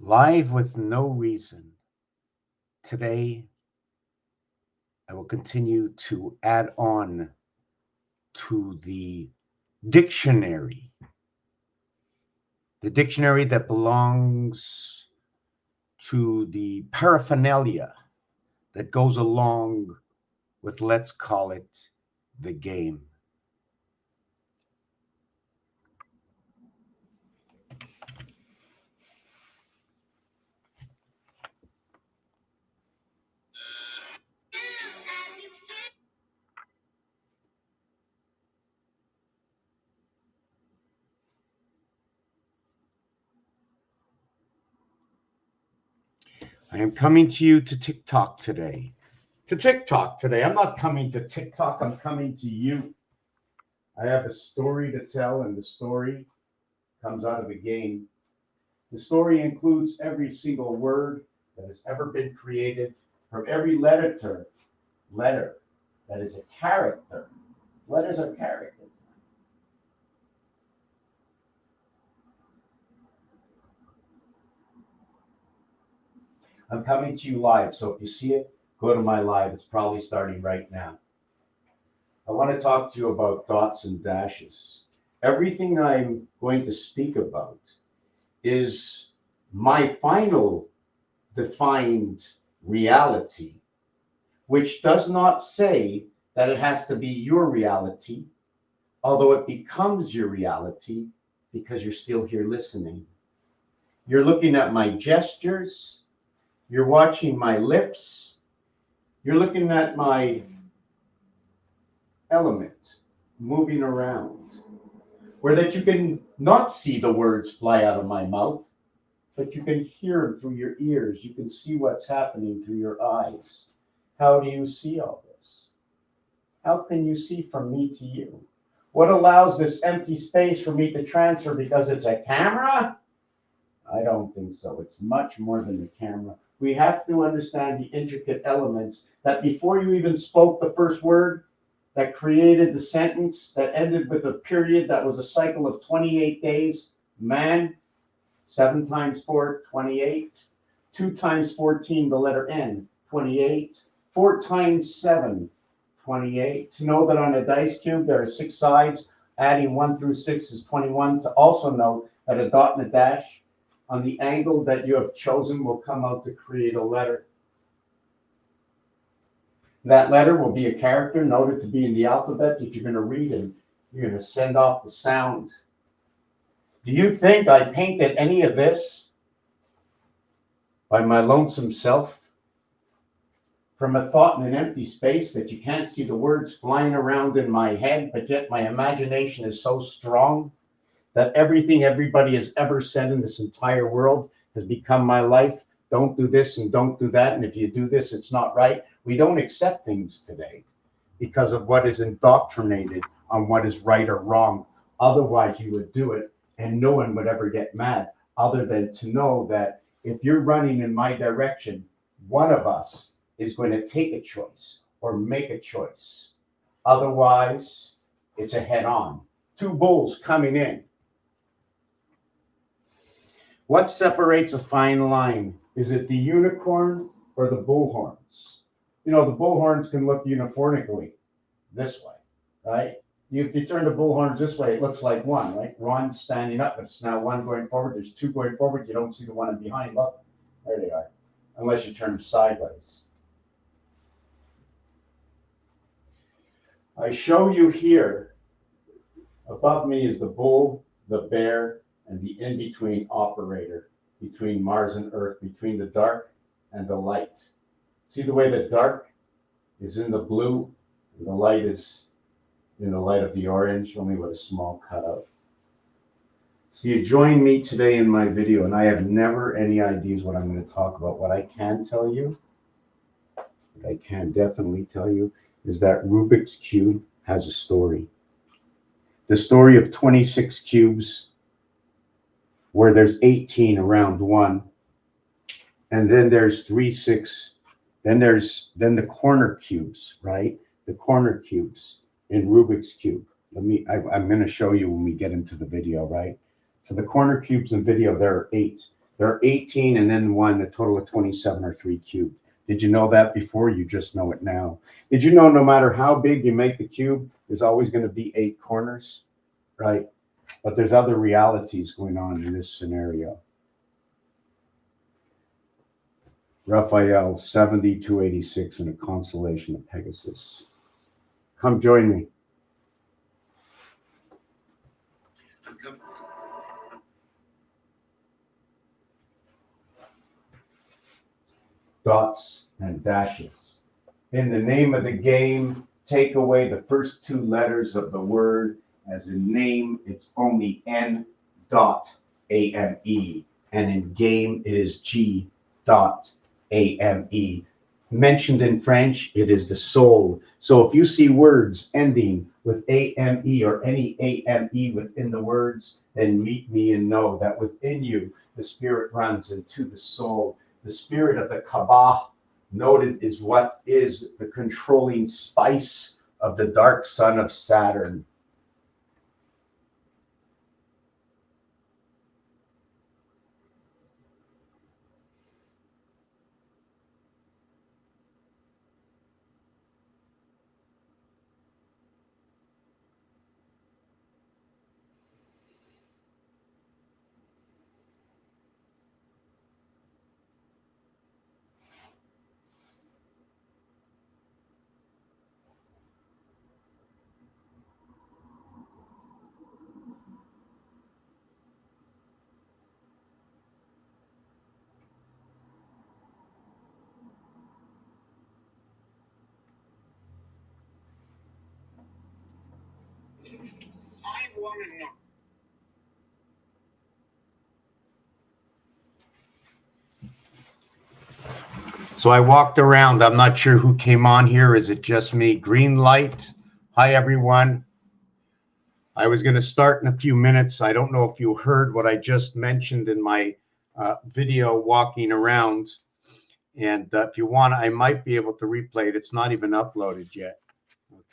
Live with no reason. Today, I will continue to add on to dictionary, the dictionary that belongs to the paraphernalia that goes along with, let's call it, the game. I am coming to you to TikTok today. To TikTok today. I'm not coming to TikTok, I'm coming to you. I have a story to tell, and the story comes out of the game. The story includes every single word that has ever been created, from every letter that is a character. Letters are characters. I'm coming to you live, so if you see it, go to my live. It's probably starting right now. I want to talk to you about dots and dashes. Everything I'm going to speak about is my final defined reality, which does not say that it has to be your reality, although it becomes your reality because you're still here listening. You're looking at my gestures, you're watching my lips, you're looking at my element moving around, where that you can not see the words fly out of my mouth, but you can hear them through your ears. You can see what's happening through your eyes. How do you see all this? How can you see from me to you? What allows this empty space for me to transfer because it's a camera? I don't think so. It's much more than the camera. We have to understand the intricate elements that before you even spoke the first word, that created the sentence that ended with a period that was a cycle of 28 days. Man, 7 times 4, 28. 2 times 14, the letter N, 28. 4 times 7, 28. To know that on a dice cube there are 6 sides, adding 1 through 6 is 21. To also know that a dot and a dash on the angle that you have chosen will come out to create a letter. That letter will be a character noted to be in the alphabet that you're going to read, and you're going to send off the sound. Do you think I painted any of this by my lonesome self? From a thought in an empty space that you can't see the words flying around in my head, but yet my imagination is so strong that everything everybody has ever said in this entire world has become my life. Don't do this and don't do that. And if you do this, it's not right. We don't accept things today because of what is indoctrinated on what is right or wrong. Otherwise, you would do it and no one would ever get mad, other than to know that if you're running in my direction, one of us is going to take a choice or make a choice. Otherwise, it's a head on. 2 bulls coming in. What separates a fine line? Is it the unicorn or the bullhorns? You know, the bullhorns can look uniformly this way, right? If you turn the bullhorns this way, it looks like one, right? One's standing up, but it's now one going forward. There's 2 going forward. You don't see the one behind. Look, there they are, unless you turn them sideways. I show you here, above me is the bull, the bear, and the in-between operator between Mars and Earth, between the dark and the light. See the way the dark is in the blue and the light is in the light of the orange, only with a small cutout. So you join me today in my video, and I have never any ideas what I'm going to talk about. What I can tell you, what I can definitely tell you, is that Rubik's Cube has a story. The story of 26 cubes where there's 18 around one, and then there's 3, 6, then the corner cubes, right? The corner cubes in Rubik's Cube. I'm going to show you when we get into the video, right? So the corner cubes in video, there are 8. There are 18 and then 1, a total of 27 or 3 cubed. Did you know that before? You just know it now. Did you know no matter how big you make the cube, there's always going to be 8 corners, right? But there's other realities going on in this scenario. Raphael 7286 in a constellation of Pegasus. Come join me. Dots and dashes. In the name of the game, take away the first 2 letters of the word. As in name, it's only N dot AME. And in game, it is G dot AME. Mentioned in French, it is the soul. So if you see words ending with AME or any AME within the words, then meet me and know that within you, the spirit runs into the soul. The spirit of the Kaaba, noted, is what is the controlling spice of the dark sun of Saturn. I want to know. So I walked around. I'm not sure who came on here. Is it just me? Green light. Hi, everyone. I was going to start in a few minutes. I don't know if you heard what I just mentioned in my video walking around. And if you want, I might be able to replay it. It's not even uploaded yet.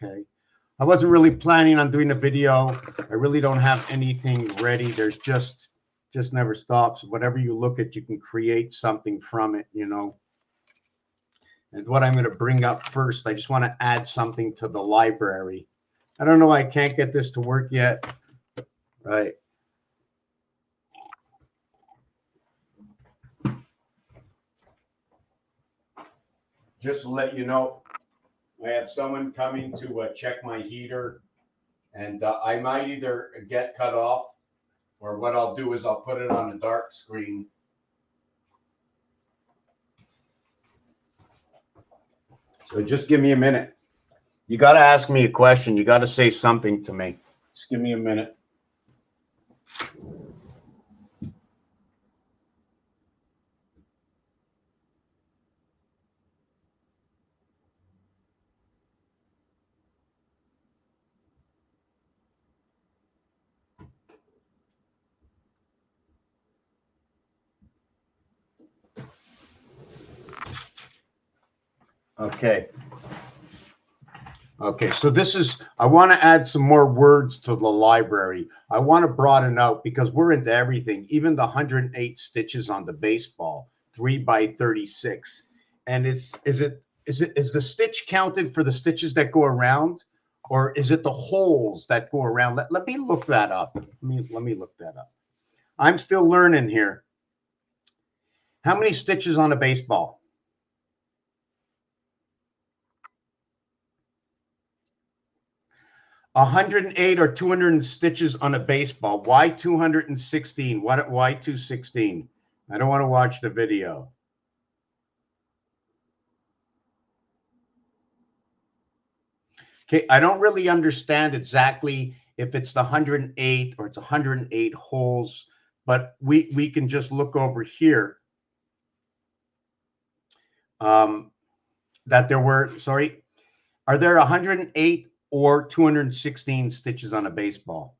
Okay. I wasn't really planning on doing a video. I really don't have anything ready. There's just never stops. Whatever you look at, you can create something from it, you know. And what I'm going to bring up first, I just want to add something to the library. I don't know why I can't get this to work yet. Right. Just to let you know, I have someone coming to check my heater, and I might either get cut off, or what I'll do is I'll put it on the dark screen. So just give me a minute. You got to ask me a question. You got to say something to me. Just give me a minute. Okay. Okay, so this is, I want to add some more words to the library. I want to broaden out because we're into everything, even the 108 stitches on the baseball, 3x36. And is the stitch counted for the stitches that go around, or is it the holes that go around? Let me look that up. Let me look that up. I'm still learning here. How many stitches on a baseball? 108 or 200 stitches on a baseball. Why 216? Why 216? I don't want to watch the video. Okay, I don't really understand exactly if it's the 108 or it's 108 holes, but we can just look over here. That there were, sorry, are there 108 or 216 stitches on a baseball?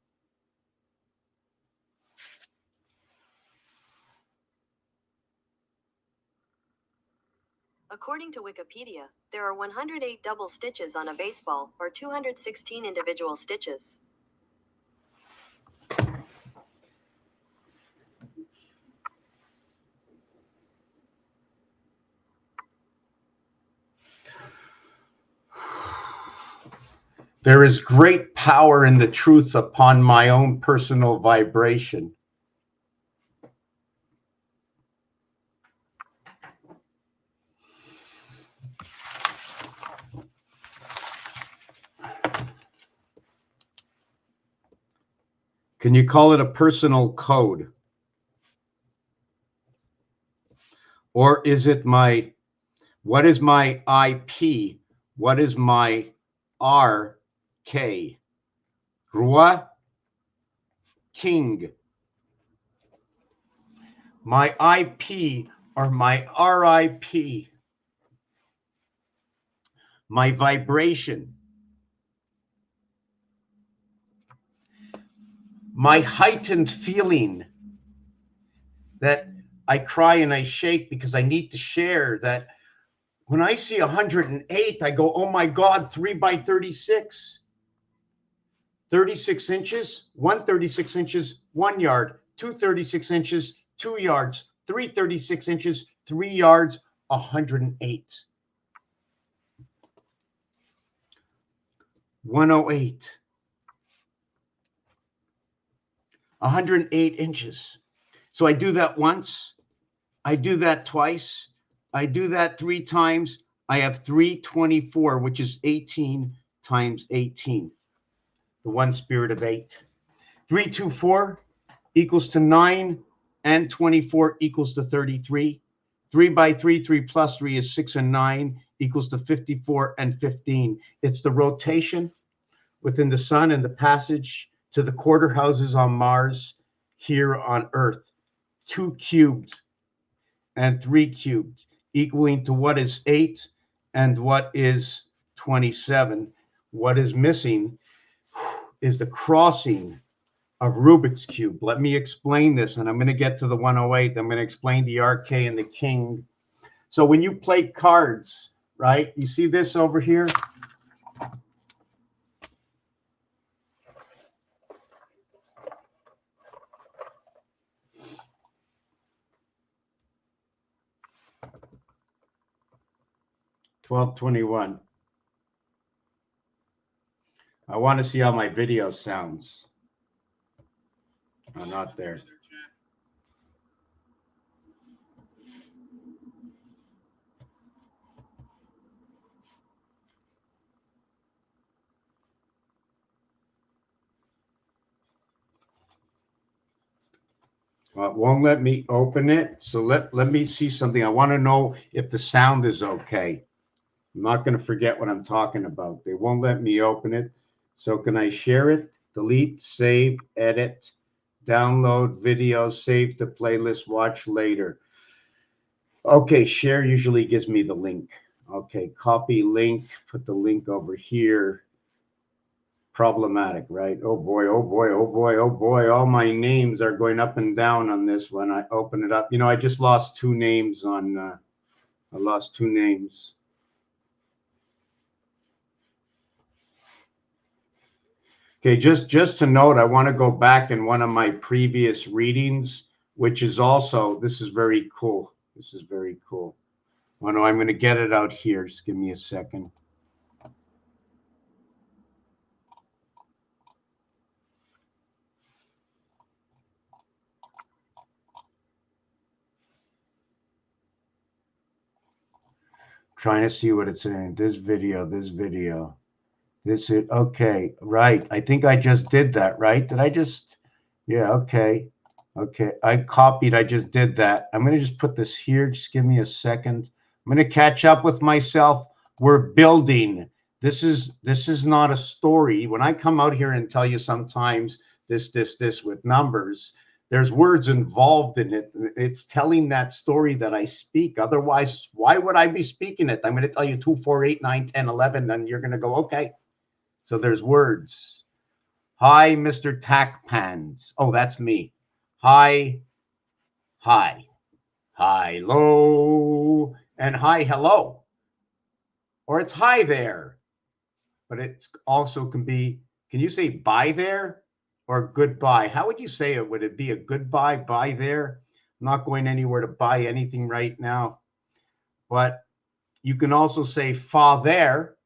According to Wikipedia, there are 108 double stitches on a baseball, or 216 individual stitches. There is great power in the truth upon my own personal vibration. Can you call it a personal code? Or is it what is my IP? What is my RK? Roi King. My IP or my RIP. My vibration. My heightened feeling that I cry and I shake because I need to share that. When I see 108, I go, oh my God, 3 by 36. 36 inches, 136 inches, 1 yard, 236 inches, 2 yards, 336 inches, 3 yards, 108. 108. 108 inches. So I do that once. I do that twice. I do that 3 times. I have 324, which is 18 times 18. The one spirit of 8. 324 equals to 9, and 24 equals to 33. 3 by 3, 3 plus 3 is 6, and 9 equals to 54 and 15. It's the rotation within the sun and the passage to the quarter houses on Mars here on Earth. 2 cubed and 3 cubed, equaling to what is 8 and what is 27. What is missing is the crossing of Rubik's Cube. Let me explain this, and I'm going to get to the 108. I'm going to explain the RK and the King. So when you play cards, right, you see this over here? $12.21. I want to see how my video sounds. I'm not there. Well, it won't let me open it. So let me see something. I want to know if the sound is okay. I'm not going to forget what I'm talking about. They won't let me open it. So can I share it? Delete, save, edit, download video, save to playlist, watch later. Okay, share usually gives me the link. Okay, copy link, put the link over here. Problematic, right? Oh boy, oh boy, oh boy, oh boy. All my names are going up and down on this when I open it up. You know, I just lost 2 names on, I lost 2 names. Okay, just to note, I want to go back in one of my previous readings, which is also, this is very cool. This is very cool. Oh no, I'm going to get it out here. Just give me a second. Trying to see what it's in. This video. This is, okay, right. I think I just did that, right? Did I just, yeah, okay. Okay, I copied, I just did that. I'm going to just put this here. Just give me a second. I'm going to catch up with myself. We're building. This is not a story. When I come out here and tell you sometimes this with numbers, there's words involved in it. It's telling that story that I speak. Otherwise, why would I be speaking it? I'm going to tell you 2, 4, 8, 9, 10, 11, and you're going to go, okay. So there's words. Hi, Mr. Tackpans. Oh, that's me. Hi, hi, hi, low, and hi, hello. Or it's hi there. But it also can be, can you say bye there or goodbye? How would you say it? Would it be a goodbye, bye there? I'm not going anywhere to buy anything right now. But you can also say father,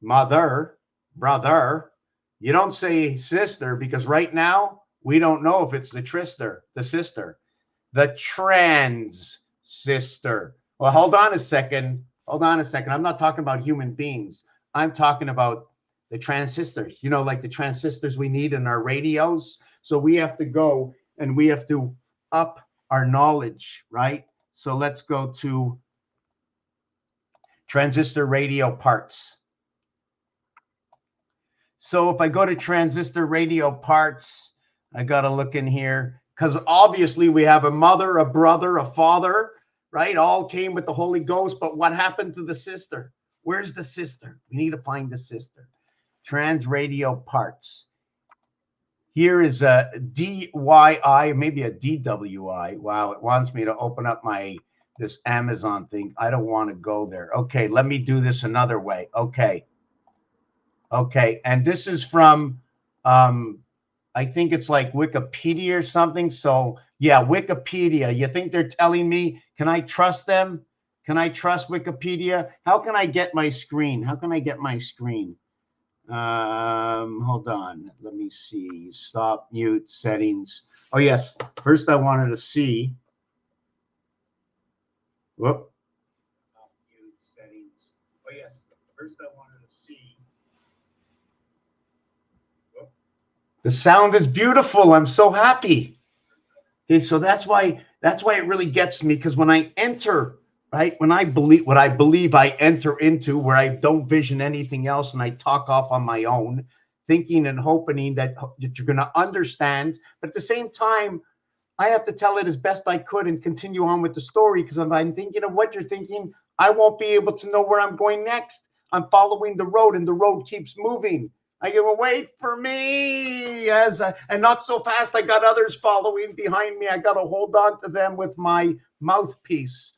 mother, brother. You don't say sister because right now we don't know if it's the sister, the trans sister. Well, hold on a second. Hold on a second. I'm not talking about human beings. I'm talking about the transistors, like the transistors we need in our radios. So we have to go and we have to up our knowledge, right? So let's go to transistor radio parts. So if I go to transistor radio parts, I got to look in here because obviously we have a mother, a brother, a father, right? All came with the Holy Ghost. But what happened to the sister? Where's the sister? We need to find the sister. Trans radio parts. Here is a DYI, maybe a DWI. Wow, it wants me to open up this Amazon thing. I don't want to go there. Okay, let me do this another way. Okay, and this is from, I think it's like Wikipedia or something. So yeah, Wikipedia. You think they're telling me? Can I trust them? Can I trust Wikipedia? How can I get my screen? Hold on. Let me see. Stop, mute, settings. Oh, yes. First, I wanted to see. Whoop. Stop, mute, settings. Oh, yes. First, I wanted to see. Whoop. The sound is beautiful. I'm so happy. Okay, so that's why it really gets me, because when I enter, right, when I believe what I believe I enter into, where I don't vision anything else and I talk off on my own, thinking and hoping that you're going to understand, but at the same time, I have to tell it as best I could and continue on with the story, because if I'm thinking of what you're thinking, I won't be able to know where I'm going next. I'm following the road, and the road keeps moving. I go, wait for me, and not so fast. I got others following behind me. I got to hold on to them with my mouthpiece.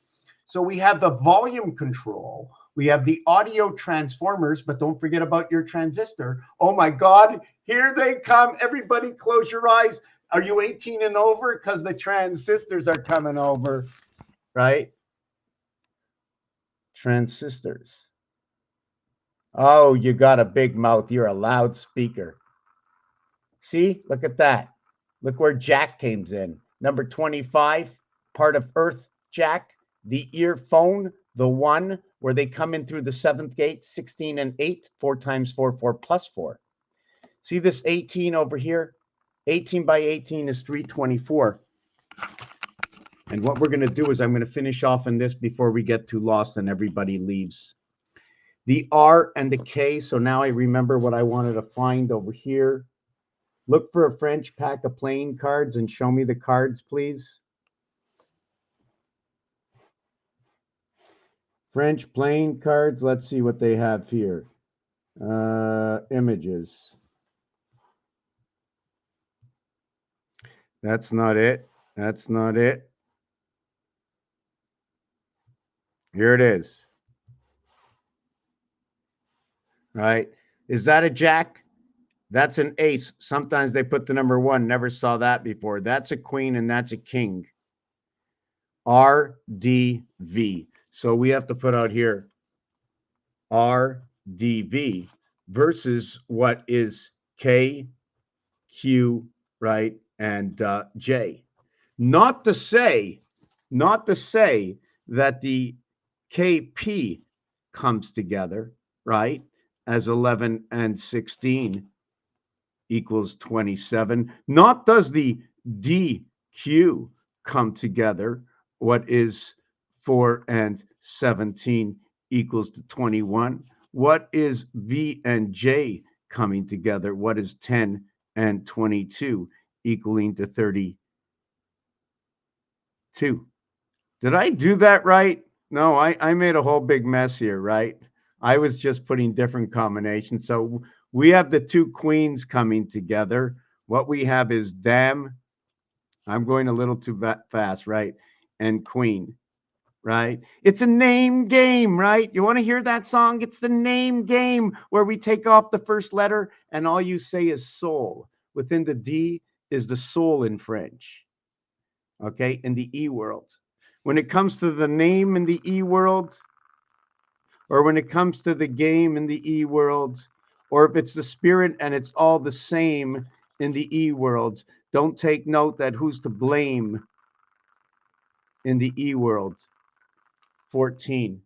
So we have the volume control. We have the audio transformers, but don't forget about your transistor. Oh my God, here they come. Everybody close your eyes. Are you 18 and over? Because the transistors are coming over, right? Transistors. Oh, you got a big mouth. You're a loudspeaker. See, look at that. Look where Jack came in. Number 25, part of Earth Jack, the earphone, the one where they come in through the seventh gate, 16 and 8, 4 times 4, 4 plus 4. See this 18 over here? 18 by 18 is 324. And what we're going to do is I'm going to finish off on this before we get too lost and everybody leaves. The R and the K. So now I remember what I wanted to find over here. Look for a French pack of playing cards and show me the cards, please. French playing cards. Let's see what they have here. Images. That's not it. That's not it. Here it is. Right? Is that a jack? That's an ace. Sometimes they put the number 1. Never saw that before. That's a queen and that's a king. R, D, V. So we have to put out here R, D, V versus what is K, Q, right, and J. Not to say that the KP comes together, right, as 11 and 16 equals 27. Not does the DQ come together, what is 4 and 17 equals to 21. What is V and J coming together? What is 10 and 22 equaling to 32? Did I do that right? No, I made a whole big mess here, right? I was just putting different combinations. So we have the 2 queens coming together. What we have is dame. I'm going a little too fast, right? And queen, right? It's a name game, right? You want to hear that song? It's the name game where we take off the first letter and all you say is soul. Within the D is the soul in French, okay? In the E world. When it comes to the name in the E world, or when it comes to the game in the E world, or if it's the spirit and it's all the same in the E worlds, don't take note that who's to blame in the E world. 14.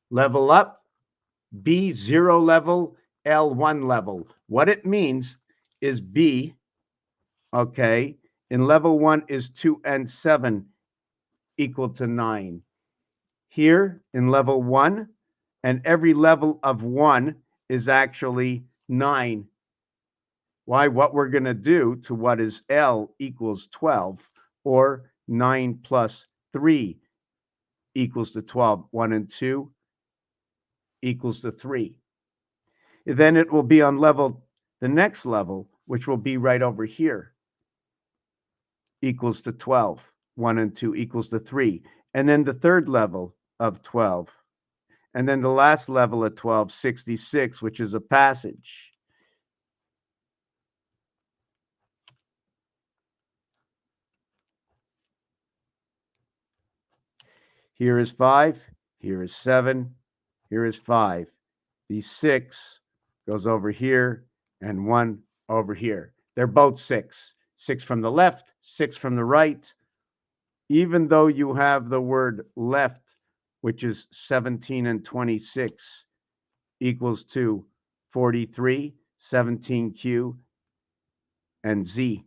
Level up, B 0 level, L 1 level. What it means is B, okay, in level 1 is 2 and 7 equal to 9. Here in level 1, and every level of 1 is actually 9. Why? What we're going to do to what is L equals 12, or 9 plus 3 equals to 12. 1 and 2 equals to 3. Then it will be on level, the next level, which will be right over here, equals to 12. 1 and 2 equals to 3. And then the third level of 12. And then the last level of 12, 66, which is a passage. Here is 5, here is 7, here is 5. The 6 goes over here, and 1 over here. They're both 6. 6 from the left, 6 from the right. Even though you have the word left, which is 17 and 26, equals to 43, 17Q, and Z.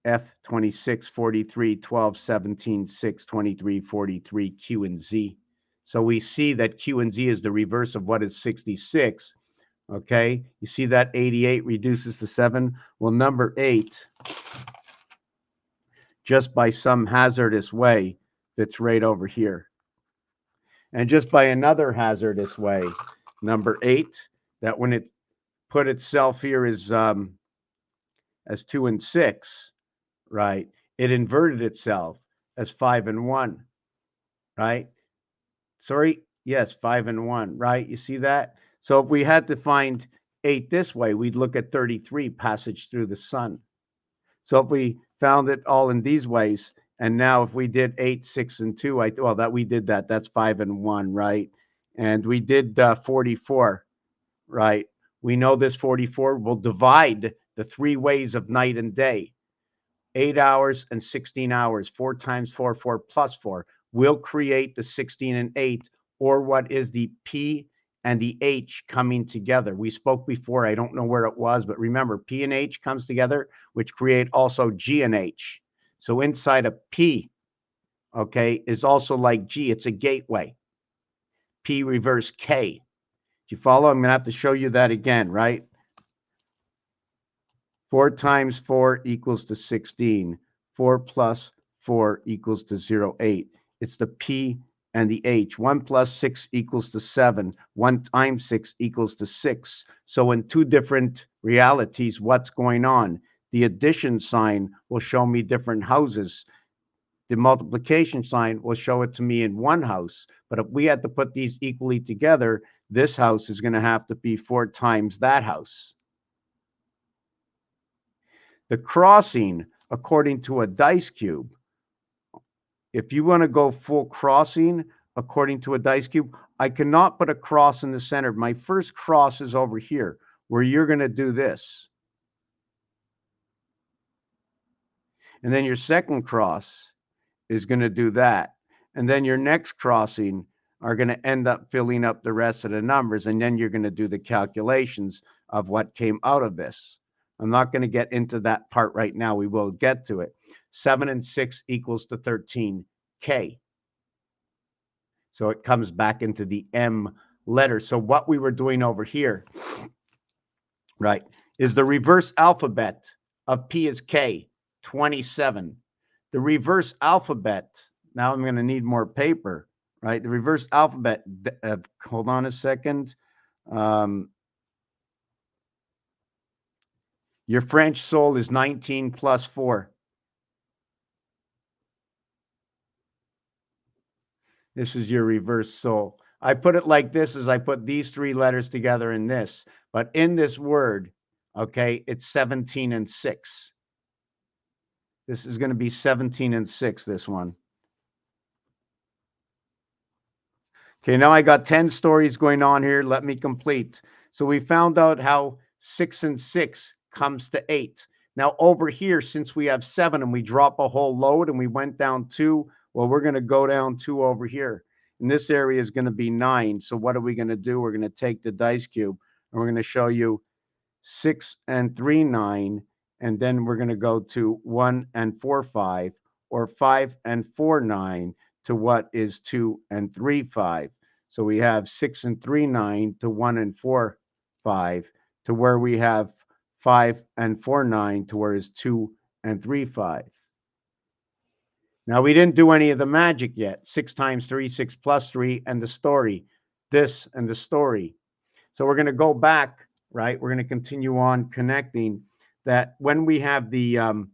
F 26, 43, 12, 17, 6, 23, 43, Q and Z. So we see that Q and Z is the reverse of what is 66. Okay, you see that 88 reduces to 7? Well, number 8, just by some hazardous way, fits right over here. And just by another hazardous way, number 8, that when it put itself here as 2 and 6, right, it inverted itself as 5 and 1, right? Sorry, yes, 5 and 1, right? You see that? So if we had to find 8 this way, we'd look at 33, passage through the sun. So if we found it all in these ways, and now if we did 8, 6, and 2, we did that. That's 5 and 1, right? And we did 44, right? We know this 44 will divide the 3 ways of night and day. 8 hours and 16 hours, 4 times 4, 4 plus 4, will create the 16 and 8, or what is the P and the H coming together. We spoke before, I don't know where it was, but remember, P and H comes together, which create also G and H. So inside of P, okay, is also like G, it's a gateway. P reverse K. Do you follow? I'm going to have to show you that again, right? 4 times 4 equals to 16. 4 plus 4 equals to 0, 8. It's the P and the H. 1 plus 6 equals to 7. 1 times 6 equals to 6. So in 2 different realities, what's going on? The addition sign will show me different houses. The multiplication sign will show it to me in one house. But if we had to put these equally together, this house is going to have to be 4 times that house. The crossing, according to a dice cube, if you want to go full crossing according to a dice cube, I cannot put a cross in the center. My first cross is over here, where you're going to do this. And then your second cross is going to do that. And then your next crossing are going to end up filling up the rest of the numbers. And then you're going to do the calculations of what came out of this. I'm not going to get into that part right now. We will get to it. 7 and 6 equals to 13K. So it comes back into the M letter. So what we were doing over here, right, is the reverse alphabet of P is K, 27. The reverse alphabet, now I'm going to need more paper, right? The reverse alphabet, hold on a second. Your French soul is 19 plus 4. This is your reverse soul. I put it like this as I put these 3 letters together in this. But in this word, okay, it's 17 and 6. This is going to be 17 and 6, this one. Okay, now I got 10 stories going on here. Let me complete. So we found out how 6 and 6 comes to 8. Now over here, since we have 7 and we drop a whole load and we went down 2, well, we're going to go down 2 over here. And this area is going to be 9. So what are we going to do? We're going to take the dice cube and we're going to show you 6 and 3, 9. And then we're going to go to 1 and 4, 5, or 5 and 4, 9 to what is 2 and 3, 5. So we have 6 and 3, 9 to 1 and 4, 5 to where we have 5 and 4, 9 to where is 2 and 3, 5. Now we didn't do any of the magic yet. 6 times 3, 6 plus 3, and the story. This and the story. So we're going to go back, right? We're going to continue on connecting that when we have the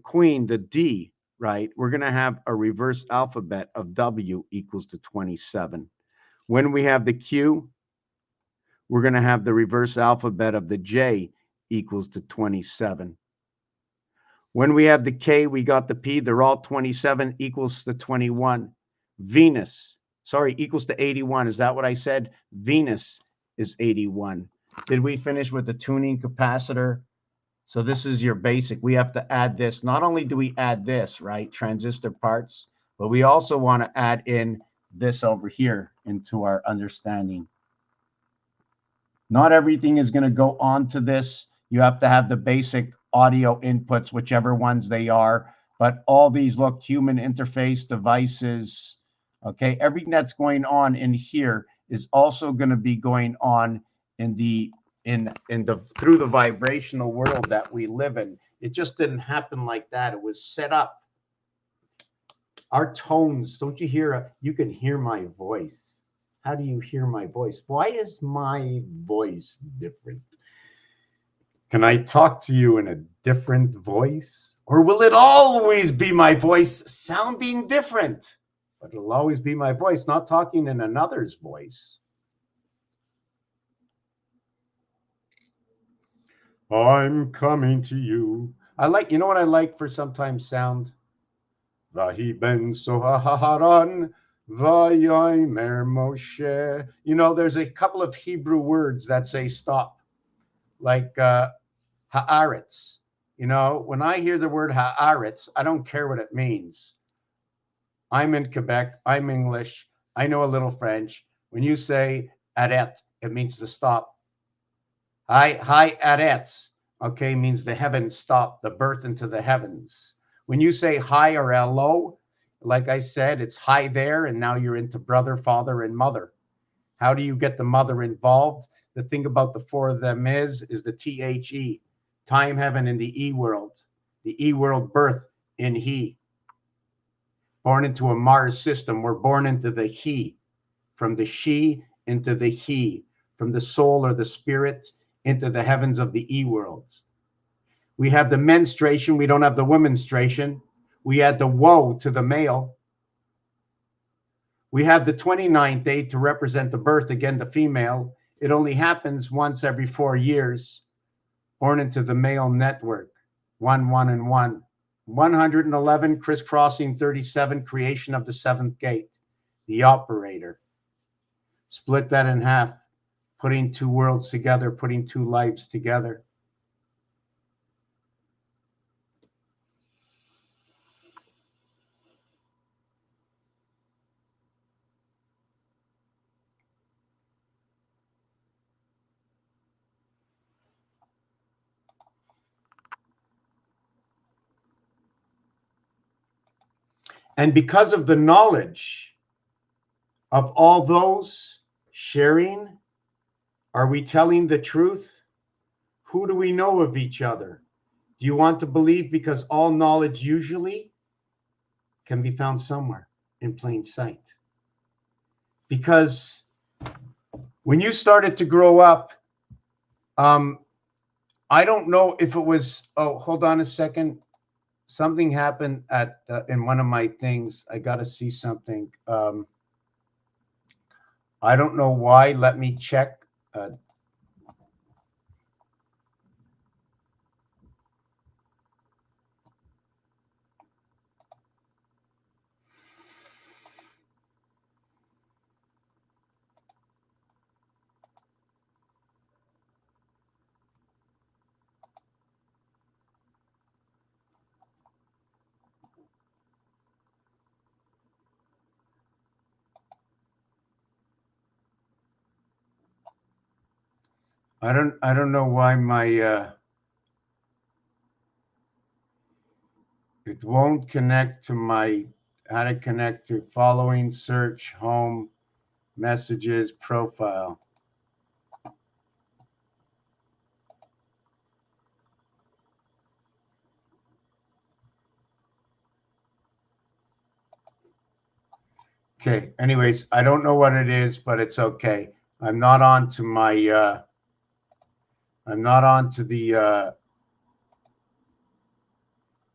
queen, the D, right? We're going to have a reverse alphabet of W equals to 27. When we have the Q, we're going to have the reverse alphabet of the J equals to 27. When we have the K, we got the P. They're all 27 equals to 21. Venus, sorry, equals to 81. Is that what I said? Venus is 81. Did we finish with the tuning capacitor? So this is your basic. We have to add this. Not only do we add this, right, transistor parts, but we also want to add in this over here into our understanding. Not everything is going to go onto this. You have to have the basic audio inputs, whichever ones they are. But all these look human interface devices. Okay, everything that's going on in here is also going to be going on in the through the vibrational world that we live in. It just didn't happen like that. It was set up. Our tones, don't you hear? You can hear my voice. How do you hear my voice? Why is my voice different? Can I talk to you in a different voice? Or will it always be my voice sounding different? But it'll always be my voice, not talking in another's voice. I'm coming to you. I like, you know what I like for sometimes sound? Vahi ben sohaharan, vayomer Moshe. You know, there's a couple of Hebrew words that say stop, like haaretz. You know, when I hear the word haaretz, I don't care what it means. I'm in Quebec. I'm English. I know a little French. When you say aret, it means to stop. Hi aretz, okay, means the heavens stop, the birth into the heavens. When you say hi or hello, like I said, it's hi there, and now you're into brother, father, and mother. How do you get the mother involved? The thing about the four of them is the THE, time, heaven, and the E world. The E world birth in he. Born into a Mars system, we're born into the he. From the she into the he. From the soul or the spirit into the heavens of the E world. We have the menstruation. We don't have the womenstration. We add the woe to the male. We have the 29th day to represent the birth, again, the female. It only happens once every 4 years. Born into the male network. 1, 1, and 1. 111, crisscrossing 37, creation of the 7th gate. The operator. Split that in half. Putting 2 worlds together, putting 2 lives together. And because of the knowledge of all those sharing, are we telling the truth? Who do we know of each other? Do you want to believe? Because all knowledge usually can be found somewhere in plain sight. Because when you started to grow up, I don't know if it was, oh, hold on a second. Something happened at in one of my things. I got to see something. I don't know why. Let me check. I don't know why my it won't connect to my how to connect to following, search, home, messages, profile. Okay. Anyways, I don't know what it is, but it's okay. I'm not on to my I'm not on to the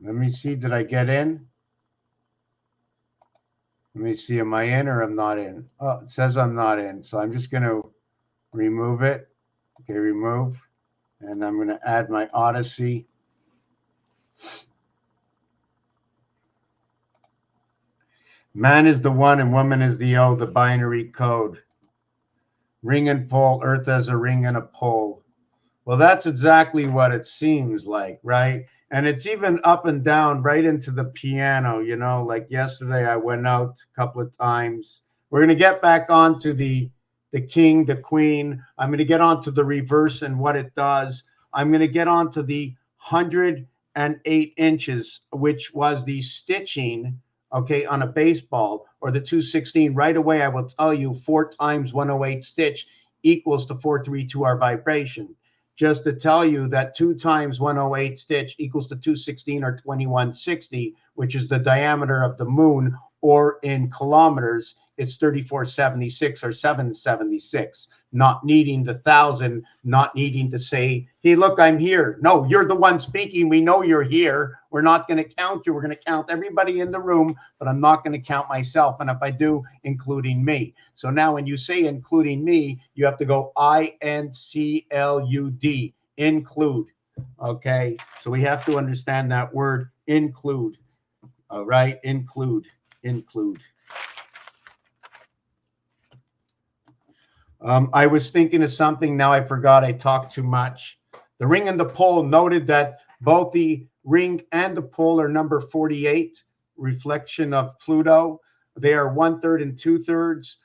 let me see, did I get in? Let me see, am I in or I'm not in? Oh, it says I'm not in. So I'm just going to remove it. Okay, remove. And I'm going to add my Odyssey. Man is the one and woman is the O, the binary code. Ring and pole, earth as a ring and a pole. Well, that's exactly what it seems like, right? And it's even up and down right into the piano, you know, like yesterday I went out a couple of times. We're going to get back onto the king, the queen. I'm going to get onto the reverse and what it does. I'm going to get onto the 108 inches, which was the stitching, okay, on a baseball, or the 216. Right away, I will tell you 4 times 108 stitch equals to 432 our vibration. Just to tell you that 2 times 108 stitch equals to 216 or 2160, which is the diameter of the moon, or in kilometers, it's 3476 or 776. Not needing the thousand, not needing to say, hey, look, I'm here. No, you're the one speaking. We know you're here. We're not going to count you. We're going to count everybody in the room, but I'm not going to count myself. And if I do, including me. So now when you say including me, you have to go INCLUD, include. Okay. So we have to understand that word include. All right. Include. I was thinking of something. Now I forgot. I talked too much. The ring and the pole noted that both the ring and the pole are number 48, reflection of Pluto. They are 1/3 and 2/3.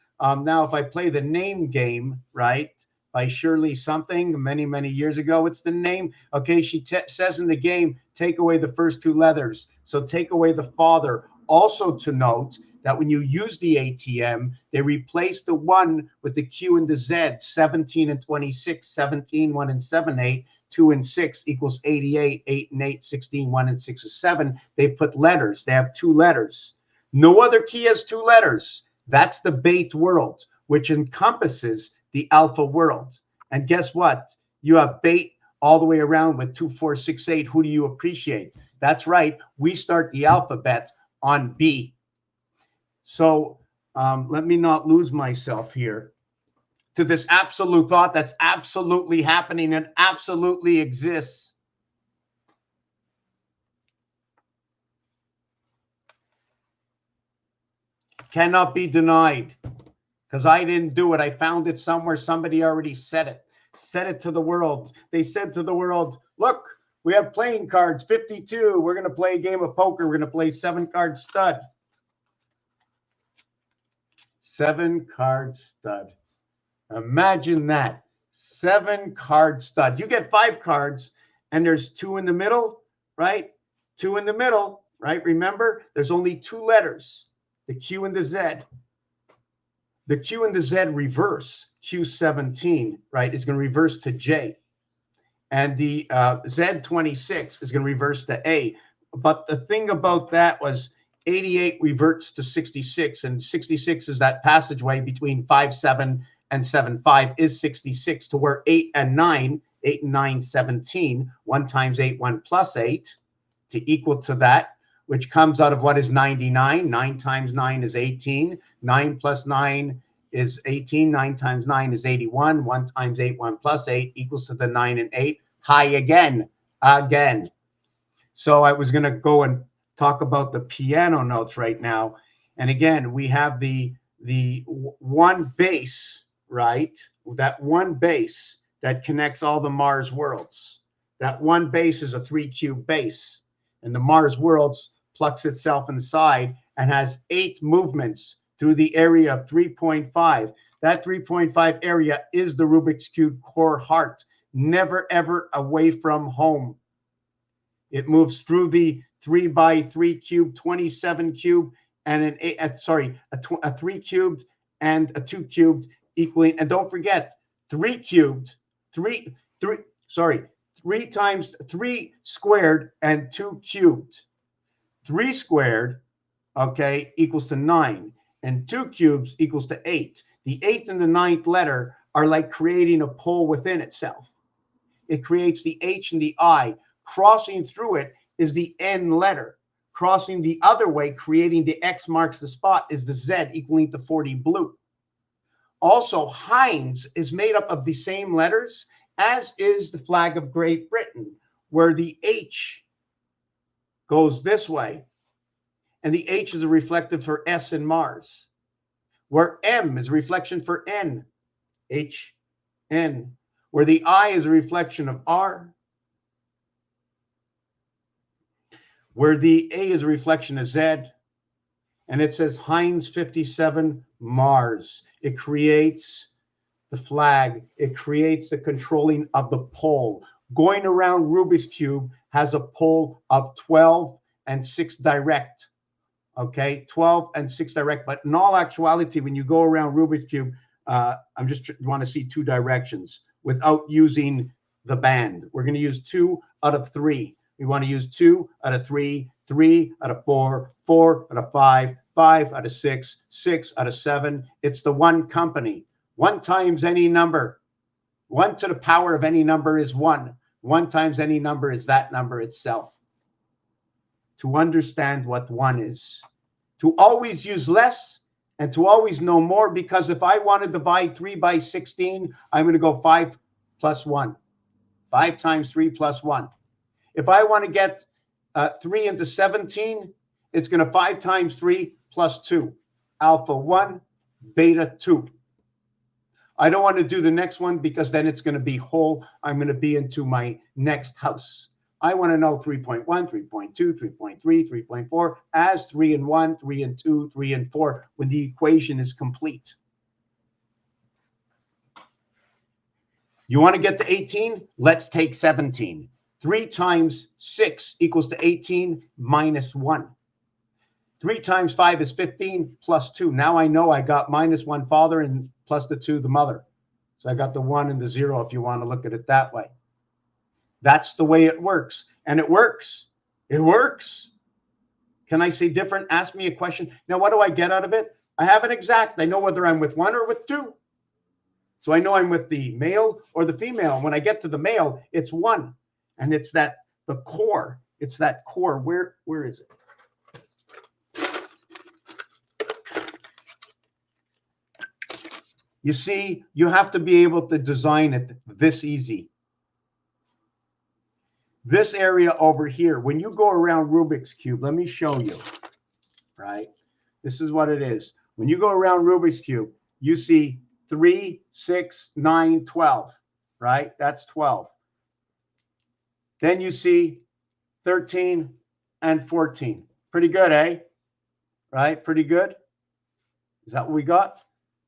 Now, if I play the name game, right, by Shirley something many years ago, it's the name. Okay, she says in the game, take away the first 2 letters. So take away the father. Also to note that when you use the ATM, they replace the 1 with the Q and the Z, 17 and 26, 17, 1 and 7, 8, 2 and 6 equals 88, 8 and 8, 16, 1 and 6 is 7. They've put letters. They have 2 letters. No other key has 2 letters. That's the beta world, which encompasses the alpha world. And guess what? You have beta all the way around with 2, 4, 6, 8. Who do you appreciate? That's right. We start the alphabet on B. So let me not lose myself here to this absolute thought that's absolutely happening and absolutely exists. Cannot be denied because I didn't do it. I found it somewhere. Somebody already said it. Said it to the world. They said to the world, look, we have playing cards, 52. We're going to play a game of poker. We're going to play 7-card stud. 7-card stud. Imagine that. 7-card stud. You get 5 cards and there's 2 in the middle, right? 2 in the middle, right? Remember, there's only 2 letters, the Q and the Z. The Q and the Z reverse, Q17, right, is going to reverse to J. And the Z26 is going to reverse to A. But the thing about that was 88 reverts to 66, and 66 is that passageway between 5, 7, and 7, 5 is 66, to where 8 and 9, 8 and 9, 17, 1 times 8, 1 plus 8, to equal to that, which comes out of what is 99. 9 times 9 is 18. 9 plus 9 is 18. 9 times 9 is 81. 1 times 8, 1 plus 8 equals to the 9 and 8. High again. So I was going to go and talk about the piano notes right now. And again, we have the one base, right? That one base that connects all the Mars worlds. That one base is a 3-cube base. And the Mars worlds plucks itself inside and has 8 movements through the area of 3.5. That 3.5 area is the Rubik's Cube core heart. never ever away from home. It moves through the 3x3 cube, 27 cube, and a 3 cubed and a 2 cubed equaling. And don't forget, 3 cubed, 3 times 3 squared and 2 cubed. 3 squared, okay, equals to 9, and 2 cubes equals to 8. The 8th and the 9th letter are like creating a pole within itself. It creates the H and the I. Crossing through it is the N letter. Crossing the other way, creating the X marks the spot, is the Z equaling to 40 blue. Also, Heinz is made up of the same letters as is the flag of Great Britain, where the H goes this way, and the H is a reflective for S in Mars, where M is a reflection for N, H, N, where the I is a reflection of R, where the A is a reflection of Z, and it says Heinz 57 Mars. It creates the flag. It creates the controlling of the pole. Going around Rubik's Cube has a pole of 12 and 6 direct. Okay, 12 and 6 direct. But in all actuality, when you go around Rubik's Cube, I'm just want to see 2 directions without using the band. We're going to use 2 out of 3. We want to use 2 out of 3, 3 out of 4, 4 out of 5, 5 out of 6, 6 out of 7. It's the one company. 1 times any number. 1 to the power of any number is 1. 1 times any number is that number itself. To understand what 1 is. To always use less and to always know more, because if I want to divide 3 by 16, I'm going to go 5 plus 1. 5 times 3 plus 1. If I want to get 3 into 17, it's going to 5 times 3 plus 2. Alpha 1, beta 2. I don't want to do the next one because then it's going to be whole. I'm going to be into my next house. I want to know 3.1, 3.2, 3.3, 3.4 as 3 and 1, 3 and 2, 3 and 4 when the equation is complete. You want to get to 18? Let's take 17. 3 times 6 equals to 18 minus 1. 3 times 5 is 15 plus 2. Now I know I got minus 1 father and plus the 2 the mother. So I got the 1 and the 0 if you want to look at it that way. That's the way it works. And it works. It works. Can I say different? Ask me a question. Now, what do I get out of it? I have an exact. I know whether I'm with 1 or with 2. So I know I'm with the male or the female. When I get to the male, it's 1. And it's the core. It's that core. Where is it? You see, you have to be able to design it this easy. This area over here, when you go around Rubik's Cube, let me show you, right? This is what it is. When you go around Rubik's Cube, you see 3, 6, 9, 12, right? That's 12. Then you see 13 and 14. Pretty good, eh? Right? Pretty good. Is that what we got?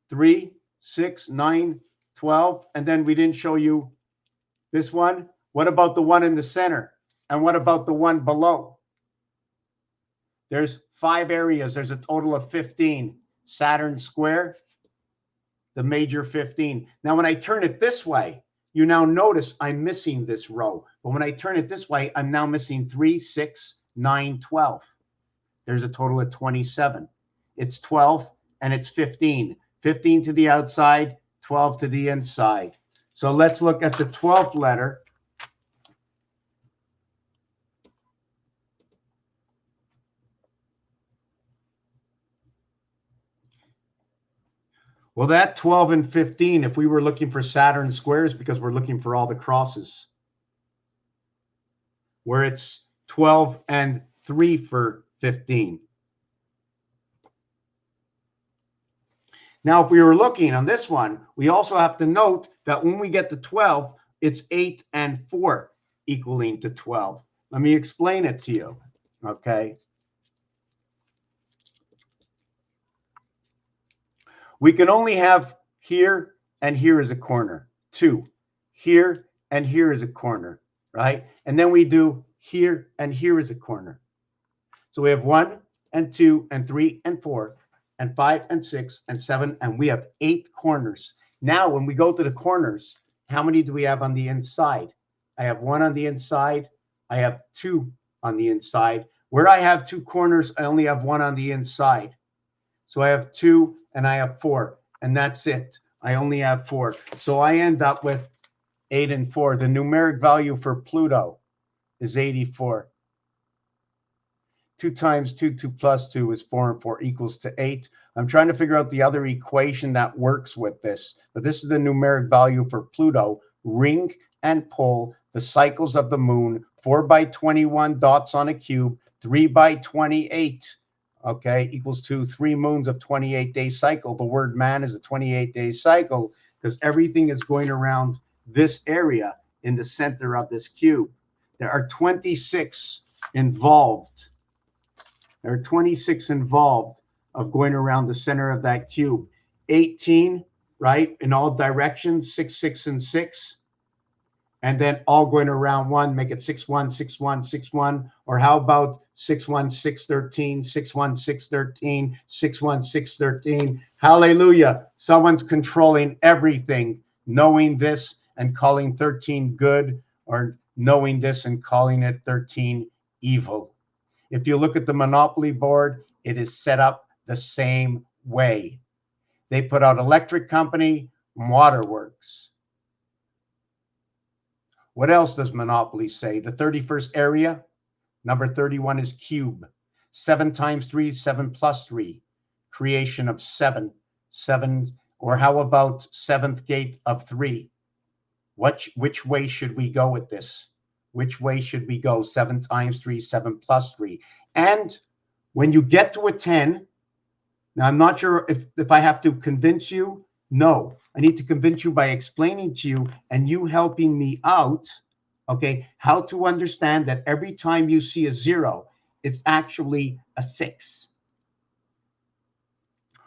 3, 6, 9, 12. And then we didn't show you this one. What about the one in the center? And what about the one below? There's 5 areas. There's a total of 15. Saturn square, the major 15. Now, when I turn it this way, you now notice I'm missing this row. But when I turn it this way, I'm now missing 3, 6, 9, 12. There's a total of 27. It's 12 and it's 15. 15 to the outside, 12 to the inside. So let's look at the 12th letter. Well, that 12 and 15, if we were looking for Saturn squares, because we're looking for all the crosses, where it's 12 and 3 for 15. Now, if we were looking on this one, we also have to note that when we get to 12, it's 8 and 4 equaling to 12. Let me explain it to you, okay? We can only have here and here as a corner. 2. Here and here is a corner, right? And then we do here and here is a corner. So we have 1 and 2 and 3 and 4 and 5 and 6 and 7, and we have 8 corners. Now, when we go to the corners, how many do we have on the inside? I have 1 on the inside. I have 2 on the inside. Where I have 2 corners, I only have 1 on the inside. So I have 2 and I have 4, and that's it. I only have 4. So I end up with 8 and 4. The numeric value for Pluto is 84. 2 times 2, 2 plus 2 is 4, and 4 equals to 8. I'm trying to figure out the other equation that works with this, but this is the numeric value for Pluto, ring and pole, the cycles of the moon, 4 by 21 dots on a cube, 3 by 28, okay, equals to 3 moons of 28-day cycle. The word man is a 28-day cycle because everything is going around this area in the center of this cube. There are 26 involved. There are 26 involved of going around the center of that cube. 18, right, in all directions, 6, 6, and 6. And then all going around 1, make it 6, 1, 6, 1, 6, 1. Or how about 6, 1, 6, 13, 6, 1, 6, 13, 6, 1, 6, 13. Hallelujah. Someone's controlling everything, knowing this and calling 13 good, or knowing this and calling it 13 evil. If you look at the Monopoly board, it is set up the same way. They put out electric company, waterworks. What else does Monopoly say? The 31st area, number 31 is cube. 7 times 3, 7 plus 3. Creation of 7. 7, or how about 7th gate of 3? Which way should we go with this? Which way should we go? 7 times 3, 7 plus 3. And when you get to a 10, now I'm not sure if I have to convince you. No, I need to convince you by explaining to you and you helping me out, okay, how to understand that every time you see a 0, it's actually a 6.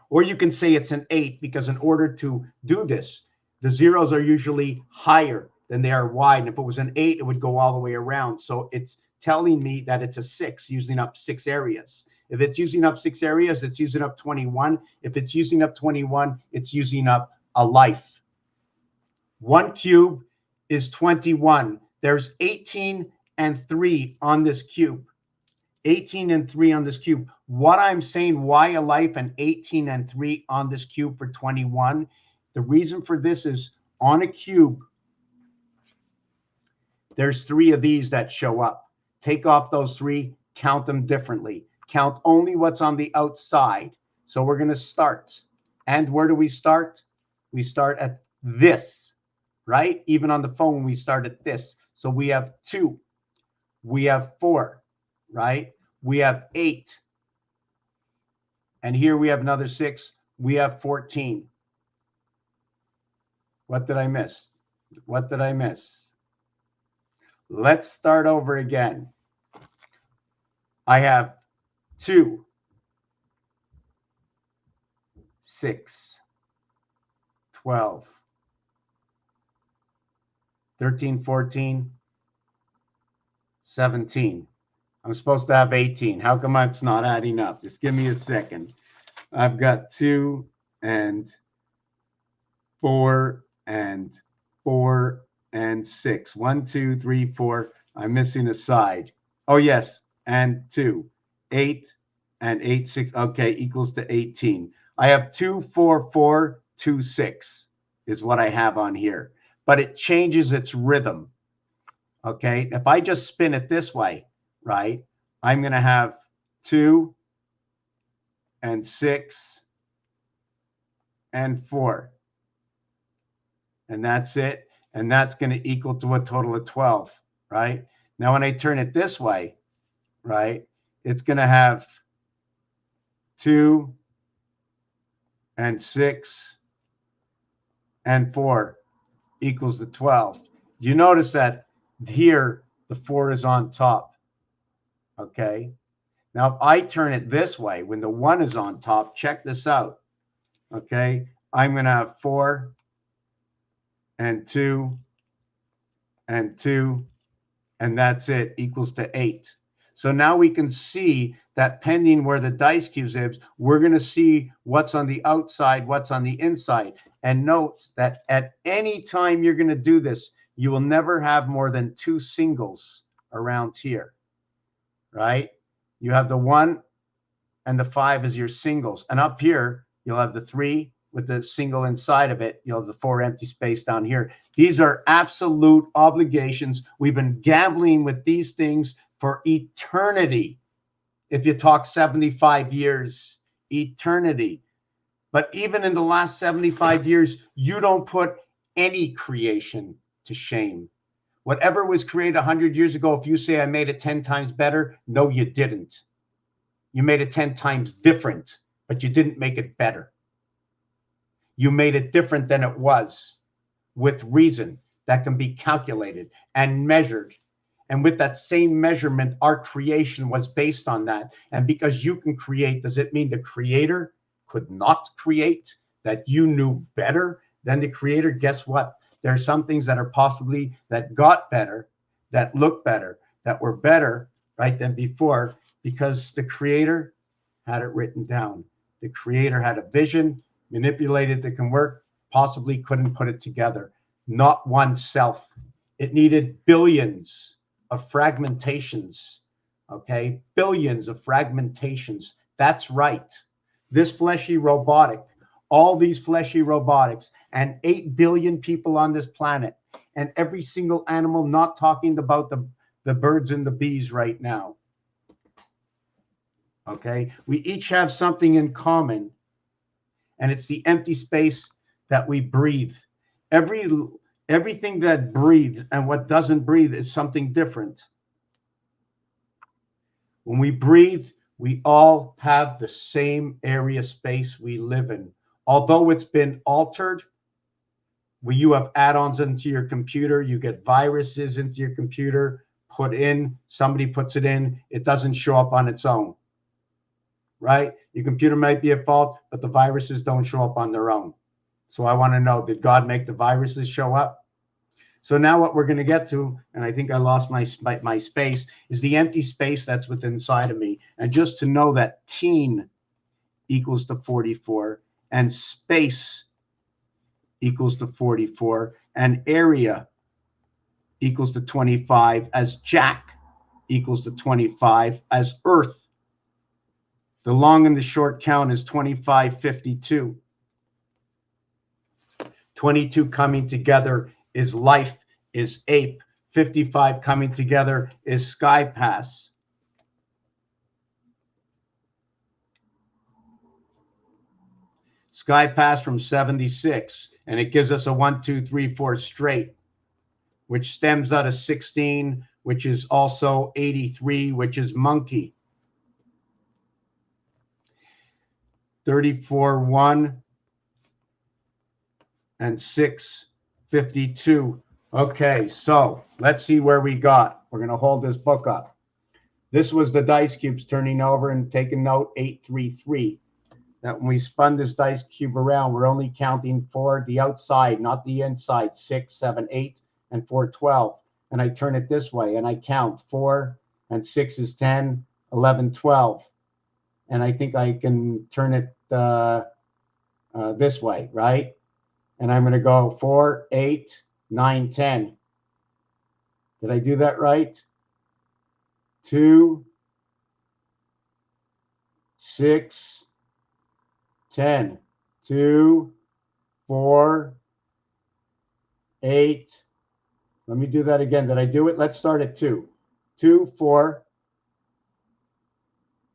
Or you can say it's an 8, because in order to do this, the zeros are usually higher than they are wide. And if it was an 8, it would go all the way around. So it's telling me that it's a 6, using up 6 areas. If it's using up 6 areas, it's using up 21. If it's using up 21, it's using up a life. 1 cube is 21. There's 18 and 3 on this cube. 18 and 3 on this cube. What I'm saying, why a life, and 18 and 3 on this cube for 21? The reason for this is on a cube, there's 3 of these that show up. Take off those 3, count them differently. Count only what's on the outside. So we're going to start. And where do we start? We start at this, right? Even on the phone, we start at this. So we have 2. We have 4, right? We have 8. And here we have another 6. We have 14. What did I miss? What did I miss? Let's start over again. I have 2, 6, 12, 13, 14, 17. I'm supposed to have 18. How come it's not adding up? Just give me a second. I've got 2 and 4 and 4 and 6. 1, 2, 3, 4. I'm missing a side. Oh, yes. And 2. 8 and 8, 6. Okay, equals to 18. I have 2, 4, 4, 2, 6 is what I have on here. But it changes its rhythm. Okay, if I just spin it this way, right, I'm going to have 2 and 6 and 4. And that's it. And that's going to equal to a total of 12, right? Now, when I turn it this way, right, it's going to have 2 and 6 and 4 equals to 12. Do you notice that here the 4 is on top? Okay. Now, if I turn it this way, when the 1 is on top, check this out. Okay. I'm going to have 4 and 2 and 2, and that's it, equals to 8. So now we can see that pending where the dice cubes is, we're going to see what's on the outside, what's on the inside. And note that at any time you're going to do this, you will never have more than 2 singles around here, right? You have the 1 and the 5 as your singles. And up here, you'll have the 3 with the single inside of it. You'll have the 4 empty space down here. These are absolute obligations. We've been gambling with these things for eternity. If you talk 75 years, eternity. But even in the last 75 years, you don't put any creation to shame. Whatever was created 100 years ago, if you say I made it 10 times better, no, you didn't. You made it 10 times different, but you didn't make it better. You made it different than it was, with reason that can be calculated and measured. And with that same measurement, our creation was based on that. And because you can create, does it mean the creator could not create? That you knew better than the creator? Guess what? There are some things that are possibly that got better, that look better, that were better, right, than before, because the creator had it written down. The creator had a vision, manipulated that can work, possibly couldn't put it together. Not one self. It needed billions of fragmentations, okay? Billions of fragmentations. That's right. This fleshy robotic, all these fleshy robotics, and 8 billion people on this planet, and every single animal, not talking about the birds and the bees right now, okay? We each have something in common, and it's the empty space that we breathe. Everything that breathes and what doesn't breathe is something different. When we breathe, we all have the same area space we live in. Although it's been altered, where you have add-ons into your computer, you get viruses into your computer, put in, somebody puts it in, it doesn't show up on its own, right? Your computer might be at fault, but the viruses don't show up on their own. So I want to know, did God make the viruses show up? So now what we're going to get to, and I think I lost my space, is the empty space that's within inside of me. And just to know that teen equals to 44, and space equals to 44, and area equals to 25, as Jack equals to 25, as Earth. The long and the short count is 2552. 22 coming together is life, is ape. 55 coming together is sky pass. Sky pass from 76, and it gives us a 1, 2, 3, 4 straight, which stems out of 16, which is also 83, which is monkey. 34, 1, and 6, 52. Okay, so let's see where we got. We're going to hold this book up. This was the dice cubes turning over, and taking note 833. That when we spun this dice cube around, we're only counting 4, the outside, not the inside. 6, 7, 8, and 4, 12. And I turn it this way, and I count 4, and 6 is 10, 11, 12. And I think I can turn it this way, right? And I'm going to go 4, 8, 9, 10. Did I do that right? 2, 6, 10. 2, 4, 8. Let me do that again. Did I do it? Let's start at 2. 2, 4,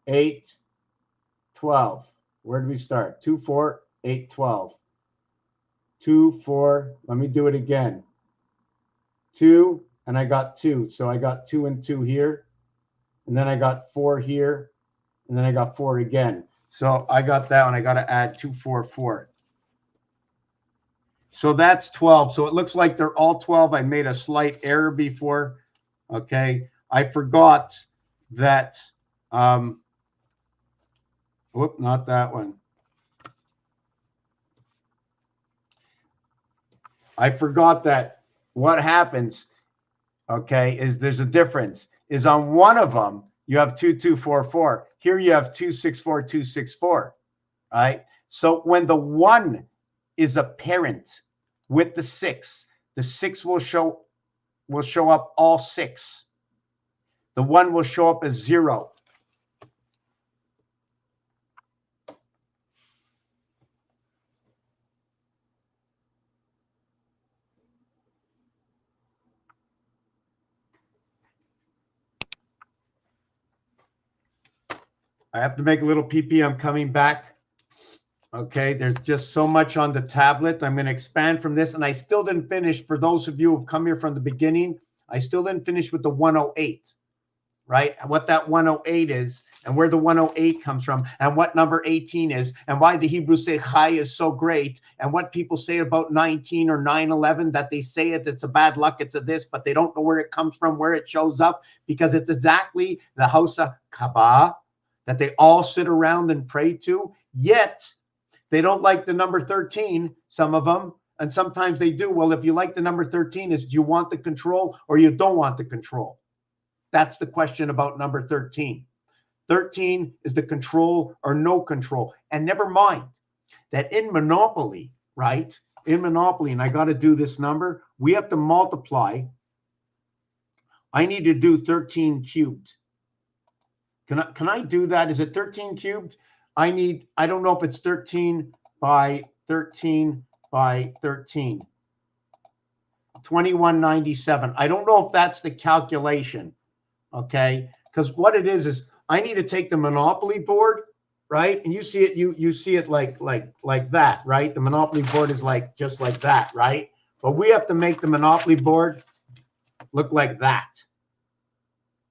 8, 12. Where did we start? 2, 4, 8, 12. 2, 4. Let me do it again. 2, and I got 2. So I got 2 and 2 here. And then I got 4 here. And then I got 4 again. So I got that one. I got to add 2, 4, 4. So that's 12. So it looks like they're all 12. I made a slight error before. Okay. I forgot that. Whoop, not that one. I forgot that what happens okay, is there's a difference. Is on one of them, you have 2244. Here you have 264264, right? So when the 1 is a parent with the 6 will show up all 6. The 1 will show up as 0. I have to make a little pee. I'm coming back. Okay, there's just so much on the tablet. I'm going to expand from this. And I still didn't finish, for those of you who've come here from the beginning, I still didn't finish with the 108, right? What that 108 is, and where the 108 comes from, and what number 18 is, and why the Hebrews say Chai is so great, and what people say about 19 or 9/11, that they say it's a bad luck, it's a this, but they don't know where it comes from, where it shows up, because it's exactly the house of Kaaba that they all sit around and pray to, yet they don't like the number 13, some of them, and sometimes they do. Well, if you like the number 13, do you want the control or you don't want the control? That's the question about number 13. 13 is the control or no control. And never mind that in Monopoly, right? In Monopoly, and I got to do this number, we have to multiply. I need to do 13 cubed. Can I do that? Is it 13 cubed? I don't know if it's 13 by 13 by 13. 2197. I don't know if that's the calculation. Okay, because what it is I need to take the Monopoly board, right? And you see it, you see it like that, right? The Monopoly board is like just like that, right? But we have to make the Monopoly board look like that.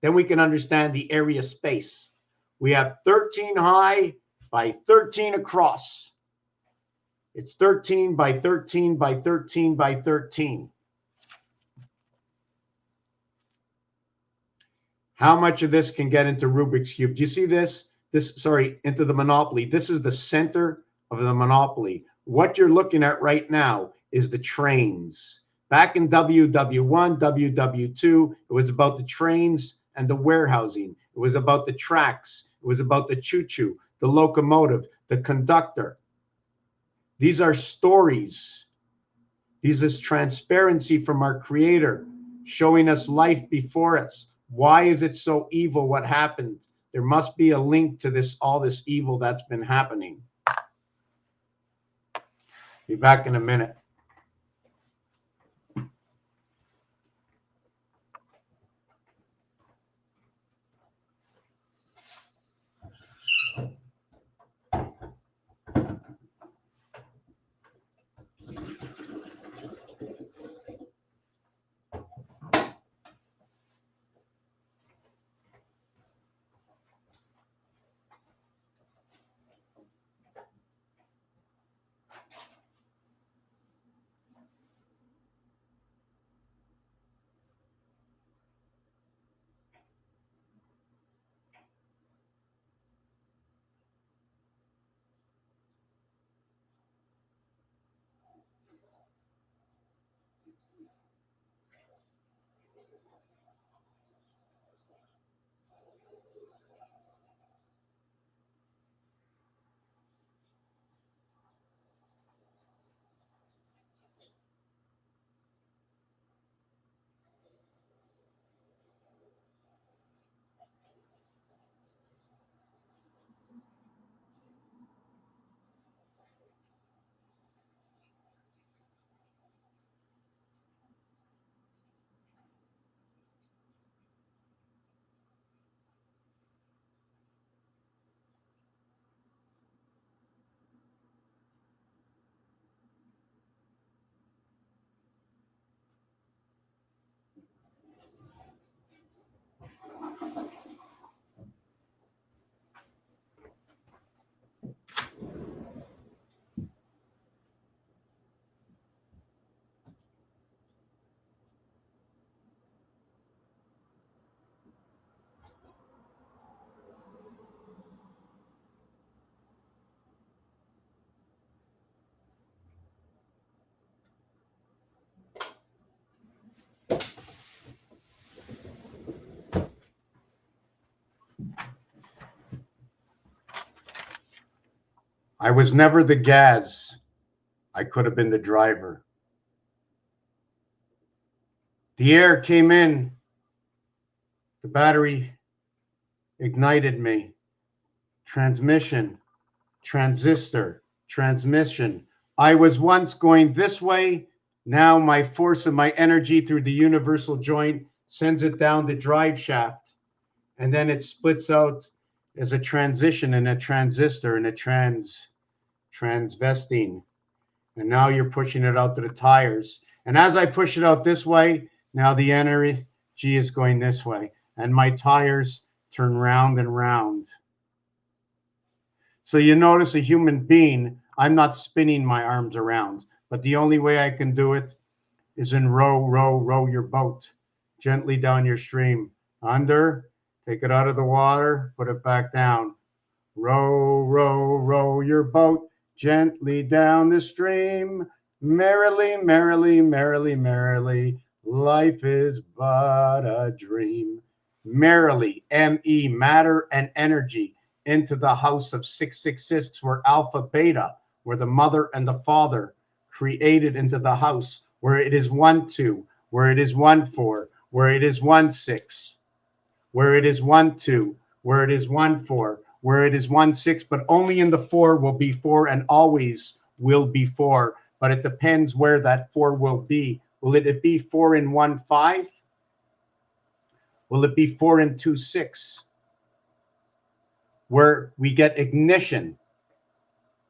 Then we can understand the area space. We have 13 high by 13 across. It's 13 by 13 by 13 by 13. How much of this can get into Rubik's Cube? Do you see this? Into the Monopoly. This is the center of the Monopoly. What you're looking at right now is the trains. Back in WW1, WW2, it was about the trains and the warehousing. It was about the tracks. It was about the choo-choo, the locomotive, the conductor. These are stories. This is transparency from our Creator, showing us life before us. Why is it so evil? What happened? There must be a link to this, all this evil that's been happening. Be back in a minute. I was never the gas. I could have been the driver. The air came in. The battery ignited me. Transmission, transistor, transmission. I was once going this way. Now my force of my energy through the universal joint sends it down the drive shaft. And then it splits out as a transition and a transistor and a transvestine. And now you're pushing it out to the tires. And as I push it out this way, now the energy is going this way. And my tires turn round and round. So you notice a human being, I'm not spinning my arms around, but the only way I can do it is in row, row, row your boat gently down your stream. Under, take it out of the water, put it back down. Row, row, row your boat gently down the stream. Merrily, merrily, merrily, merrily, life is but a dream. Merrily, M-E, matter and energy, into the house of 666, where alpha, beta, where the mother and the father created into the house, where it is 1, 2, where it is 1, 4, where it is 1, 6, where it is 1, 2, where it is 1, 4, where it is 1, 6, but only in the 4 will be 4 and always will be 4. But it depends where that 4 will be. Will it be 4 in 1, 5? Will it be 4 in 2, 6? Where we get ignition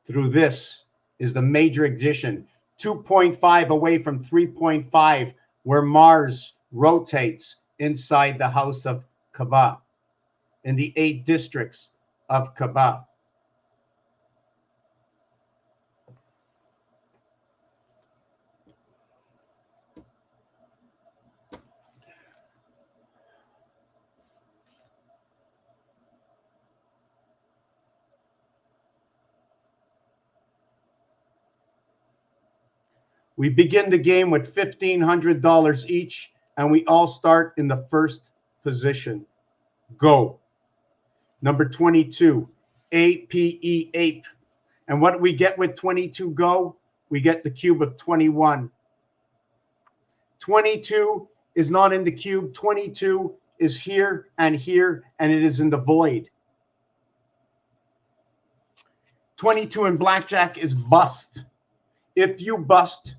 through this is the major ignition. 2.5 away from 3.5, where Mars rotates inside the house of Kaba, in the 8 districts of Kaba. We begin the game with $1,500 each, and we all start in the first position. Go. Number 22, APE, ape. And what do we get with 22 go? We get the cube of 21. 22 is not in the cube. 22 is here, and it is in the void. 22 in blackjack is bust. If you bust,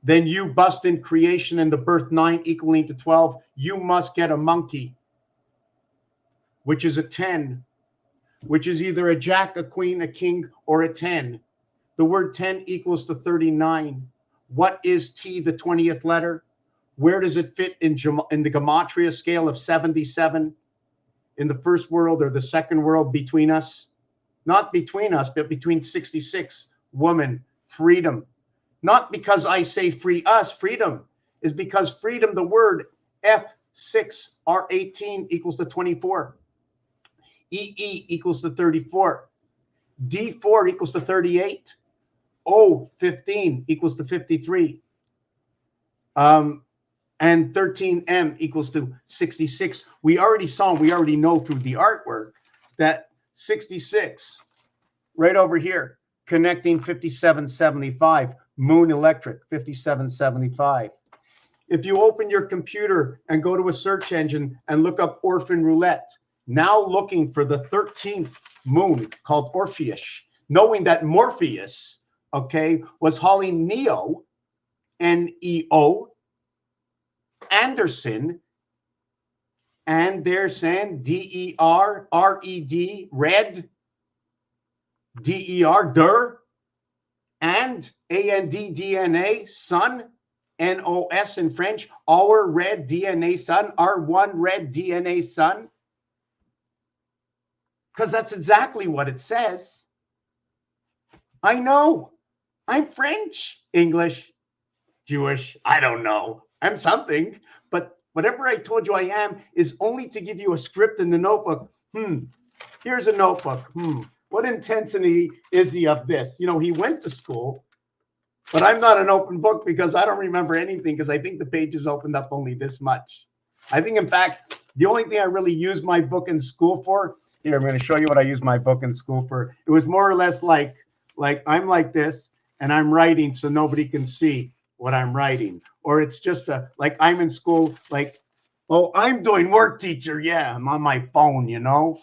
then you bust in creation and the birth 9 equaling to 12. You must get a monkey, which is a 10, which is either a jack, a queen, a king, or a 10. The word 10 equals to 39. What is T, the 20th letter? Where does it fit in the gematria scale of 77? In the first world or the second world between us? Not between us, but between 66. Woman, freedom. Not because I say free us, freedom is because freedom, the word F6R18 equals to 24. EE equals to 34. D4 equals to 38. O15 equals to 53. And 13M equals to 66. We already know through the artwork that 66, right over here, connecting 5775, Moon Electric, 5775. If you open your computer and go to a search engine and look up Orphan Roulette, now looking for the 13th moon called Orpheus, knowing that Morpheus, okay, was hauling Neo, N-E-O, Anderson, and they're saying D-E-R-R-E-D, red, D-E-R, der, and A-N-D, DNA, sun, N-O-S in French, our red DNA sun, our one red DNA sun. Because that's exactly what it says. I know. I'm French, English, Jewish, I don't know. I'm something. But whatever I told you I am is only to give you a script in the notebook. Here's a notebook. What intensity is he of this? You know, he went to school, but I'm not an open book because I don't remember anything because I think the pages opened up only this much. I think, in fact, the only thing I really used my book in school for, here, I'm going to show you what I used my book in school for. It was more or less like like I'm like this and I'm writing so nobody can see what I'm writing. Or it's just like I'm in school, like, oh, I'm doing work, teacher. Yeah, I'm on my phone, you know.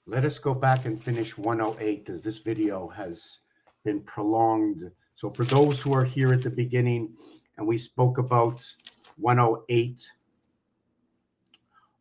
Let us go back and finish 108 as this video has been prolonged. So for those who are here at the beginning and we spoke about 108,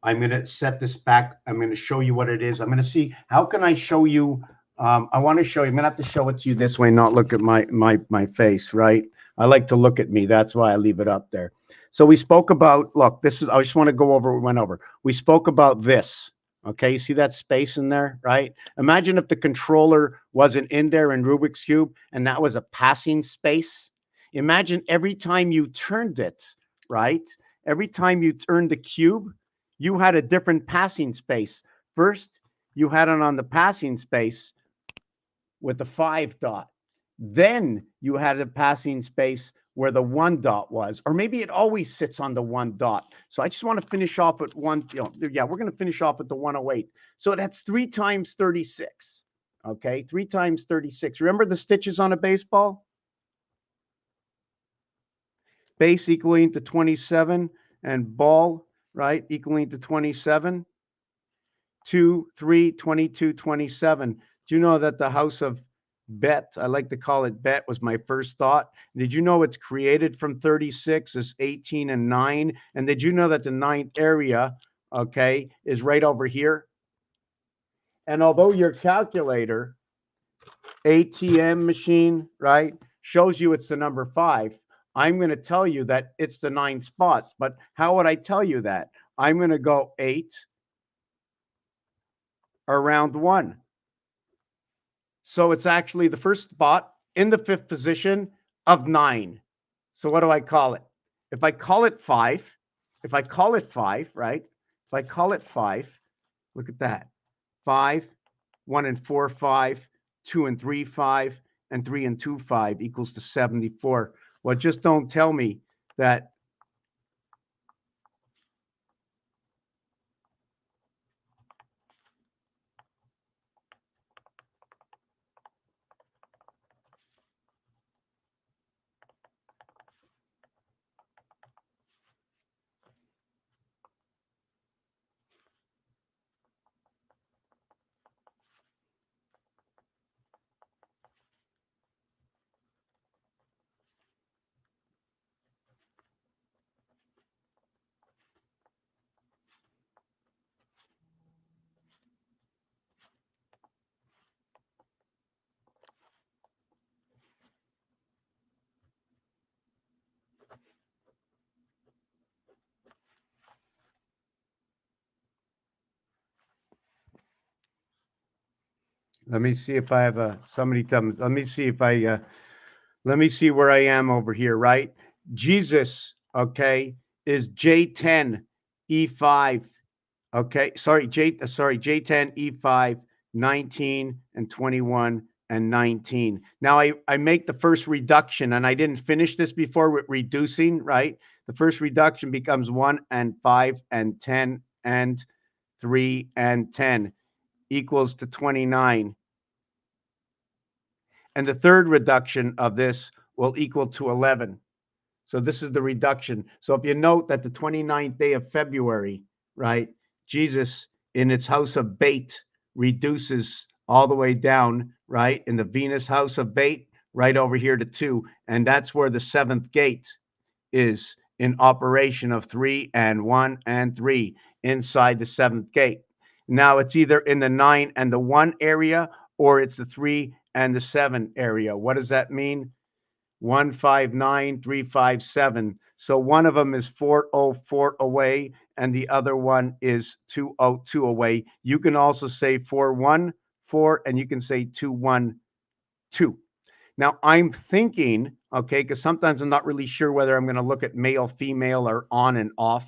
I'm going to set this back. I'm going to show you what it is. I'm going to see, how can I show you? I want to show you. I'm going to have to show it to you this way, not look at my face, right? I like to look at me. That's why I leave it up there. So we spoke about, look, this is, I just want to go over what we went over. We spoke about this. Okay, you see that space in there, right? Imagine if the controller wasn't in there in Rubik's Cube and that was a passing space. Imagine every time you turned it, right? Every time you turned the cube, you had a different passing space. First, you had it on the passing space with the 5 dot. Then you had a passing space where the 1 dot was, or maybe it always sits on the 1 dot. So I just want to finish off at one, yeah, we're going to finish off at the 108. So that's 3 times 36. Okay, 3 times 36. Remember the stitches on a baseball? Base equaling to 27 and ball, right, equaling to 27. 2, 3, 22, 27. Do you know that the house of Bet, I like to call it Bet, was my first thought? Did you know it's created from 36 as 18 and 9? And did you know that the 9th area, okay, is right over here? And although your calculator, ATM machine, right, shows you it's the number 5, I'm going to tell you that it's the 9th spot. But how would I tell you that? I'm going to go 8 around 1. So it's actually the first spot in the 5th position of 9. So what do I call it? If I call it 5, right? If I call it 5, look at that. 5, 1 and 4, 5, 2 and 3, 5, and 3 and 2, 5 equals to 74. Well, just don't tell me that. Let me see if I have somebody tell me. Let me see if I let me see where I am over here, right? Jesus, okay, is J10 E5. Okay, sorry, J10 E5 19 and 21 and 19. Now I make the first reduction, and I didn't finish this before with reducing, right? The first reduction becomes 1 and 5 and 10 and 3 and 10 equals to 29. And the third reduction of this will equal to 11. So this is the reduction. So if you note that the 29th day of February, right, Jesus in its house of bait reduces all the way down, right, in the Venus house of bait, right over here to 2. And that's where the 7th gate is in operation of 3 and 1 and 3 inside the 7th gate. Now it's either in the 9 and the 1 area, or it's the 3 and the 7 area. What does that mean? 159, 357. So one of them is 404 away, and the other one is 202 away. You can also say 414, and you can say 212. Now I'm thinking, okay, because sometimes I'm not really sure whether I'm going to look at male, female, or on and off,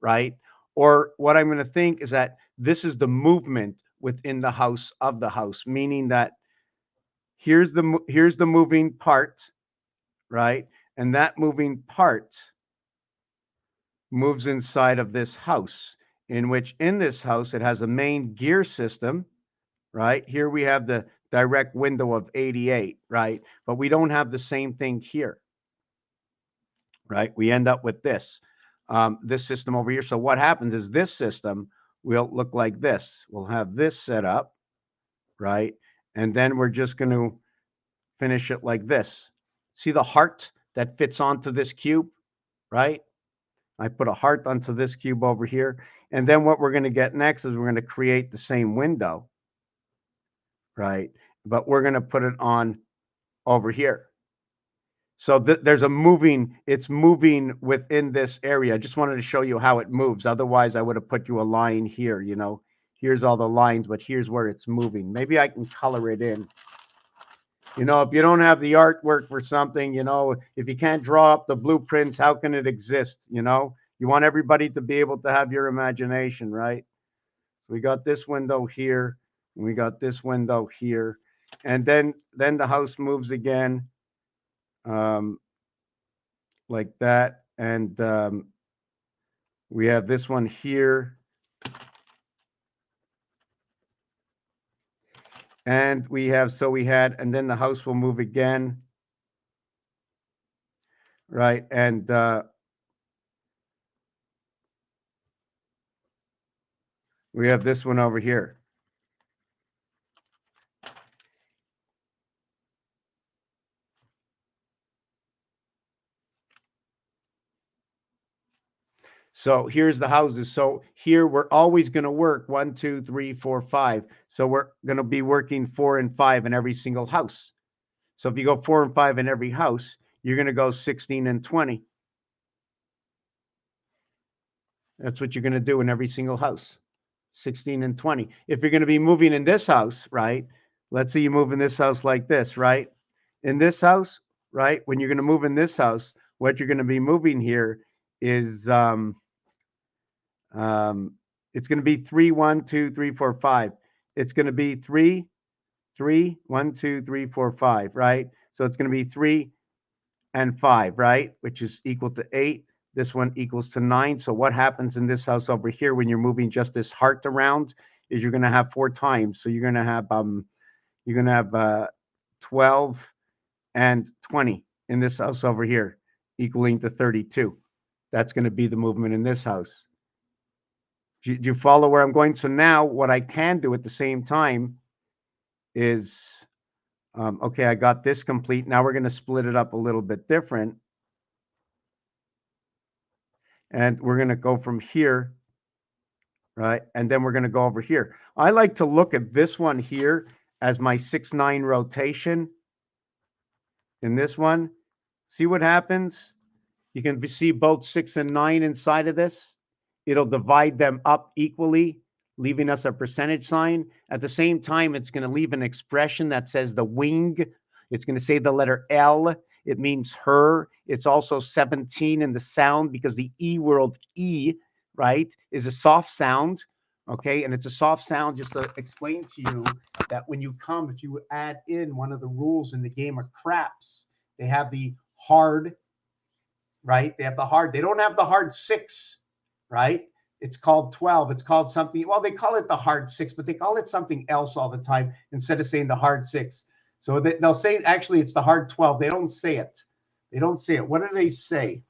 right? Or what I'm going to think is that this is the movement within the house of the house, meaning that here's the moving part, right? And that moving part moves inside of this house, in which in this house it has a main gear system, right? Here we have the direct window of 88, right? But we don't have the same thing here, right? We end up with this system over here. So what happens is this system will look like this. We'll have this set up, right? And then we're just going to finish it like this. See the heart that fits onto this cube, right? I put a heart onto this cube over here. And then what we're going to get next is we're going to create the same window, right? But we're going to put it on over here. So there's a moving, it's moving within this area. I just wanted to show you how it moves. Otherwise, I would have put you a line here, you know. Here's all the lines, but here's where it's moving. Maybe I can color it in. You know, if you don't have the artwork for something, you know, if you can't draw up the blueprints, how can it exist? You know, you want everybody to be able to have your imagination, right? We got this window here, and we got this window here, and then the house moves again, like that, and we have this one here, and we have and then the house will move again, right, and we have this one over here. So here's the houses. So here we're always going to work 1, 2, 3, 4, 5. So we're going to be working 4 and 5 in every single house. So if you go 4 and 5 in every house, you're going to go 16 and 20. That's what you're going to do in every single house, 16 and 20. If you're going to be moving in this house, right? Let's say you move in this house like this, right? In this house, right? When you're going to move in this house, what you're going to be moving here is it's going to be 3, 1, 2, 3, 4, 5. It's going to be 3, 3, 1, 2, 3, 4, 5, right? So it's going to be 3 and 5, right? Which is equal to 8. This one equals to 9. So what happens in this house over here when you're moving just this heart around is you're going to have 4 times. So you're going to have 12 and 20 in this house over here, equaling to 32. That's going to be the movement in this house. Do you follow where I'm going? So now what I can do at the same time is, okay, I got this complete. Now we're going to split it up a little bit different. And we're going to go from here, right? And then we're going to go over here. I like to look at this one here as my 6-9 rotation. In this one, see what happens? You can see both 6 and 9 inside of this. It'll divide them up equally, leaving us a percentage sign. At the same time, it's going to leave an expression that says the wing. It's going to say the letter L. It means her. It's also 17 in the sound because the E world E, right, is a soft sound. Okay, and it's a soft sound just to explain to you that when you come, if you add in one of the rules in the game of craps, they have the hard, right? They have the hard. They don't have the hard 6, right? It's called 12. It's called something. Well, they call it the hard 6, but they call it something else all the time instead of saying the hard 6. So they'll say, actually, it's the hard 12. They don't say it. They don't say it. What do they say?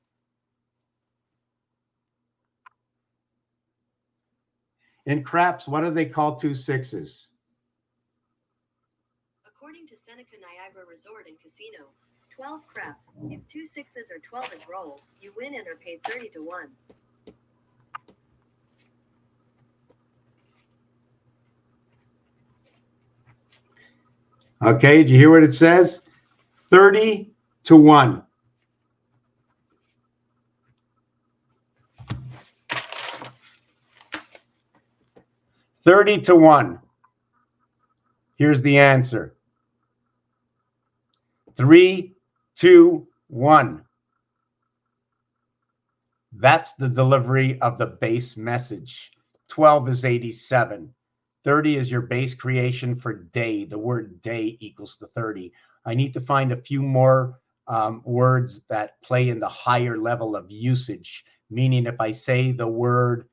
In craps, what do they call 2 6s? According to Seneca Niagara Resort and Casino, 12 craps. If 2 6s or 12 is rolled, you win and are paid 30 to 1. Okay, did you hear what it says? 30 to 1. $30 to 1. Here's the answer. 3, 2, 1. That's the delivery of the base message. 12 is 87. 30 is your base creation for day. The word day equals to 30. I need to find a few more words that play in the higher level of usage, meaning if I say the word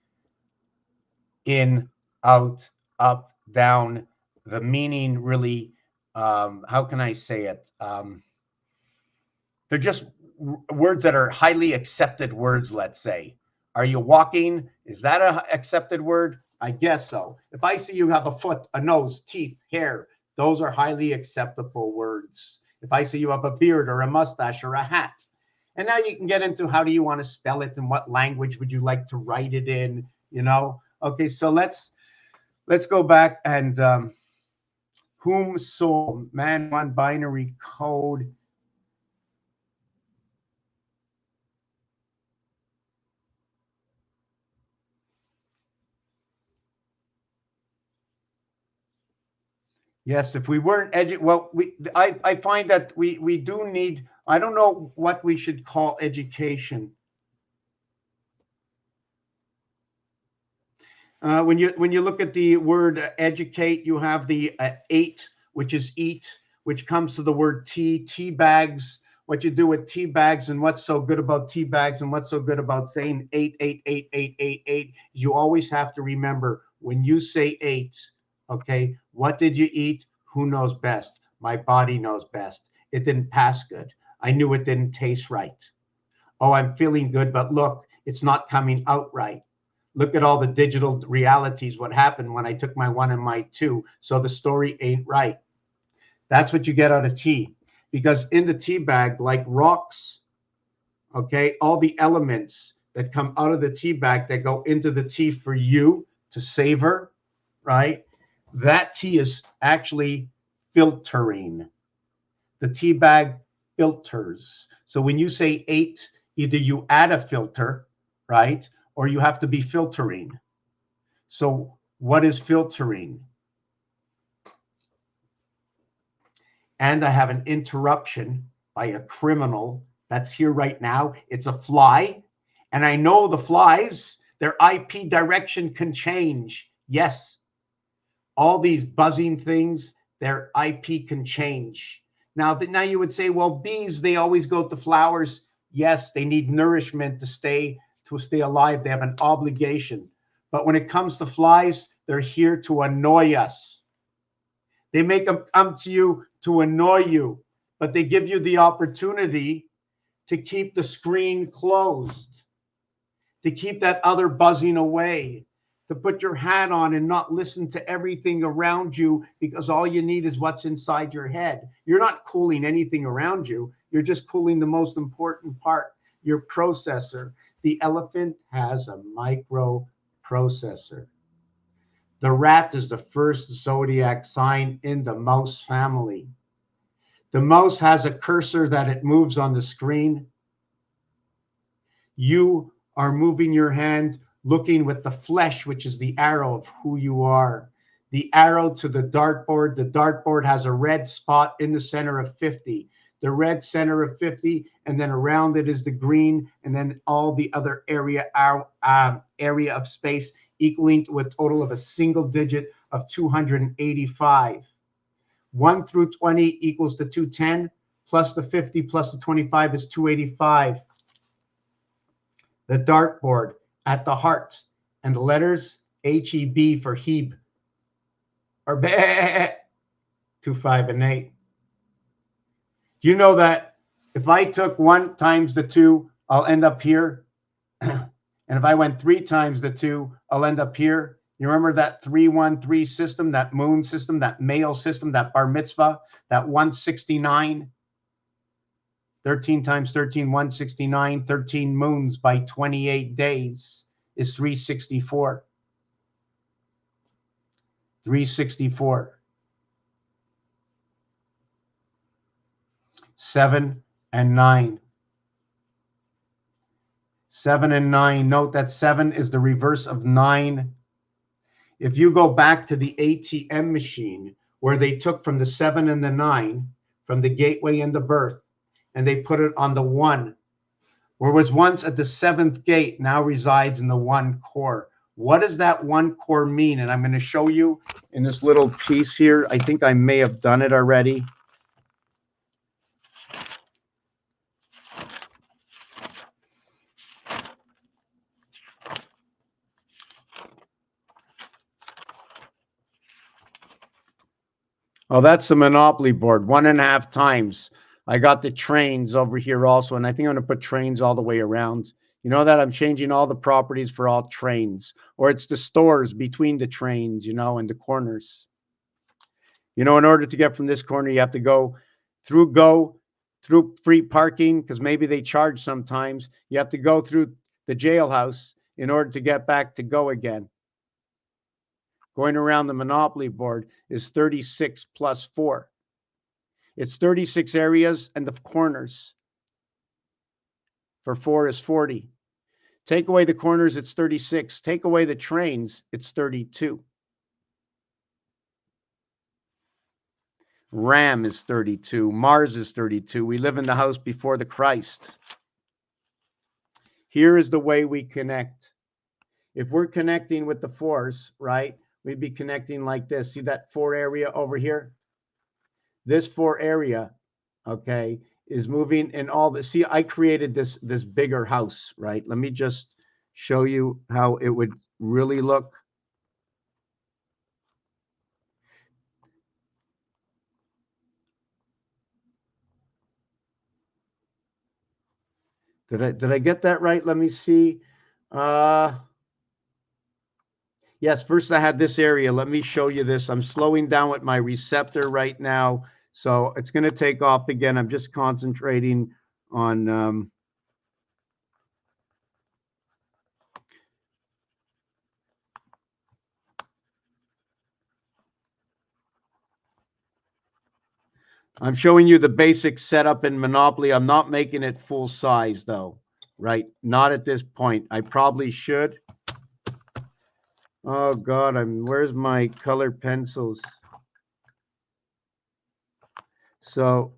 in, out, up, down, the meaning really, how can I say it? They're just words that are highly accepted words, let's say. Are you walking? Is that an accepted word? I guess so. If I see you have a foot, a nose, teeth, hair, those are highly acceptable words. If I see you have a beard or a mustache or a hat. And now you can get into how do you want to spell it and what language would you like to write it in, you know? Okay, so let's go back and whom soul, man, one binary code. Yes, if we weren't well, I find that we do need, I don't know what we should call education. When you look at the word educate, you have the 8, which is eat, which comes to the word tea bags. What you do with tea bags and what's so good about tea bags and what's so good about saying 8, you always have to remember when you say 8, okay, what did you eat? Who knows best? My body knows best. It didn't pass good. I knew it didn't taste right. Oh, I'm feeling good, but look, it's not coming out right. Look at all the digital realities, what happened when I took my 1 and my 2. So the story ain't right. That's what you get out of tea. Because in the tea bag, like rocks, okay, all the elements that come out of the tea bag that go into the tea for you to savor, right? That tea is actually filtering. The tea bag filters. So when you say 8, either you add a filter, right? Or you have to be filtering. So what is filtering? And I have an interruption by a criminal that's here right now. It's a fly. And I know the flies, their IP direction can change. Yes, all these buzzing things, their IP can change. Now you would say, well, bees, they always go to flowers. Yes, they need nourishment to stay alive. They have an obligation. But when it comes to flies, they're here to annoy us. They make them come to you to annoy you, but they give you the opportunity to keep the screen closed, to keep that other buzzing away, to put your hat on and not listen to everything around you because all you need is what's inside your head. You're not cooling anything around you. You're just cooling the most important part, your processor. The elephant has a microprocessor. The rat is the first zodiac sign in the mouse family. The mouse has a cursor that it moves on the screen. You are moving your hand, looking with the flesh, which is the arrow of who you are. The arrow to the dartboard. The dartboard has a red spot in the center of 50. The red center of 50, and then around it is the green, and then all the other area of space equaling to a total of a single digit of 285. 1 through 20 equals to 210, plus the 50 plus the 25 is 285. The dartboard at the heart, and the letters HEB for Heb are 2, 5, and 8. Do you know that if I took 1 times the 2, I'll end up here? And if I went 3 times the 2, I'll end up here. You remember that 313 system, that moon system, that male system, that bar mitzvah, that 169? 13 times 13, 169, 13 moons by 28 days is 364. 364. 7 and 9. 7 and 9. Note that 7 is the reverse of 9. If you go back to the ATM machine where they took from the 7 and the 9, from the gateway and the birth, and they put it on the 1, where was once at the 7th gate, now resides in the 1 core. What does that one core mean? And I'm going to show you in this little piece here. I think I may have done it already. Oh, that's the Monopoly board, 1.5 times. I got the trains over here also, and I think I'm going to put trains all the way around. You know that I'm changing all the properties for all trains, or it's the stores between the trains, and the corners. In order to get from this corner, you have to go through free parking, because maybe they charge sometimes. You have to go through the jailhouse in order to get back to go again. Going around the Monopoly board is 36 plus 4. It's 36 areas and the corners. For 4 is 40. Take away the corners, it's 36. Take away the trains, it's 32. Ram is 32. Mars is 32. We live in the house before the Christ. Here is the way we connect. If we're connecting with the force, right, we'd be connecting like this. See that 4 area over here? This 4 area, okay, is moving in all the, see, I created this bigger house, right? Let me just show you how it would really look. Did I get that right? Let me see. Yes, first I had this area. Let me show you this. I'm slowing down with my receptor right now, so it's going to take off again. I'm just concentrating on I'm showing you the basic setup in Monopoly. I'm not making it full size though, right? Not at this point. I probably should. Oh God, where's my color pencils? So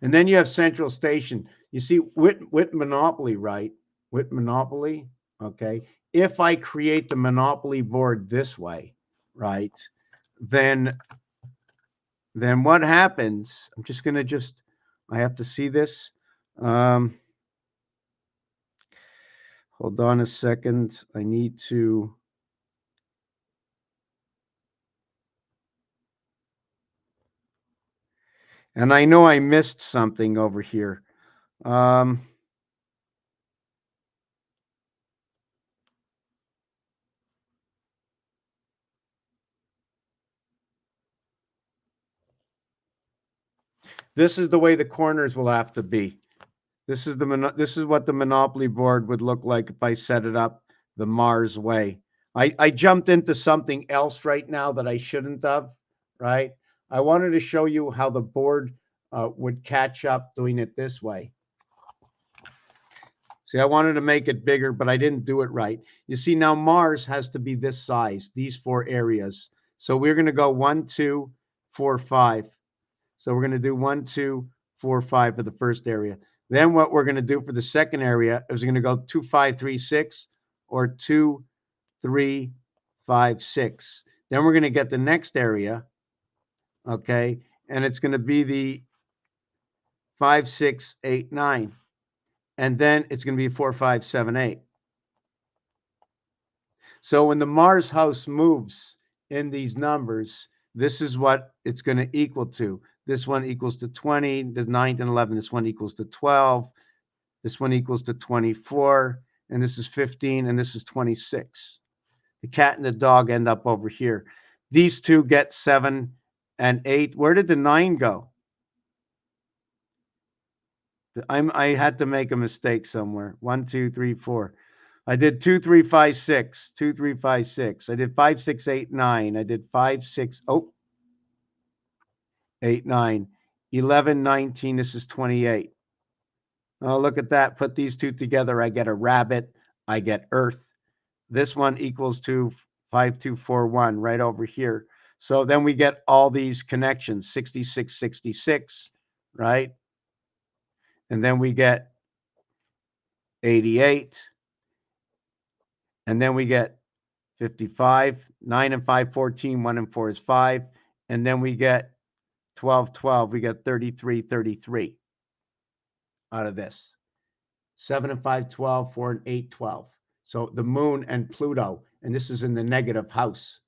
and then you have Central Station. You see, with Monopoly, right? With Monopoly, okay. If I create the Monopoly board this way, right, then what happens? I'm just gonna I have to see this. Hold on a second. I need to. And I know I missed something over here. This is the way the corners will have to be. This is what the Monopoly board would look like if I set it up the Mars way. I jumped into something else right now that I shouldn't have, right? I wanted to show you how the board would catch up doing it this way. See, I wanted to make it bigger, but I didn't do it right. You see, now Mars has to be this size, these 4 areas. So we're going to go 1, 2, 4, 5. So we're going to do 1, 2, 4, 5 for the first area. Then what we're going to do for the second area is we're going to go 2, 5, 3, 6 or 2, 3, 5, 6. Then we're going to get the next area, okay, and it's going to be the 5, 6, 8, 9. And then it's going to be 4, 5, 7, 8. So when the Mars house moves in these numbers, this is what it's going to equal to. This one equals to 20, the 9 and 11. This one equals to 12. This one equals to 24. And this is 15. And this is 26. The cat and the dog end up over here. These two get 7 and 8. Where did the 9 go? I had to make a mistake somewhere. 1, 2, 3, 4. I did 2, 3, 5, 6. 2, 3, 5, 6. I did 5, 6, 8, 9. I did 5, 6. 8, 9. 11, 19. This is 28. Oh, look at that. Put these two together. I get a rabbit. I get Earth. This one equals to 5241 right over here. So then we get all these connections, 66, 66, right? And then we get 88. And then we get 55, 9 and 5, 14, 1 and 4 is 5. And then we get 12, 12. We get 33, 33 out of this. 7 and 5, 12, 4 and 8, 12. So the moon and Pluto, and this is in the negative house.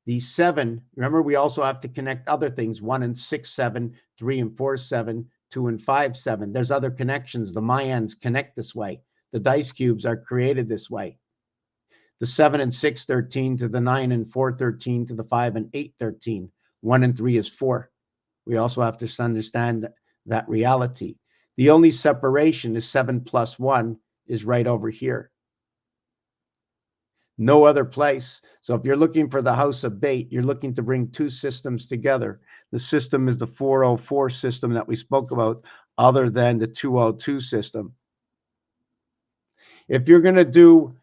The 7, remember, we also have to connect other things. 1 and 6, 7, 3 and 4, 7, 2 and 5, 7. There's other connections. The Mayans connect this way. The dice cubes are created this way. The 7 and 6, 13 to the 9 and 4, 13 to the 5 and 8, 13. 1 and 3 is 4. We also have to understand that reality. The only separation is 7 plus 1 is right over here. No other place. So if you're looking for the house of bait, you're looking to bring two systems together. The system is the 404 system that we spoke about, other than the 202 system. If you're going to do,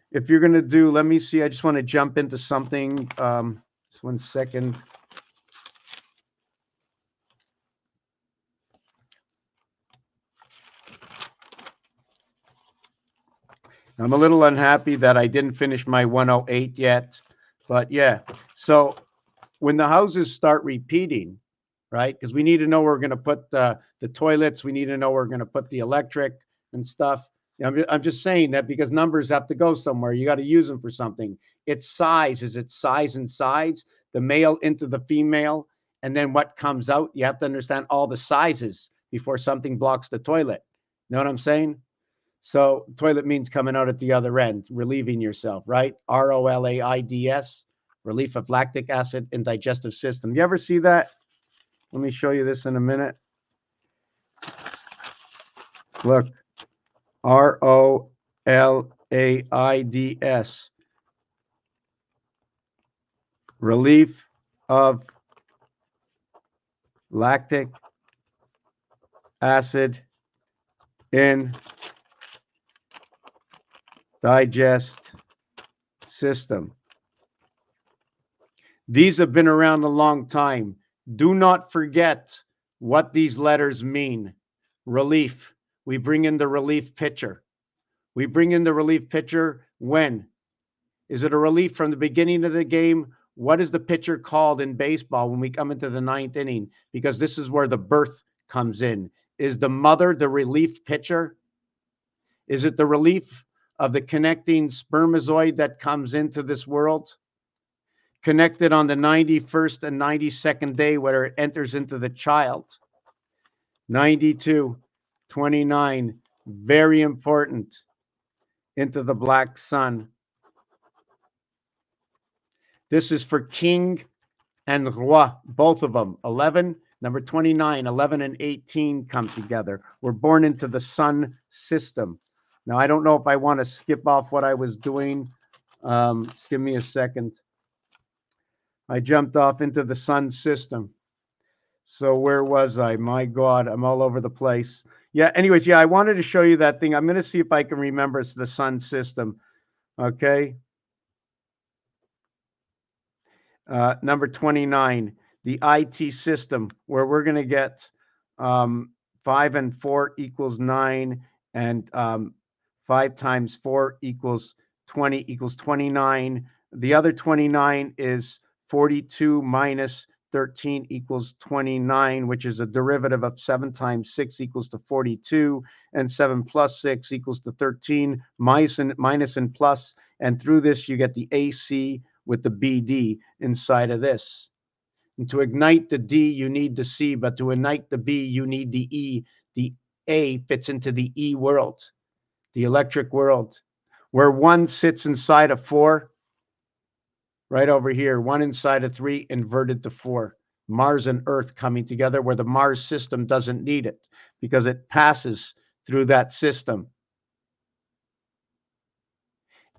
let me see, I just want to jump into something. Just 1 second. I'm a little unhappy that I didn't finish my 108 yet, but yeah. So when the houses start repeating, right? Because we need to know where we're going to put the toilets. We need to know where we're going to put the electric and stuff. I'm just saying that because numbers have to go somewhere. You got to use them for something. It's size. Is it size and size? The male into the female. And then what comes out? You have to understand all the sizes before something blocks the toilet. You know what I'm saying? So toilet means coming out at the other end, relieving yourself, right? ROLAIDS, relief of lactic acid in digestive system. You ever see that? Let me show you this in a minute. Look, ROLAIDS, relief of lactic acid in digest system. These have been around a long time. Do not forget what these letters mean. Relief. We bring in the relief pitcher. We bring in the relief pitcher when? Is it a relief from the beginning of the game? What is the pitcher called in baseball when we come into the 9th inning? Because this is where the birth comes in. Is the mother the relief pitcher? Is it the relief of the connecting spermatozoid that comes into this world? Connected on the 91st and 92nd day where it enters into the child. 92, 29, very important, into the black sun. This is for king and roi, both of them. 11, number 29, 11 and 18 come together. We're born into the sun system. Now, I don't know if I want to skip off what I was doing. Just give me a second. I jumped off into the sun system. So where was I? My God, I'm all over the place. Yeah, anyways, yeah, I wanted to show you that thing. I'm going to see if I can remember it's the sun system. Okay. Number 29, the IT system, where we're going to get 5 and 4 equals 9, and 5 times 4 equals 20 equals 29. The other 29 is 42 minus 13 equals 29, which is a derivative of 7 times 6 equals to 42, and 7 plus 6 equals to 13, minus and plus, and through this you get the AC with the BD inside of this. And to ignite the D, you need the C, but to ignite the B, you need the E. The A fits into the E world, the electric world, where 1 sits inside of 4, right over here, 1 inside of 3, inverted to 4. Mars and Earth coming together, where the Mars system doesn't need it because it passes through that system.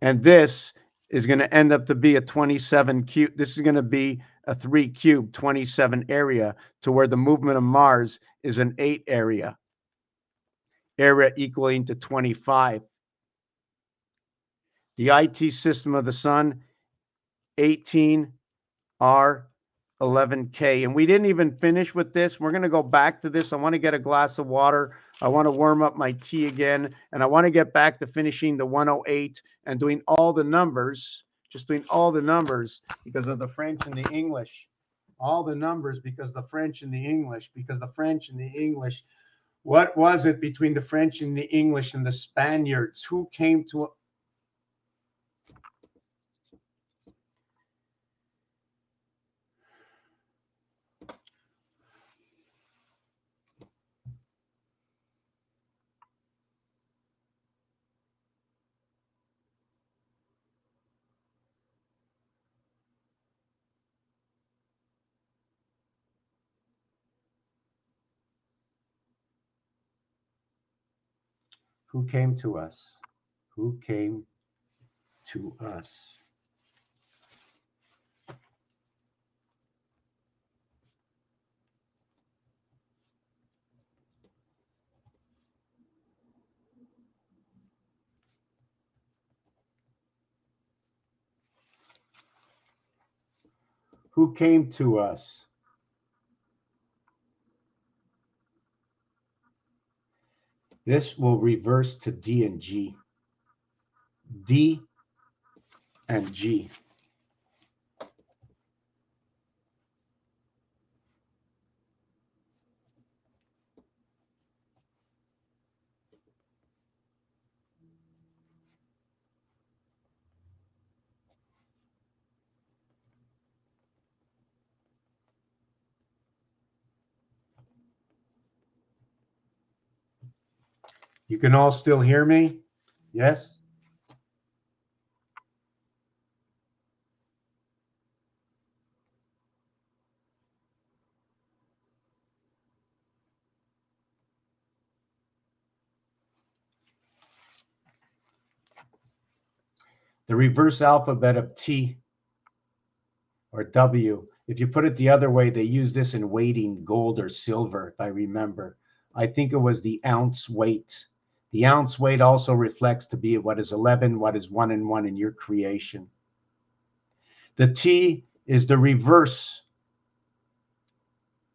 And this is going to end up to be a 27 cube. This is going to be a 3 cube, 27 area, to where the movement of Mars is an 8 area equaling to 25. The IT system of the sun, 18, R11K. And we didn't even finish with this. We're going to go back to this. I want to get a glass of water. I want to warm up my tea again. And I want to get back to finishing the 108 and doing all the numbers, just doing all the numbers because of the French and the English. All the numbers because the French and the English, because the French and the English. What was it between the French and the English and the Spaniards? Who came to Who came to us? Who came to us? Who came to us? This will reverse to D and G. D and G. You can all still hear me? Yes? The reverse alphabet of T or W. If you put it the other way, they use this in weighting gold or silver, if I remember. I think it was the ounce weight. The ounce weight also reflects to be what is 11, what is 1 and 1 in your creation. The T is the reverse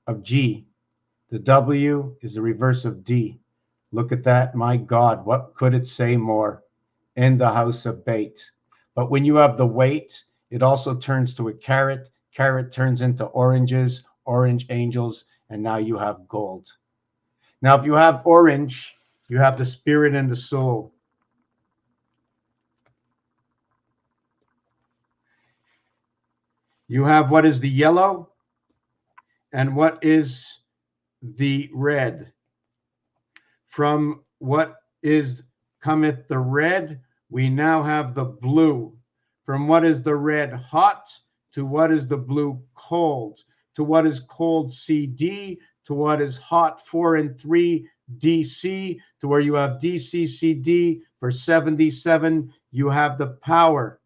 of G. The W is the reverse of D. Look at that. My God, what could it say more? In the house of bait. But when you have the weight, it also turns to a carat. Carat turns into oranges, orange angels, and now you have gold. Now, if you have orange, you have the spirit and the soul. You have what is the yellow and what is the red. From what is cometh the red, we now have the blue. From what is the red hot to what is the blue cold, to what is cold CD, to what is hot 4 and 3 DC, to where you have DCCD for 77, you have the power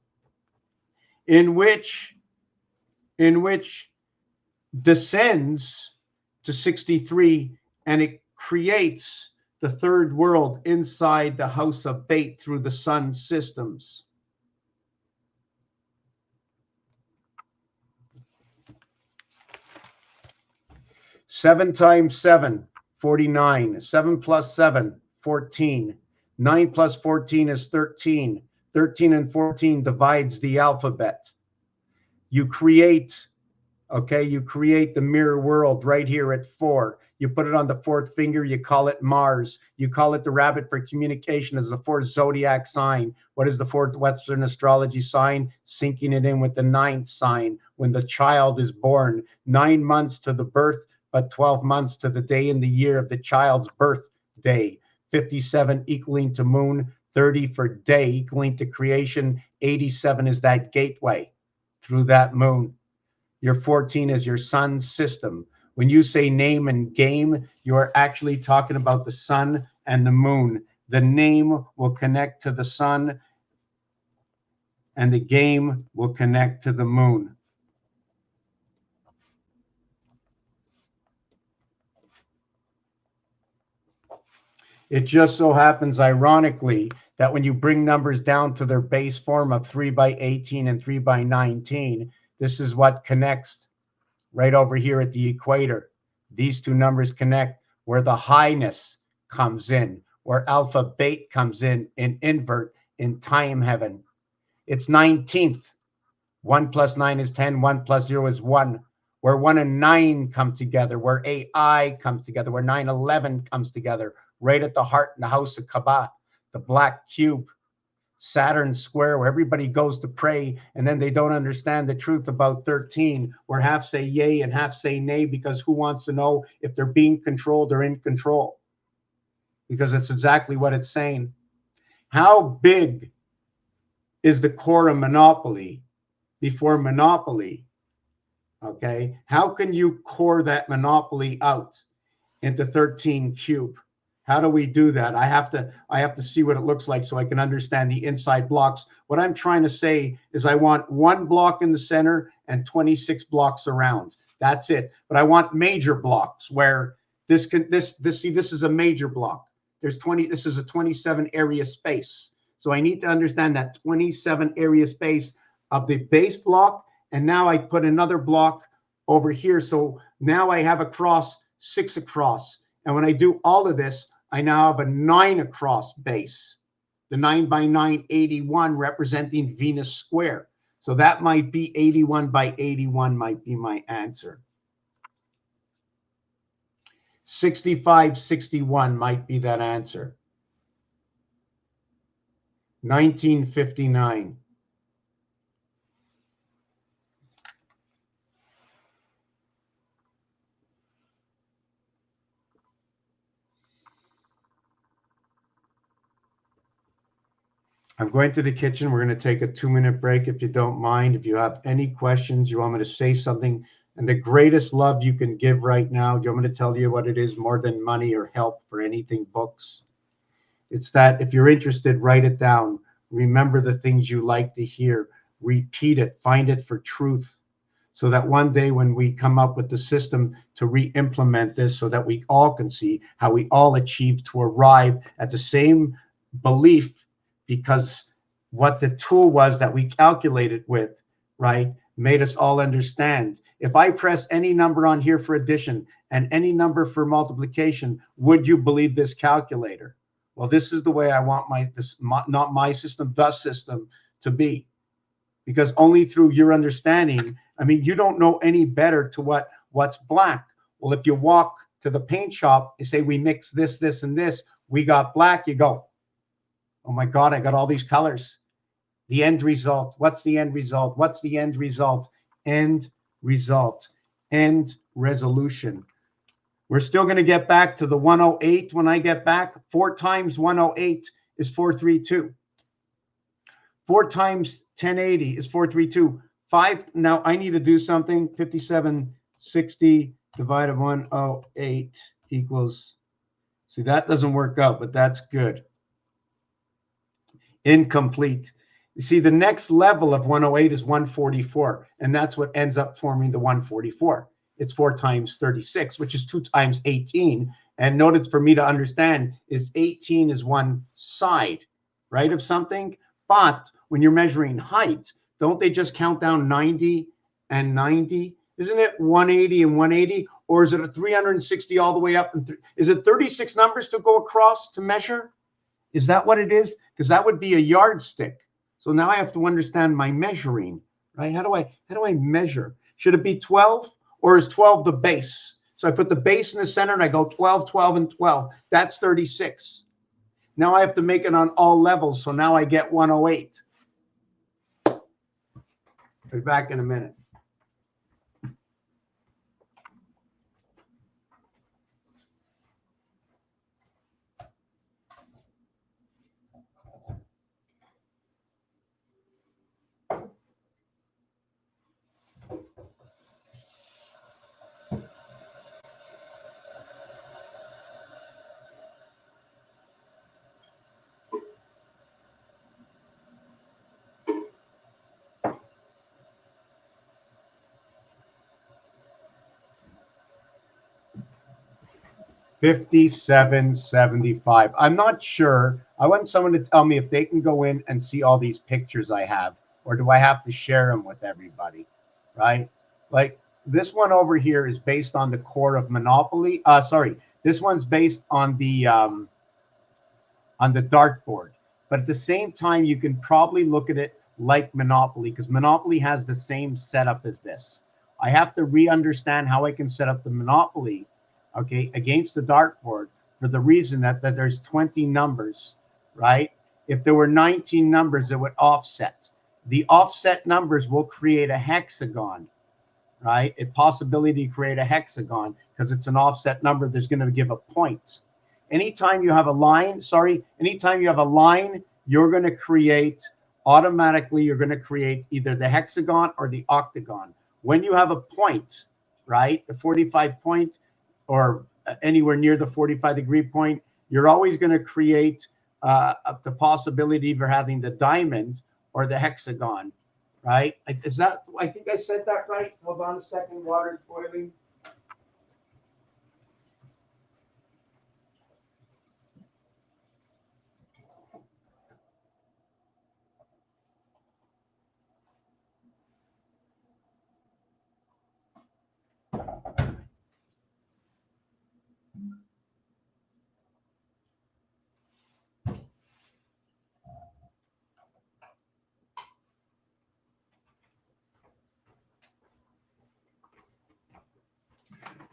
in which descends to 63, and it creates the third world inside the house of bait through the sun systems. Seven times 7, 49. 7 plus 7, 14. 9 plus 14 is 13. 13 and 14 divides the alphabet. You create the mirror world right here at 4. You put it on the 4th finger, you call it Mars. You call it the rabbit for communication as the 4th zodiac sign. What is the 4th Western astrology sign? Syncing it in with the 9th sign when the child is born. 9 months to the birth, but 12 months to the day and the year of the child's birthday. 57 equaling to moon, 30 for day equaling to creation. 87 is that gateway through that moon. Your 14 is your sun system. When you say name and game, you are actually talking about the sun and the moon. The name will connect to the sun, and the game will connect to the moon. It just so happens, ironically, that when you bring numbers down to their base form of 3 by 18 and 3 by 19, This is what connects right over here at the equator. These two numbers connect where the highness comes in, where alpha beta comes in invert in time heaven. It's 19th. 1 plus 9 is 10. 1 plus 0 is 1. Where 1 and 9 come together, where AI comes together, where 9/11 comes together, right at the heart in the house of Kaaba, the black cube, Saturn square, where everybody goes to pray, and then they don't understand the truth about 13, where half say yay and half say nay, because who wants to know if they're being controlled or in control? Because it's exactly what it's saying. How big is the core of monopoly before monopoly? Okay, how can you core that monopoly out into 13 cube? How do we do that? I have to see what it looks like so I can understand the inside blocks. What I'm trying to say is I want one block in the center and 26 blocks around. That's it. But I want major blocks where this is a major block. There's 20, this is a 27 area space. So I need to understand that 27 area space of the base block. And now I put another block over here. So now I have across 6 across. And when I do all of this, I now have a 9 across base. The 9 by 9, 81, representing Venus square. So that might be 81 by 81 might be my answer. 6561 might be that answer. 1959. I'm going to the kitchen. We're going to take a 2-minute break if you don't mind. If you have any questions, you want me to say something, and the greatest love you can give right now, do you want me to tell you what it is more than money or help for anything books? It's that if you're interested, write it down. Remember the things you like to hear. Repeat it. Find it for truth. So that one day when we come up with the system to re-implement this so that we all can see how we all achieve to arrive at the same belief, because what the tool was that we calculated with, right, made us all understand. If I press any number on here for addition and any number for multiplication, would you believe this calculator? Well, this is the way I want not my system, the system to be. Because only through your understanding, I mean, you don't know any better to what's black. Well, if you walk to the paint shop and say, we mix this, this, and this, we got black, you go, oh my God, I got all these colors. The end result. What's the end result? What's the end result? End result. End resolution. We're still going to get back to the 108 when I get back. 4 times 108 is 432. 4 times 1080 is 432. 5, now I need to do something. 5760 divided 108 equals, see, that doesn't work out, but that's good. Incomplete. You see, the next level of 108 is 144, and that's what ends up forming the 144. It's 4 times 36, which is 2 times 18. And notice for me to understand is 18 is one side, right, of something. But when you're measuring height, don't they just count down 90 and 90? Isn't it 180 and 180? Or is it a 360 all the way up? And is it 36 numbers to go across to measure? Is that what it is? Because that would be a yardstick. So now I have to understand my measuring, right? How do I measure? Should it be 12, or is 12 the base? So I put the base in the center and I go 12, 12, and 12. That's 36. Now I have to make it on all levels. So now I get 108. I'll be back in a minute. $57.75. I'm not sure. I want someone to tell me if they can go in and see all these pictures I have, or do I have to share them with everybody? right? Like this one over here is based on the core of Monopoly. Sorry, this one's based on the dartboard. But at the same time, you can probably look at it like Monopoly, because Monopoly has the same setup as this. I have to re-understand how I can set up the Monopoly, okay, against the dartboard, for the reason that there's 20 numbers, right? If there were 19 numbers, it would offset. The offset numbers will create a hexagon, right? A possibility to create a hexagon, because it's an offset number. There's going to give a point. Anytime you have a line, you're going to create automatically, you're going to create either the hexagon or the octagon. When you have a point, right, the 45 point or anywhere near the 45-degree point, you're always going to create the possibility of either having the diamond or the hexagon, right? Is that, I think I said that right? Hold on a second, water's boiling.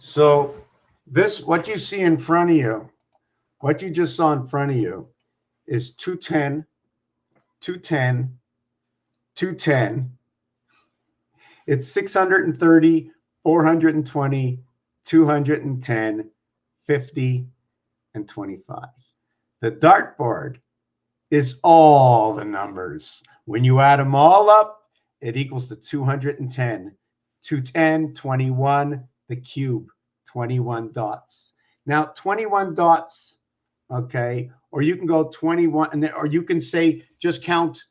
So this, what you see in front of you, what you just saw in front of you is 210, 210, 210. It's 630, 420, 210, 50, and 25. The dartboard is all the numbers. When you add them all up, it equals to 210. 210, 21, the cube, 21 dots. Now, 21 dots, okay, or you can go 21, or you can say just count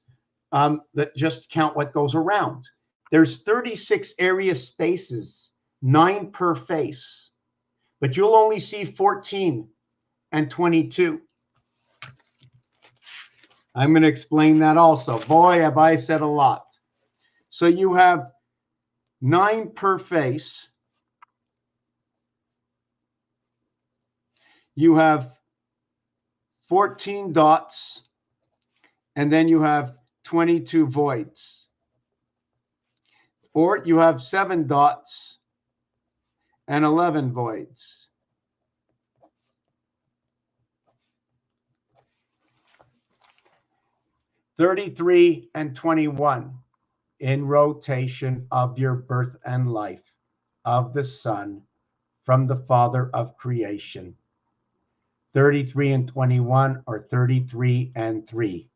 what goes around. There's 36 area spaces, 9 per face, but you'll only see 14 and 22. I'm going to explain that also. Boy, have I said a lot. So you have 9 per face. You have 14 dots, and then you have 22 voids. Or you have 7 dots and 11 voids. (33) and 21 in rotation of your birth and life of the Son from the Father of creation. 33 and 21, or 33 and 3.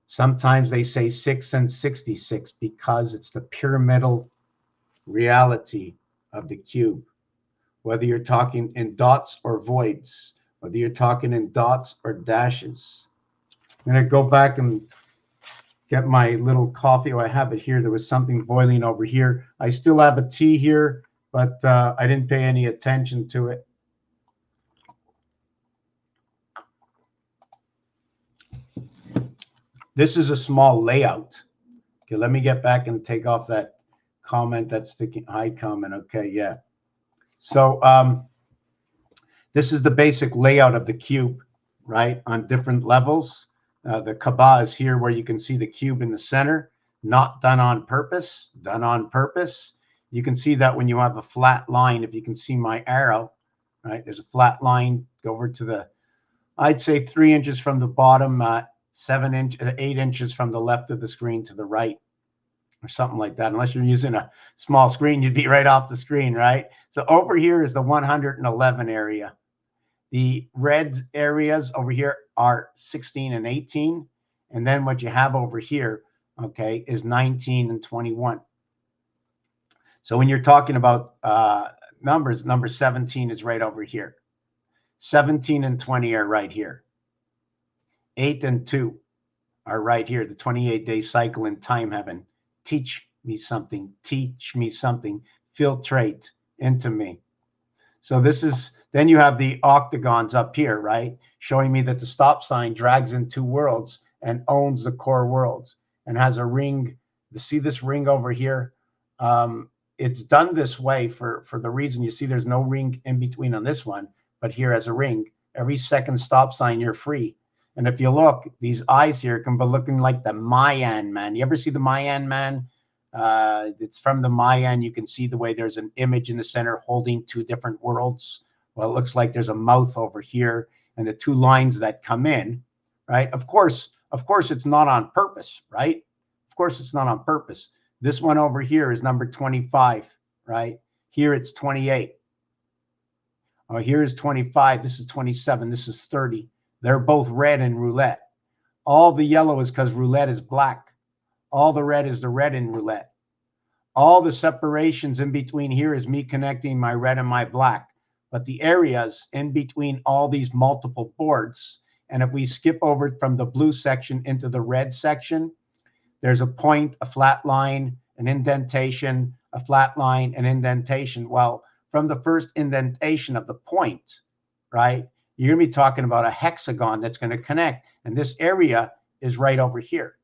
Sometimes they say 6 and 66 because it's the pyramidal reality of the cube. Whether you're talking in dots or voids, whether you're talking in dots or dashes. I'm going to go back and get my little coffee. Oh, I have it here. There was something boiling over here. I still have a tea here, but I didn't pay any attention to it. This is a small layout. Okay, let me get back and take off that comment, that sticking hide comment. Okay, yeah. So this is the basic layout of the cube, right, on different levels. The Kaaba is here where you can see the cube in the center, not done on purpose, done on purpose. You can see that when you have a flat line, if you can see my arrow, right, there's a flat line, go over to the, I'd say 3 inches from the bottom, 8 inches from the left of the screen to the right, or something like that. Unless you're using a small screen, you'd be right off the screen, right? So over here is the 111 area. The red areas over here are 16 and 18. And then what you have over here, okay, is 19 and 21. So when you're talking about numbers, number 17 is right over here. 17 and 20 are right here. 8 and 2 are right here. The 28-day cycle in time heaven. Teach me something. Teach me something. Filtrate into me. So this is, then you have the octagons up here, right? Showing me that the stop sign drags in 2 worlds and owns the core worlds and has a ring. See this ring over here? It's done this way for the reason you see there's no ring in between on this one, but here as a ring. Every second stop sign, you're free. And if you look, these eyes here can be looking like the Mayan man. You ever see the Mayan man? It's from the Mayan. You can see the way there's an image in the center holding two different worlds. Well, it looks like there's a mouth over here and the two lines that come in, right? Of course, it's not on purpose, right? Of course, it's not on purpose. This one over here is number 25, right? Here it's 28. Oh, here is 25. This is 27. This is 30. They're both red in roulette. All the yellow is because roulette is black. All the red is the red in roulette. All the separations in between here is me connecting my red and my black. But the areas in between all these multiple boards, and if we skip over from the blue section into the red section, there's a point, a flat line, an indentation, a flat line, an indentation. Well, from the first indentation of the point, right, you're going to be talking about a hexagon that's going to connect. And this area is right over here,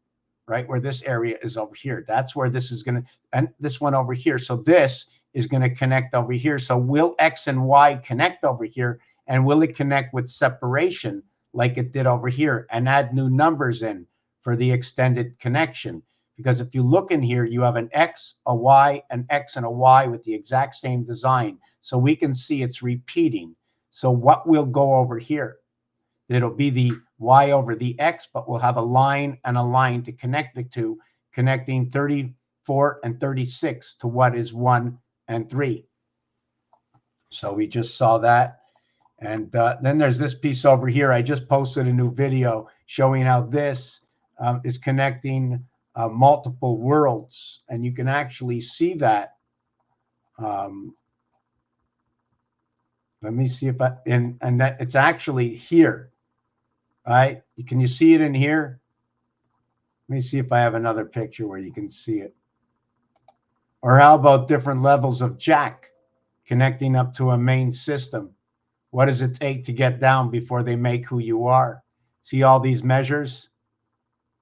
right, where this area is over here. That's where this is going to, and this one over here. So this is going to connect over here. So will X and Y connect over here? And will it connect with separation like it did over here and add new numbers in for the extended connection? Because if you look in here, you have an X, a Y, an X, and a Y with the exact same design. So we can see it's repeating. So what will go over here? It'll be the Y over the X, but we'll have a line and a line to connect the two, connecting 34 and 36 to what is 1 and 3. So we just saw that. And then there's this piece over here. I just posted a new video showing how this is connecting multiple worlds, and you can actually see that. Let me see if and that it's actually here, right? Can you see it in here? Let me see if I have another picture where you can see it. Or how about different levels of jack connecting up to a main system? What does it take to get down before they make who you are? See all these measures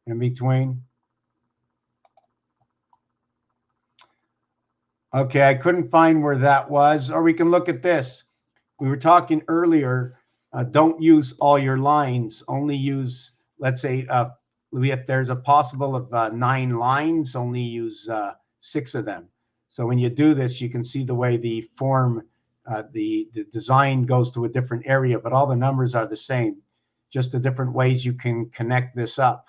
in between? Okay, I couldn't find where that was. Or we can look at this. We were talking earlier, don't use all your lines. Only use, let's say, if there's a possible of 9 lines, only use 6 of them. So when you do this, you can see the way the form, the design goes to a different area, but all the numbers are the same. Just the different ways you can connect this up.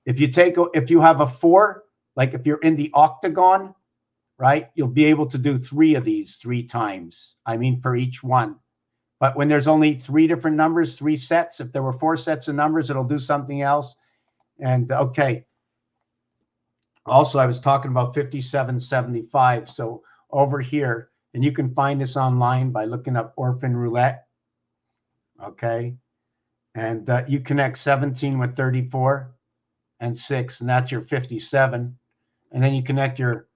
If you have a 4, like if you're in the octagon, right, you'll be able to do 3 of these 3 times. I mean, per each one. But when there's only 3 different numbers, 3 sets, if there were 4 sets of numbers, it'll do something else. And okay. Also, I was talking about 5775. So over here, and you can find this online by looking up Orphan Roulette. Okay. And you connect 17 with 34 and 6, and that's your 57. And then you connect your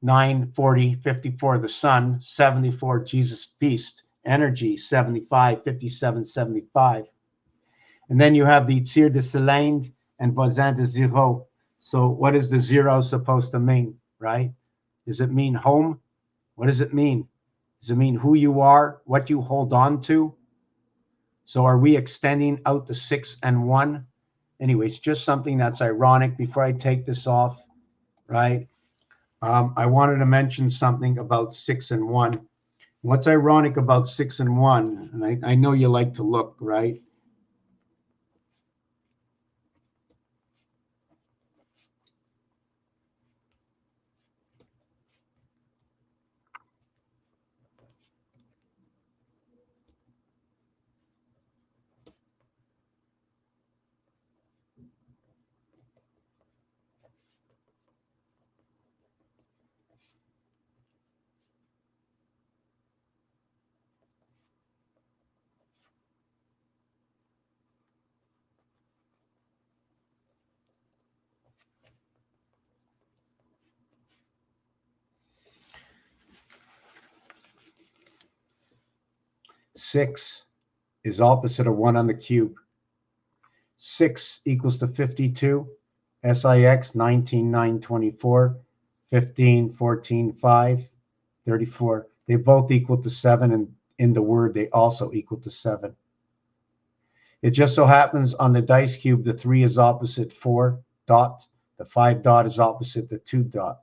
9, 40, 54, the sun, 74, Jesus Beast, energy, 75, 57, 75. And then you have the Tir de Cylindre and Voisin de Zero. So what is the 0 supposed to mean, right? Does it mean home? What does it mean? Does it mean who you are, what you hold on to? So are we extending out the 6 and 1? Anyways, just something that's ironic before I take this off, right? I wanted to mention something about 6 and 1. What's ironic about 6 and 1, and I know you like to look, right? Six is opposite of 1 on the cube. 6 equals to 52. SIX 19924. 15, 14, 5, 34. They both equal to 7, and in the word, they also equal to 7. It just so happens on the dice cube, the 3 is opposite 4 dot. The 5 dot is opposite the 2 dot.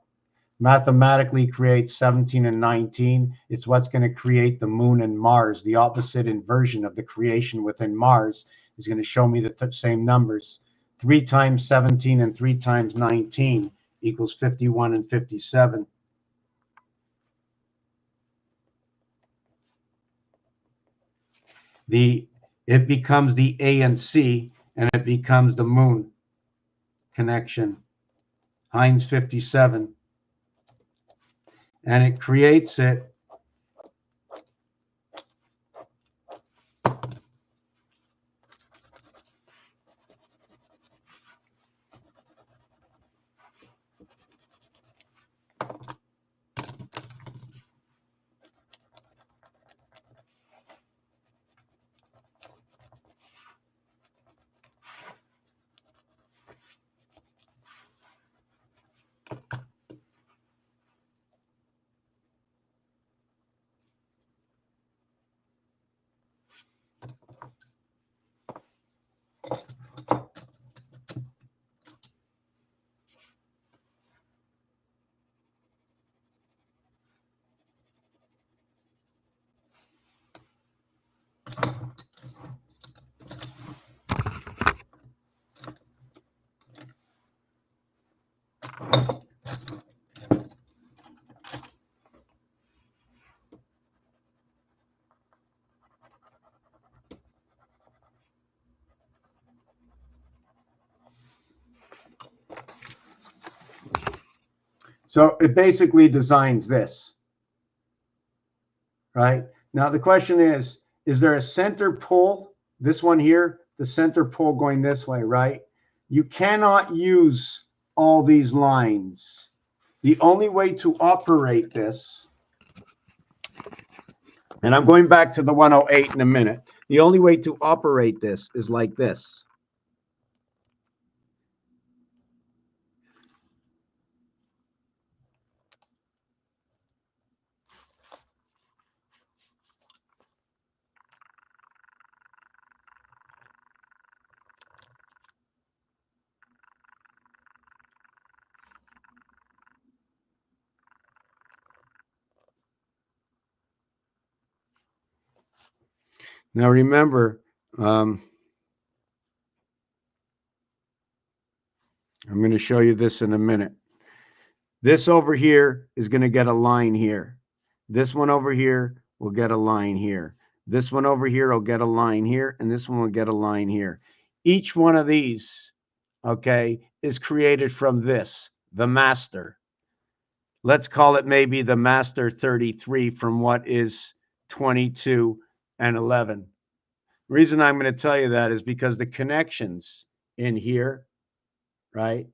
Mathematically creates 17 and 19. It's what's going to create the moon and Mars. The opposite inversion of the creation within Mars is going to show me the same numbers. 3 times 17 and 3 times 19 equals 51 and 57. It becomes the A and C, and it becomes the moon connection. Heinz 57. And it creates it so it basically designs this, right? Now the question is there a center pole? This one here, the center pole going this way, right? You cannot use all these lines. The only way to operate this, and I'm going back to the 108 in a minute. The only way to operate this is like this. Now remember, I'm going to show you this in a minute. This over here is going to get a line here. This one over here will get a line here. This one over here will get a line here, and this one will get a line here. Each one of these, okay, is created from this, the master. Let's call it maybe the master 33 from what is 22 and 11. The reason I'm going to tell you that is because the connections in here, right?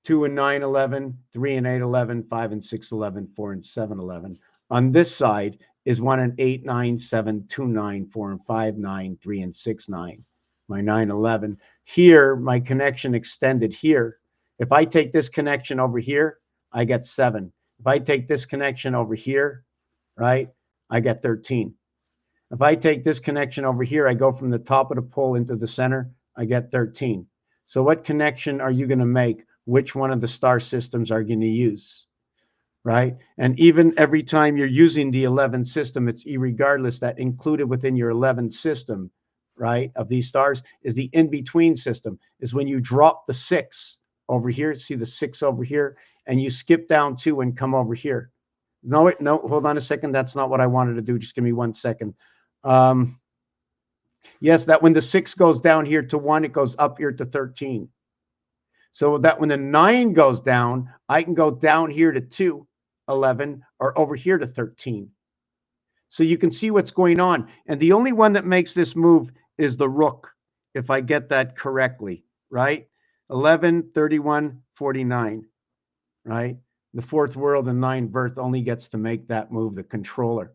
2 and 9, 11, 3 and 8, 11, 5 and 6, 11, 4 and 7, 11. On this side is 1 and 8, 9, 7, 2, 9, 4 and 5, 9, 3 and 6, 9. My 9, 11. Here, my connection extended here. If I take this connection over here, I get 7. If I take this connection over here, right, I get 13. If I take this connection over here, I go from the top of the pole into the center, I get 13. So what connection are you going to make? Which one of the star systems are going to use, right? And even every time you're using the 11 system, it's irregardless that included within your 11 system, right, of these stars is the in-between system, is when you drop the 6 over here, see the 6 over here, and you skip down 2 and come over here. No, wait, no, hold on a second. That's not what I wanted to do. Just give me 1 second. Yes, that when the 6 goes down here to 1, it goes up here to 13. So that when the 9 goes down, I can go down here to 2, 11, or over here to 13. So you can see what's going on. And the only one that makes this move is the rook, if I get that correctly, right? 11, 31, 49, right? The fourth world and 9 birth only gets to make that move, the controller.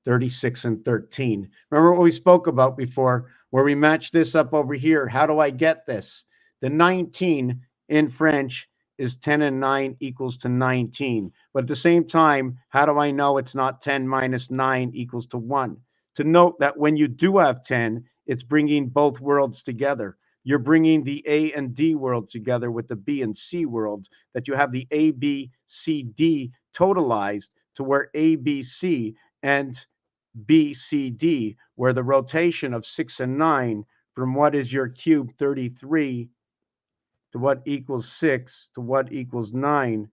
36 and 13. Remember what we spoke about before, where we match this up over here? How do I get this? The 19 in French is 10 and 9 equals to 19. But at the same time, how do I know it's not 10 minus 9 equals to 1? To note that when you do have 10, it's bringing both worlds together. You're bringing the A and D world together with the B and C world, that you have the A, B, C, D totalized to where A, B, C and B, C, D, where the rotation of 6 and 9 from what is your cube 33 to what equals 6 to what equals 9.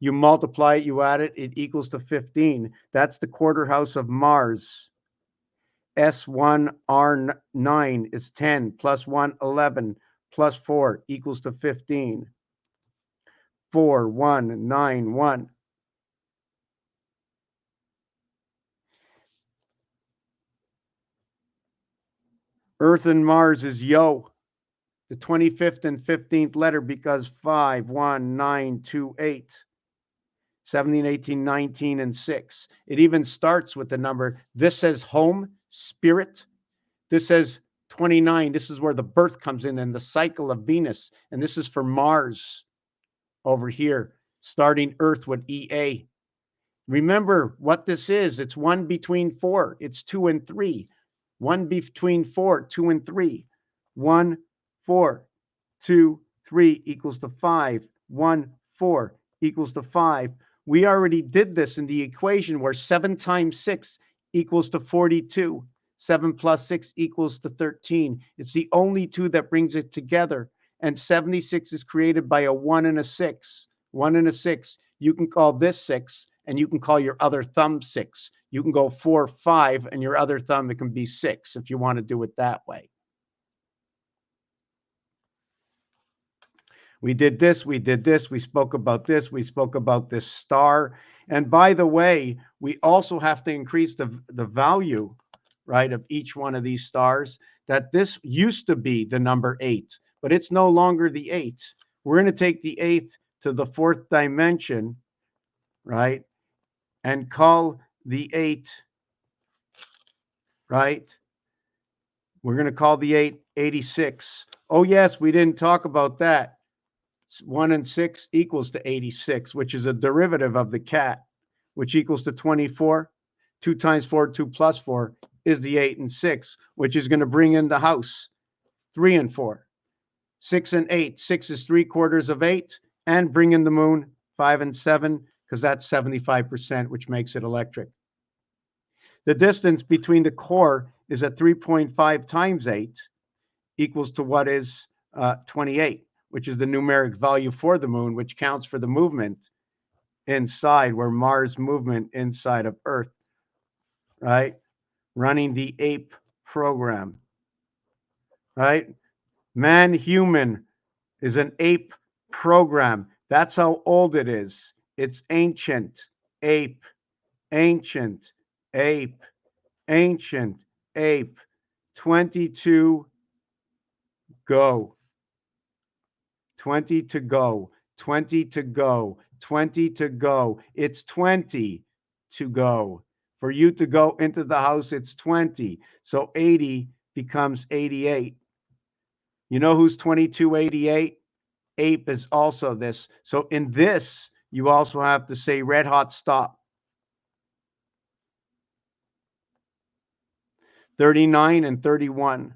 You multiply it, you add it, it equals to 15. That's the quarter house of Mars. S1R9 is 10 plus 1, 11 plus 4 equals to 15. 4, 1, 9, 1. Earth and Mars is Yo. The 25th and 15th letter because 5, 1, 9, 2, 8. 17, 18, 19, and 6. It even starts with the number. This says home, spirit. This says 29. This is where the birth comes in and the cycle of Venus. And this is for Mars over here, starting Earth with EA. Remember what this is. It's 1 between 4. It's 2 and 3. 1 between 4, 2 and 3. 1, 4, 2, 3 equals to 5. 1, 4 equals to 5. We already did this in the equation where 7 times 6 equals to 42. 7 plus 6 equals to 13. It's the only two that brings it together. And 76 is created by a 1 and a 6. 1 and a 6. You can call this 6, and you can call your other thumb 6. You can go 4, 5, and your other thumb, it can be 6 if you want to do it that way. We did this, we did this, we spoke about this, we spoke about this star. And by the way, we also have to increase the value, right, of each one of these stars. That this used to be the number 8, but it's no longer the 8. We're going to take the 8th to the 4th dimension, right, and call the 8, right? We're going to call the 8 86. Oh, yes, we didn't talk about that. 1 and 6 equals to 86, which is a derivative of the cat, which equals to 24. 2 times 4, 2 plus 4 is the 8 and 6, which is going to bring in the house, 3 and 4. 6 and 8. 6 is 3/4 of 8, and bring in the moon, 5 and 7, because that's 75%, which makes it electric. The distance between the core is at 3.5 times 8 equals to what is 28, which is the numeric value for the moon, which counts for the movement inside, where Mars movement inside of Earth, right? Running the ape program, right? Man-human is an ape program. That's how old it is. It's ancient ape, ancient ape, ancient ape. 22 go. 20 to go. 20 to go. 20 to go. It's 20 to go. For you to go into the house, it's 20. So 80 becomes 88. You know who's 2288? Ape is also this. So in this, you also have to say red hot stop. 39 and 31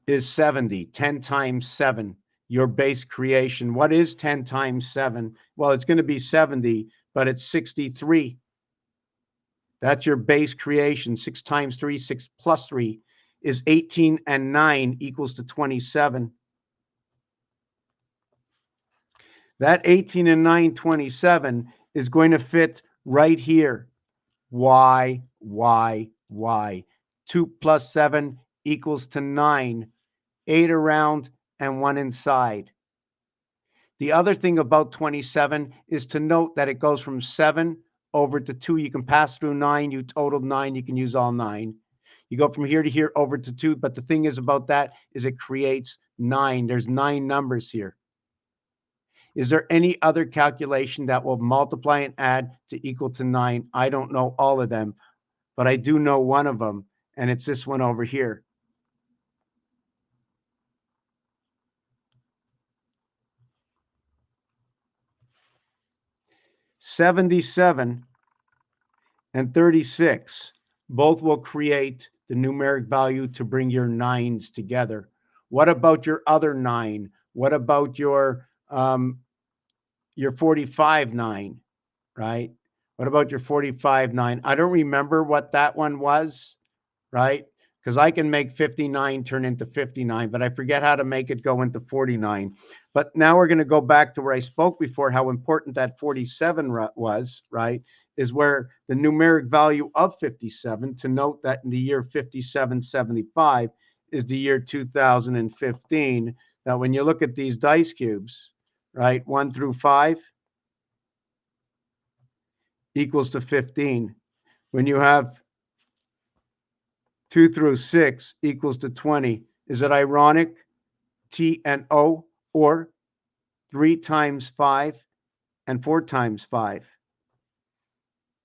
is 70. 10 times 7, your base creation. What is 10 times 7? Well, it's going to be 70, but it's 63. That's your base creation. 6 times 3, 6 plus 3 is 18, and 9 equals to 27. That 18 and 9, 27 is going to fit right here. Y. 2 plus 7 equals to 9. 8 around and 1 inside. The other thing about 27 is to note that it goes from 7 over to 2. You can pass through 9. You totaled 9. You can use all 9. You go from here to here over to 2. But the thing is about that is it creates 9. There's 9 numbers here. Is there any other calculation that will multiply and add to equal to 9? I don't know all of them, but I do know one of them, and it's this one over here. 77 and 36 both will create the numeric value to bring your nines together. What about your other 9? What about your 45-9, right? What about your 45-9? I don't remember what that one was, right? Because I can make 59 turn into 59, but I forget how to make it go into 49. But now we're going to go back to where I spoke before, how important that 47 was, right? Is where the numeric value of 57, to note that in the year 5775 is the year 2015. Now, when you look at these dice cubes, right, 1 through 5 equals to 15. When you have 2 through 6 equals to 20. Is it ironic? T and O, or 3 times 5 and 4 times 5.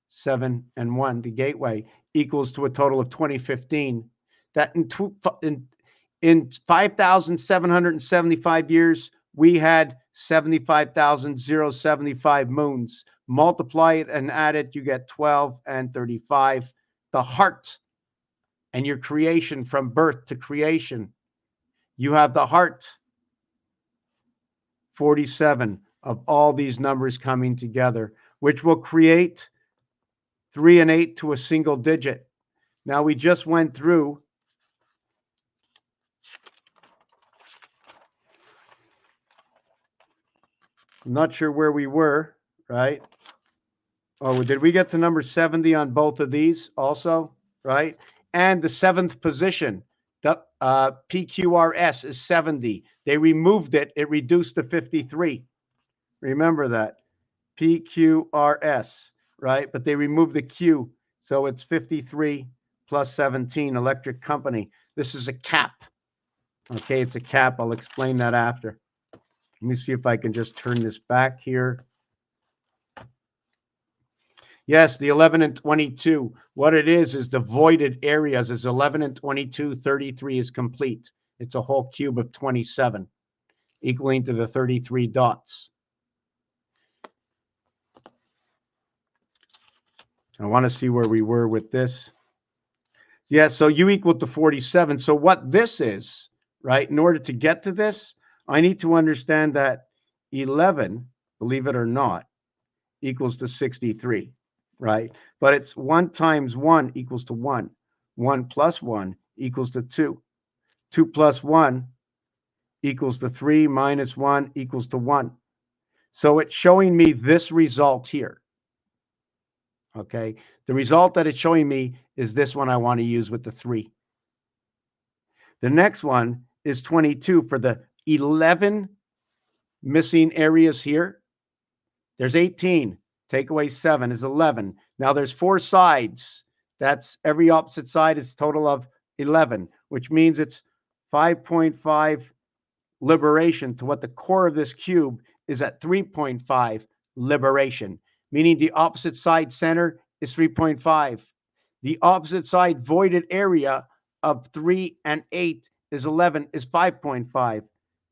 7 and 1, the gateway, equals to a total of 2015. That in 5,775 years, we had 75,075 moons. Multiply it and add it, you get 12 and 35. The heart and your creation from birth to creation. You have the heart, 47 of all these numbers coming together, which will create 3 and 8 to a single digit. Now, we just went through I'm not sure where we were, right? Oh, did we get to number 70 on both of these also, right? And the 7th position, the PQRS is 70. They removed it. It reduced to 53. Remember that. PQRS, right? But they removed the Q. So it's 53 plus 17, electric company. This is a cap. Okay, it's a cap. I'll explain that after. Let me see if I can just turn this back here. Yes, the 11 and 22. What it is the voided areas is 11 and 22. 33 is complete. It's a whole cube of 27, equaling to the 33 dots. I want to see where we were with this. Yeah, so U equal to 47. So what this is, right, in order to get to this, I need to understand that 11, believe it or not, equals to 63, right? But it's 1 times 1 equals to 1. 1 plus 1 equals to 2. 2 plus 1 equals to 3 minus 1 equals to 1. So it's showing me this result here. Okay, the result that it's showing me is this one I want to use with the 3. The next one is 22 for the 11 missing areas here. There's 18. Take away 7 is 11. Now there's 4 sides. That's every opposite side is a total of 11, which means it's 5.5 liberation to what the core of this cube is at 3.5 liberation, meaning the opposite side center is 3.5. The opposite side voided area of 3 and 8 is 11, is 5.5.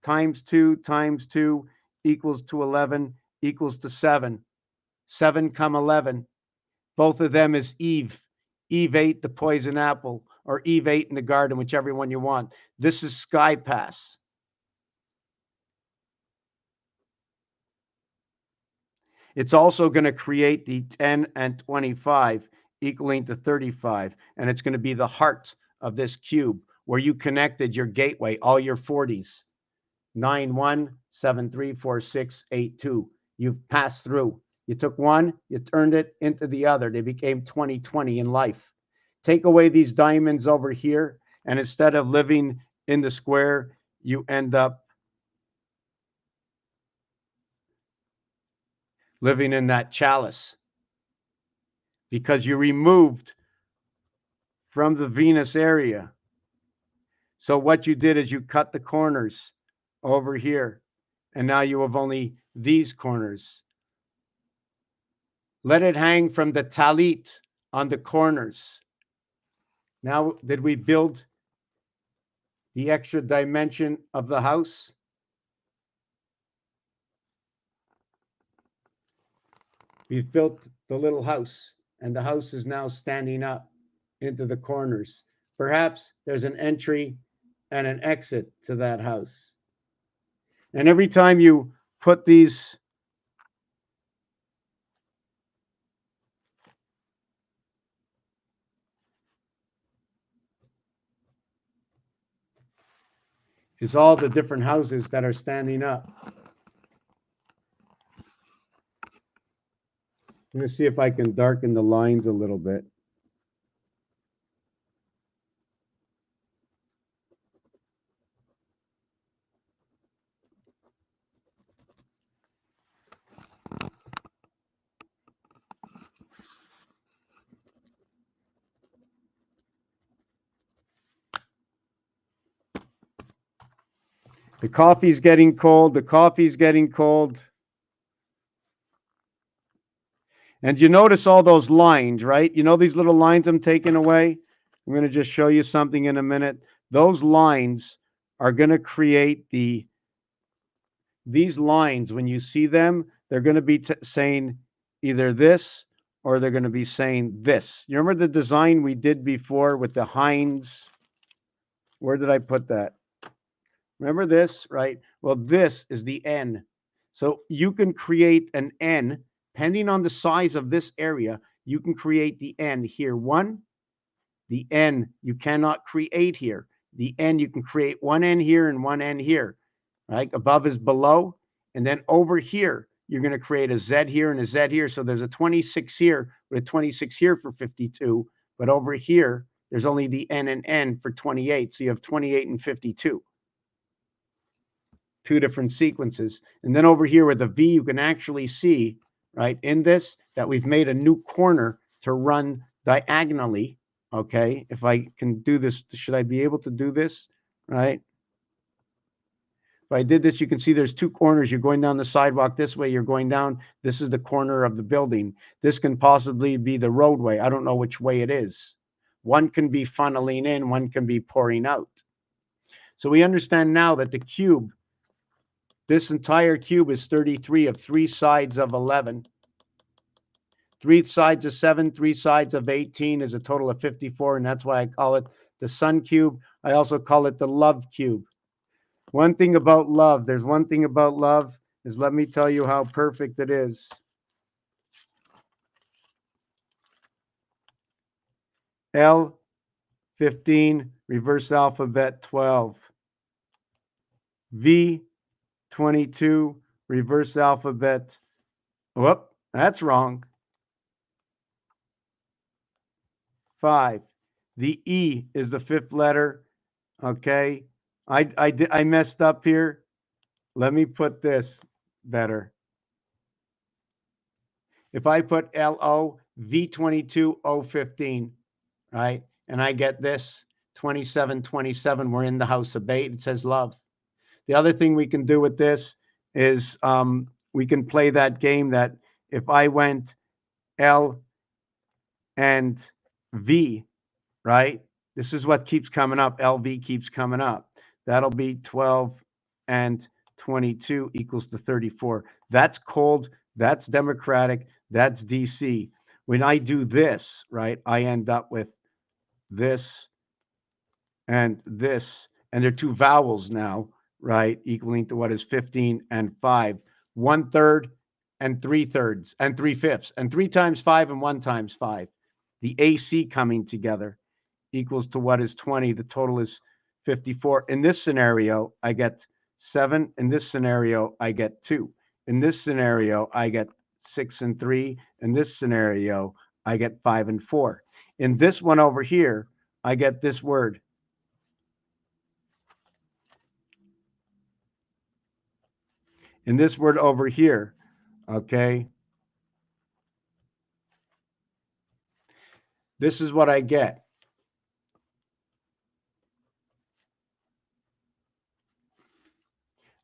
Times 2 equals to 11 equals to 7. 7 come 11. Both of them is Eve. Eve ate the poison apple, or Eve ate in the garden, whichever one you want. This is Sky Pass. It's also going to create the 10 and 25 equaling to 35. And it's going to be the heart of this cube where you connected your gateway, all your 40s. 9, 1, 7, 3, 4, 6, 8, 2. You've passed through. You took one, you turned it into the other. They became 20/20 in life. Take away these diamonds over here, and instead of living in the square, you end up living in that chalice because you removed from the Venus area. So what you did is you cut the corners over here, and now you have only these corners. Let it hang from the talit on the corners. Now, did we build the extra dimension of the house? We've built the little house, and the house is now standing up into the corners. Perhaps there's an entry and an exit to that house. And every time you put these is all the different houses that are standing up. I'm going to see if I can darken the lines a little bit. The coffee's getting cold. The coffee's getting cold. And you notice all those lines, right? You know these little lines I'm taking away? I'm going to just show you something in a minute. Those lines are going to create these lines. When you see them, they're going to be saying either this or they're going to be saying this. You remember the design we did before with the Heinz? Where did I put that? Remember this, right? Well, this is the N. So you can create an N, depending on the size of this area, you can create the N here. One, the N you cannot create here. The N, you can create one N here and one N here, right? Above is below. And then over here, you're going to create a Z here and a Z here. So there's a 26 here with a 26 here for 52. But over here, there's only the N and N for 28. So you have 28 and 52. Two different sequences. And then over here with the V, you can actually see, right, in this, that we've made a new corner to run diagonally. Okay, if I can do this, should I be able to do this, right? If I did this, you can see there's two corners. You're going down the sidewalk this way, you're going down. This is the corner of the building. This can possibly be the roadway. I don't know which way it is. One can be funneling in, one can be pouring out. So we understand now that the cube, this entire cube is 33 of 3 sides of 11. 3 sides of 7, 3 sides of 18 is a total of 54, and that's why I call it the sun cube. I also call it the love cube. One thing about love, there's one thing about love, is let me tell you how perfect it is. L, 15, reverse alphabet 12. V, 22, reverse alphabet. Whoop, that's wrong. 5. The E is the 5th letter. Okay. I messed up here. Let me put this better. If I put LO, V22, O15, right? And I get this 2727, we're in the house of bait. It says love. The other thing we can do with this is we can play that game that if I went L and V, right? This is what keeps coming up. LV keeps coming up. That'll be 12 and 22 equals to 34. That's cold. That's Democratic. That's DC. When I do this, right, I end up with this and this. And they're two vowels now, right, equaling to what is 15 and 5. 1/3 and 3/3 and 3/5. And 3 times 5 and 1 times 5. The AC coming together equals to what is 20. The total is 54. In this scenario, I get 7. In this scenario, I get 2. In this scenario, I get 6 and 3. In this scenario, I get 5 and 4. In this one over here, I get this word. In this word over here, okay, this is what I get.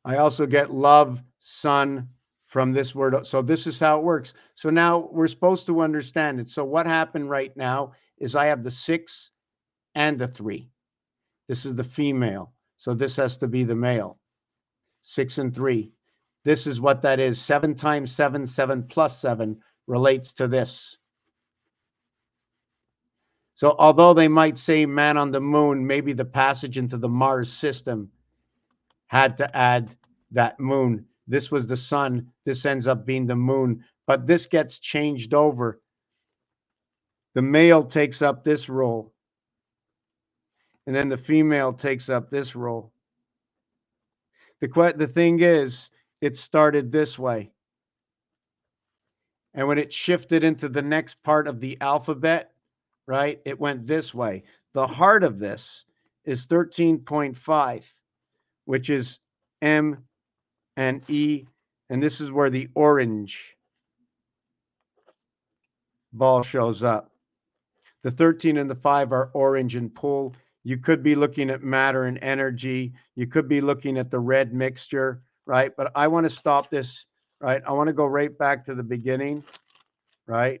I also get love, sun from this word. So this is how it works. So now we're supposed to understand it. So what happened right now is I have the 6 and the 3. This is the female. So this has to be the male. 6 and 3. This is what that is. 7 times 7, 7 plus 7, relates to this. So although they might say man on the moon, maybe the passage into the Mars system had to add that moon. This was the sun. This ends up being the moon. But this gets changed over. The male takes up this role. And then the female takes up this role. The thing is, it started this way. And when it shifted into the next part of the alphabet, right, it went this way. The heart of this is 13.5, which is M and E, and this is where the orange ball shows up. The 13 and the 5 are orange and pull. You could be looking at matter and energy. You could be looking at the red mixture, right? But I want to stop this, right? I want to go right back to the beginning, right?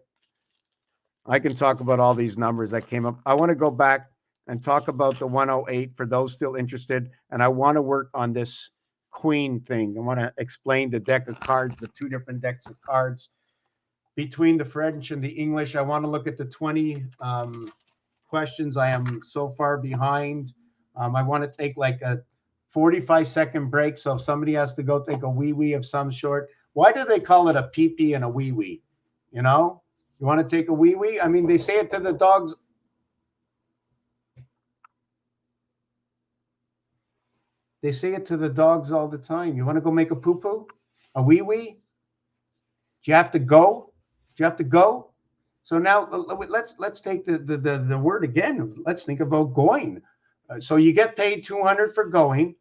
I can talk about all these numbers that came up. I want to go back and talk about the 108 for those still interested. And I want to work on this queen thing. I want to explain the deck of cards, the two different decks of cards. Between the French and the English, I want to look at the 20 questions. I am so far behind. I want to take like a 45-second break. So if somebody has to go take a wee-wee of some sort, why do they call it a pee-pee and a wee-wee? You know? You want to take a wee-wee? I mean, they say it to the dogs. They say it to the dogs all the time. You want to go make a poo-poo? A wee-wee? Do you have to go? Do you have to go? So now let's take the word again. Let's think about going. So you get paid 200 for going.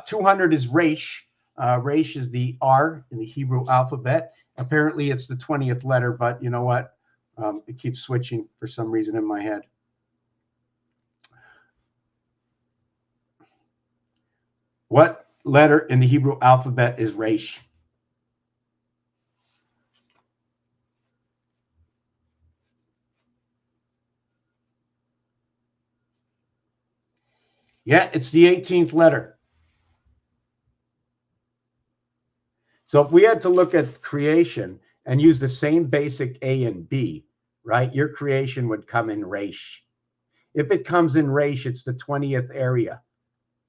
200 is Resh. Resh is the R in the Hebrew alphabet. Apparently it's the 20th letter, but you know what? It keeps switching for some reason in my head. What letter in the Hebrew alphabet is Resh? Yeah, it's the 18th letter. So if we had to look at creation and use the same basic A and B, right, your creation would come in Resh. If it comes in Resh, it's the 20th area.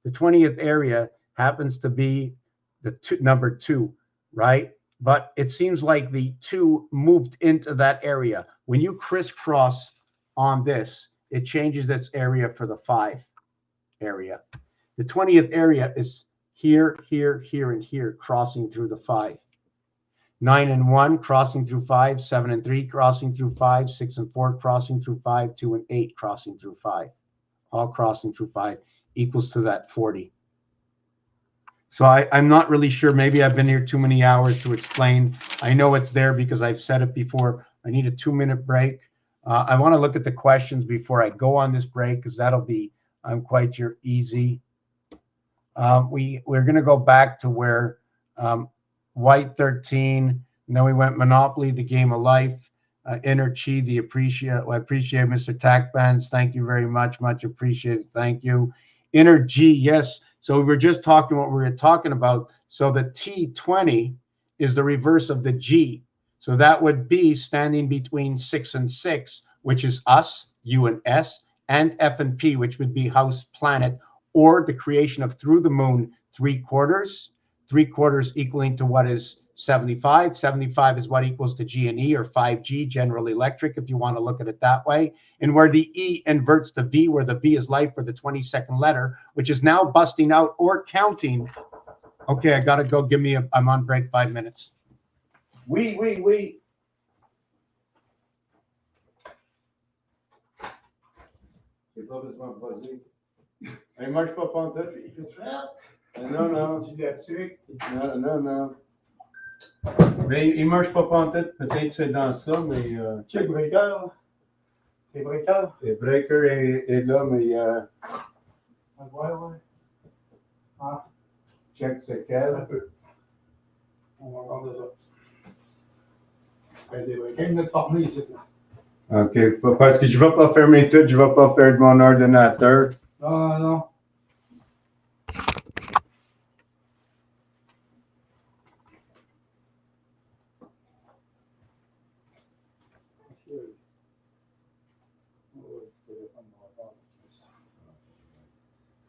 The 20th area happens to be the number 2, right? But it seems like the 2 moved into that area. When you crisscross on this, it changes its area for the 5 area. The 20th area is here, here, here, and here, crossing through the 5. 9 and 1, crossing through 5. 7 and 3, crossing through 5. 6 and 4, crossing through 5. 2 and 8, crossing through 5. All crossing through 5 equals to that 40. So I'm not really sure. Maybe I've been here too many hours to explain. I know it's there because I've said it before. I need a 2-minute break. I want to look at the questions before I go on this break because that'll be quite easy. We're going to go back to where White 13, and then we went Monopoly, the game of life, Inner Chi, I appreciate Mr. Tackbands. Thank you very much. Much appreciated. Thank you. Inner G, yes. So we were just talking what we were talking about. So the T20 is the reverse of the G. So that would be standing between 6 and 6, which is us, U and S, and F and P, which would be house, planet, or the creation of through the moon, 3/4. 3/4 equaling to what is 75. 75 is what equals to G and E, or 5G, General Electric, if you want to look at it that way. And where the E inverts to V, where the V is life for the 22nd letter, which is now busting out or counting. Okay, I got to go. I'm on break 5 minutes. Oui. C'est pas besoin de poser. Il marche pas pantoute. Non. Non. Mais il marche pas pantoute. Peut-être c'est dans ça, mais... Check breaker. C'est breaker. Le breaker est là, mais... Ouais. Ah. Check c'est quel. Un peu. On va regarder là. Il y a des breakers. Il me formé ici. OK, parce que je ne vais pas fermer tout, je ne vais pas perdre mon ordinateur. Non.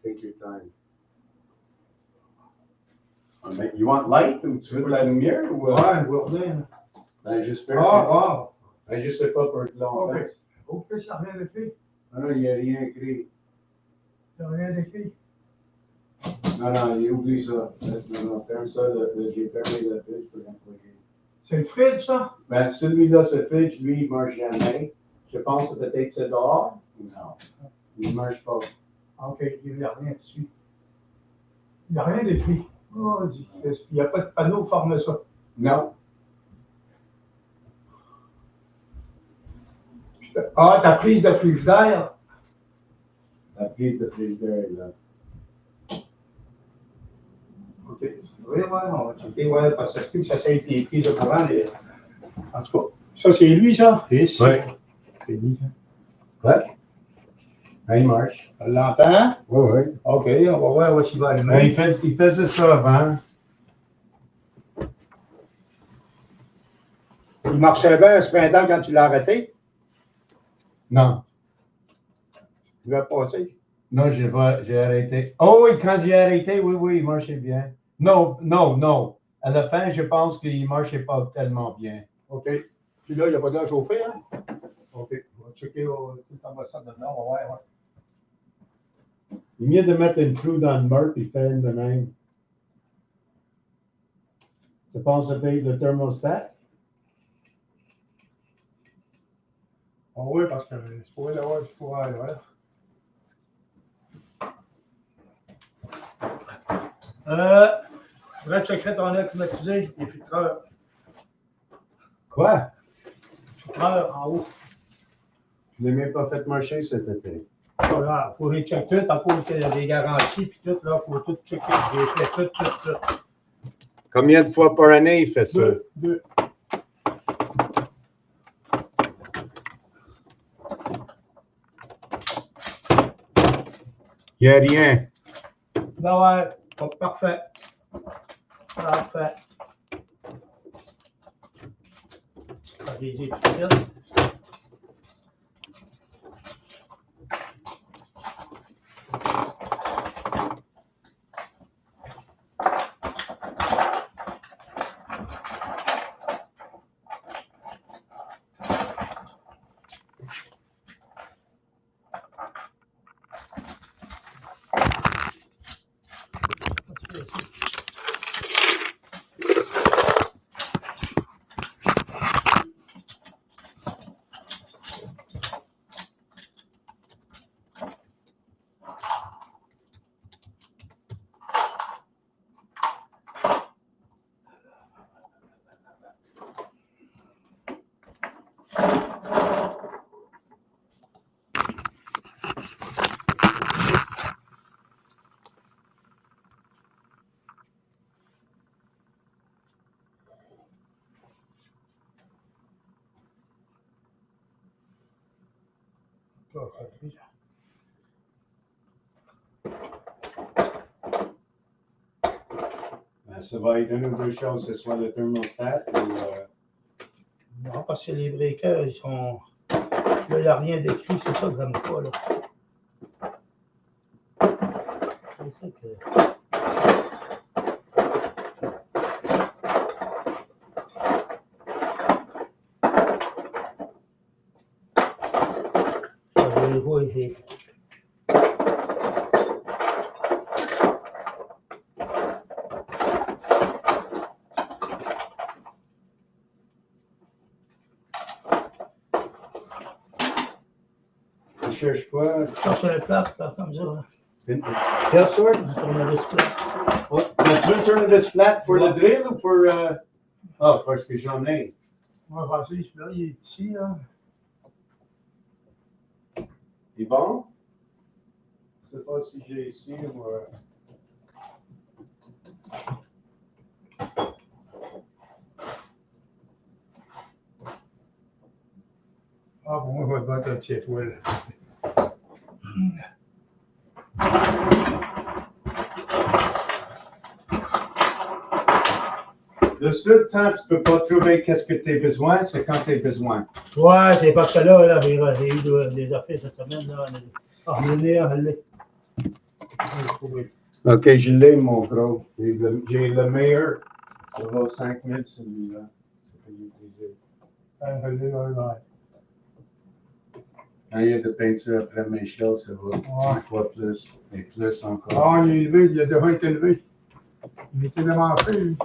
Take your time. You want light ou tu veux de la lumière ou? Ouais, Bourdin. Ben, j'espère. Ah, Ben, je sais pas pour être longtemps. ok. Au plus, ça rien d'écrit. Non, il n'y a rien écrit. Il n'y a rien d'écrit. Non, oublie ça. Non, ferme ça. J'ai fermé le fridge pour l'employer. C'est le fridge, ça? Ben, celui-là, ce fridge, lui, il ne marche jamais. Je pense que peut-être c'est dehors. Non, il ne marche pas. Ok, il n'y a rien dessus. Il n'y a rien d'écrit. Oh, il n'y a pas de panneau pour former ça. Non. Ah, ta prise de frigidaire. La prise de frigidaire, là. Ok. Oui, on va checker, ouais, parce que ça se peut que ça soit les prises de courant. En tout cas, ça, c'est lui, ça? Oui. C'est lui, ça. Ouais. Ben, il marche. On l'entend? Oui. Ok, on va voir où il va allumer. Ben, il faisait ça avant. Il marchait bien ce printemps quand tu l'as arrêté. Non. Il va passer. Non, j'ai arrêté. Oh oui, quand j'ai arrêté, oui, il marchait bien. Non. À la fin, je pense qu'il ne marchait pas tellement bien. OK. Puis là, il n'y a pas de l'air chauffé, hein? OK. On va checker tout en bas ça dedans. On va voir. Il est mieux de mettre une trou dans le mur et faire de même. Tu penses à payer le thermostat? Ah oui, parce que c'est pour l'avoir du courant, là. Faudrait checker ton air climatisé, les filtreurs. Quoi? Filtreurs en haut. Je ne l'ai même pas fait marcher cet été. Voilà, faut les checker tout, à cause qu'il y a des garanties, puis tout, là, faut tout checker. J'ai fait tout. Combien de fois par année il fait ça? Deux. Il n'y a rien. Ben ouais, parfait. Parfait. Allez-y, tout de suite. Ben, ça va être une ou deux choses, que ce soit le thermostat ou. Non, parce que les breakers, ils sont. Là, il n'y a rien d'écrit, c'est ça que j'aime pas, là. C'est ça que. Je vois ici. Je cherche quoi? Cherche un plat, là, comme ça. Quelle sorte? Un tournevis plat. Ouais. Ben, tu veux tournevis flat pour le drill ou pour. Ah, parce que j'en ai. Moi, vas-y, celui-là, il est ici, là. Il est bon? Je ne sais pas si j'ai ici ou. Ah, bon, moi, je vais te battre un petit étoile. Le seul temps que tu ne peux pas trouver qu'est-ce que tu as besoin, c'est quand tu as besoin. Ouais, c'est parce que là, j'ai eu des affaires cette semaine, là. On est J'ai trouvé. OK, je l'ai, mon gros. J'ai le meilleur. Ça vaut 5 000, celui-là. Ça peut l'utiliser. Je l'ai là, là. Quand il y a de peinture après Michel, ça vaut 10 fois plus. Et plus encore. Ah, il est élevé, il a déjà été élevé. Il était démarché, lui.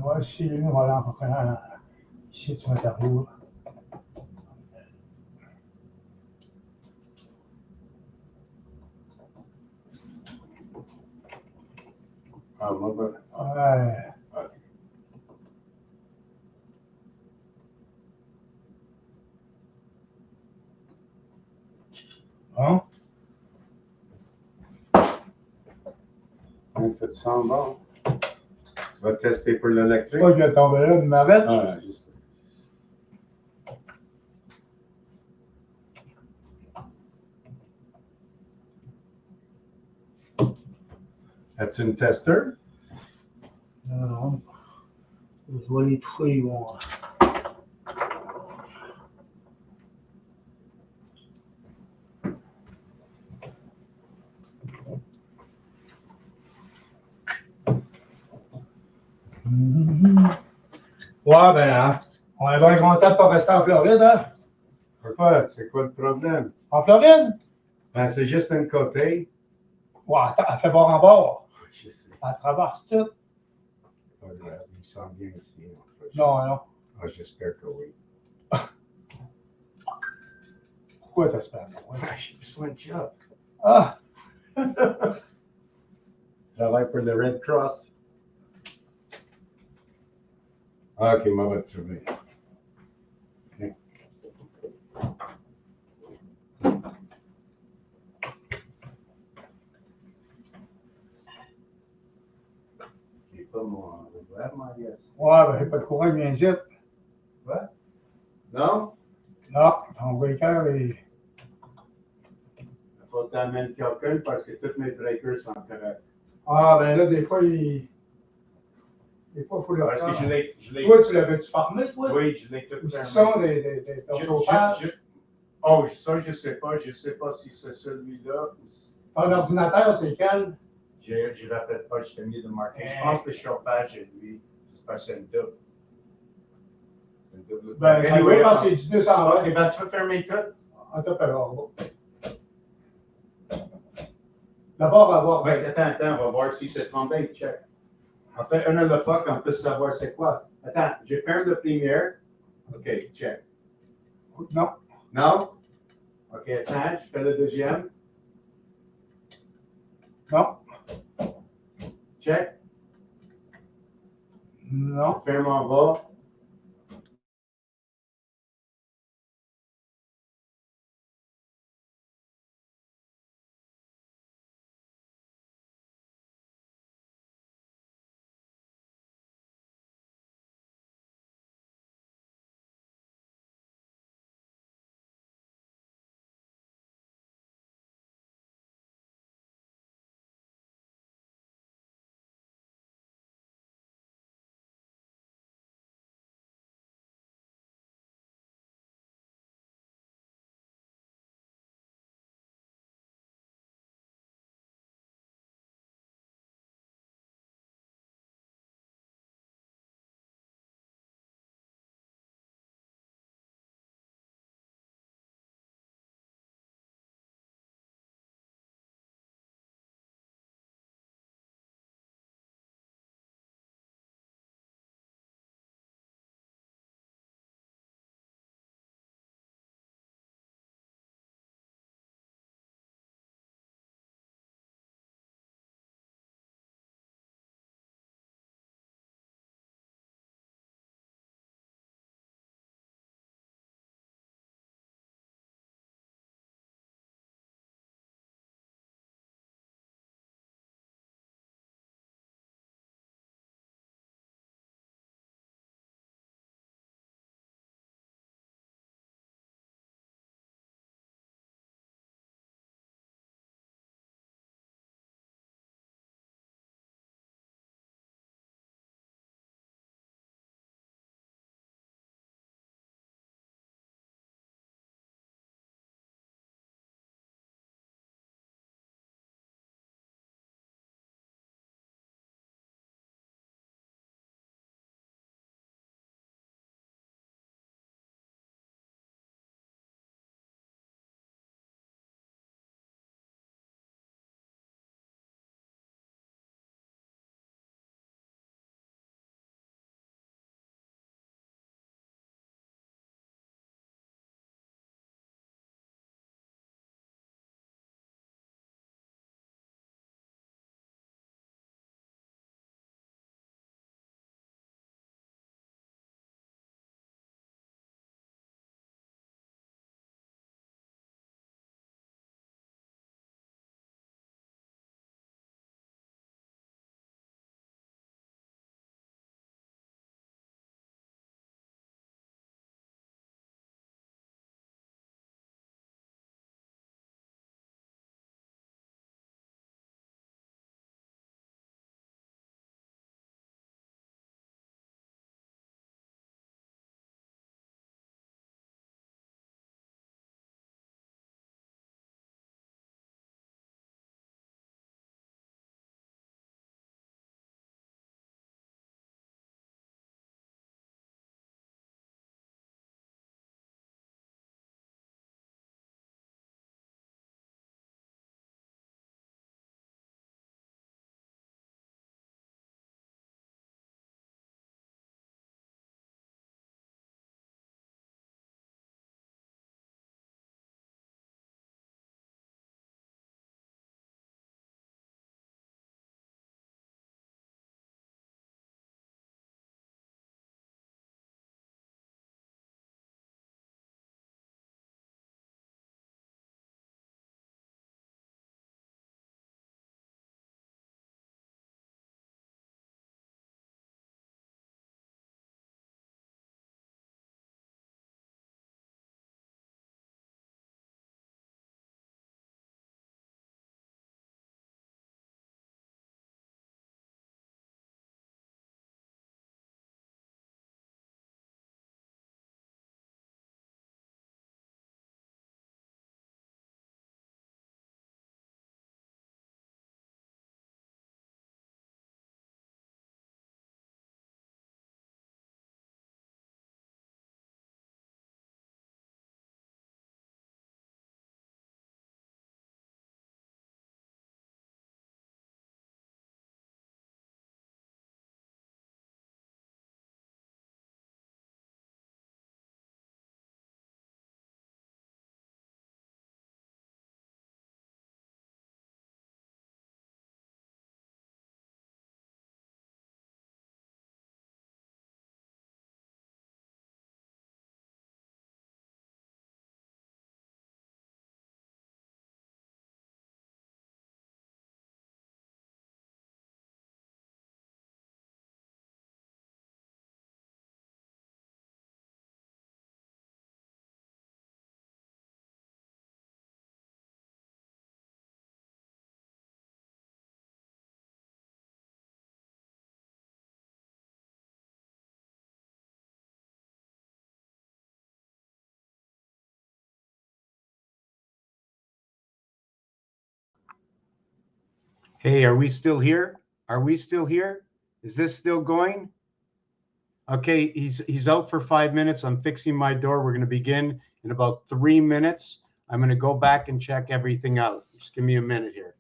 Ouais, si, lui, voilà, on va ici, tu matériaux. Ah, moi, ben, Ouais. Hein? hein, ça te sent bon. Tu vas tester pour l'électrique? Pas que je vais tomber là, il m'arrête. Ah, je sais. As-tu une tester? Non. Je vais les toucher, moi. Ouais, ben, hein, on est bien content de pas rester en Floride, hein? Pourquoi? C'est quoi le problème? En Floride? Ben, c'est juste un côté. Ouais, elle fait bord en bord. Je sais. Elle traverse tout. Pas grave, il sent bien ici. Non, non. Ah, j'espère que oui. Pourquoi t'espères? Ouais. Ah, j'ai besoin de job. Ah! Je travaille pour le Red Cross. Ah, ok, moi, on va te trouver. Ok. J'ai pas mon vraiment, yes. Ouais, ben, j'ai pas de courant, bien ici. Non? Non, ton breaker est. Il faut t'amener quelqu'un parce que tous mes breakers sont corrects. Ah, ben là, des fois, il. Des fois, il faut le Parce que faire. je l'ai. Toi, tu l'avais-tu fermé, toi? Oui, je l'ai tout Ou ce fermé. qui sont des Je- chauffages? Oh, ça, je sais pas. Je sais pas si c'est celui-là. Ton ordinateur, c'est quel? Je rappelle pas, je t'ai mis de marquer. Je pense que le chauffage est lui. C'est parce que c'est le double. C'est le double. Ben, ça doit parce que c'est du 220. Ok, ben tu vas fermer tout. Attends, alors. D'abord, on va voir. Oui, attends, on va voir si c'est tombé. Check. On fait un autre fois qu'on peut savoir c'est quoi. Attends, je ferme le premier. Ok, check. Non. Non? Ok, attends, je fais le deuxième. Non. Check. Non. Je ferme en bas. Hey, are we still here? Are we still here? Is this still going? Okay, he's out for 5 minutes. I'm fixing my door. We're going to begin in about 3 minutes. I'm going to go back and check everything out. Just give me a minute here.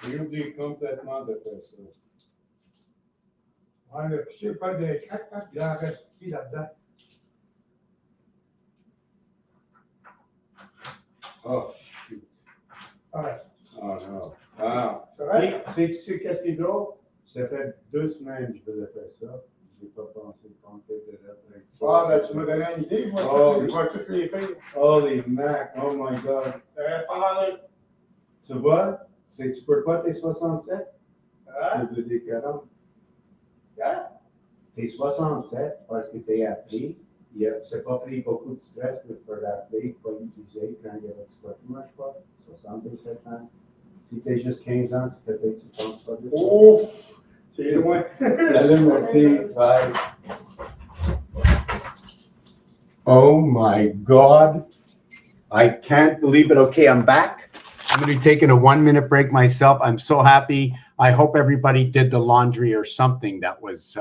Je l'oublie complètement de faire ça. Ouais, le fichier pas de crack, il en reste qui là-dedans? Oh, shoot. Ouais. Oh non. Ah. C'est vrai? C'est qu'est-ce qui est drôle? Ça fait 2 semaines que je voulais faire ça. J'ai pas pensé compter de l'après. Ah, ben tu m'as donné une idée, moi. Je vois toutes les filles. Holy Mac, oh my God. Tu vois? C'est que tu peux pas tes 67? Ah. Tu peux 40. Ah. T'es 67 parce que t'es appris. C'est pas pris beaucoup de stress pour l'appeler, pas l'utiliser quand il y a l'exploitement, je crois. 67 ans. Si t'es juste 15 ans, peut-être tu penses pas de ça. Oh! C'est loin. Salut, merci. Bye. Oh my God. I can't believe it. Okay, I'm back. I'm going to be taking a 1-minute break myself. I'm so happy. I hope everybody did the laundry or something that was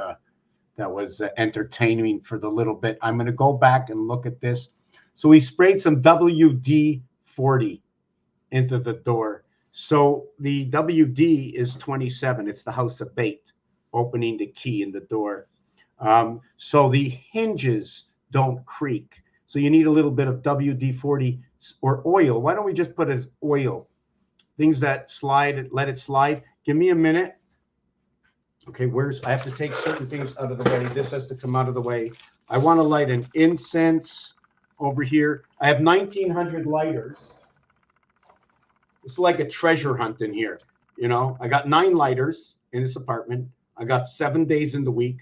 entertaining for the little bit. I'm going to go back and look at this. So we sprayed some WD-40 into the door. So the WD is 27. It's the house of bait, opening the key in the door. So the hinges don't creak. So you need a little bit of WD-40 or oil. Why don't we just put as oil? Things that slide, let it slide. Give me a minute. Okay, I have to take certain things out of the way. This has to come out of the way. I want to light an incense over here. I have 1,900 lighters. It's like a treasure hunt in here. You know, I got 9 lighters in this apartment. I got 7 days in the week.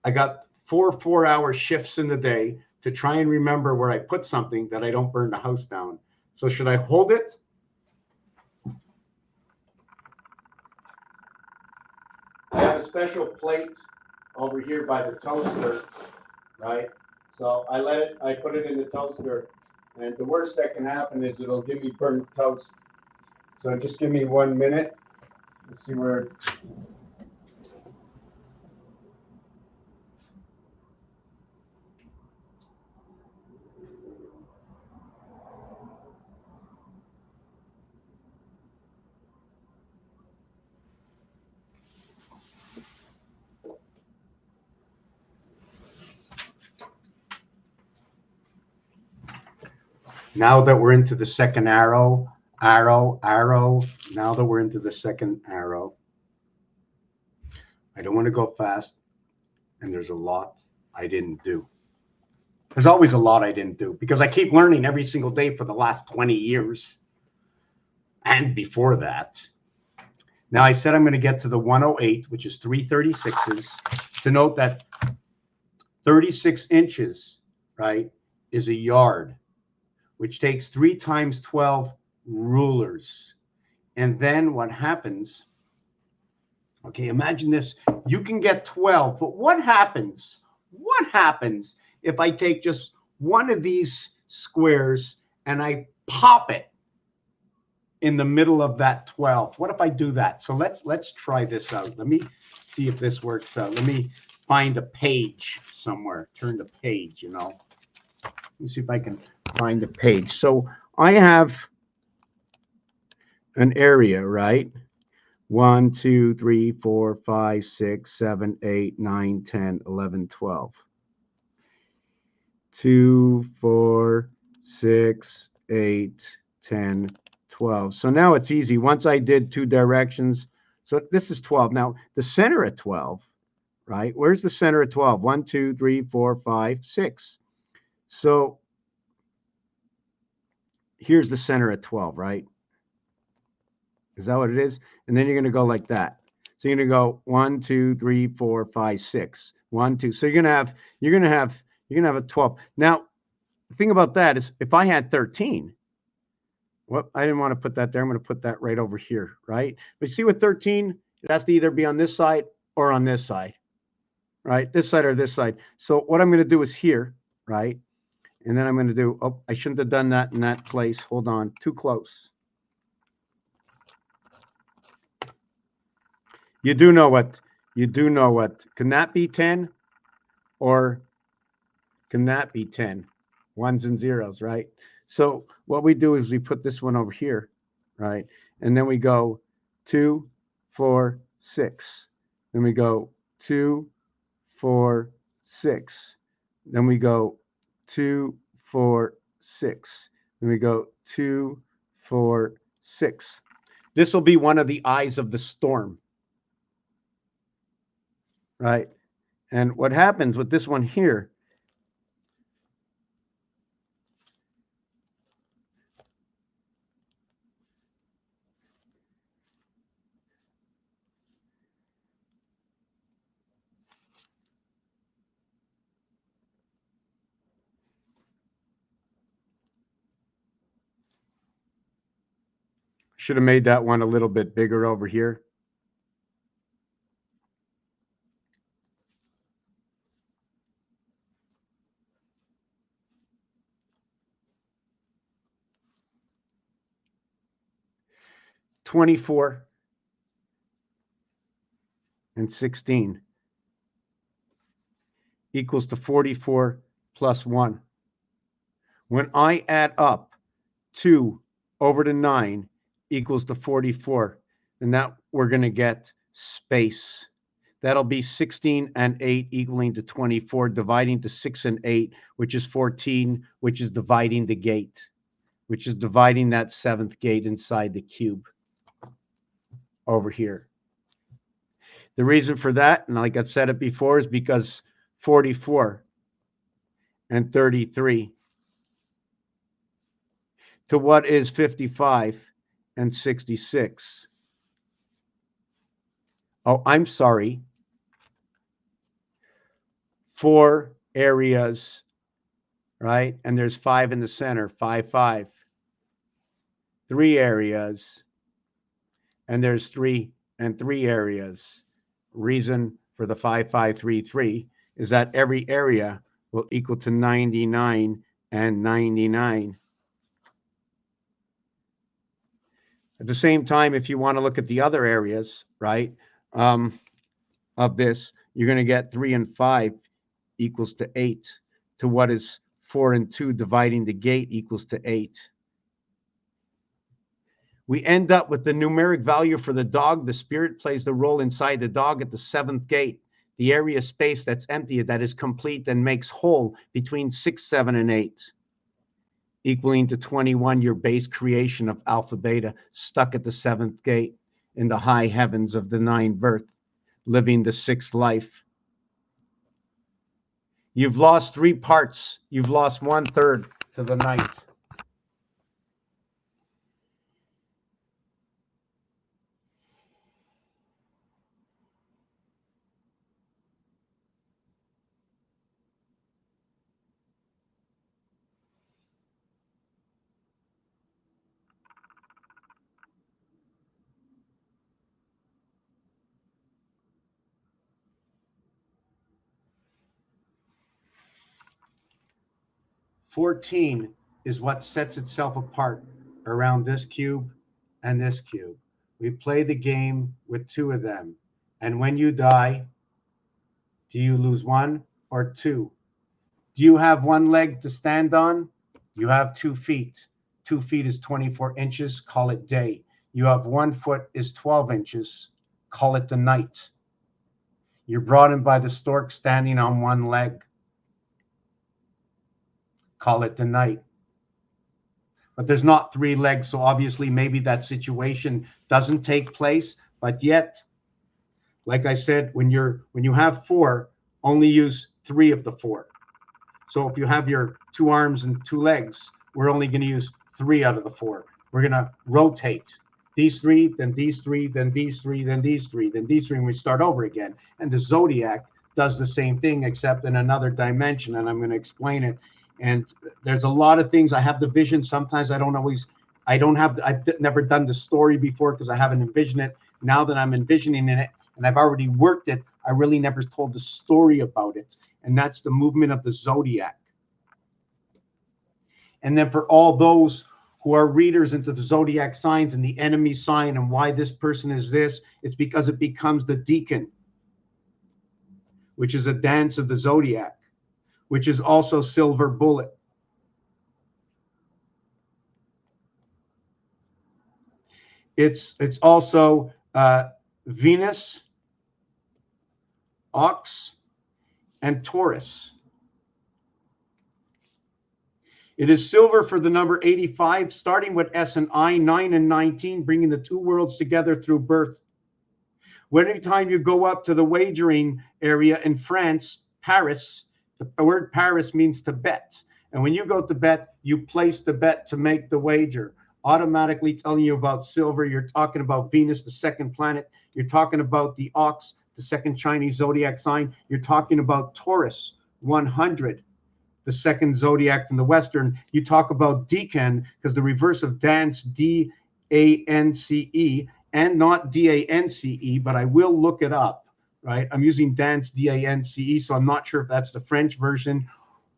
I got 4 4-hour shifts in the day to try and remember where I put something that I don't burn the house down. So should I hold it? I have a special plate over here by the toaster, right? So I put it in the toaster, and the worst that can happen is it'll give me burnt toast. So just give me 1 minute. Let's see where. Now that we're into the second arrow, now that we're into the second arrow, I don't want to go fast, and there's a lot I didn't do. There's always a lot I didn't do because I keep learning every single day for the last 20 years and before that. Now I said I'm going to get to the 108, which is 336s, to note that 36 inches, right, is a yard, which takes 3 times 12 rulers. And then what happens, okay, imagine this, you can get 12, but what happens if I take just one of these squares and I pop it in the middle of that 12? What if I do that? So let's try this out. Let me see if this works out. Let me find a page somewhere, turn the page, you know. Let me see if I can find the page. So I have an area, right? 1, 2, 3, 4, 5, 6, 7, 8, 9, 10, 11, 12. 2, 4, 6, 8, 10, 12. So now it's easy. Once I did 2 directions, so this is 12. Now the center of 12, right? Where's the center of 12? 1, 2, 3, 4, 5, 6. So here's the center of 12, right? Is that what it is? And then you're going to go like that. So you're going to go 1, 2, 3, 4, 5, 6. 1, 2. So you're going to have a 12. Now, the thing about that is if I had 13, well, I didn't want to put that there. I'm going to put that right over here, right? But you see with 13, it has to either be on this side or on this side, right? This side or this side. So what I'm going to do is here, right? And then I'm going to do, oh, I shouldn't have done that in that place. Hold on, too close. You do know what, can that be 10 or can that be 10? Ones and zeros, right? So what we do is we put this one over here, right? And then we go 2, 4, 6. Then we go 2, 4, 6. Then we go 2, 4, 6. Then we go 2, 4, 6. This will be one of the eyes of the storm, right? And what happens with this one here, should have made that one a little bit bigger over here. $24 and 16 equals to 44 plus 1. When I add up 2 over to 9 equals to 44, then that we're going to get space. That'll be 16 and 8 equaling to 24, dividing to 6 and 8, which is 14, which is dividing the gate, which is dividing that 7th gate inside the cube over here. The reason for that, and like I've said it before, is because 44 and 33 to what is 55 and 66. Oh, I'm sorry. 4 areas, right? And there's 5 in the center, 5, 5. 3 areas, and there's 3 and 3 areas. Reason for the 5, 5, 3, 3 is that every area will equal to 99 and 99. At the same time, if you want to look at the other areas, right, of this, you're going to get 3 and 5 equals to 8. To what is 4 and 2 dividing the gate equals to 8. We end up with the numeric value for the dog. The spirit plays the role inside the dog at the 7th gate. The area space that's empty, that is complete and makes whole between 6, 7, and 8. Equaling to 21, your base creation of alpha beta, stuck at the 7th gate in the high heavens of the 9th birth, living the 6th life. You've lost 3 parts. You've lost 1/3 to the night. $14 is what sets itself apart around this cube and this cube. We play the game with 2 of them. And when you die, do you lose 1 or 2? Do you have 1 leg to stand on You have 2 feet. 2 feet is 24 inches. Call it day. You have 1 foot is 12 inches. Call it the night. You're brought in by the stork standing on 1 leg. Call it the night. But there's not 3 legs, so obviously maybe that situation doesn't take place. But yet, like I said, when you have 4, only use 3 of the 4. So if you have your 2 arms and 2 legs, we're only going to use 3 out of the 4. We're going to rotate these 3, then these 3, then these 3, then these 3, then these 3, and we start over again. And the zodiac does the same thing, except in another dimension, and I'm going to explain it. And there's a lot of things. I have the vision. Sometimes I've never done the story before because I haven't envisioned it. Now that I'm envisioning it and I've already worked it, I really never told the story about it. And that's the movement of the zodiac. And then for all those who are readers into the zodiac signs and the enemy sign and why this person is this, it's because it becomes the deacon, which is a dance of the zodiac, which is also silver bullet. It's also Venus, Ox, and Taurus. It is silver for the number 85, starting with S and I, 9 and 19, bringing the 2 worlds together through birth. Every time you go up to the wagering area in France, Paris, the word Paris means to bet. And when you go to bet, you place the bet to make the wager. Automatically telling you about silver, you're talking about Venus, the 2nd planet. You're talking about the Ox, the 2nd Chinese zodiac sign. You're talking about Taurus, 100. The 2nd zodiac from the Western. You talk about deacon because the reverse of dance, D-A-N-C-E, and not D-A-N-C-E, but I will look it up, right? I'm using dance, D-A-N-C-E, so I'm not sure if that's the French version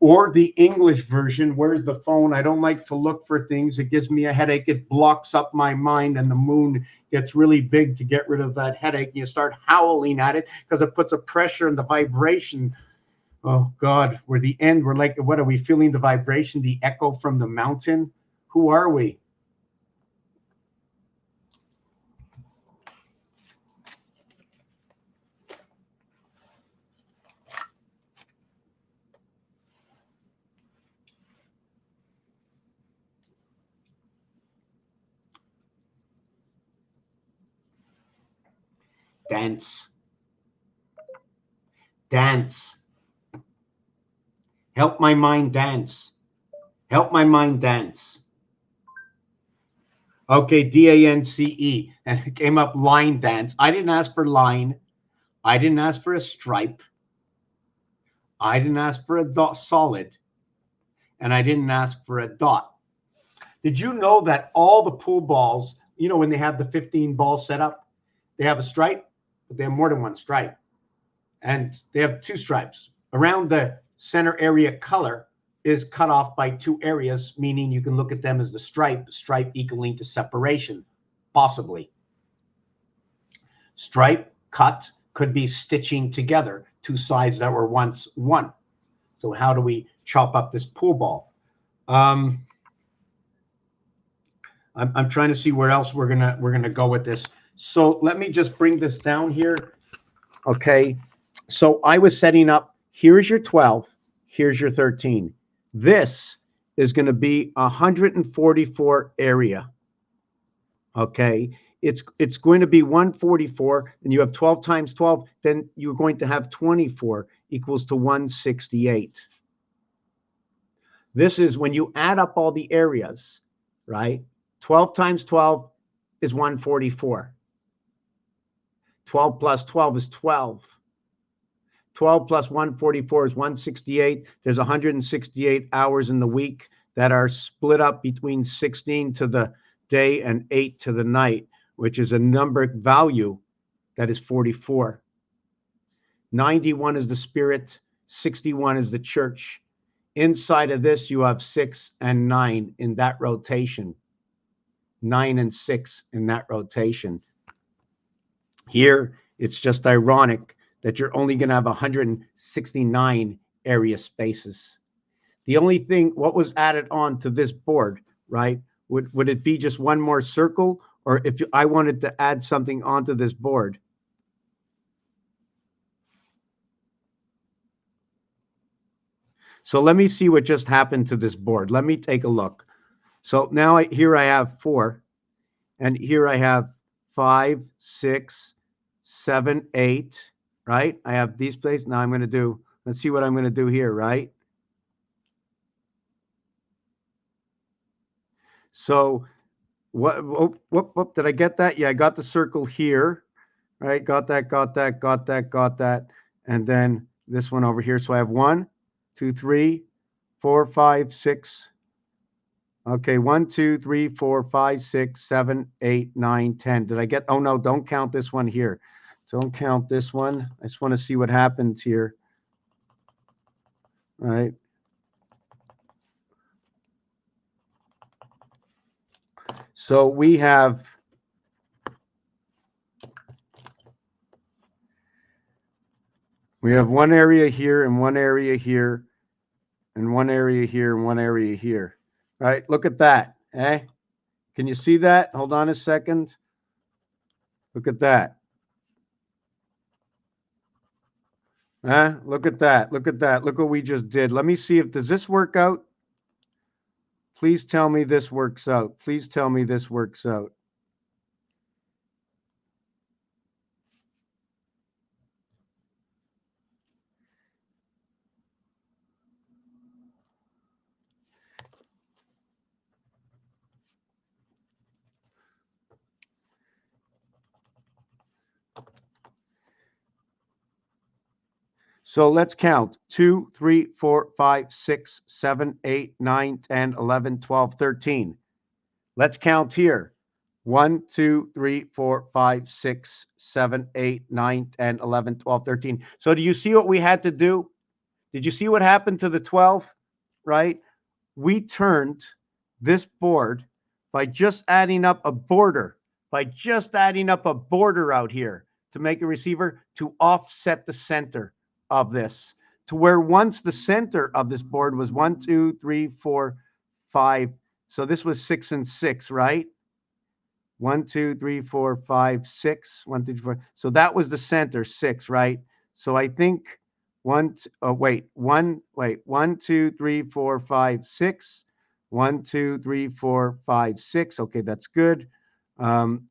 or the English version. Where's the phone? I don't like to look for things. It gives me a headache. It blocks up my mind, and the moon gets really big to get rid of that headache. And you start howling at it because it puts a pressure in the vibration. Oh God, we're like, what are we feeling? The vibration, the echo from the mountain? Who are we? Dance. Dance. Help my mind dance. Help my mind dance. Okay, D-A-N-C-E. And it came up line dance. I didn't ask for line. I didn't ask for a stripe. I didn't ask for a dot solid. And I didn't ask for a dot. Did you know that all the pool balls, you know, when they have the 15 ball setup, they have a stripe, but they have more than one stripe. And they have 2 stripes. Around the center area color is cut off by 2 areas, meaning you can look at them as the stripe equaling to separation, possibly. Stripe, cut, could be stitching together 2 sides that were once one. So how do we chop up this pool ball? I'm trying to see where else we're gonna go with this. So let me just bring this down here. Okay. So I was setting up, here's your 12, here's your 13. This is going to be 144 area. Okay. It's going to be 144, and you have 12 times 12, then you're going to have 24 equals to 168. This is when you add up all the areas, right? 12 times 12 is 144. 12 plus 12 is 12. 12 plus 144 is 168. There's 168 hours in the week that are split up between 16 to the day and 8 to the night, which is a number value that is 44. 91 is the spirit. 61 is the church. Inside of this, you have 6 and 9 in that rotation. 9 and 6 in that rotation. Here, it's just ironic that you're only going to have 169 area spaces. The only thing, what was added on to this board, right? Would it be just one more circle, or if I wanted to add something onto this board? So let me see what just happened to this board. Let me take a look. So now here I have 4, and here I have 5, 6, 7, 8, right? I have these places. Now I'm going to do, let's see what I'm going to do here, right? So what, did I get that? Yeah, I got the circle here, right? Got that, got that, got that, got that. And then this one over here. So I have 1, 2, 3, 4, 5, 6. Okay, 1, 2, 3, 4, 5, 6, 7, 8, 9, 10. Did I get, oh no, don't count this one here. Don't count this one. I just want to see what happens here. Right. So we have one area here and one area here and one area here and one area here. Right? Look at that. Eh? Can you see that? Hold on a second. Look at that. Look at that. Look at that. Look what we just did. Let me see if, does this work out? Please tell me this works out. Please tell me this works out. So let's count 2, 3, 4, 5, 6, 7, 8, 9, 10, 11, 12, 13. Let's count here. 1, 2, 3, 4, 5, 6, 7, 8, 9, 10, 11, 12, 13. So do you see what we had to do? Did you see what happened to the 12? Right? We turned this board by just adding up a border, out here to make a receiver to offset the center of this, to where once the center of this board was 1, 2, 3, 4, 5. So this was 6 and 6, right? 1, 2, 3, 4, 5, 6. 1, 2, 3, 4. So that was the center, 6, right? So I think 1, 2, 3, 4, 5, 6. 1, 2, 3, 4, 5, 6. Okay, that's good. 1,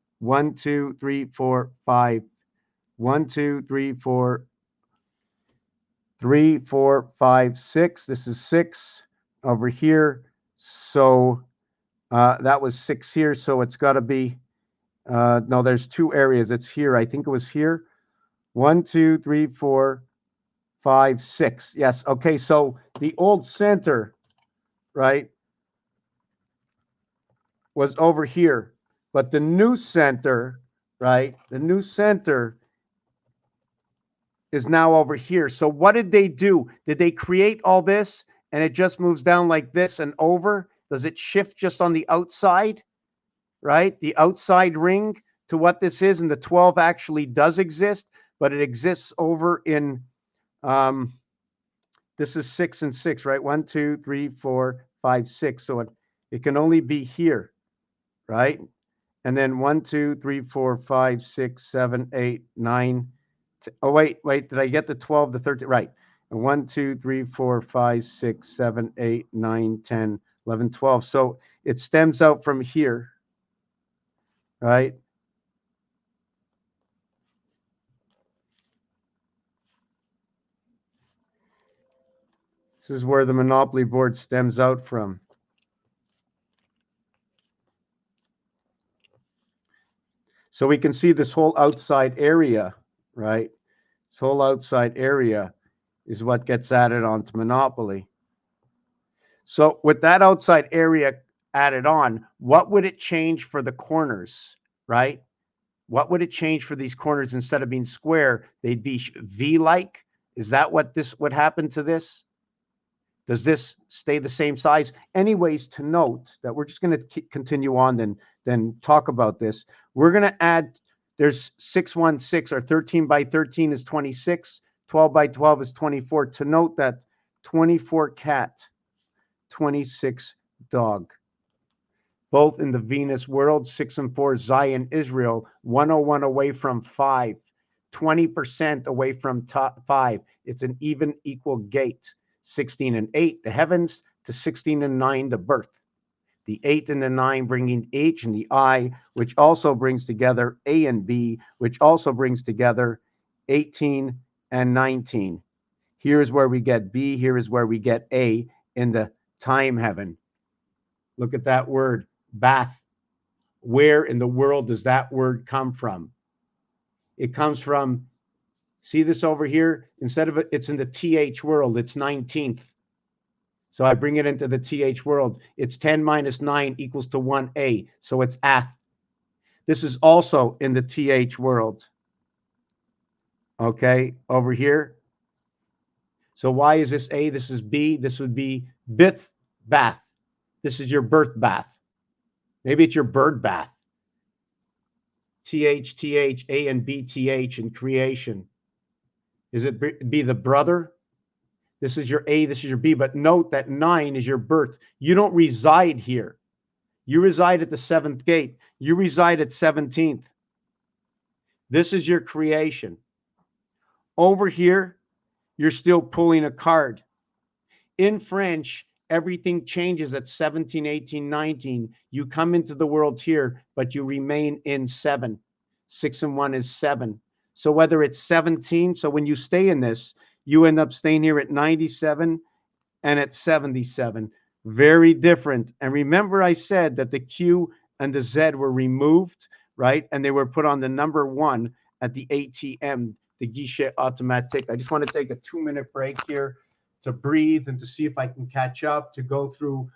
2, 3, 4, 5. 1, 2, 3, 4, 3, 4, 5, 6. This is 6 over here. So that was 6 here. So it's got to be, no, there's 2 areas. It's here. I think it was here. 1, 2, 3, 4, 5, 6. Yes. Okay. So the old center, right, was over here, but the new center, right, the new center is now over here. So what did they do? Did they create all this and it just moves down like this and over? Does it shift just on the outside, right? The outside ring to what this is, and the 12 actually does exist, but it exists over in, this is 6 and 6, right? 1, 2, 3, 4, 5, 6. So it can only be here, right? And then 1, 2, 3, 4, 5, 6, 7, 8, 9. Oh, wait, did I get the 12, the 13? Right. 1, 2, 3, 4, 5, 6, 7, 8, 9, 10, 11, 12. So it stems out from here, right? This is where the Monopoly board stems out from. So we can see this whole outside area, right? This whole outside area is what gets added onto Monopoly. So with that outside area added on, what would it change for the corners, right? What would it change for these corners? Instead of being square, they'd be V-like? Is that what this would happen to this? Does this stay the same size? Anyways, to note that we're just going to continue on, then talk about this. We're going to add, there's 616, or 13 by 13 is 26, 12 by 12 is 24. To note that 24 cat 26 dog. Both in the Venus world, 6 and 4 Zion, Israel, 101 away from 5, 20% away from 5. It's an even equal gate. 16 and 8, the heavens, to 16 and 9, the birth. The 8 and the 9 bringing H and the I, which also brings together A and B, which also brings together 18 and 19. Here is where we get B. Here is where we get A in the time heaven. Look at that word, bath. Where in the world does that word come from? It comes from, see this over here? Instead of it's in the TH world, it's 19th. So I bring it into the TH world. It's 10 minus 9 equals to 1A. So it's ath. This is also in the TH world. Okay, over here. So why is this A? This is B. This would be bith, bath. This is your birth bath. Maybe it's your bird bath. TH, TH, A and B, TH in creation. Is it be the brother? This is your A, this is your B, but note that 9 is your birth. You don't reside here. You reside at the 7th gate. You reside at 17th. This is your creation. Over here, you're still pulling a card. In French, everything changes at 17, 18, 19. You come into the world here, but you remain in 7. 6 and 1 is 7. So whether it's 17, so when you stay in this, you end up staying here at 97 and at 77. Very different. And remember I said that the Q and the Z were removed, right? And they were put on the number 1 at the ATM, the guichet automatique. I just want to take a 2-minute break here to breathe and to see if I can catch up, to go through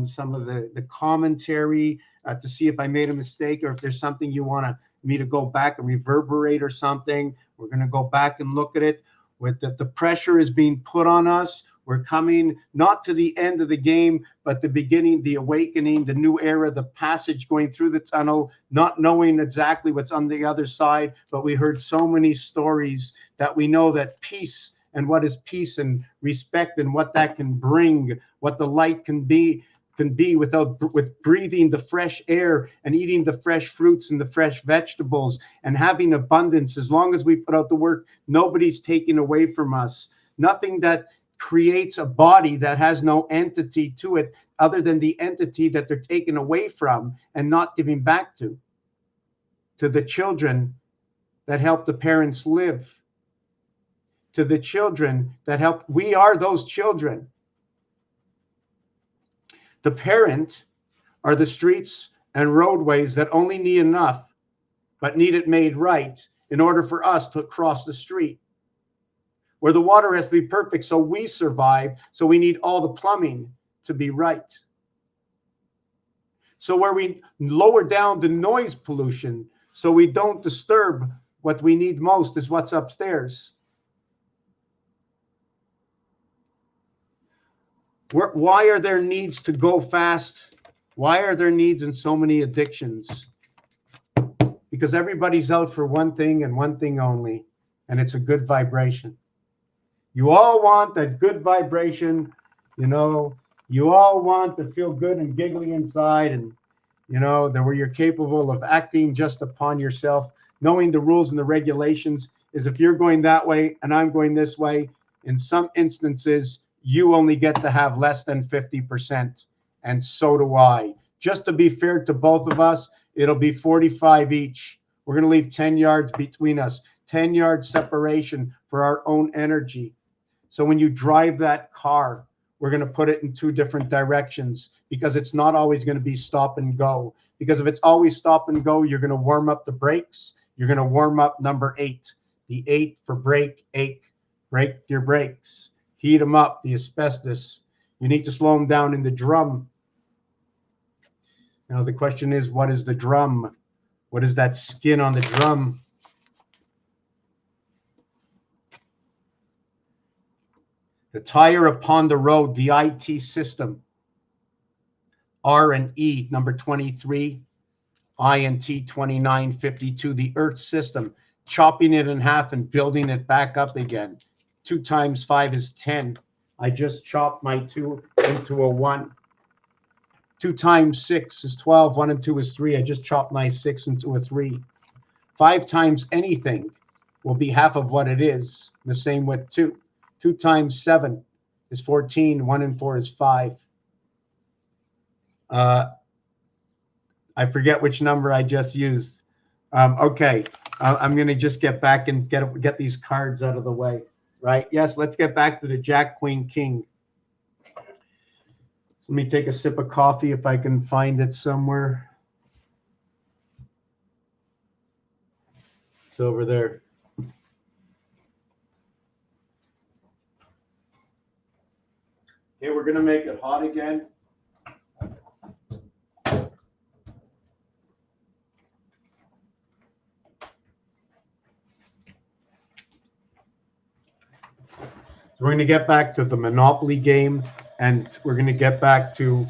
some of the commentary, to see if I made a mistake or if there's something you want me to go back and reverberate or something. We're going to go back and look at it. With the pressure is being put on us. We're coming not to the end of the game, but the beginning, the awakening, the new era, the passage going through the tunnel, not knowing exactly what's on the other side. But we heard so many stories that we know that peace and what is peace and respect and what that can bring, what the light can be with breathing the fresh air and eating the fresh fruits and the fresh vegetables and having abundance. As long as we put out the work, nobody's taking away from us. Nothing that creates a body that has no entity to it other than the entity that they're taken away from and not giving back to the children that help the parents live, to the children that help. We are those children. The parent are the streets and roadways that only need enough, but need it made right in order for us to cross the street. Where the water has to be perfect so we survive, so we need all the plumbing to be right. So where we lower down the noise pollution so we don't disturb what we need most is what's upstairs. Why are there needs to go fast? Why are there needs in so many addictions? Because everybody's out for one thing and one thing only, and it's a good vibration. You all want that good vibration, you all want to feel good and giggly inside, and that where you're capable of acting just upon yourself, knowing the rules and the regulations is if you're going that way and I'm going this way, in some instances, you only get to have less than 50%, and so do I. Just to be fair to both of us, it'll be 45 each. We're going to leave 10 yards between us, 10 yards separation for our own energy. So when you drive that car, we're going to put it in 2 different directions because it's not always going to be stop and go. Because if it's always stop and go, you're going to warm up the brakes. You're going to warm up number 8, the 8 for brake, ache, break your brakes. Heat them up, the asbestos. You need to slow them down in the drum. Now the question is, what is the drum? What is that skin on the drum? The tire upon the road, the IT system. R and E, number 23. INT 2952, the Earth system. Chopping it in half and building it back up again. 2 times 5 is 10. I just chopped my 2 into a 1. 2 times 6 is 12. 1 and 2 is 3. I just chopped my 6 into a 3. 5 times anything will be half of what it is. The same with 2. 2 times 7 is 14. 1 and 4 is 5. I forget which number I just used. Okay, I'm going to just get back and get these cards out of the way, right? Yes, let's get back to the Jack, Queen, King. So let me take a sip of coffee if I can find it somewhere. It's over there. Okay, we're going to make it hot again. We're going to get back to the Monopoly game, and we're going to get back to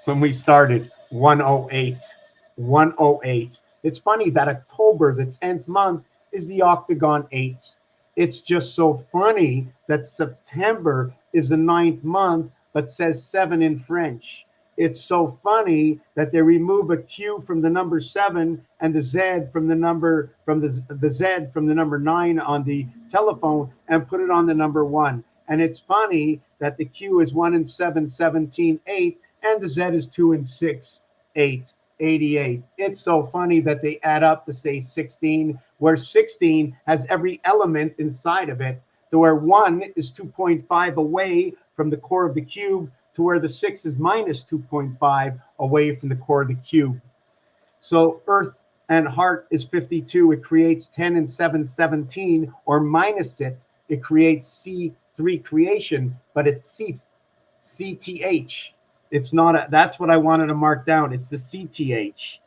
when we started, 108. 108. It's funny that October, the 10th month, is the Octagon 8. It's just so funny that September is the 9th month, but says 7 in French. It's so funny that they remove a Q from the number 7 and the Z from the number the Z from the number 9 on the telephone and put it on the number 1. And it's funny that the Q is 1 and 7, 17, 8, and the Z is 2 and 6, 8, 88. It's so funny that they add up to say 16, where 16 has every element inside of it, to where 1 is 2.5 away from the core of the cube, to where the 6 is minus 2.5 away from the core of the cube. So Earth and Heart is 52. It creates 10 and 7, 17, or minus it. It creates C3 creation, but it's CTH. It's not a, that's what I wanted to mark down. It's the CTH.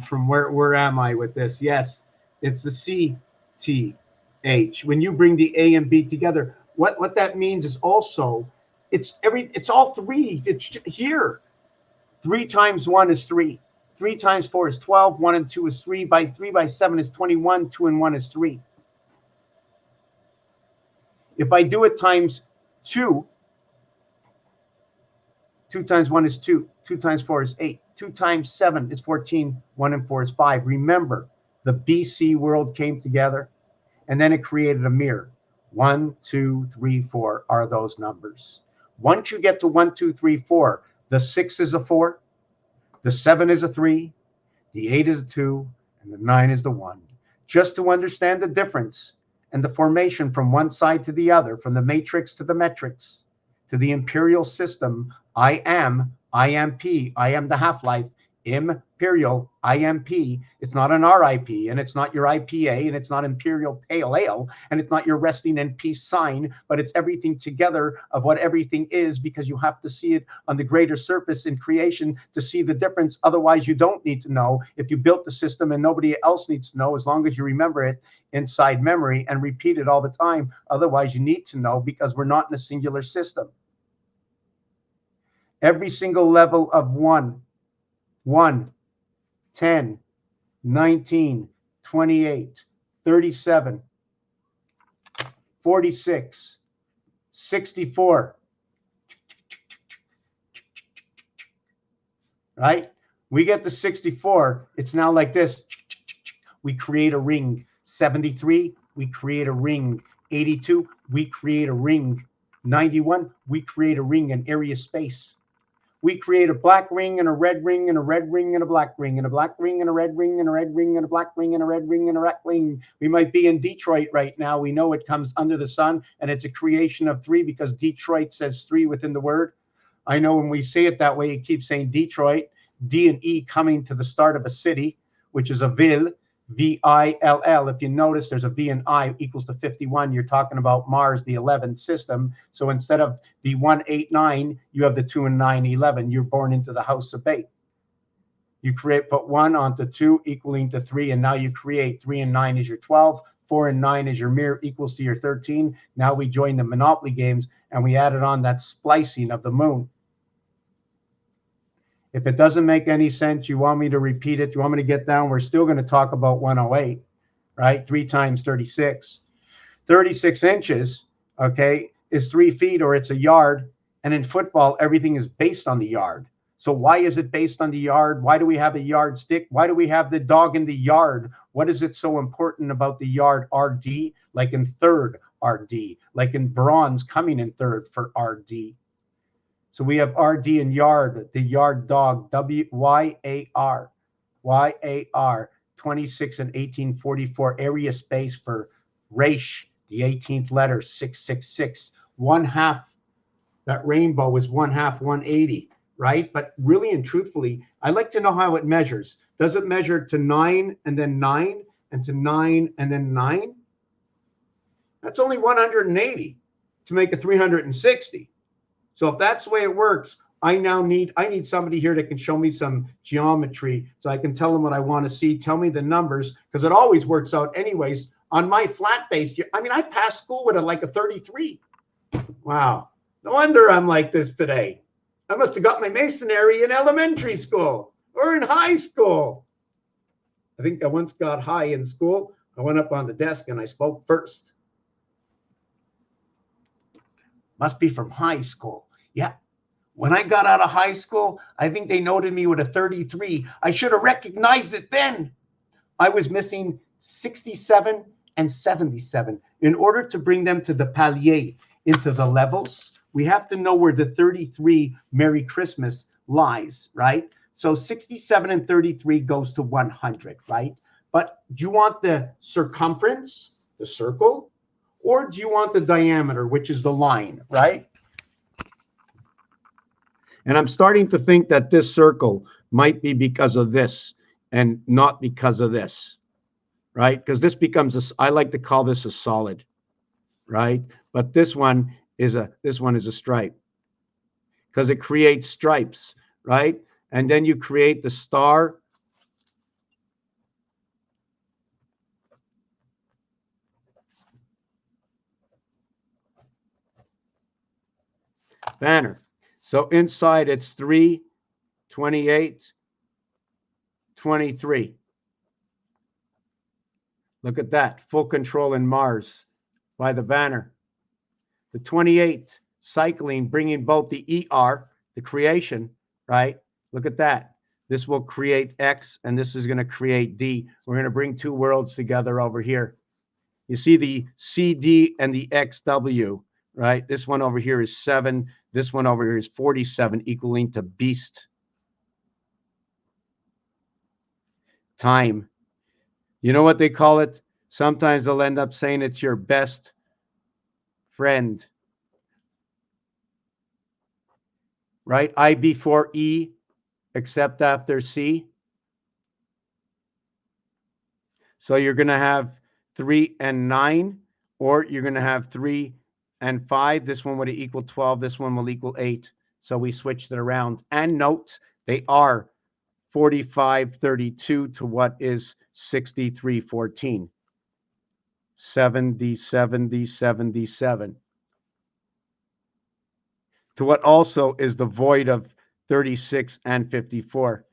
From where am I with this? Yes, it's the CTH. When you bring the A and B together, what that means is also it's all 3. It's here. 3 times 1 is 3. 3 times 4 is 12. 1 and 2 is 3. 3 by 7 is 21. 2 and 1 is 3. If I do it times 2, 2 times 1 is 2. 2 times 4 is 8. 2 times 7 is 14. 1 and 4 is 5. Remember, the BC world came together, and then it created a mirror. 1, 2, 3, 4 are those numbers. Once you get to 1, 2, 3, 4, the 6 is a 4, the 7 is a 3, the 8 is a 2, and the 9 is the 1. Just to understand the difference and the formation from one side to the other, from the matrix to the metrics, to the imperial system, I am P, I am the half-life, imperial, IMP. It's not an RIP, and it's not your IPA, and it's not imperial pale ale, and it's not your resting in peace sign, but it's everything together of what everything is, because you have to see it on the greater surface in creation to see the difference. Otherwise, you don't need to know. If you built the system and nobody else needs to know, as long as you remember it inside memory and repeat it all the time. Otherwise, you need to know, because we're not in a singular system. Every single level of 1, 10, 19, 28, 37, 46, 64. Right? We get to 64. It's now like this. We create a ring. 73, we create a ring. 82, we create a ring. 91, we create a ring, an area space. We create a black ring and a red ring and a red ring and a black ring and a black ring and a red ring and a red ring and a black ring and a red ring and a red ring. We might be in Detroit right now. We know it comes under the sun, and it's a creation of 3 because Detroit says 3 within the word. I know when we say it that way, it keeps saying Detroit, D and E coming to the start of a city, which is a ville, VILL. If you notice, there's a V and I equals to 51. You're talking about Mars, the 11th system. So instead of the 1, 8, 9, you have the 2 and 9, 11. You're born into the house of Bate. You put 1 onto 2 equaling to 3, and now you create 3 and 9 is your 12. 4 and 9 is your mirror equals to your 13. Now we join the Monopoly games, and we added on that splicing of the moon. If it doesn't make any sense, you want me to repeat it, you want me to get down, we're still going to talk about 108, right? 3 times 36. 36 inches, okay, is 3 feet, or it's a yard. And in football, everything is based on the yard. So why is it based on the yard? Why do we have a yardstick? Why do we have the dog in the yard? What is it so important about the yard RD? Like in third RD, like in bronze coming in third for RD. So we have RD and yard, the yard dog, WYAR, YAR, 26 and 1844, area space for Raish, the 18th letter, 666. One half, that rainbow is one half 180, right? But really and truthfully, I like to know how it measures. Does it measure to 9 and then 9 and to 9 and then 9? That's only 180 to make a 360. So if that's the way it works, I need somebody here that can show me some geometry so I can tell them what I want to see. Tell me the numbers, because it always works out anyways. On my flat base, I mean, I passed school with like a 33. Wow. No wonder I'm like this today. I must have got my masonry in elementary school or in high school. I think I once got high in school. I went up on the desk and I spoke first. Must be from high school. Yeah. When I got out of high school, I think they noted me with a 33. I should have recognized it then. I was missing 67 and 77. In order to bring them to the palier, into the levels, we have to know where the 33 Merry Christmas lies, right? So 67 and 33 goes to 100, right? But do you want the circumference, the circle, or do you want the diameter, which is the line, right? And I'm starting to think that this circle might be because of this and not because of this, right? Because this becomes I like to call this a solid, right? But this one is a stripe because it creates stripes, right? And then you create the star. Banner. So inside it's 3, 28, 23. Look at that. Full control in Mars by the banner. The 28 cycling, bringing both the ER, the creation, right? Look at that. This will create X, and this is going to create D. We're going to bring two worlds together over here. You see the CD and the XW, right? This one over here is 7. This one over here is 47, equaling to beast. Time. You know what they call it? Sometimes they'll end up saying it's your best friend. Right? I before E, except after C. So you're going to have 3 and 9, or you're going to have 3 and 5. This one would equal 12. This one will equal 8. So we switched it around. And note, they are 4532 to what is 6314. 70, 70, 77. To what also is the void of 36 and 54.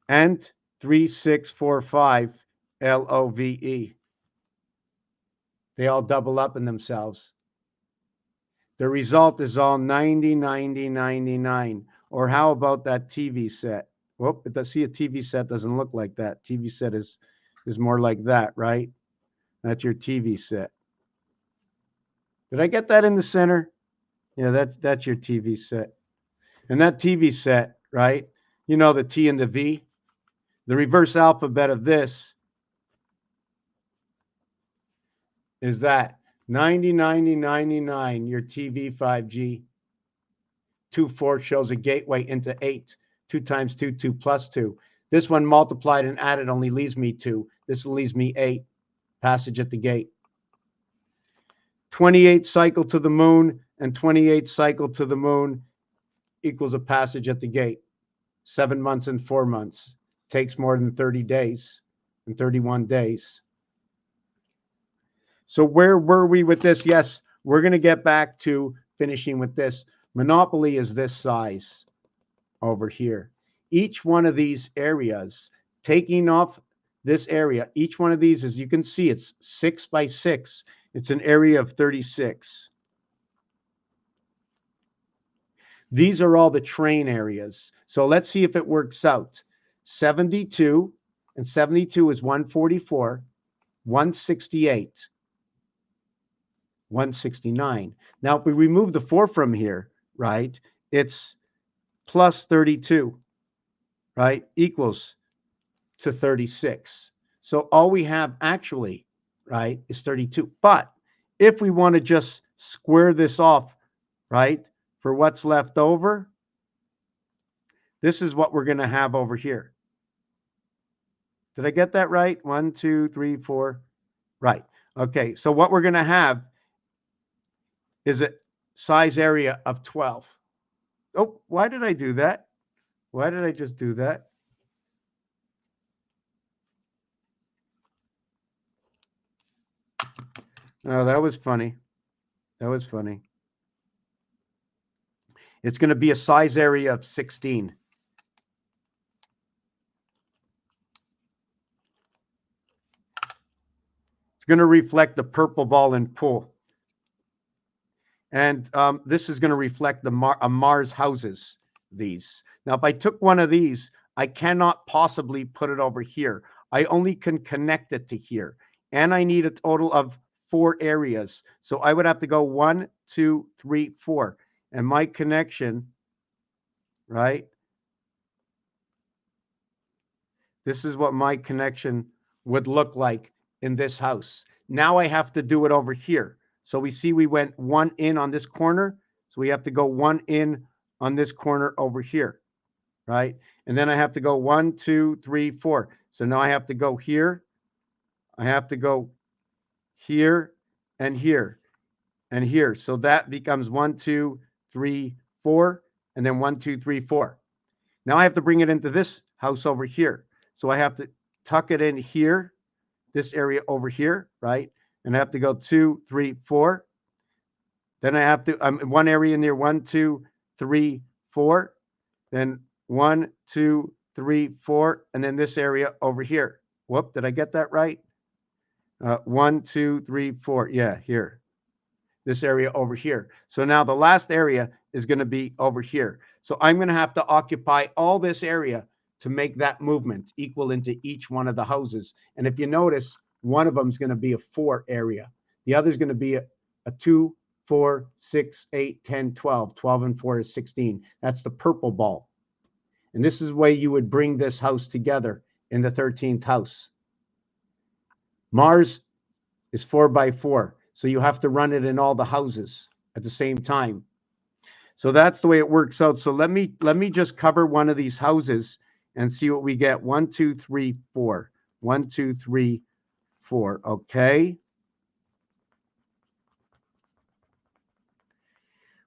And 3645 LOVE. They all double up in themselves. The result is all 90, 90, 99. Or how about that TV set? Whoop, see, a TV set doesn't look like that. TV set is more like that, right? That's your TV set. Did I get that in the center? Yeah, that's your TV set. And that TV set, right? You know the T and the V? The reverse alphabet of this is that 90, 90, 99, your TV 5G. 2, 4 shows a gateway into 8. 2 times 2, 2 plus 2. This one multiplied and added only leaves me 2. This leaves me 8. Passage at the gate. 28 cycle to the moon and 28 cycle to the moon equals a passage at the gate. 7 months and 4 months. Takes more than 30 days and 31 days. So where were we with this? Yes, we're going to get back to finishing with this. Monopoly is this size over here. Each one of these areas, taking off this area, each one of these, as you can see, it's 6 by 6. It's an area of 36. These are all the train areas. So let's see if it works out. 72, and 72 is 144, 168, 169. Now, if we remove the 4 from here, right, it's plus 32, right, equals to 36. So all we have actually, right, is 32. But if we want to just square this off, right, for what's left over, this is what we're going to have over here. Did I get that right? 1, 2, 3, 4. Right. Okay. So what we're going to have is a size area of 12. Oh, why did I do that? Why did I just do that? Oh, that was funny. That was funny. It's going to be a size area of 16. It's going to reflect the purple ball and pool. And this is going to reflect the Mars houses, these. Now, if I took one of these, I cannot possibly put it over here. I only can connect it to here. And I need a total of 4 areas. So I would have to go 1, 2, 3, 4. And my connection, right? This is what my connection would look like in this house. Now I have to do it over here. So we see we went 1 in on this corner. So we have to go 1 in on this corner over here, right? And then I have to go 1, 2, 3, 4. So now I have to go here. I have to go here and here and here. So that becomes 1, 2, 3, 4, and then 1, 2, 3, 4. Now I have to bring it into this house over here. So I have to tuck it in here, this area over here, right? And I have to go 2, 3, 4. Then I have to, one area in there, 1, 2, 3, 4. Then 1, 2, 3, 4. And then this area over here. Whoop, did I get that right? 1, 2, 3, 4. Yeah, here. This area over here. So now the last area is going to be over here. So I'm going to have to occupy all this area to make that movement equal into each one of the houses. And if you notice, one of them is going to be a 4 area. The other is going to be a 2, 4, 6, 8, 10, 12. 12 and 4 is 16. That's the purple ball. And this is the way you would bring this house together in the 13th house. Mars is 4 by 4. So you have to run it in all the houses at the same time. So that's the way it works out. So let me just cover one of these houses and see what we get. 1, 2, 3, 4. 1, 2, 3, 4. Okay.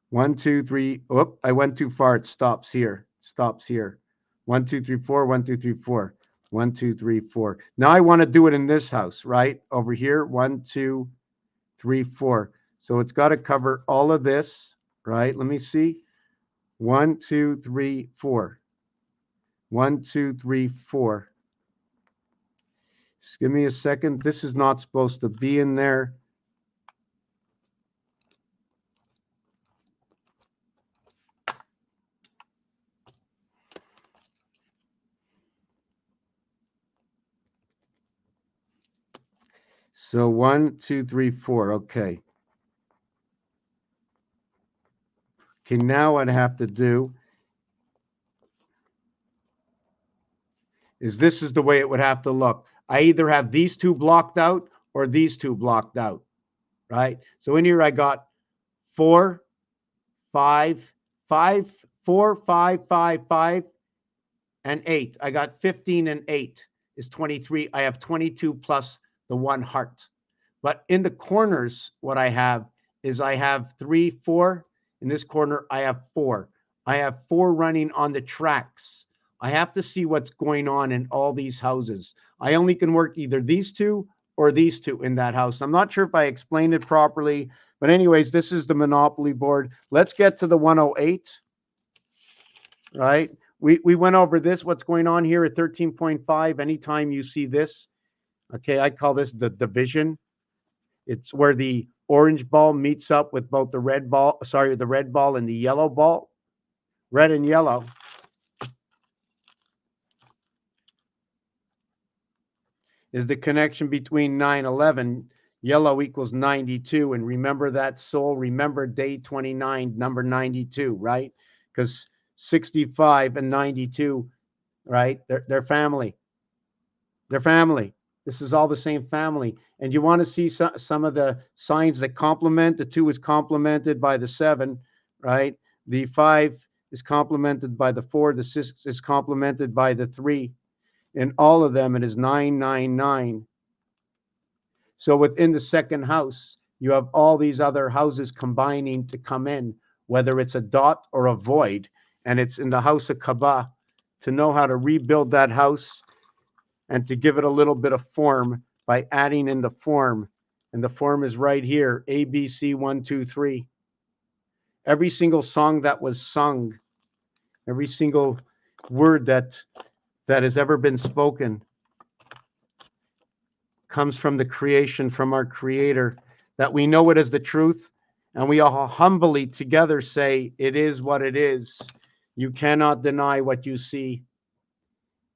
1, 2, 3. Oh, I went too far. It stops here. Stops here. 1, 2, 3, 4. 1, 2, 3, 4. 1, 2, 3, 4. Now I want to do it in this house, right? Over here. 1, 2, 3, 4. So it's got to cover all of this, right? Let me see. 1, 2, 3, 4. 1, 2, 3, 4. Just give me a second. This is not supposed to be in there. So 1, 2, 3, 4. Okay. Okay, now what I have to do is this is the way it would have to look. I either have these 2 blocked out or these 2 blocked out, right? So in here I got 4, 5, 5, 4, 5, 5, 5, and 8. I got 15 and 8 is 23. I have 22 plus the 1 heart. But in the corners, what I have is I have 3, 4. In this corner, I have 4. I have 4 running on the tracks. I have to see what's going on in all these houses. I only can work either these 2 or these 2 in that house. I'm not sure if I explained it properly, but anyways, this is the Monopoly board. Let's get to the 108, right? We went over this, what's going on here at 13.5. Anytime you see this, okay, I call this the division. It's where the orange ball meets up with both the red ball and the yellow ball. red and yellow, is the connection between 9/11. Yellow equals 92. And remember that soul. Remember day 29, number 92, right? Because 65 and 92, right? They're family. They're family. This is all the same family. And you want to see some of the signs that complement. The 2 is complemented by the 7, right? The 5 is complemented by the 4. The 6 is complemented by the 3. In all of them, it is 999. So within the second house, you have all these other houses combining to come in, whether it's a dot or a void, and it's in the house of Kaaba to know how to rebuild that house and to give it a little bit of form by adding in the form. And the form is right here, ABC 1, 2, 3. Every single song that was sung, every single word that has ever been spoken comes from the creation, from our creator, that we know it as the truth, and we all humbly together say, it is what it is. You cannot deny what you see.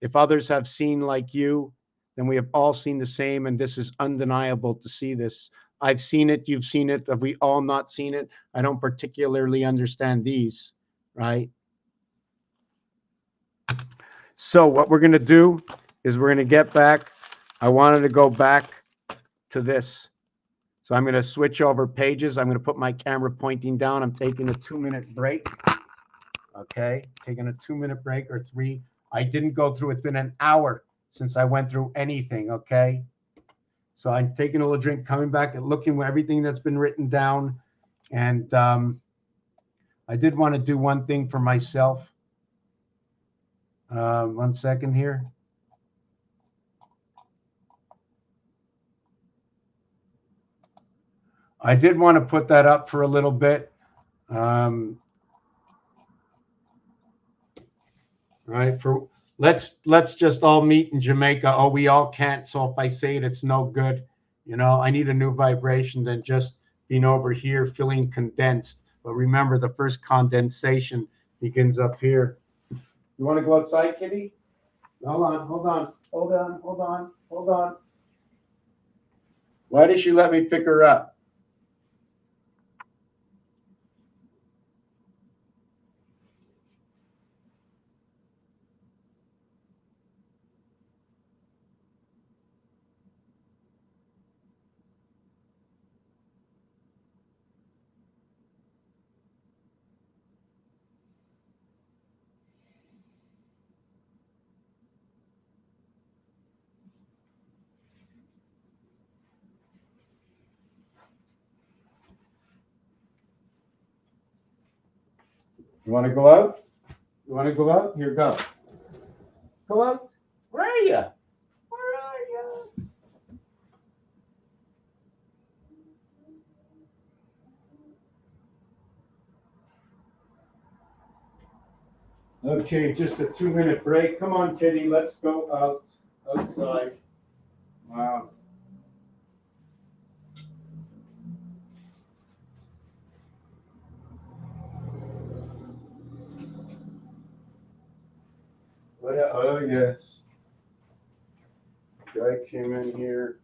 If others have seen like you, then we have all seen the same, and this is undeniable to see this. I've seen it, you've seen it. Have we all not seen it? I don't particularly understand these, right? So what we're going to do is we're going to get back. I wanted to go back to this. So I'm going to switch over pages. I'm going to put my camera pointing down. I'm taking a 2-minute break. Okay, taking a 2-minute break or 3. I didn't go through, it's been an hour since I went through anything, okay? So I'm taking a little drink, coming back and looking at everything that's been written down. And I did want to do one thing for myself. 1 second here. I did want to put that up for a little bit. Right? For let's just all meet in Jamaica. Oh, we all can't. So if I say it, it's no good. You know, I need a new vibration than just being over here feeling condensed. But remember, the first condensation begins up here. You want to go outside, Kitty? Hold on, hold on, hold on, hold on, hold on. Why did she let me pick her up? You want to go out? You want to go out? Here, go. Go out. Where are you? Where are you? Okay, just a 2-minute break. Come on, Kitty, let's go outside. Wow. Oh, yes. Guy came in here.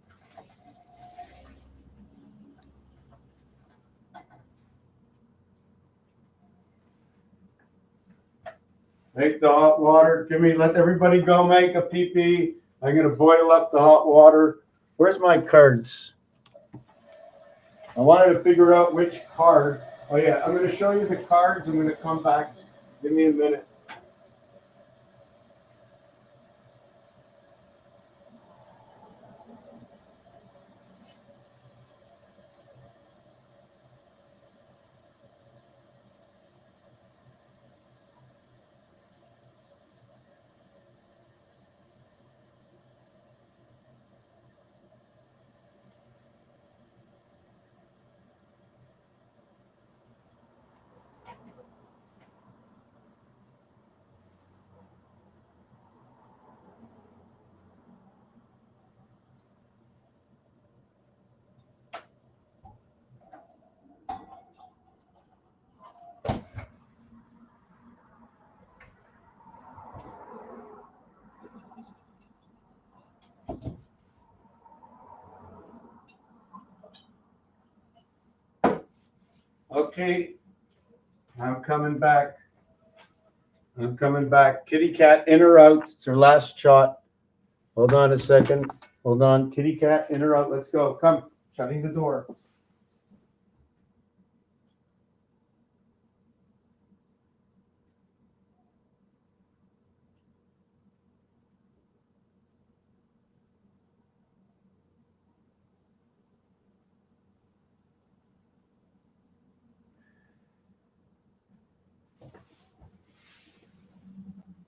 Make the hot water. Let everybody go make a pee-pee. I'm going to boil up the hot water. Where's my cards? I wanted to figure out which card. Oh, yeah, I'm going to show you the cards. I'm going to come back. Give me a minute. Okay. I'm coming back. I'm coming back. Kitty cat, in or out? It's her last shot. Hold on a second. Hold on. Kitty cat, in or out? Let's go. Come. Shutting the door.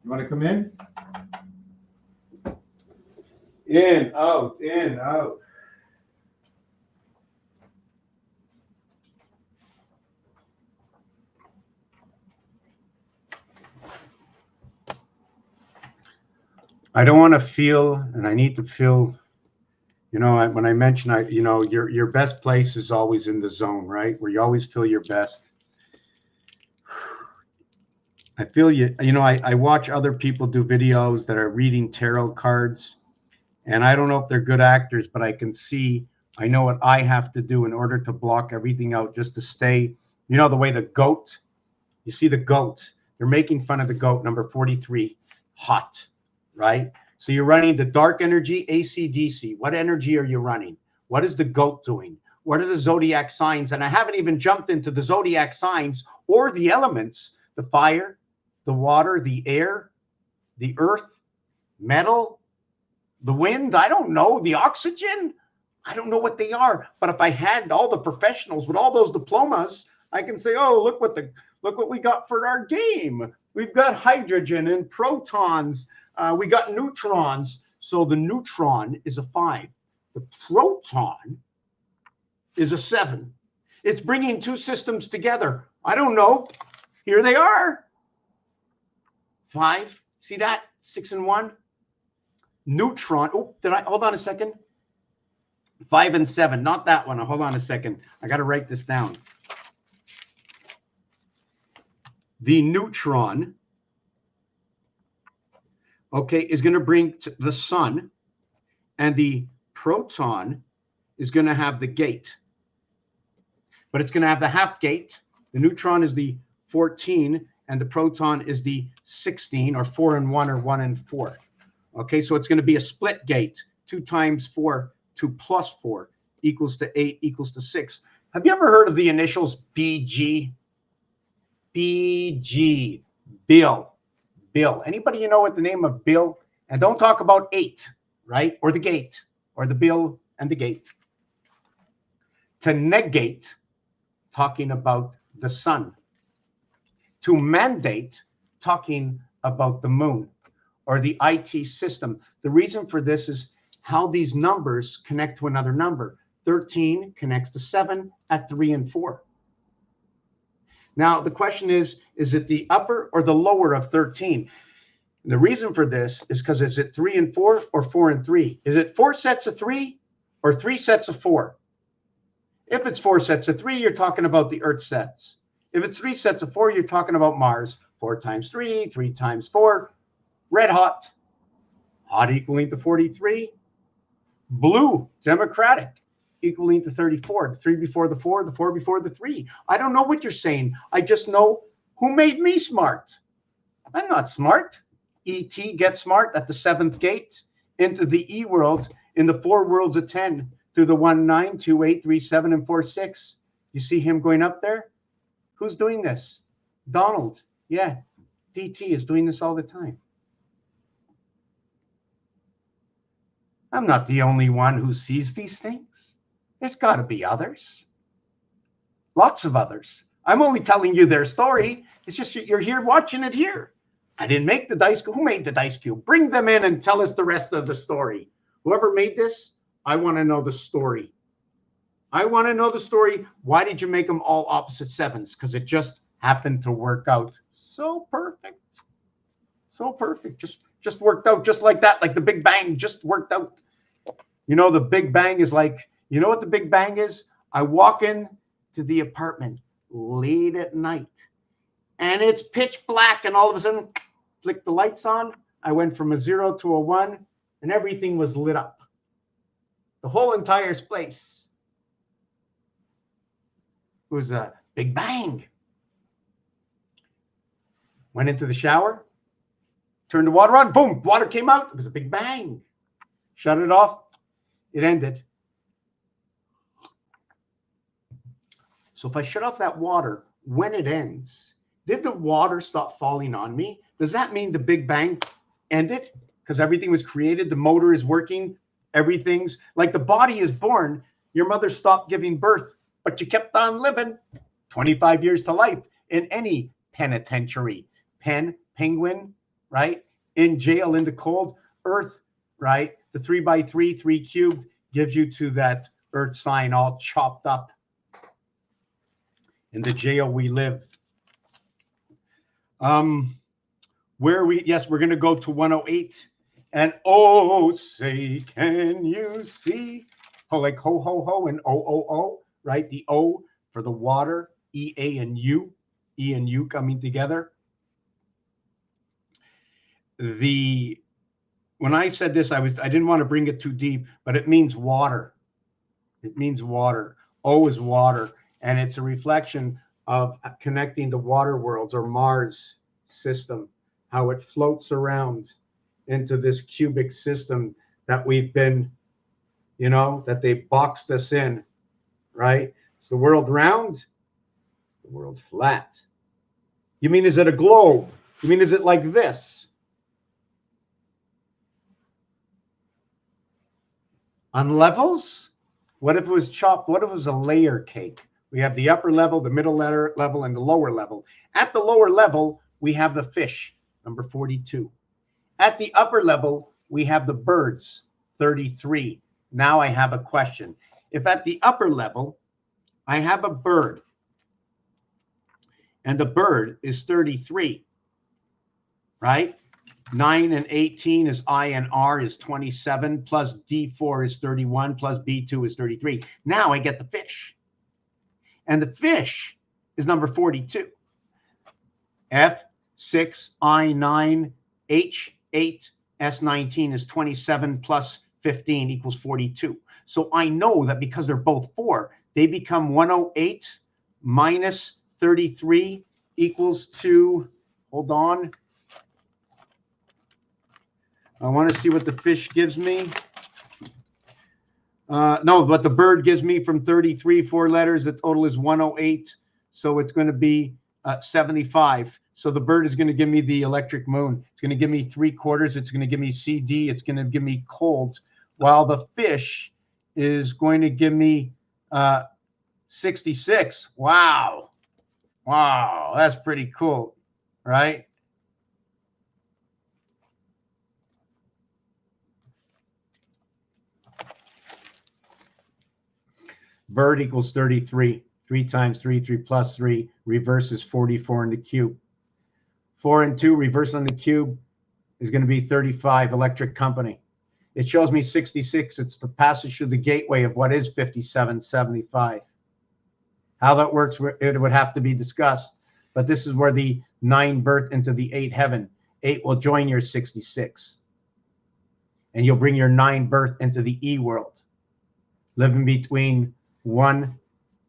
You want to come in? In, out, in, out. I don't want to feel, and I need to feel, when I mention, your best place is always in the zone, right? Where you always feel your best. I feel I watch other people do videos that are reading tarot cards, and I don't know if they're good actors, but I know what I have to do in order to block everything out just to stay, the way the goat, you see the goat, they're making fun of the goat, number 43, hot, right? So you're running the dark energy, AC/DC. What energy are you running? What is the goat doing? What are the zodiac signs? And I haven't even jumped into the zodiac signs or the elements, the fire, the water, the air, the earth, metal, the wind. I don't know. The oxygen. I don't know what they are. But if I had all the professionals with all those diplomas, I can say, oh, look what we got for our game. We've got hydrogen and protons. We got neutrons. So the neutron is a 5. The proton is a 7. It's bringing two systems together. I don't know. Here they are. 5. See that? 6 and 1. Neutron. Oh, hold on a second. 5 and 7. Not that one. Hold on a second. I got to write this down. The neutron, okay, is going to bring the sun, and the proton is going to have the gate. But it's going to have the half gate. The neutron is the 14, and the proton is the 16, or 4 and 1, or 1 and 4. Okay, so it's going to be a split gate. 2 times 4, 2 plus 4 equals to 8 equals to 6. Have you ever heard of the initials BG? BG, Bill. Bill. Anybody know what the name of Bill? And don't talk about 8, right? Or the gate, or the bill and the gate. To negate, talking about the sun. To mandate, talking about the moon, or the IT system. The reason for this is how these numbers connect to another number. 13 connects to 7 at 3 and 4. Now, the question is it the upper or the lower of 13? The reason for this is because is it 3 and 4 or 4 and 3? Is it 4 sets of 3 or 3 sets of 4? If it's 4 sets of 3, you're talking about the Earth sets. If it's 3 sets of 4, you're talking about Mars. 4 times 3, 3 times 4, red hot. Hot equaling to 43. Blue, democratic, equaling to 34. The 3 before the 4, the 4 before the 3. I don't know what you're saying. I just know who made me smart. I'm not smart. E.T. gets smart at the 7th gate into the E world in the 4 worlds of 10 through the 1, 9, 2, 8, 3, 7, and 4, 6. You see him going up there? Who's doing this? Donald. Yeah, DT is doing this all the time. I'm not the only one who sees these things. There's got to be others. Lots of others. I'm only telling you their story. It's just you're here watching it here. I didn't make the dice cube. Who made the dice cube? Bring them in and tell us the rest of the story. Whoever made this, I want to know the story. I want to know the story. Why did you make them all opposite 7s? Because it just happened to work out so perfect. So perfect. Just worked out just like that. Like the Big Bang just worked out. The Big Bang is like, you know what the Big Bang is? I walk in to the apartment late at night and it's pitch black, and all of a sudden flick the lights on. I went from a 0 to a 1 and everything was lit up. The whole entire place. It was a Big bang. Went into the shower, turned the water on, boom, water came out. It was a big bang. Shut it off, it ended. So if I shut off that water when it ends, did the water stop falling on me? Does that mean the Big Bang ended? Because everything was created, the motor is working, everything's like the body is born. Your mother stopped giving birth, but you kept on living 25 years to life in any penitentiary. Penguin, right? In jail in the cold. Earth, right? The 3x3, 3 cubed gives you to that Earth sign all chopped up. In the jail we live. Where we, yes, we're going to go to 108. And oh, say, can you see? Oh, like ho, ho, ho, and oh, oh, oh, right? The O for the water, E, A, and U. E and U coming together. When I said this, I didn't want to bring it too deep, but it means water. It means water. O is water, and it's a reflection of connecting the water worlds or Mars system, how it floats around into this cubic system that we've been, that they boxed us in, right? Is the world round? Is the world flat? You mean, is it a globe? You mean, is it like this? On levels? What if it was chopped? What if it was a layer cake? We have the upper level, the middle level, and the lower level. At the lower level, we have the fish, number 42. At the upper level, we have the birds, 33. Now I have a question. If at the upper level, I have a bird, and the bird is 33, right? 9 and 18 is I and R is 27, plus D4 is 31, plus B2 is 33. Now I get the fish. And the fish is number 42. F6, I9, H8, S19 is 27 plus 15 equals 42. So I know that because they're both 4, they become 108 minus 33 equals to, hold on. I want to see what the fish gives me. No, what the bird gives me from 33, 4 letters, the total is 108. So it's going to be 75. So the bird is going to give me the electric moon. It's going to give me 3/4. It's going to give me CD. It's going to give me cold. While the fish is going to give me 66. Wow. Wow. That's pretty cool, right? Bird equals 33. 3 times 3, 3 plus 3. Reverse is 44 in the cube. 4 and 2, reverse on the cube is going to be 35, electric company. It shows me 66. It's the passage through the gateway of what is 5775. How that works, it would have to be discussed. But this is where the 9 birth into the 8 heaven. 8 will join your 66. And you'll bring your 9 birth into the E world. Living between 1,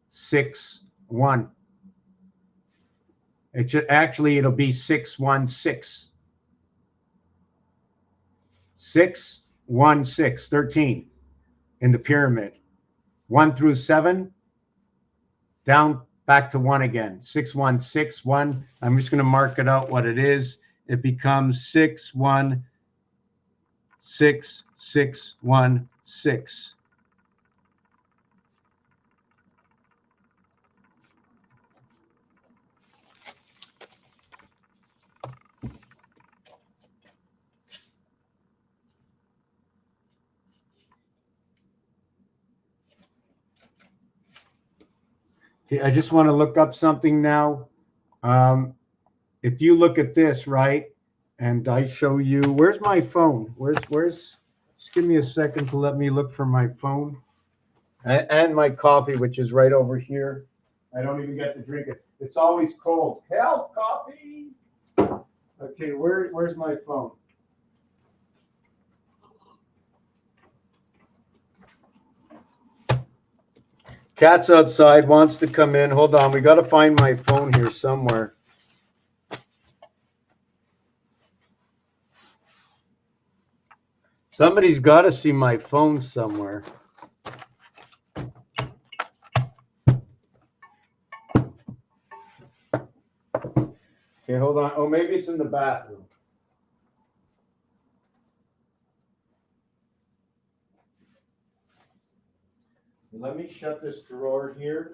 6, 1. It'll be 616. 616, 13 in the pyramid. 1 through 7, down back to 1 again. 6161. I'm just going to mark it out what it is. It becomes 616616. I just want to look up something now. If you look at this, right, and I show you, where's my phone? Where's, just give me a second to let me look for my phone and my coffee, which is right over here. I don't even get to drink it. It's always cold. Help, coffee. Okay, where's my phone? Cat's outside, wants to come in. Hold on, we got to find my phone here somewhere. Somebody's got to see my phone somewhere. Okay, hold on. Oh, maybe it's in the bathroom. Let me shut this drawer here.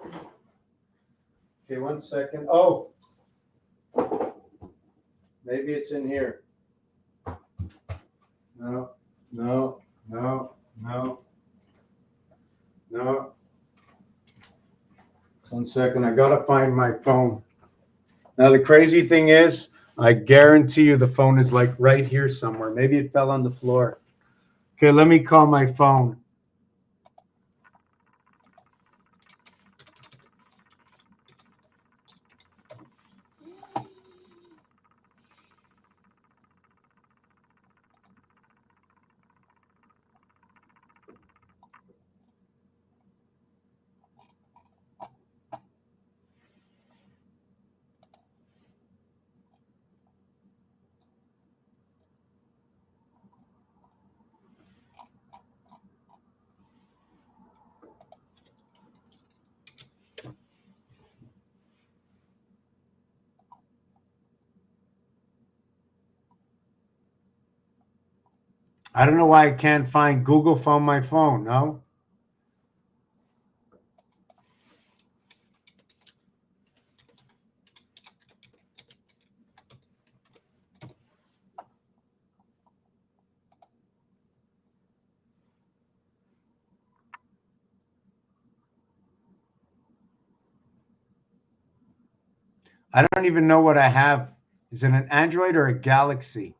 Okay, 1 second. Oh, maybe it's in here. No, no, no, no, no. 1 second. I got to find my phone. Now, the crazy thing is, I guarantee you the phone is like right here somewhere. Maybe it fell on the floor. Okay, let me call my phone. I don't know why I can't find Google Phone my phone, no? I don't even know what I have. Is it an Android or a Galaxy?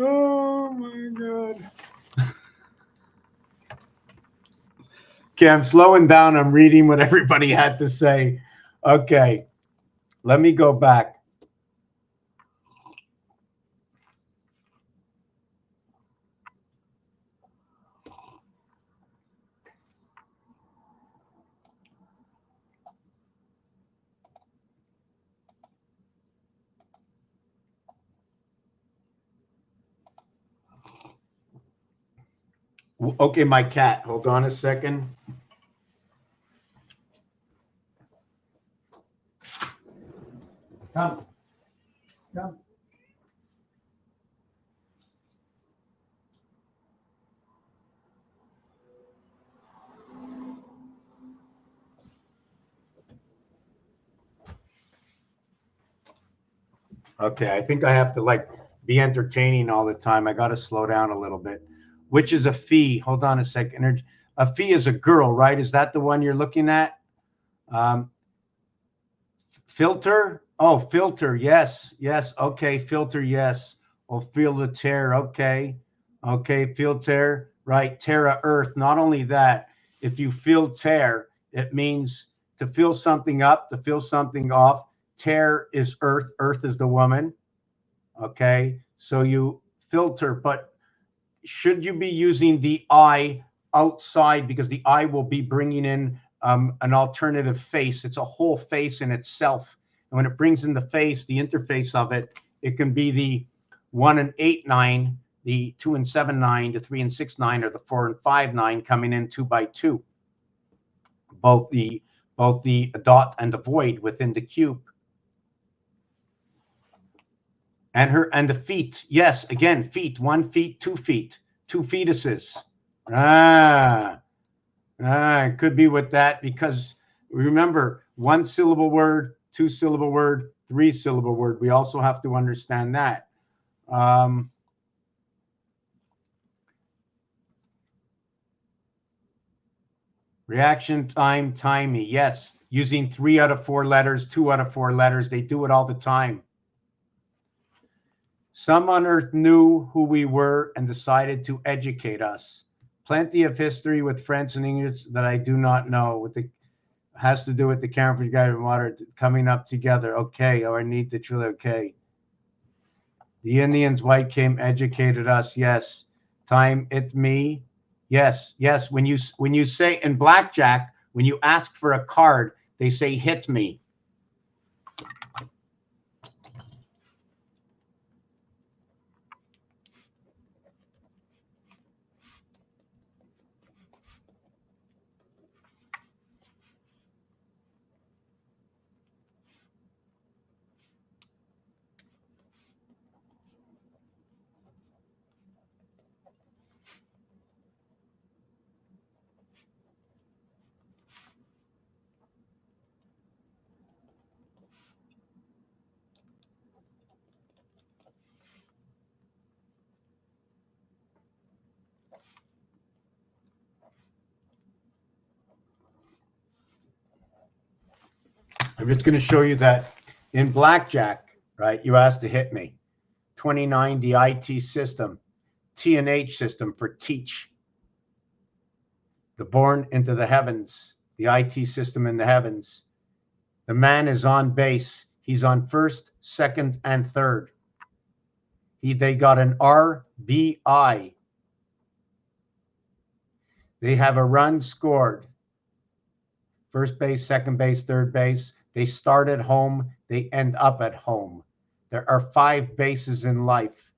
Oh my God. Okay, I'm slowing down. I'm reading what everybody had to say. Okay, let me go back. Okay, my cat. Hold on a second. Come. Come. Okay, I think I have to like be entertaining all the time. I got to slow down a little bit. Which is a fee? Hold on a second. A fee is a girl, right? Is that the one you're looking at? Filter? Oh, filter. Yes. Yes. Okay. Filter. Yes. Oh, feel the tear. Okay. Okay. Feel tear. Right. Terra earth. Not only that, if you feel tear, it means to feel something up, to feel something off. Tear is earth. Earth is the woman. Okay. So you filter, but should you be using the I outside, because the I will be bringing in an alternative face. It's a whole face in itself. And when it brings in the face, the interface of it, it can be the 1 and 8 9, the 2 and 7 9, the 3 and 6 9, or the 4 and 5 9 coming in 2 by 2. Both the dot and the void within the cube. And the feet. Yes, again, feet, 1 feet, 2 feet, 2 fetuses. It could be with that, because remember, 1 syllable word, 2 syllable word, 3 syllable word. We also have to understand that. Reaction time, timey. Yes, using 3 out of 4 letters, 2 out of 4 letters. They do it all the time. Some on earth knew who we were and decided to educate us. Plenty of history with French and English that I do not know. Has to do with the California Guide of Water coming up together. Okay, or I need to truly. Okay. The Indians, white came, educated us. Yes. Time it me. Yes, yes. When you say in blackjack, when you ask for a card, they say hit me. I'm just going to show you that in blackjack, right? You asked to hit me. 29, the IT system, T&H system for teach. The born into the heavens, the IT system in the heavens. The man is on base. He's on first, second, and third. They got an RBI. They have a run scored. First base, second base, third base. They start at home. They end up at home. There are 5 bases in life.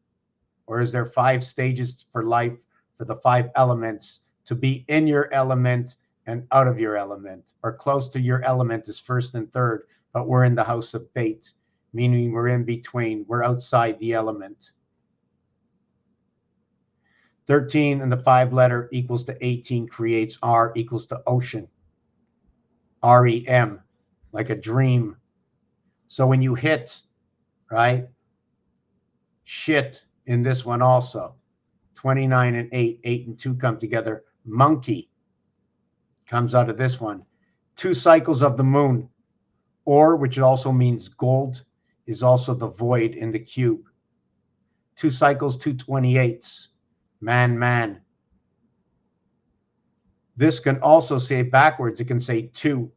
Or is there 5 stages for life for the 5 elements? To be in your element and out of your element, or close to your element is first and third, but we're in the house of bait, meaning we're in between. We're outside the element. 13 and the 5-letter equals to 18 creates R equals to ocean. REM, like a dream. So when you hit, right, shit in this one also. 29 and 8, 8 and 2 come together. Monkey comes out of this one. 2 cycles of the moon, or which also means gold, is also the void in the cube. 2 cycles, 2 28s. Man, man. This can also say backwards. It can say two,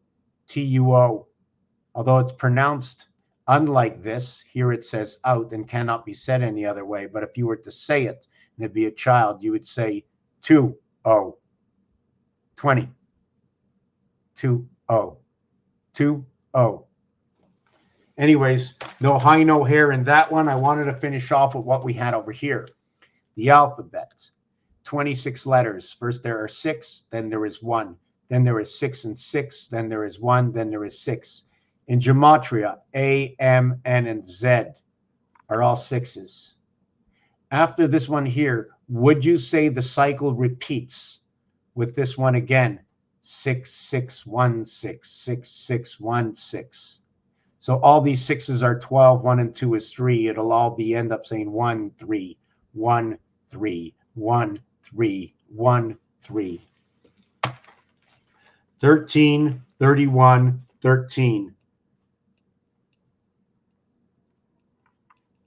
T-U-O. Although it's pronounced unlike this, here it says out and cannot be said any other way. But if you were to say it, and it'd be a child, you would say 2-0. 20. 2-0. 2-0. Anyways, no high, no hair in that one. I wanted to finish off with what we had over here. The alphabet. 26 letters. First there are 6, then there is 1. Then there is 6 and 6, then there is 1, then there is 6. In gematria, A, M, N, and Z are all 6s. After this one here, would you say the cycle repeats with this one again? 6, 6, 1, 6, 6, 6, 1, 6. So all these 6s are 12, 1 and 2 is 3. It'll all end up saying 1, 3, 1, 3, 1, 3, 1, 3. 13, 31, 13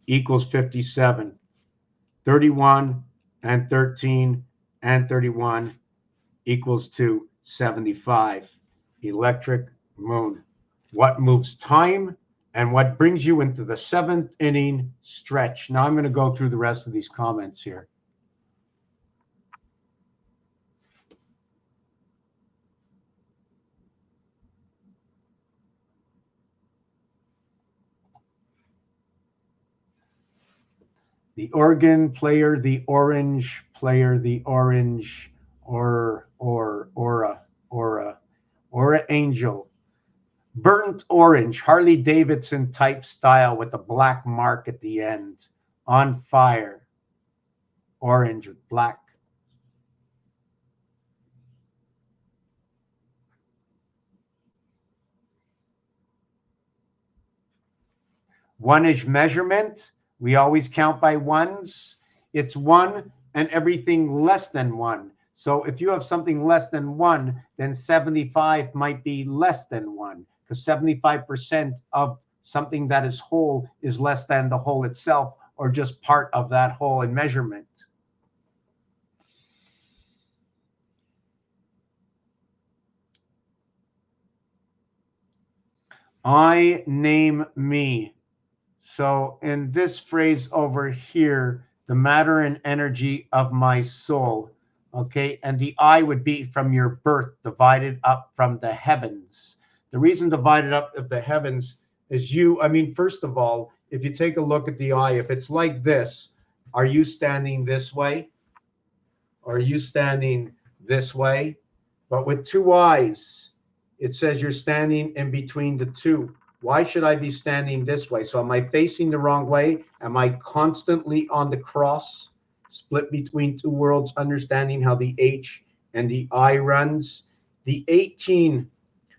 equals 57. 31 and 13 and 31 equals to 75. Electric moon. What moves time and what brings you into the 7th inning stretch. Now I'm going to go through the rest of these comments here. The organ player, the orange player, the orange, aura angel. Burnt orange, Harley Davidson type style with a black mark at the end. On fire. Orange with black. One-ish measurement. We always count by ones. It's 1 and everything less than 1. So if you have something less than 1, then 75 might be less than 1, because 75% of something that is whole is less than the whole itself, or just part of that hole in measurement. I name me. So in this phrase over here, the matter and energy of my soul, okay, and the I would be from your birth divided up from the heavens. The reason divided up of the heavens is you, I mean, first of all, if you take a look at the I, if it's like this, are you standing this way? Or are you standing this way? But with two eyes, it says you're standing in between the two. Why should I be standing this way? So am I facing the wrong way? Am I constantly on the cross, split between two worlds, understanding how the H and the I runs? The 18,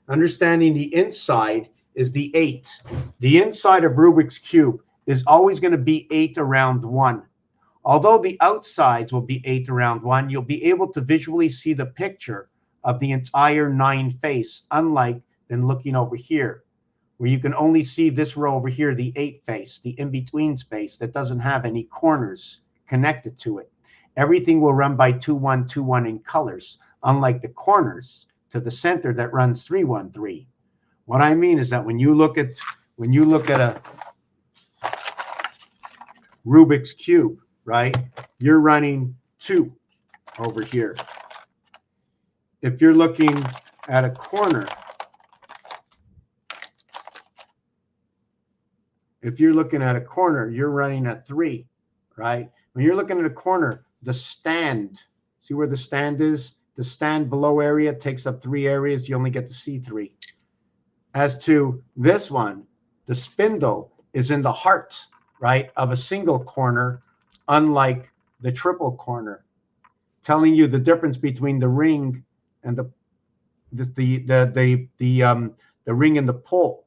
understanding the inside is the 8. The inside of Rubik's Cube is always going to be 8 around 1. Although the outsides will be 8 around 1, you'll be able to visually see the picture of the entire 9 face, unlike than looking over here, where you can only see this row over here, the 8 face, the in-between space that doesn't have any corners connected to it. Everything will run by 2-1-2-1 in colors, unlike the corners to the center that runs 3-1-3. What I mean is that when you look at a Rubik's Cube, right, you're running 2 over here. If you're looking at a corner, you're running a 3, right? When you're looking at a corner, the stand, see where the stand is? The stand below area takes up 3 areas. You only get to see 3. As to this one, the spindle is in the heart, right, of a single corner, unlike the triple corner, telling you the difference between the ring and the ring and the pole.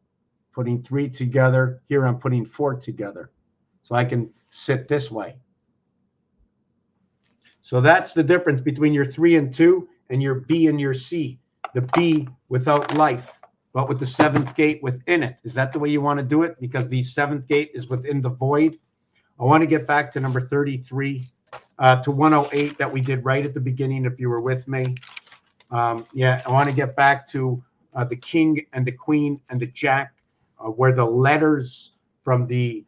Putting 3 together. Here I'm putting 4 together. So I can sit this way. So that's the difference between your 3 and 2 and your B and your C. The B without life, but with the 7th gate within it. Is that the way you want to do it? Because the 7th gate is within the void. I want to get back to number 33, to 108 that we did right at the beginning, if you were with me. Yeah, I want to get back to the king and the queen and the jack, where the letters from the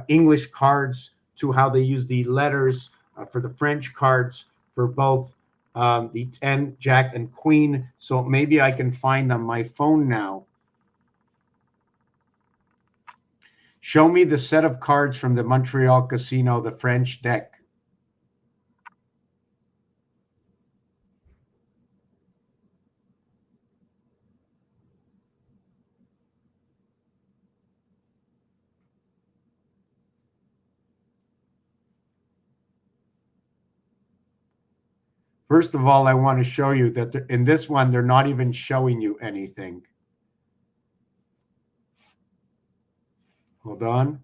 English cards to how they use the letters for the French cards for both the 10, jack, and queen. So maybe I can find on my phone now. Show me the set of cards from the Montreal Casino, the French deck. First of all, I want to show you that in this one, they're not even showing you anything. Hold on.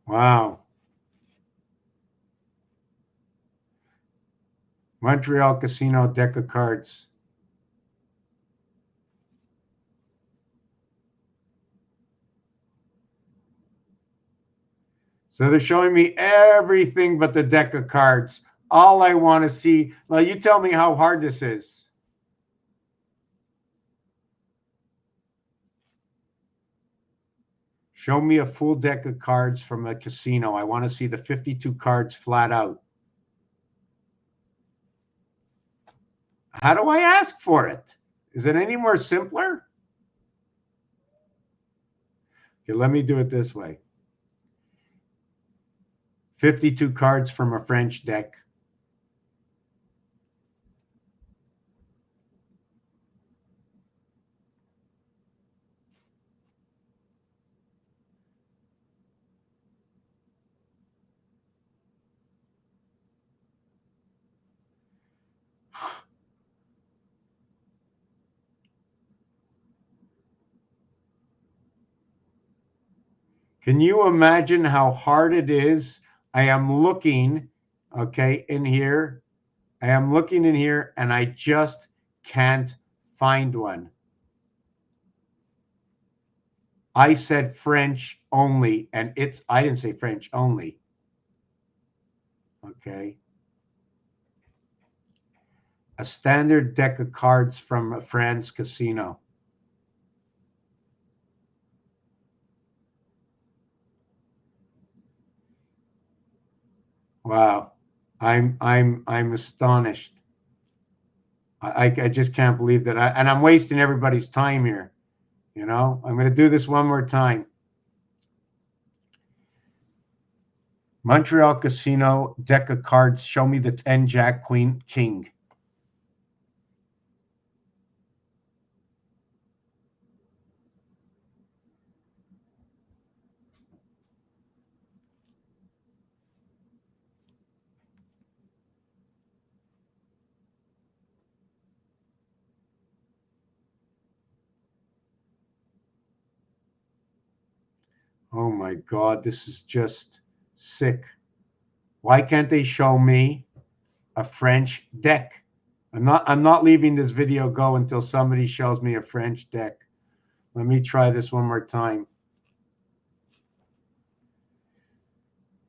Wow. Montreal Casino deck of cards. So they're showing me everything but the deck of cards. All I want to see. Well, you tell me how hard this is. Show me a full deck of cards from a casino. I want to see the 52 cards flat out. How do I ask for it? Is it any more simpler? Okay, let me do it this way. 52 cards from a French deck. Can you imagine how hard it is? I am looking, okay, in here. I am looking in here and I just can't find one. I said French only, and I didn't say French only. Okay. A standard deck of cards from a France casino. Wow. I'm astonished. I just can't believe that. And I'm wasting everybody's time here. You know, I'm going to do this one more time. Montreal Casino, deck of cards. Show me the 10, Jack, Queen, King. Oh my God, this is just sick. Why can't they show me a French deck? I'm not leaving this video go until somebody shows me a French deck. Let me try this one more time.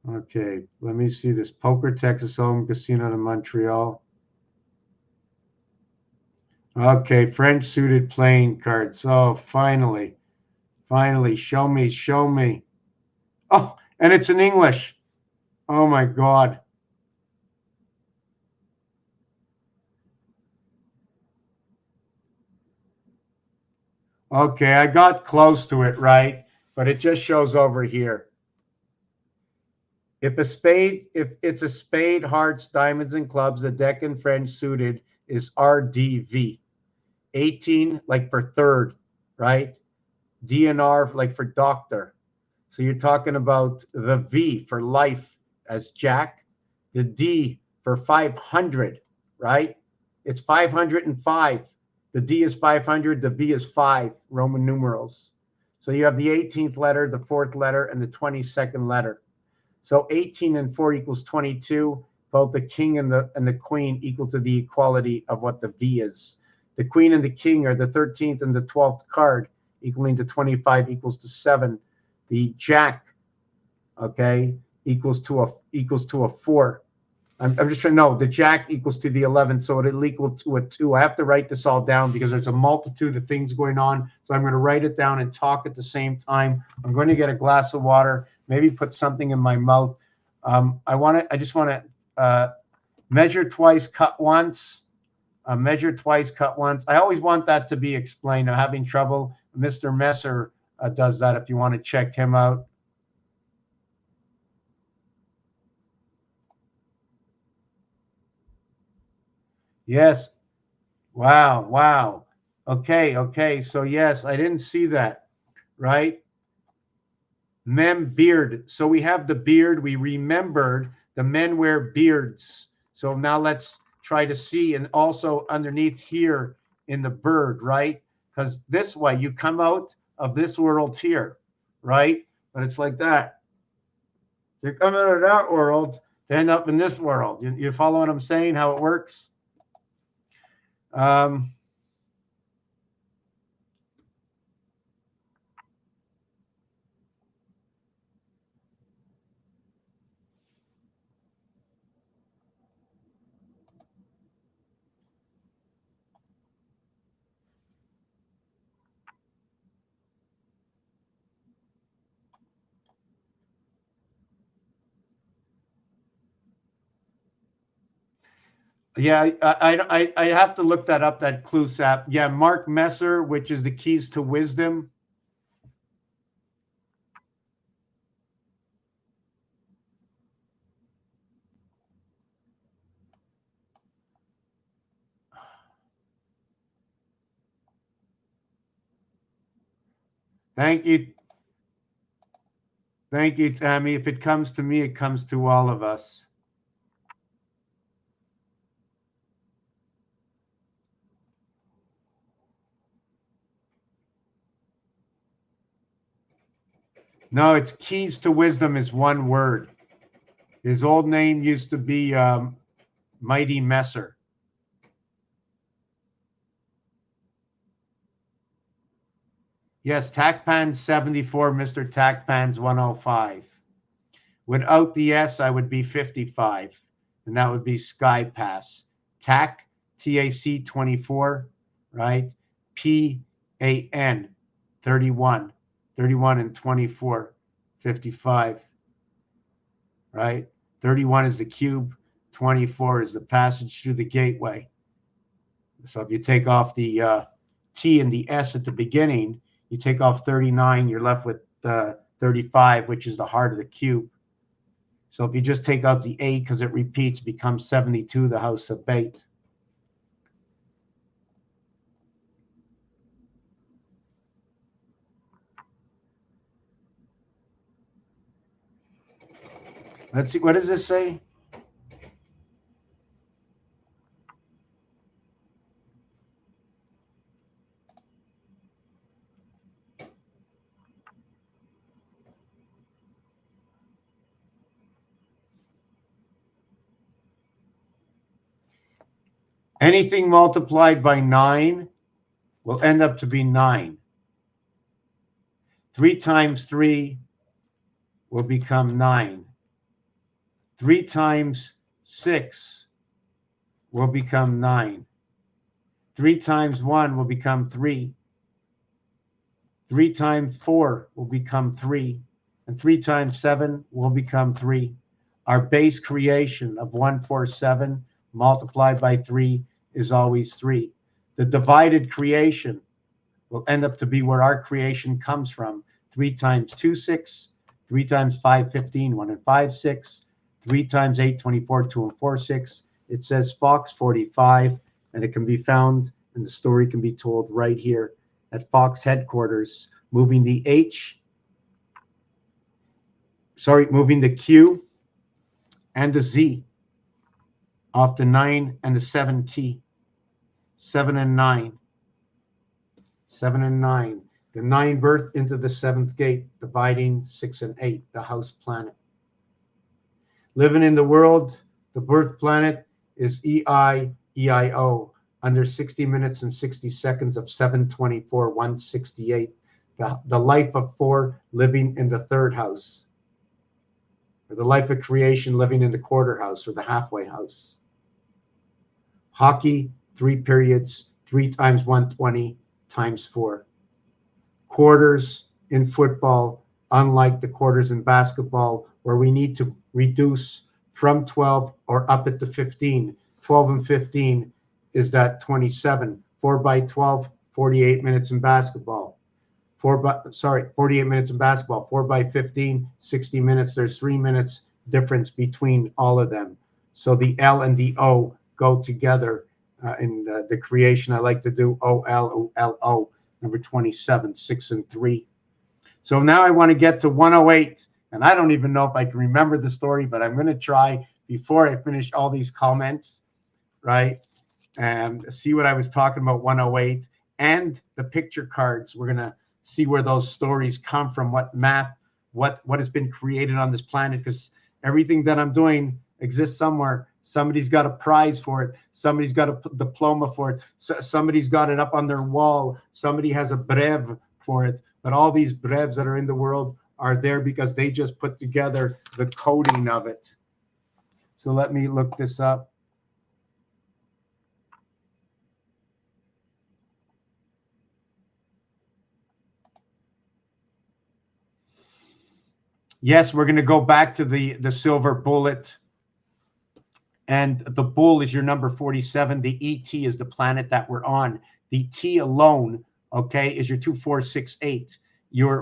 Okay, let me see this. Poker, Texas Home Casino de Montreal. Okay, French suited playing cards. Oh, finally. Finally, show me, show me. Oh, and it's in English. Oh my God. Okay, I got close to it, right? But it just shows over here. If it's a spade, hearts, diamonds, and clubs, the deck in French suited is RDV. 18, like for third, right? DNR, like for doctor. So you're talking about the V for life as Jack, the D for 500, right? It's 505. The D is 500, the V is 5, Roman numerals. So you have the 18th letter, the 4th letter, and the 22nd letter. So 18 and 4 equals 22. Both the king and the queen equal to the equality of what the V is. The queen and the king are the 13th and the 12th card, equaling to 25 equals to 7. The jack, okay, equals to a 4. I'm just trying to know, the jack equals to the 11, so it'll equal to a 2. I have to write this all down because there's a multitude of things going on. So I'm going to write it down and talk at the same time. I'm going to get a glass of water, maybe put something in my mouth. I just want to measure twice, cut once. Measure twice, cut once. I always want that to be explained. I'm having trouble. Mr. Messer does that if you want to check him out. Yes. Wow. Wow. Okay. Okay. So yes, I didn't see that. Right. Men beard. So we have the beard. We remembered the men wear beards. So now let's try to see. And also underneath here in the bird, right? Because this way you come out of this world here, right? But it's like that. You come out of that world to end up in this world. You follow what I'm saying? How it works? Um, Yeah, I have to look that up, that ClueSap. Yeah, Mark Messer, which is the keys to wisdom. Thank you. Thank you, Tammy. If it comes to me, it comes to all of us. No, it's keys to wisdom is one word. His old name used to be Mighty Messer. Yes, TACPAN 74, Mr. TACPAN's 105. Without the S, I would be 55, and that would be Sky Pass. TAC, TAC 24, right? PAN 31, 31 and 24, 55, right? 31 is the cube, 24 is the passage through the gateway. So if you take off the T and the S at the beginning, you take off 39, you're left with 35, which is the heart of the cube. So if you just take out the A because it repeats, becomes 72, the house of bait. Let's see, what does this say? Anything multiplied by 9 will end up to be 9. 3 times 3 will become 9. 3 times 6 will become 9. 3 times 1 will become 3. 3 times 4 will become 3. And 3 times 7 will become 3. Our base creation of 147 multiplied by 3 is always 3. The divided creation will end up to be where our creation comes from. 3 times 2, 6. 3 times 5, 15. 1 and 5, 6. 3 times 8, 24. 2 and 4, 6. It says Fox 45, and it can be found, and the story can be told right here at Fox headquarters, moving the Q and the Z off the 9 and the 7 key. 7 and 9. 7 and 9. The 9 birth into the 7th gate, dividing 6 and 8, the house planet. Living in the world, the birth planet is EIO, under 60 minutes and 60 seconds of 7/24/168. The life of 4 living in the 3rd house, or the life of creation living in the quarter house or the halfway house. Hockey, 3 periods, 3 times 120 times 4. Quarters in football, unlike the quarters in basketball, where we need to reduce from 12 or up at the 15. 12 and 15 is that 27. 4 by 12, 48 minutes in basketball. 48 minutes in basketball. 4 by 15, 60 minutes. There's 3 minutes difference between all of them. So the L and the O go together in the creation. I like to do OLO, number 27, 6 and 3. So now I want to get to 108. And I don't even know if I can remember the story, but I'm going to try before I finish all these comments, right? And see what I was talking about, 108. And the picture cards. We're going to see where those stories come from, what math, what has been created on this planet, because everything that I'm doing exists somewhere. Somebody's got a prize for it. Somebody's got a diploma for it. Somebody's got it up on their wall. Somebody has a brev for it. But all these brevs that are in the world are there because they just put together the coding of it. So let me look this up. Yes, we're going to go back to the silver bullet. And the bull is your number 47. The ET is the planet that we're on. The T alone, okay, is your 2468.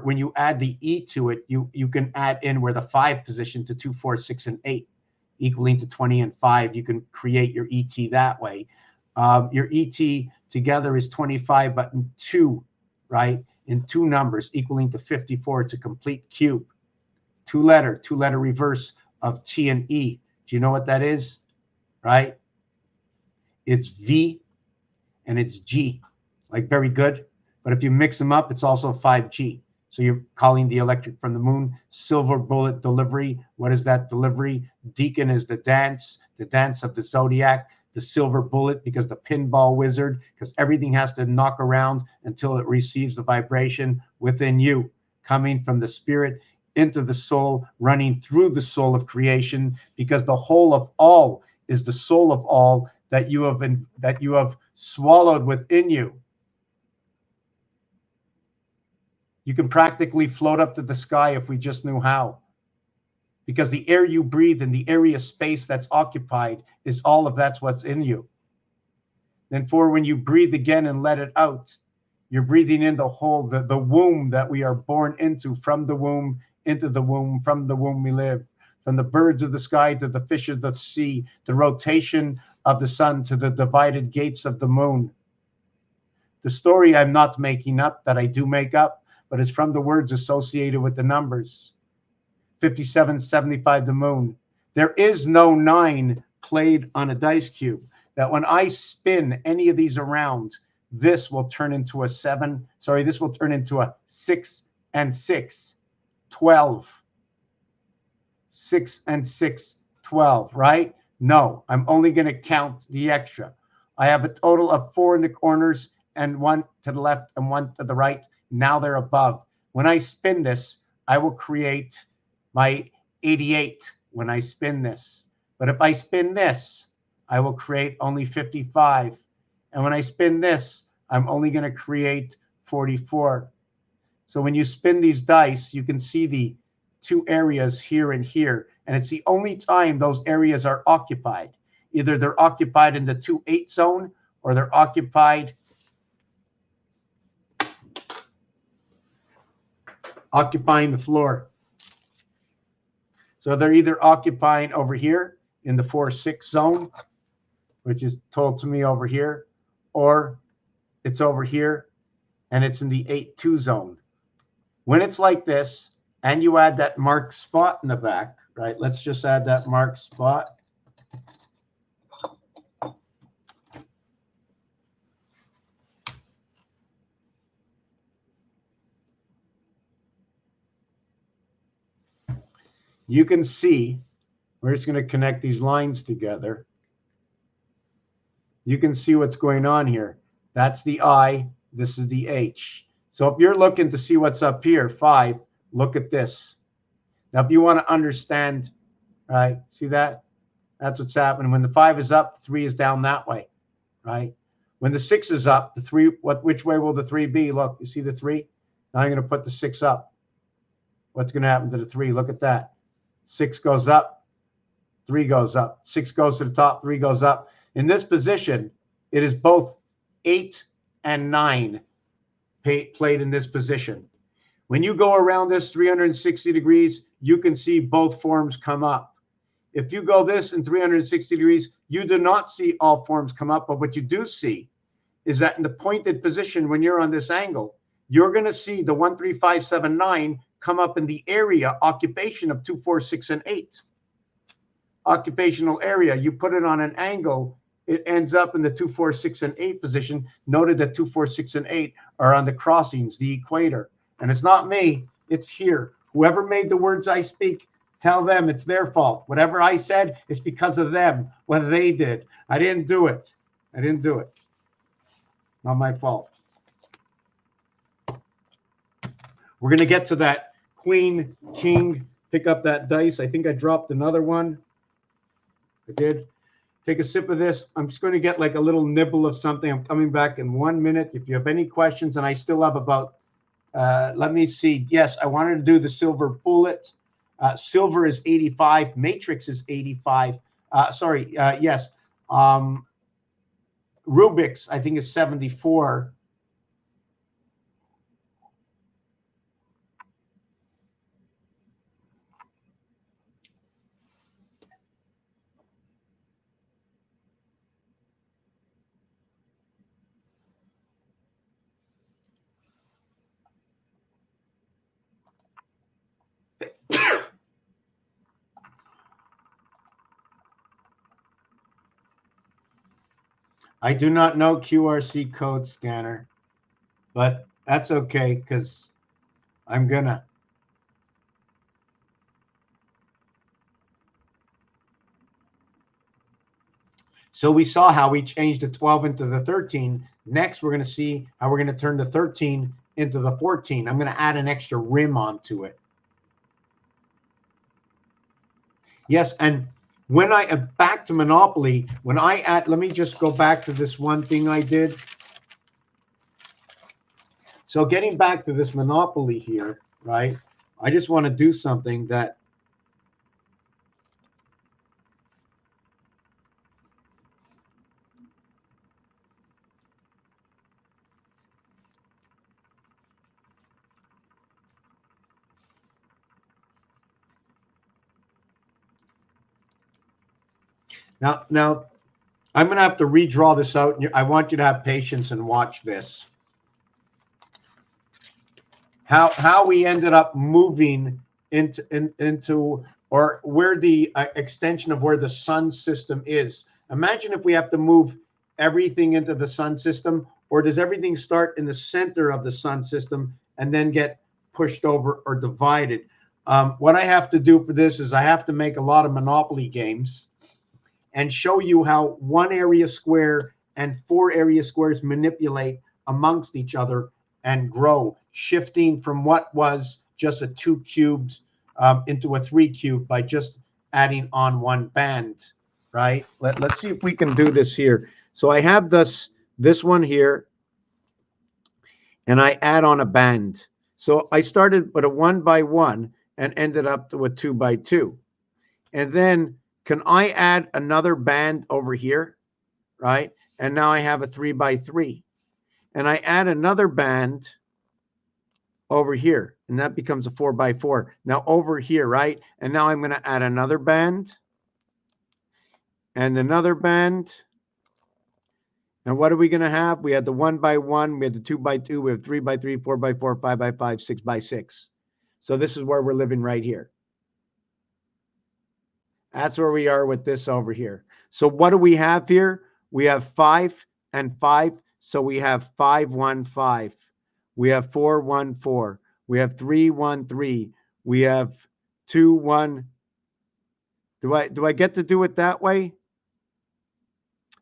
When you add the E to it, you can add in where the 5 position to 2, 4, 6, and 8, equaling to 20 and 5. You can create your ET that way. Your ET together is 25, but in 2, right? In 2 numbers, equaling to 54. It's a complete cube. Two-letter reverse of T and E. Do you know what that is? Right? It's V and it's G, like very good. But if you mix them up, it's also 5G. So you're calling the electric from the moon. Silver bullet delivery. What is that delivery? Deacon is the dance of the zodiac. the silver bullet, because the pinball wizard, because everything has to knock around until it receives the vibration within you, coming from the spirit into the soul, running through the soul of creation, because the whole of all is the soul of all that you have swallowed within you. You can practically float up to the sky if we just knew how. Because the air you breathe and the area space that's occupied is all of that's what's in you. Then for when you breathe again and let it out, you're breathing in the whole, the womb that we are born into, from the womb, into the womb, from the womb we live, from the birds of the sky to the fishes of the sea, the rotation of the sun to the divided gates of the moon. The story I'm not making up, that I do make up, but it's from the words associated with the numbers. 5775, the moon. There is no 9 played on a dice cube. That when I spin any of these around, this will turn into a 7. Sorry, this will turn into a 6 and 6, 12. 6 and 6, 12, right? No, I'm only going to count the extra. I have a total of 4 in the corners and 1 to the left and 1 to the right. Now they're above. When I spin this, I will create my 88 when I spin this. But if I spin this, I will create only 55. And when I spin this, I'm only going to create 44. So when you spin these dice, you can see the 2 areas here and here. And it's the only time those areas are occupied. Either they're occupied in the 2-8 zone, or they're occupied occupying the floor. So they're either occupying over here in the 4-6 zone, which is told to me over here, or it's over here and it's in the 8-2 zone. When it's like this, and you add that marked spot in the back, right? Let's just add that marked spot. You can see, we're just going to connect these lines together. You can see what's going on here. That's the I, this is the H. So if you're looking to see what's up here, 5, look at this. Now, if you want to understand, right, see that? That's what's happening. When the 5 is up, 3 is down that way, right? When the 6 is up, the 3, which way will the 3 be? Look, you see the 3? Now I'm going to put the 6 up. What's going to happen to the 3? Look at that. 6 goes up, 3 goes up. 6 goes to the top, 3 goes up. In this position, it is both 8 and 9 played in this position. When you go around this 360 degrees, you can see both forms come up. If you go this in 360 degrees, you do not see all forms come up, but what you do see is that in the pointed position, when you're on this angle, you're going to see the 13579 come up in the area occupation of 2, 4, 6, and 8. Occupational area, you put it on an angle, it ends up in the 2, 4, 6, and 8 position. Noted that 2, 4, 6, and 8 are on the crossings, the equator. And it's not me, it's here. Whoever made the words I speak, tell them it's their fault. Whatever I said, it's because of them, what they did. I didn't do it. I didn't do it. Not my fault. We're going to get to that queen, king, pick up that dice. I think I dropped another one. I did. Take a sip of this. I'm just going to get like a little nibble of something. I'm coming back in 1 minute. If you have any questions, and I still have about, let me see. Yes, I wanted to do the silver bullet. Silver is 85. Matrix is 85. Yes. Rubik's, I think, is 74. I do not know QRC code scanner, but that's okay because I'm gonna. So we saw how we changed the 12 into the 13. Next, we're going to see how we're going to turn the 13 into the 14. I'm going to add an extra rim onto it. Yes, and when I back to Monopoly, when I add, let me just go back to this one thing I did. So getting back to this Monopoly here, right? I just want to do something that now I'm going to have to redraw this out. I want you to have patience and watch this. How we ended up moving into or where the extension of where the sun system is. Imagine if we have to move everything into the sun system, or does everything start in the center of the sun system and then get pushed over or divided? What I have to do for this is I have to make a lot of Monopoly games and show you how one area square and 4 area squares manipulate amongst each other and grow, shifting from what was just a 2 cubed into a 3 cube by just adding on one band, right? Let's see if we can do this here. So I have this one here, and I add on a band. So I started with a 1 by 1 and ended up to a 2 by 2. And then can I add another band over here, right? And now I have a 3 by 3. And I add another band over here, and that becomes a 4 by 4. Now over here, right? And now I'm going to add another band and another band. And what are we going to have? We had the 1 by 1, we had the 2 by 2, we have 3 by 3, 4 by 4, 5 by 5, 6 by 6. So this is where we're living right here. That's where we are with this over here. So what do we have here? We have 5 and 5. So we have 5, 1, 5. We have 4, 1, 4. We have 3, 1, 3. We have 2, 1. Do I get to do it that way?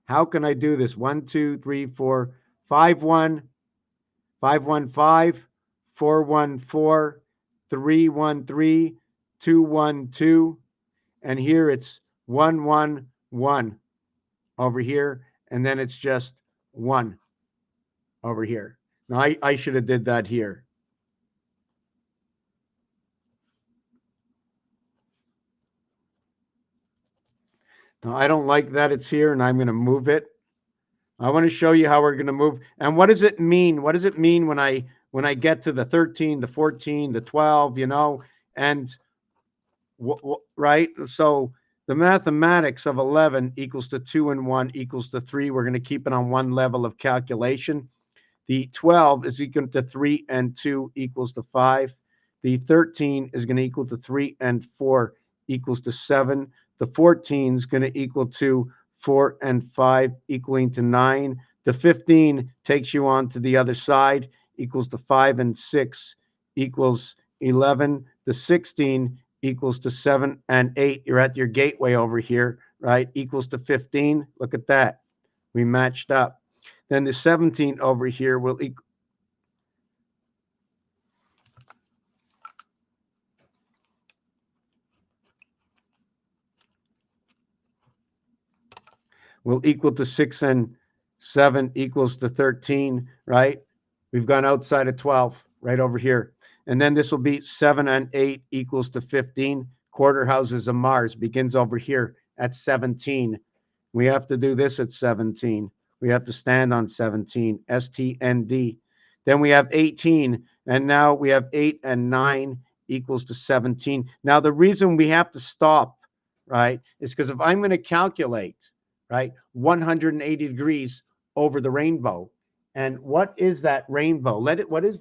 How can I do this? 1, 2, 3, 4, 5, 1, 5, 1, 5, 4, 1, 4, 3, 1, 3, 2, 1, 2. And here it's 1, 1, 1 over here. And then it's just 1 over here. Now, I should have did that here. Now, I don't like that it's here, and I'm going to move it. I want to show you how we're going to move. And what does it mean? What does it mean when I get to the 13, the 14, the 12, you know? And, right? So the mathematics of 11 equals to 2 and 1 equals to 3. We're going to keep it on one level of calculation. The 12 is equal to 3 and 2 equals to 5. The 13 is going to equal to 3 and 4 equals to 7. The 14 is going to equal to 4 and 5 equaling to 9. The 15 takes you on to the other side, equals to 5 and 6 equals 11. The 16 equals to 7 and 8. You're at your gateway over here, right? Equals to 15. Look at that. We matched up. Then the 17 over here will equal to 6 and 7 equals to 13, right? We've gone outside of 12 right over here. And then this will be 7 and 8 equals to 15. Quarter houses of Mars begins over here at 17. We have to do this at 17. We have to stand on 17, STND. Then we have 18, and now we have 8 and 9 equals to 17. Now, the reason we have to stop, right, is because if I'm going to calculate, right, 180 degrees over the rainbow, and what is that rainbow? What is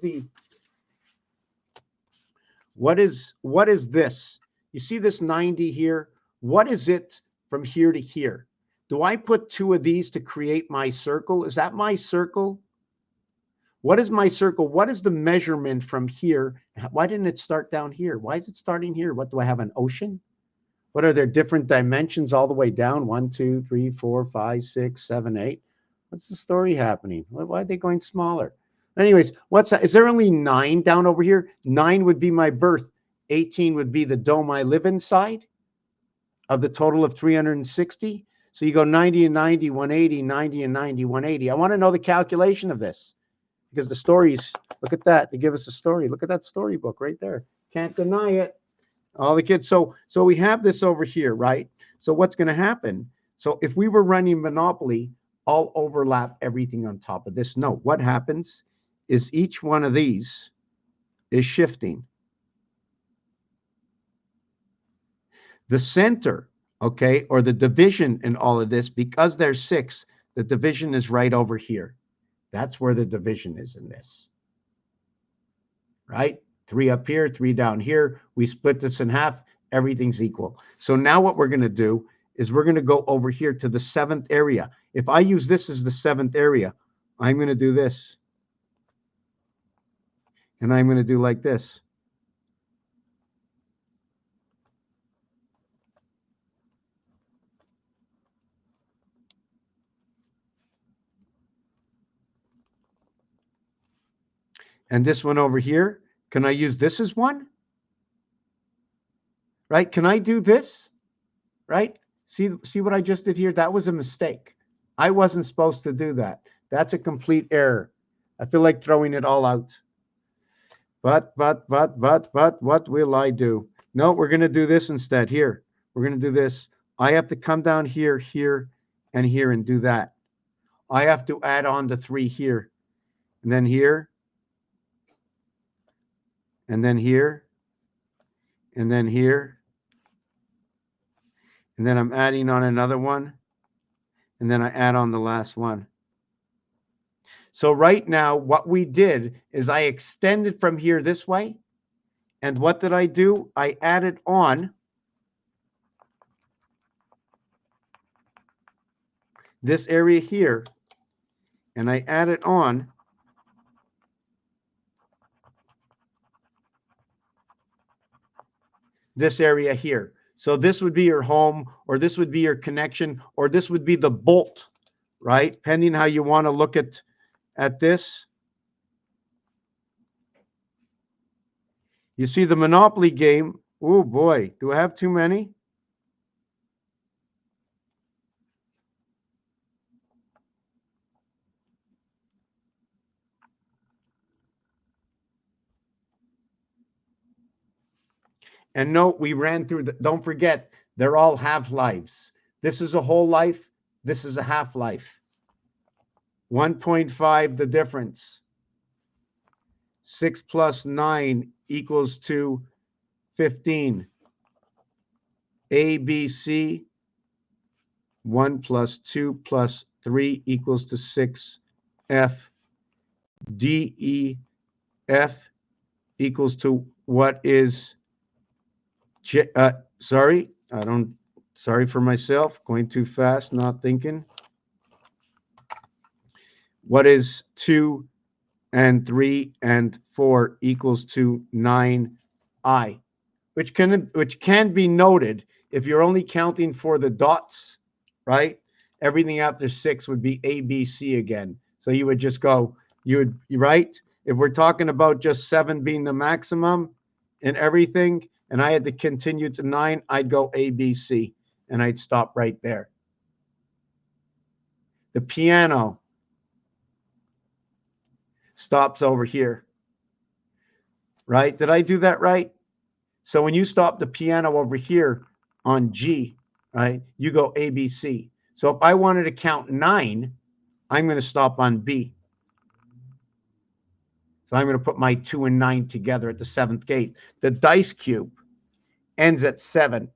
this? You see this 90 here? What is it from here to here? Do I put 2 of these to create my circle? Is that my circle? What is my circle? What is the measurement from here? Why didn't it start down here? Why is it starting here? What do I have, an ocean? What are there different dimensions all the way down? 1, 2, 3, 4, 5, 6, 7, 8. What's the story happening? Why are they going smaller? Anyways, what's that? Is there only 9 down over here? 9 would be my birth. 18 would be the dome I live inside of the total of 360. So you go 90 and 90, 180, 90 and 90, 180. I want to know the calculation of this because the stories, look at that. They give us a story. Look at that storybook right there. Can't deny it. All the kids. So we have this over here, right? So what's going to happen? So if we were running Monopoly, I'll overlap everything on top of this. No, what happens is each one of these is shifting. The center, okay, or the division in all of this, because there's 6, the division is right over here. That's where the division is in this, right? 3 up here, 3 down here. We split this in half. Everything's equal. So now what we're going to do is we're going to go over here to the 7th area. If I use this as the 7th area, I'm going to do this. And I'm going to do like this. And this one over here, can I use this as one? Right? Can I do this? Right? See what I just did here? That was a mistake. I wasn't supposed to do that. That's a complete error. I feel like throwing it all out. But, what will I do? No, we're going to do this instead. Here, we're going to do this. I have to come down here, here, and here and do that. I have to add on the 3 here, and then here, and then here, and then here, and then I'm adding on another one, and then I add on the last one. So right now, what we did is I extended from here this way, and what did I do? I added on this area here, and I added on this area here. So this would be your home, or this would be your connection, or this would be the bolt, right? Depending how you want to look at this. You see the Monopoly game. Oh boy, do I have too many? And note, we ran through don't forget, they're all half-lives. This is a whole life. This is a half-life. 1.5, the difference. 6 plus 9 equals to 15. A, B, C, 1 plus 2 plus 3 equals to 6. F, D, E, F equals to what is sorry for myself, going too fast, not thinking. What is 2 and 3 and 4 equals to 9i, which can be noted if you're only counting for the dots, right? Everything after 6 would be A, B, C again. So you would just go, right? If we're talking about just 7 being the maximum and everything, and I had to continue to 9, I'd go A, B, C, and I'd stop right there. The piano stops over here, right? Did I do that right? So when you stop the piano over here on G, right, you go A, B, C. So if I wanted to count 9, I'm going to stop on B. So I'm going to put my 2 and 9 together at the 7th gate. The dice cube ends at 7.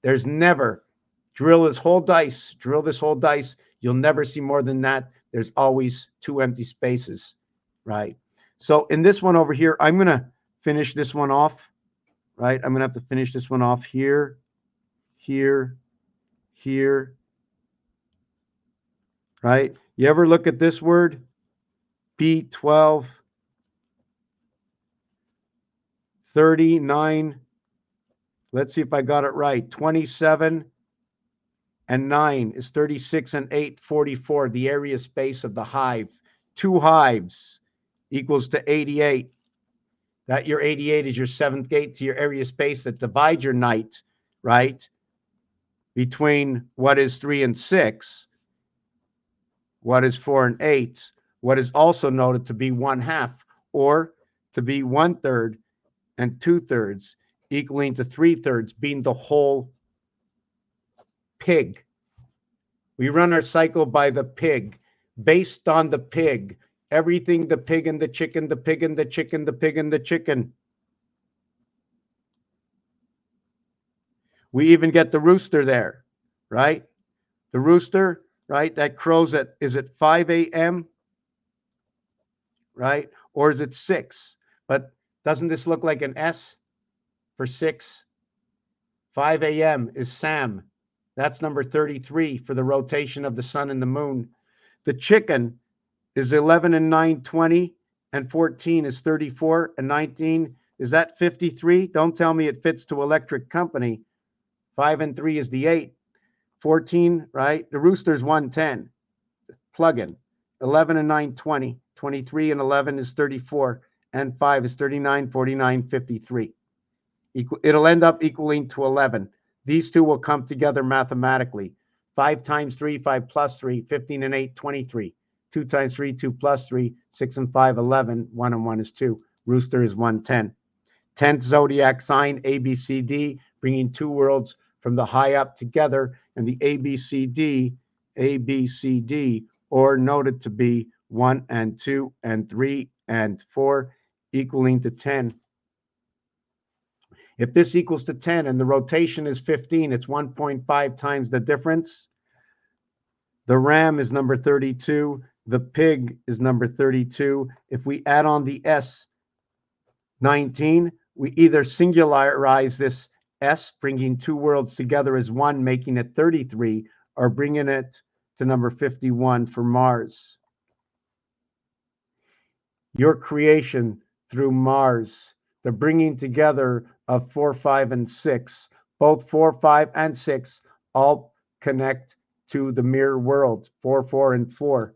There's never, drill this whole dice. You'll never see more than that. There's always 2 empty spaces, right? So in this one over here, I'm going to finish this one off, right? I'm going to have to finish this one off here, here, here, right? You ever look at this word? B12, 39, Let's see if I got it right. 27 and 9 is 36 and 8, 44, the area space of the hive. 2 hives equals to 88. That your 88 is your 7th gate to your area space that divides your night, right? Between what is 3 and 6, what is 4 and 8, what is also noted to be 1/2, or to be 1/3 and 2/3, equaling to 3/3, being the whole pig. We run our cycle by the pig, based on the pig. Everything the pig and the chicken, the pig and the chicken, the pig and the chicken. We even get the rooster there, right? The rooster, right? That crows at, is it 5 a.m., right? Or is it 6? But doesn't this look like an S for 6? 5 a.m. is Sam. That's number 33 for the rotation of the sun and the moon. The chicken is 11 and 9, 20, and 14 is 34, and 19, is that 53? Don't tell me it fits to electric company. 5 and 3 is the 8. 14, right? The rooster's 110. Plug in. 11 and 9, 20. 23 and 11 is 34. And 5 is 39, 49, 53. It'll end up equaling to 11. These two will come together mathematically. 5 times 3, 5 plus 3, 15 and 8, 23. 2 times 3, 2 plus 3, 6 and 5, 11. 1 and 1 is 2. Rooster is 110. 10th zodiac sign, ABCD, bringing two worlds from the high up together, and the ABCD, or noted to be 1 and 2 and 3 and 4, equaling to 10. If this equals to 10 and the rotation is 15, it's 1.5 times the difference. The ram is number 32. The pig is number 32. If we add on the S, 19, we either singularize this S, bringing two worlds together as one, making it 33, or bringing it to number 51 for Mars. Your creation through Mars, the bringing together of 4, 5, and 6, both 4, 5, and 6 all connect to the mirror world, 4, 4, and 4.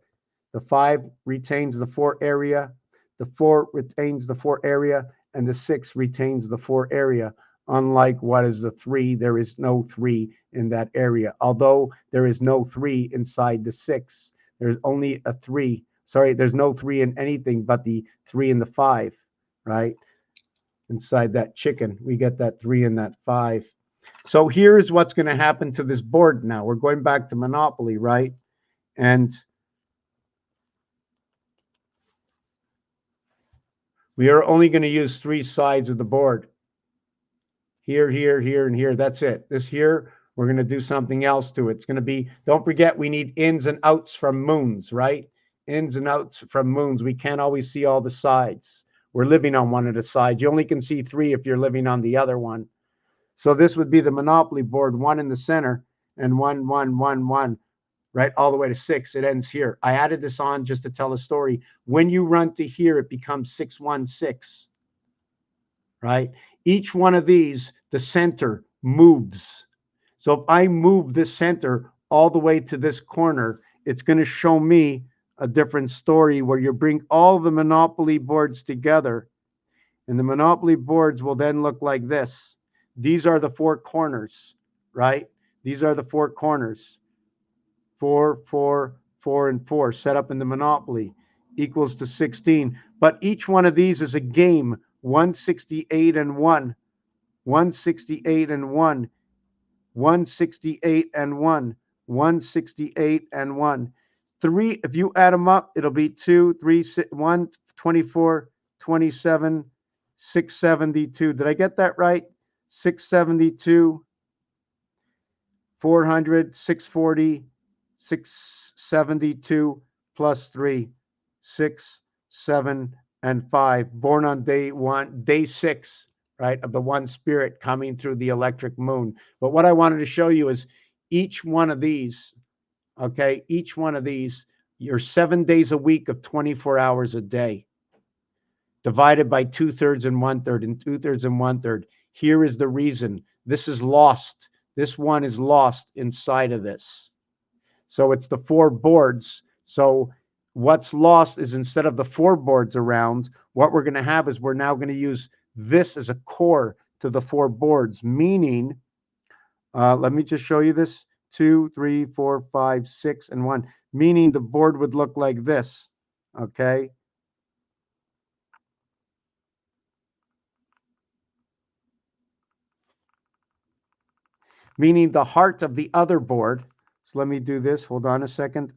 The 5 retains the 4 area, the 4 retains the 4 area, and the 6 retains the 4 area. Unlike what is the 3, there is no 3 in that area. Although there is no 3 inside the 6, there's only a 3. Sorry, there's no 3 in anything but the 3 and the 5, right? Inside that chicken, we get that 3 and that 5. So here's what's going to happen to this board now. We're going back to Monopoly, right? And we are only going to use 3 sides of the board. Here, here, here, and here. That's it. This here, we're going to do something else to it. It's going to be, don't forget, we need ins and outs from moons, right? Ins and outs from moons. We can't always see all the sides. We're living on one of the sides. You only can see 3 if you're living on the other one. So this would be the Monopoly board, 1 in the center and 1, 1, 1, 1, right? All the way to 6. It ends here. I added this on just to tell a story. When you run to here, it becomes 6, 1, 6, right? Each one of these, the center moves. So if I move this center all the way to this corner, it's going to show me a different story where you bring all the Monopoly boards together. And the Monopoly boards will then look like this. These are the 4 corners, right? These are the 4 corners. 4, 4, 4, and 4 set up in the Monopoly equals to 16. But each one of these is a game. 168 and 1. 168 and 1. 168 and 1. 168 and 1. 3, if you add them up, it'll be 2, 3, 6, 1, 24, 27, 672. Did I get that right? 672, 400, 640, 672 plus 3, 6, 7, and 5. Born on day 6, right, of the one spirit coming through the electric moon. But what I wanted to show you is each one of these, okay, each one of these, you're 7 days a week of 24 hours a day, divided by 2/3 and 1/3 and 2/3 and 1/3. Here is the reason This is lost. This one is lost inside of this. So it's the 4 boards. So what's lost is instead of the 4 boards around, what we're going to have is we're now going to use this as a core to the 4 boards, meaning, let me just show you this, 2, 3, 4, 5, 6, and 1, meaning the board would look like this, okay? Meaning the heart of the other board. So let me do this. Hold on a second.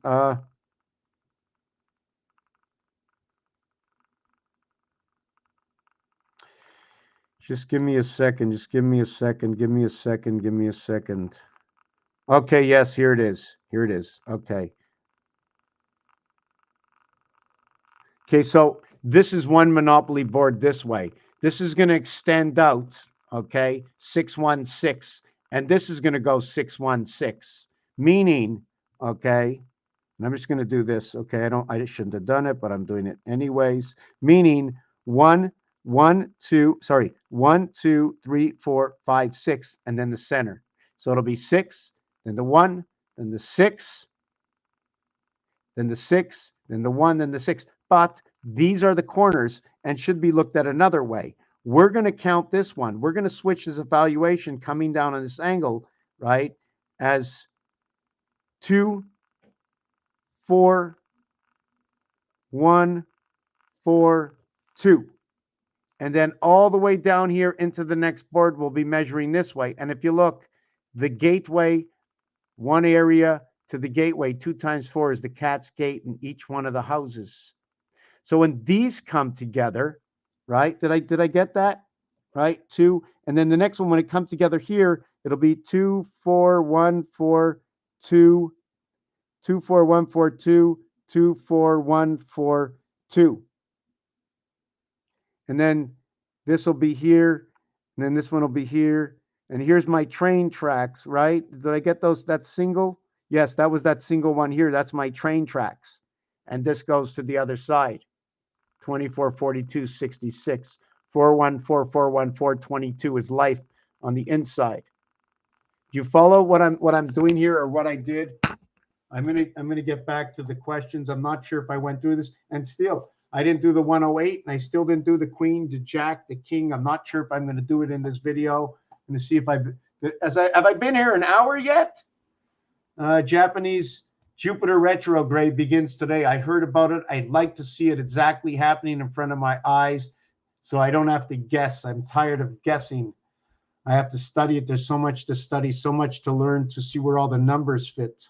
Just give me a second. Just give me a second. Give me a second. Give me a second. Okay, yes, here it is. Here it is. Okay. Okay, so this is one Monopoly board this way. This is going to extend out, okay, 616, and this is going to go 616, meaning, okay, and I'm just going to do this, okay, I shouldn't have done it, but I'm doing it anyways, meaning 1, 2, 3, 4, 5, 6, and then the center. So it'll be 6, then the 1, then the 6, then the 6, then the 1, then the 6. But these are the corners and should be looked at another way. We're going to count this one. We're going to switch this evaluation coming down on this angle, right, as 2, 4, 1, 4, 2. And then all the way down here into the next board, we'll be measuring this way. And if you look, the gateway, one area to the gateway, 2 times 4 is the cat's gate in each one of the houses. So when these come together, right? Did I get that? Right? 2. And then the next one, when it comes together here, it'll be 2, 4, 1, 4, 2, 2, 4, 1, 4, 2, 2, 4, 1, 4, 2. And then this will be here, and then this one will be here. And here's my train tracks, right? Did I get those? That single? Yes, that was that single one here. That's my train tracks. And this goes to the other side. 24, 42, 66. 414, 414, 22 is life on the inside. Do you follow what I'm doing here or what I did? I'm gonna get back to the questions. I'm not sure if I went through this, and still I didn't do the 108, and I still didn't do the queen, the jack, the king. I'm not sure if I'm gonna do it in this video. I'm gonna see if have I been here an hour yet? Japanese Jupiter retrograde begins today. I heard about it. I'd like to see it exactly happening in front of my eyes so I don't have to guess. I'm tired of guessing. I have to study it. There's so much to study, so much to learn to see where all the numbers fit.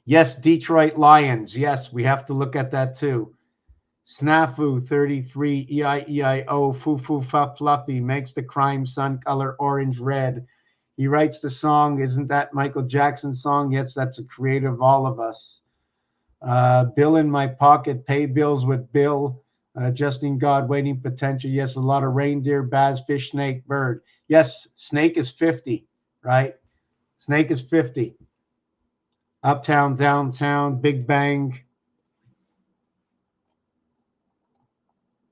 Yes, Detroit Lions. Yes, we have to look at that too. Snafu 33, EIEIO, Foo Fluffy makes the crime sun color orange red. He writes the song. Isn't that Michael Jackson's song? Yes, that's a creative of all of us. Bill in my pocket, pay bills with Bill. Just in God, waiting potential. Yes, a lot of reindeer, bass, fish, snake, bird. Yes, snake is 50, right? Snake is 50. Uptown, downtown, Big Bang.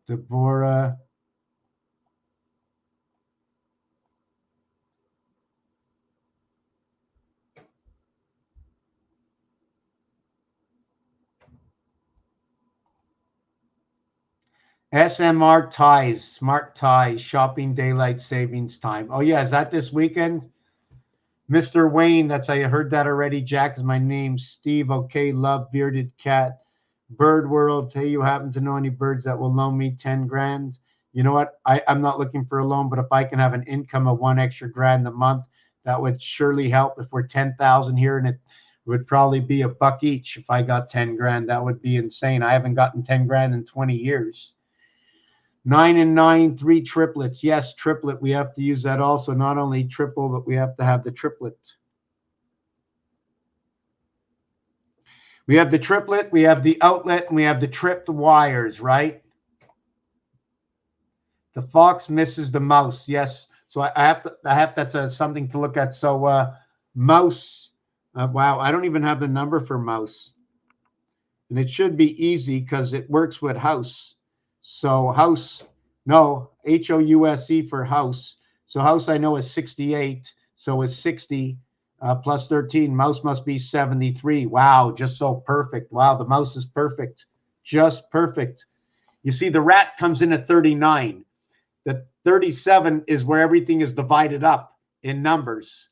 Deborah. SMR ties, smart ties, shopping daylight savings time. Oh yeah, is that this weekend? Mr. Wayne, I heard that already. Jack is my name. Steve, okay, love, bearded cat. Bird World, hey, you happen to know any birds that will loan me 10 grand? You know what? I'm not looking for a loan, but if I can have an income of 1 extra grand a month, that would surely help. If we're 10,000 here, and it would probably be $1 each if I got 10 grand. That would be insane. I haven't gotten 10 grand in 20 years. 9 and 9, 3 triplets. Yes, triplet. We have to use that also. Not only triple, but we have to have the triplet. We have the triplet, we have the outlet, and we have the tripped wires, right? The fox misses the mouse. Yes. So I have that's something to look at. So mouse. Wow, I don't even have the number for mouse. And it should be easy because it works with house. So house, no, HOUSE for house. So house I know is 68. So is 60 plus 13. Mouse must be 73. Wow, just so perfect. Wow, the mouse is perfect. Just perfect. You see, the rat comes in at 39. The 37 is where everything is divided up in numbers.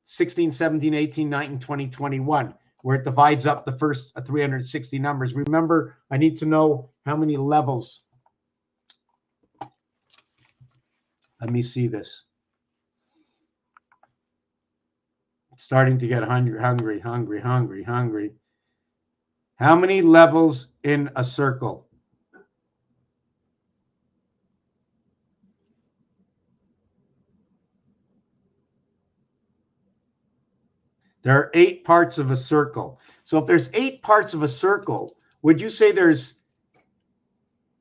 16, 17, 18, 19, 20, 21, where it divides up the first 360 numbers. Remember, I need to know how many levels. Let me see this. Starting to get hungry. How many levels in a circle? There are 8 parts of a circle. So if there's 8 parts of a circle, would you say there's,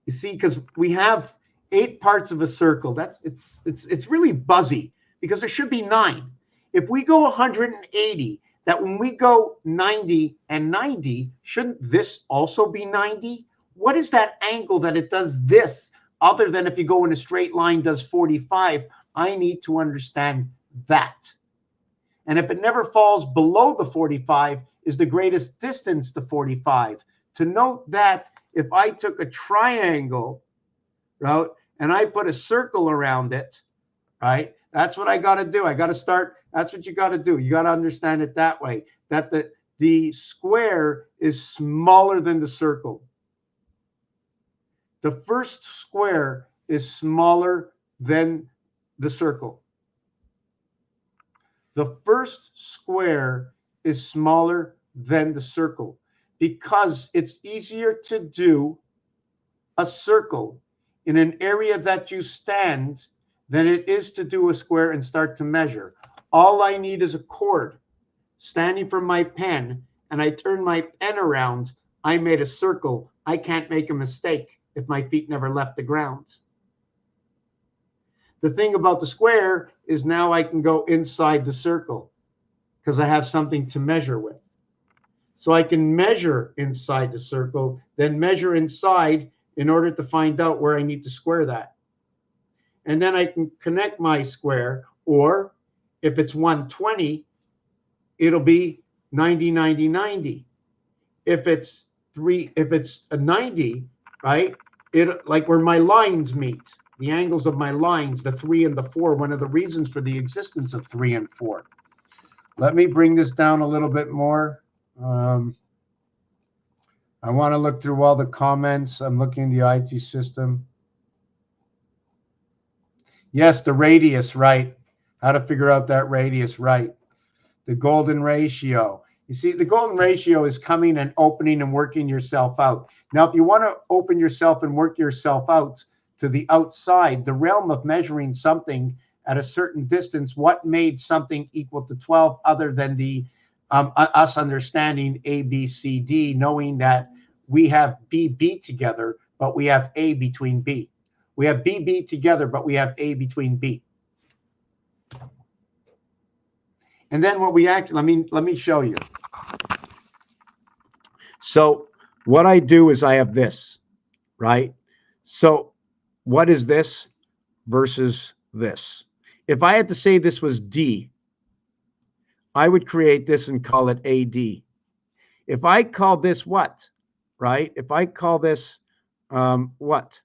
you see, because we have 8 parts of a circle. That's it's really buzzy because there should be 9. If we go 180, that when we go 90 and 90, shouldn't this also be 90? What is that angle that it does this other than if you go in a straight line does 45? I need to understand that. And if it never falls below the 45 is the greatest distance to 45. To note that if I took a triangle, right, and I put a circle around it, right, that's what I got to do. I got to start. That's what you got to do. You got to understand it that way, that the square is smaller than the circle. The first square is smaller than the circle. The first square is smaller than the circle because it's easier to do a circle in an area that you stand than it is to do a square and start to measure. All I need is a cord. Standing from my pen, and I turn my pen around, I made a circle. I can't make a mistake if my feet never left the ground. The thing about the square is now I can go inside the circle because I have something to measure with. So I can measure inside the circle, then measure inside in order to find out where I need to square that. And then I can connect my square, or if it's 120, it'll be 90, 90, 90. If it's a 90, right? Like where my lines meet, the angles of my lines, the 3 and the 4, one of the reasons for the existence of 3 and 4. Let me bring this down a little bit more. I want to look through all the comments. I'm looking in the IT system. Yes, the radius, right. How to figure out that radius, right. The golden ratio. You see, the golden ratio is coming and opening and working yourself out. Now, if you want to open yourself and work yourself out to the outside, the realm of measuring something at a certain distance, what made something equal to 12 other than the us understanding A, B, C, D, knowing that we have B, B together, but we have A between B. We have B, B together, but we have A between B. And then what we actually, let me show you. So what I do is I have this, right? So what is this versus this? If I had to say this was D, I would create this and call it AD. If I call this what, right? If I call this what?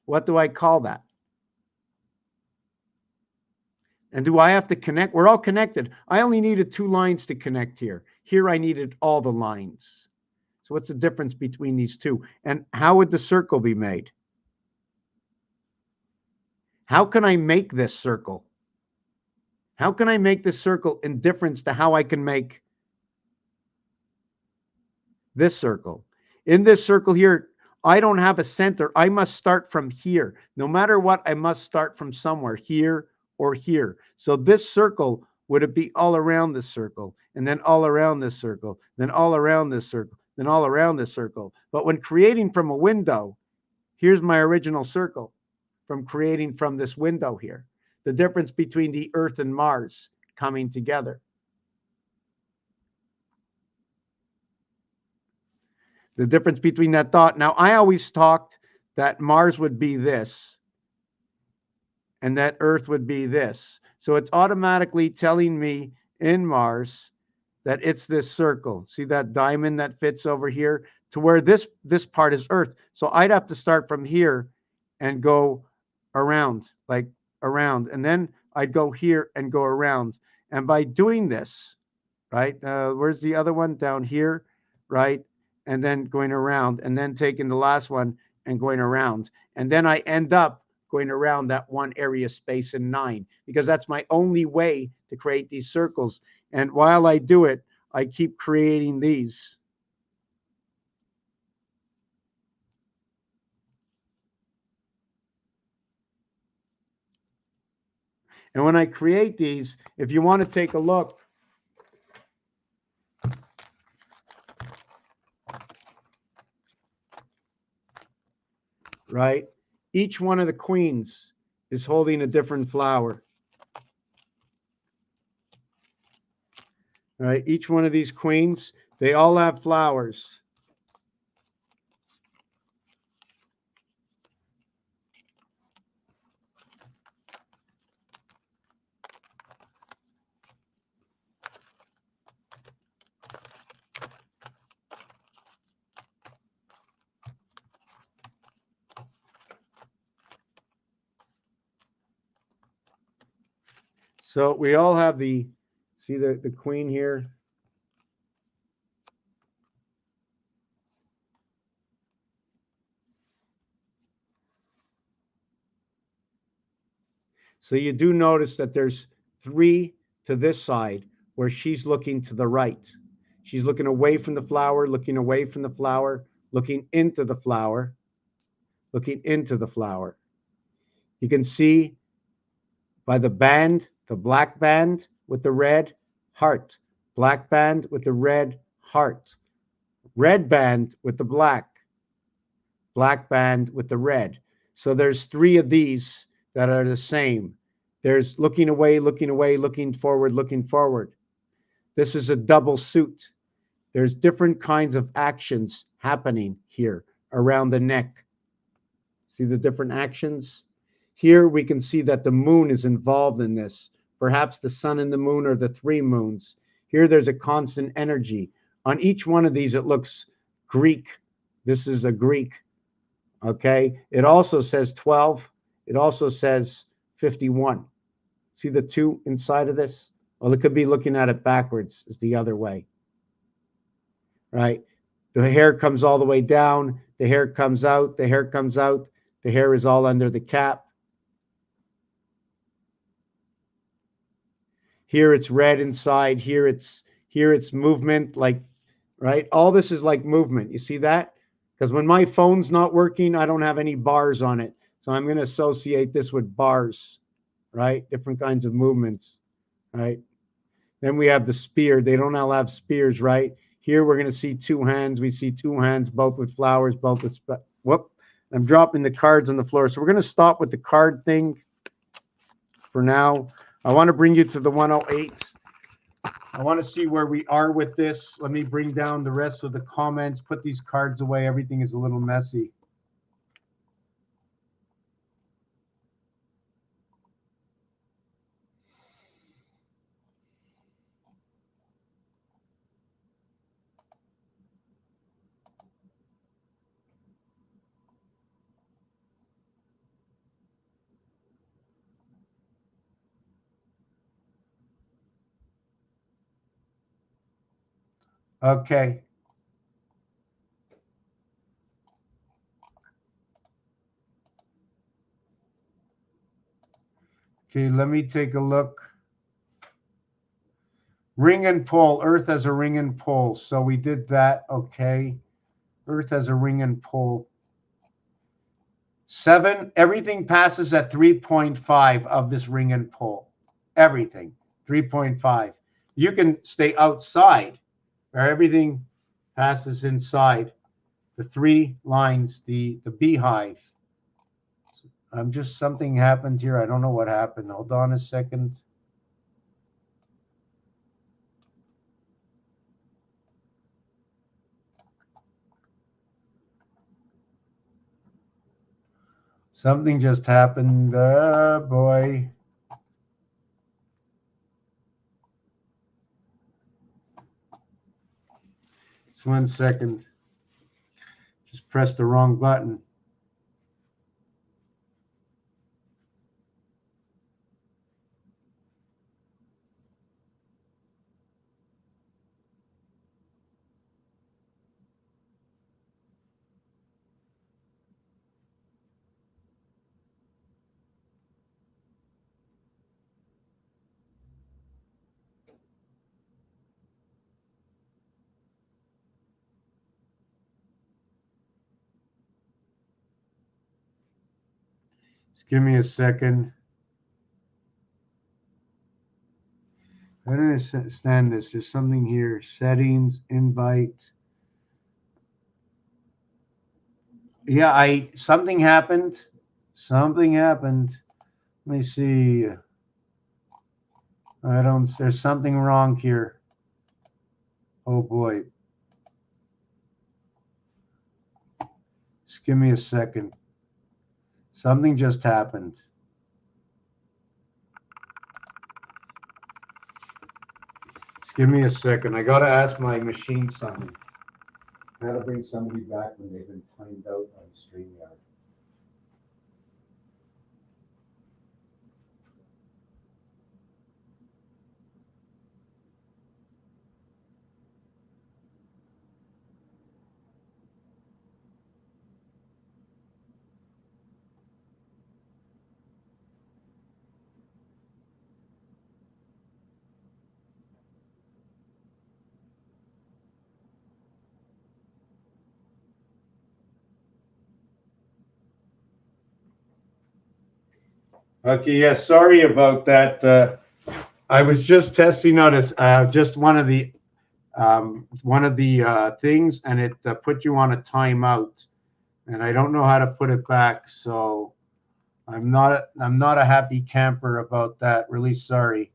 What do I call that? And do I have to connect? We're all connected. I only needed 2 lines to connect here. Here I needed all the lines. So what's the difference between these two? And how would the circle be made? How can I make this circle? How can I make this circle in difference to how I can make this circle? In this circle here, I don't have a center. I must start from here. No matter what, I must start from somewhere, here or here. So this circle, would it be all around this circle, and then all around this circle, then all around this circle, then all around this circle? But when creating from a window, here's my original circle from creating from this window here. The difference between the Earth and Mars coming together. The difference between that thought. Now, I always talked that Mars would be this, and that Earth would be this. So it's automatically telling me in Mars that it's this circle. See that diamond that fits over here to where this part is Earth. So I'd have to start from here and go around, like around, and then I'd go here and go around. And by doing this, right? Where's the other one? Down here, right? And then going around, and then taking the last one and going around. And then I end up going around that one area space in 9, because that's my only way to create these circles. And while I do it, I keep creating these. And when I create these, if you want to take a look, right? Each one of the queens is holding a different flower. Right? Each one of these queens, they all have flowers. So we all have see the queen here? So you do notice that there's 3 to this side where she's looking to the right. She's looking away from the flower, looking away from the flower, looking into the flower, looking into the flower. You can see by the band, the black band with the red heart, black band with the red heart, red band with the black band with the red. So there's 3 of these that are the same. There's looking away, looking away, looking forward, looking forward. This is a double suit. There's different kinds of actions happening here around the neck. See the different actions? Here we can see that the moon is involved in this. Perhaps the sun and the moon are the 3 moons. Here there's a constant energy. On each one of these, it looks Greek. This is a Greek. Okay. It also says 12. It also says 51. See the 2 inside of this? Well, it could be looking at it backwards, is the other way. Right? The hair comes all the way down. The hair comes out. The hair comes out. The hair is all under the cap. Here it's red inside. Here it's movement, like, right? All this is like movement. You see that? Because when my phone's not working, I don't have any bars on it. So I'm going to associate this with bars, right? Different kinds of movements, right? Then we have the spear. They don't all have spears, right? Here we're going to see 2 hands. We see 2 hands, both with flowers, both with, whoop. I'm dropping the cards on the floor. So we're going to stop with the card thing for now. I want to bring you to the 108. I want to see where we are with this. Let me bring down the rest of the comments, put these cards away. Everything is a little messy. Okay. Okay, let me take a look. Ring and pull. Earth has a ring and pull. So we did that. Okay. Earth has a ring and pull. 7, everything passes at 3.5 of this ring and pull. Everything. 3.5. You can stay outside where everything passes inside. The 3 lines, the beehive. Something happened here. I don't know what happened. Hold on a second. Something just happened. Boy. Just 1 second. Just pressed the wrong button. Just give me a second. I don't understand this. There's something here. Settings, invite. Yeah, something happened. Something happened. Let me see. There's something wrong here. Oh boy. Just give me a second. Something just happened. Just give me a second. I got to ask my machine something. How to bring somebody back when they've been timed out on StreamYard. Okay, yeah, sorry about that. I was just testing out just one of the things, and it put you on a timeout, and I don't know how to put it back. So I'm not a happy camper about that. Really sorry.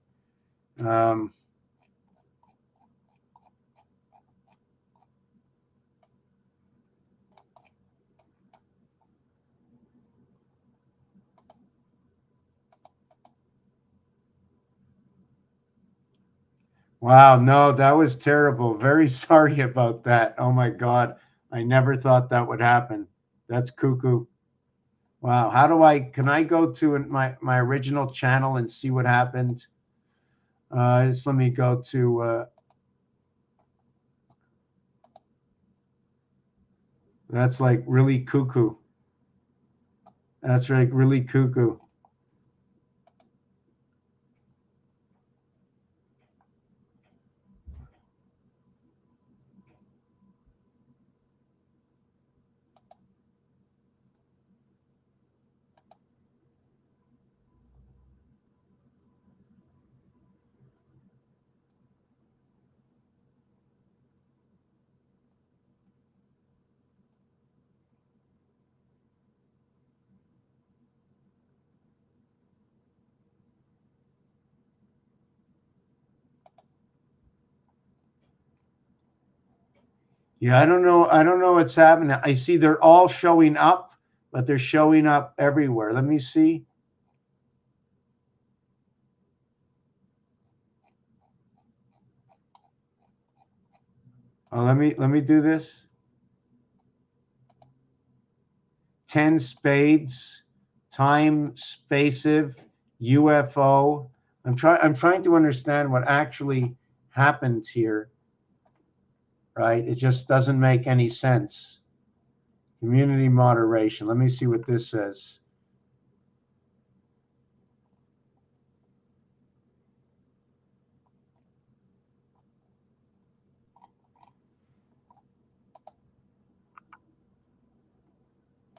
Wow, no, that was terrible. Very sorry about that. Oh my God, I never thought that would happen. That's cuckoo. Wow, can I go to my original channel and see what happened? Just let me go to, that's like really cuckoo. That's like really cuckoo. Yeah, I don't know. I don't know what's happening. I see they're all showing up, but they're showing up everywhere. Let me see. Oh, let me do this. 10 spades, time spaceive, UFO. I'm trying to understand what actually happens here. Right? It just doesn't make any sense. Community moderation. Let me see what this says.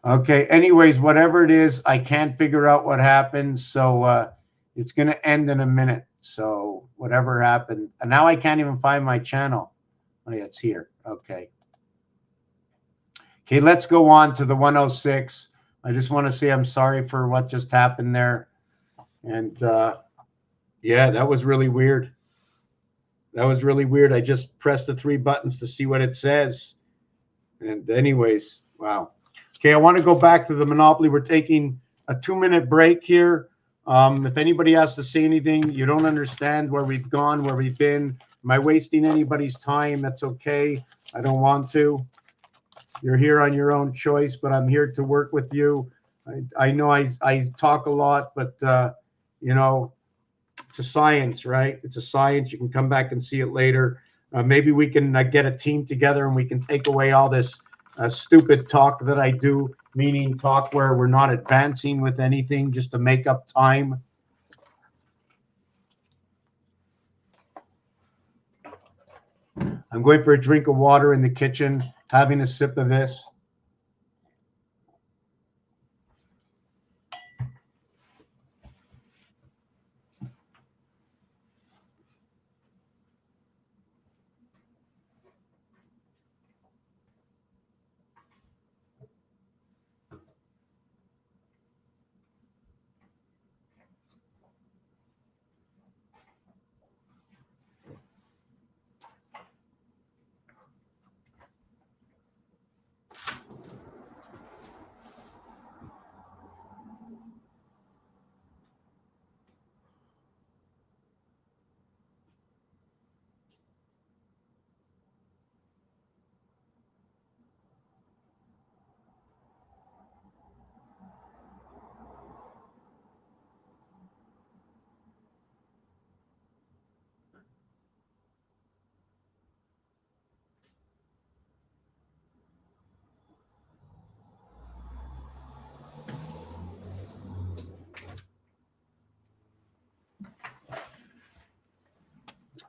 Okay. Anyways, whatever it is, I can't figure out what happened. So it's going to end in a minute. So whatever happened. And now I can't even find my channel. Oh, yeah, it's here. Okay. Okay, let's go on to the 106. I just want to say I'm sorry for what just happened there. And yeah, that was really weird. That was really weird. I just pressed the 3 buttons to see what it says. And anyways, wow. Okay, I want to go back to the Monopoly. We're taking a 2-minute break here. If anybody has to say anything, you don't understand where we've gone, where we've been. Am I wasting anybody's time? That's okay. I don't want to. You're here on your own choice, but I'm here to work with you. I know I talk a lot, but, you know, it's a science, right? It's a science. You can come back and see it later. Maybe we can get a team together and we can take away all this stupid talk that I do, meaning talk where we're not advancing with anything just to make up time. I'm going for a drink of water in the kitchen, having a sip of this.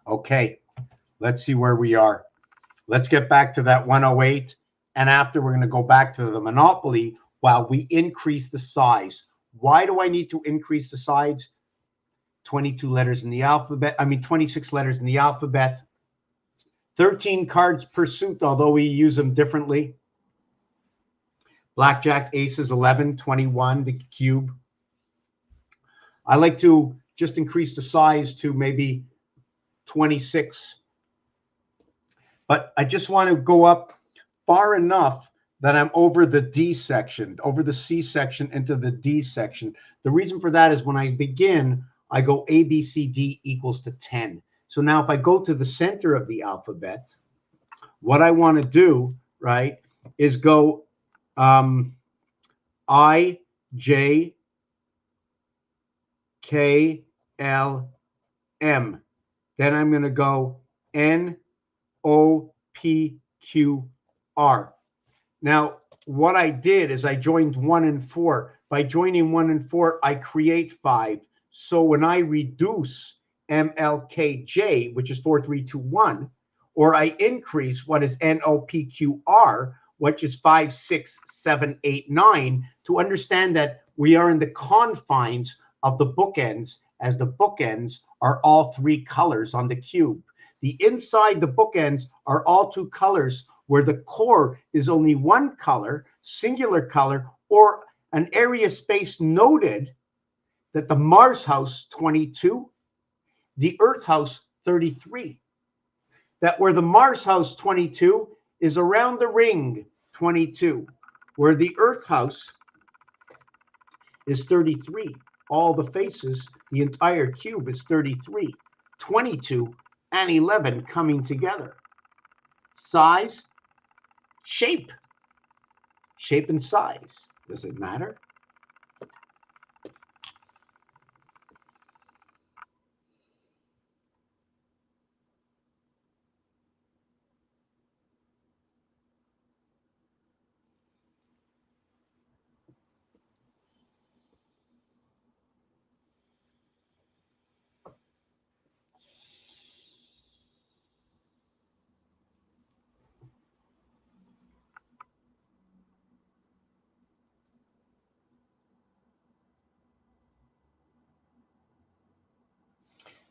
Okay, let's see where we are. Let's get back to that 108. And after, we're going to go back to the Monopoly while we increase the size. Why do I need to increase the size? 22 letters in the alphabet. 26 letters in the alphabet. 13 cards per suit, although we use them differently. Blackjack, aces, 11, 21, the cube. I like to just increase the size to maybe 26. But I just want to go up far enough that I'm over the D section, over the C section into the D section. The reason for that is when I begin, I go A, B, C, D equals to 10. So now if I go to the center of the alphabet, what I want to do, right, is go I, J, K, L, M. Then I'm going to go N, O, P, Q, R. Now, what I did is I joined 1 and 4. By joining 1 and 4, I create 5. So when I reduce MLKJ, which is 4, 3, 2, 1, or I increase what is NOPQR, which is 5, 6, 7, 8, 9, to understand that we are in the confines of the bookends, as the bookends are all 3 colors on the cube. The inside the bookends are all 2 colors, where the core is only 1 color, singular color, or an area space noted that the Mars house 22, the Earth house 33. That where the Mars house 22 is around the ring 22, where the Earth house is 33. All the faces, the entire cube is 33, 22, and 11 coming together. Size, shape and size. Does it matter?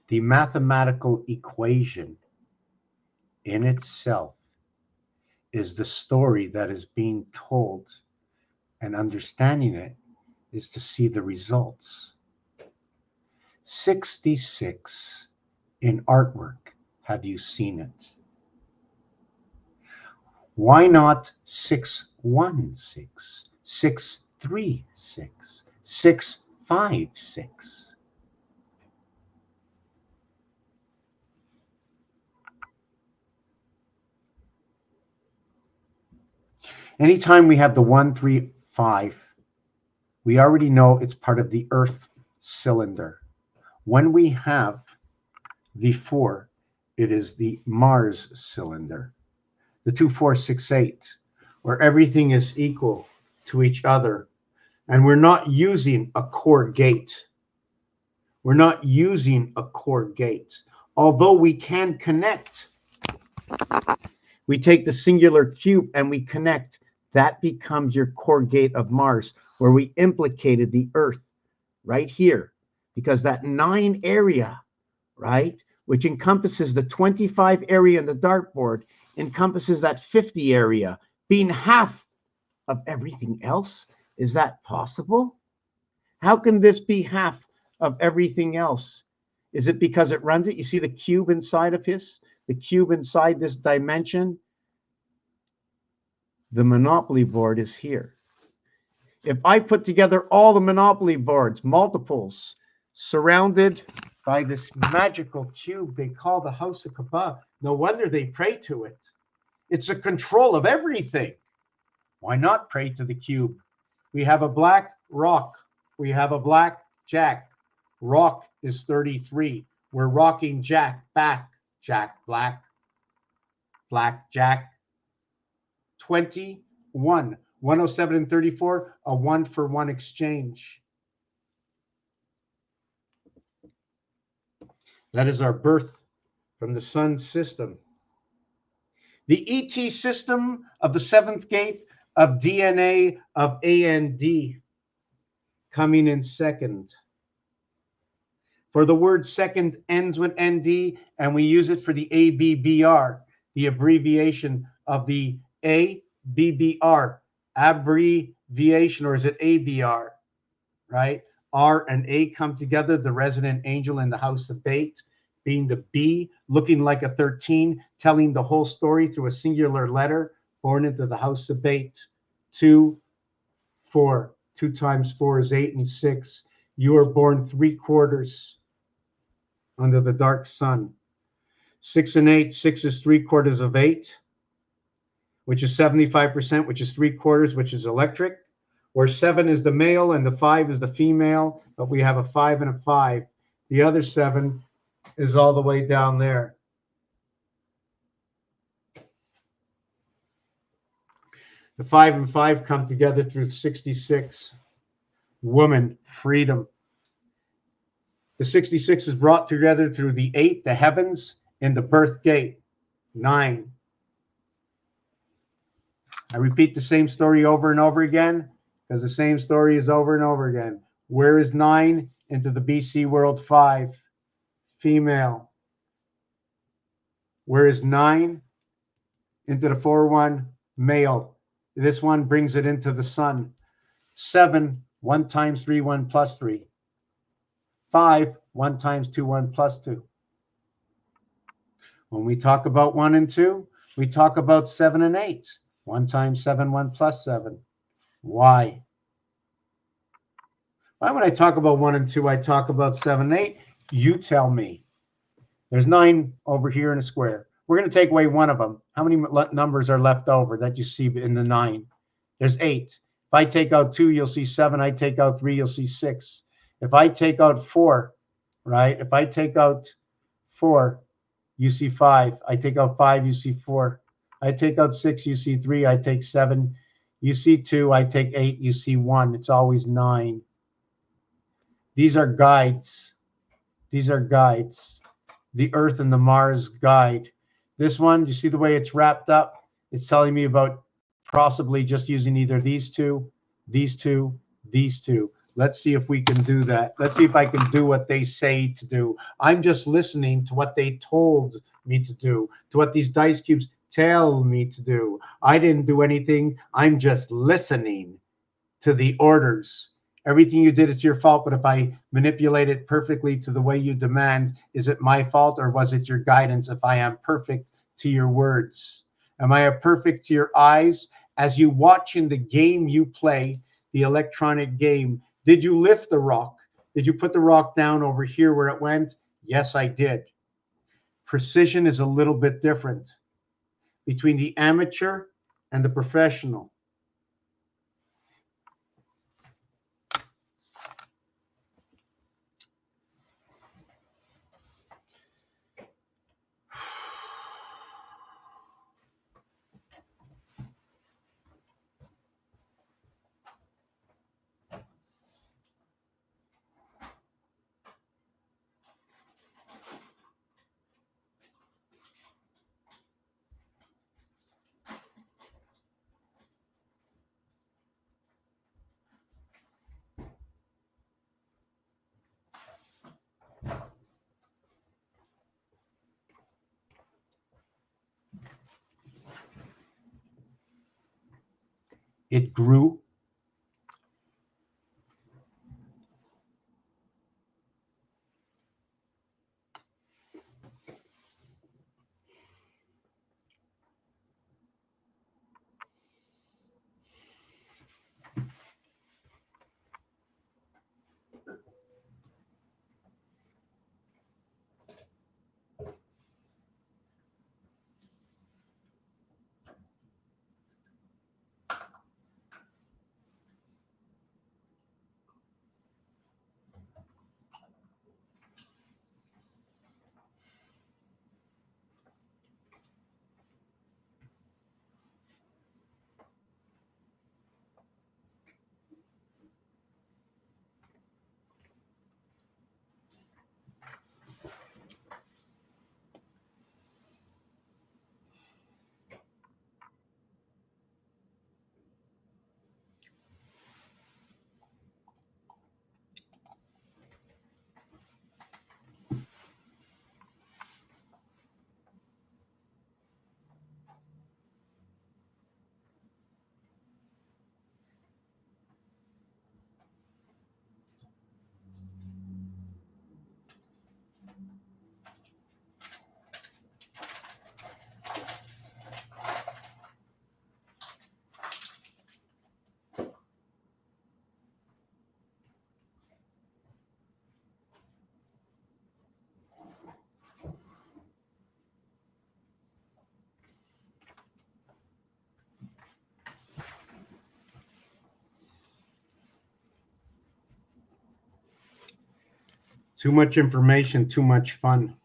The mathematical equation in itself is the story that is being told, and understanding it is to see the results. 66 in artwork. Have you seen it? Why not 616? 636, 656. Anytime we have the 135, we already know it's part of the Earth cylinder. When we have the 4, it is the Mars cylinder. The 2468, where everything is equal to each other, and we're not using a core gate. We're not using a core gate. Although we can connect, we take the singular cube and we connect. That becomes your core gate of Mars, where we implicated the Earth right here, because that 9 area, right, which encompasses the 25 area in the dartboard, encompasses that 50 area, being half of everything else. Is that possible? How can this be half of everything else? Is it because it runs it? You see the cube inside of his, the cube inside this dimension. The Monopoly board is here. If I put together all the Monopoly boards, multiples, surrounded by this magical cube they call the House of Kabah, no wonder they pray to it. It's a control of everything. Why not pray to the cube? We have a black rock. We have a black jack. Rock is 33. We're rocking jack back. Jack black. Black jack. 21. 107 and 34, a 1-for-1 exchange. That is our birth from the sun system. The ET system of the 7th gate of DNA of AND coming in second. For the word second ends with ND, and we use it for the ABBR, the abbreviation of the ABBR, abbreviation, or is it ABR, right? R and A come together, the resident angel in the house of Bait, being the B, looking like a 13, telling the whole story through a singular letter, born into the house of Bait. 2, 4. 2 times 4 is 8 and 6. You are born 3/4 under the dark sun. 6 and 8, 6 is 3/4 of 8, which is 75%, which is 3/4, which is electric. Where 7 is the male and the 5 is the female, but we have a 5 and a 5. The other 7 is all the way down there. The 5 and 5 come together through 66. Woman, freedom. The 66 is brought together through the 8, the heavens, and the birth gate, 9. I repeat the same story over and over again, because the same story is over and over again. Where is 9? Into the BC world, 5. Female. Where is 9? Into the 4-1, male. This one brings it into the sun. 7, 1 times 3, 1 plus 3. 5, 1 times 2, 1 plus 2. When we talk about 1 and 2, we talk about 7 and 8. 1 times 7, 1 plus 7. Why? Why when I talk about 1 and 2, I talk about 7 and 8? You tell me. There's 9 over here in a square. We're going to take away one of them. How many numbers are left over that you see in the 9? There's 8. If I take out 2, you'll see 7. I take out 3, you'll see 6. If I take out 4, right? If I take out 4, you see 5. I take out 5, you see 4. I take out 6, you see 3. I take 7, you see 2. I take 8, you see 1. It's always 9. These are guides. These are guides. The Earth and the Mars guide. This one, you see the way it's wrapped up? It's telling me about possibly just using either these two, these two, these two. Let's see if we can do that. Let's see if I can do what they say to do. I'm just listening to what they told me to do, to what these dice cubes tell me to do. I didn't do anything. I'm just listening to the orders. Everything you did, it's your fault, but if I manipulate it perfectly to the way you demand, is it my fault or was it your guidance if I am perfect to your words? Am I a perfect to your eyes? As you watch in the game you play, the electronic game, did you lift the rock? Did you put the rock down over here where it went? Yes, I did. Precision is a little bit different between the amateur and the professional. It grew. Too much information, too much fun.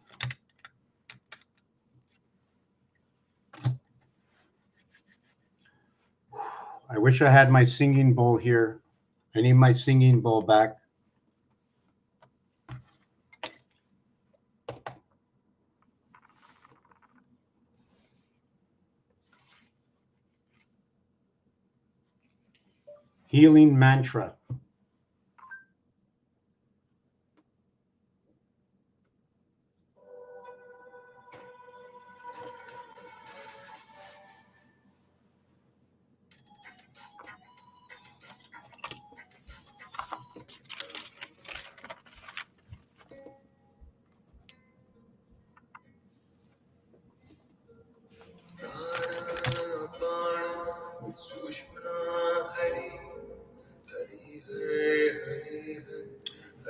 I wish I had my singing bowl here. I need my singing bowl back. Healing mantra.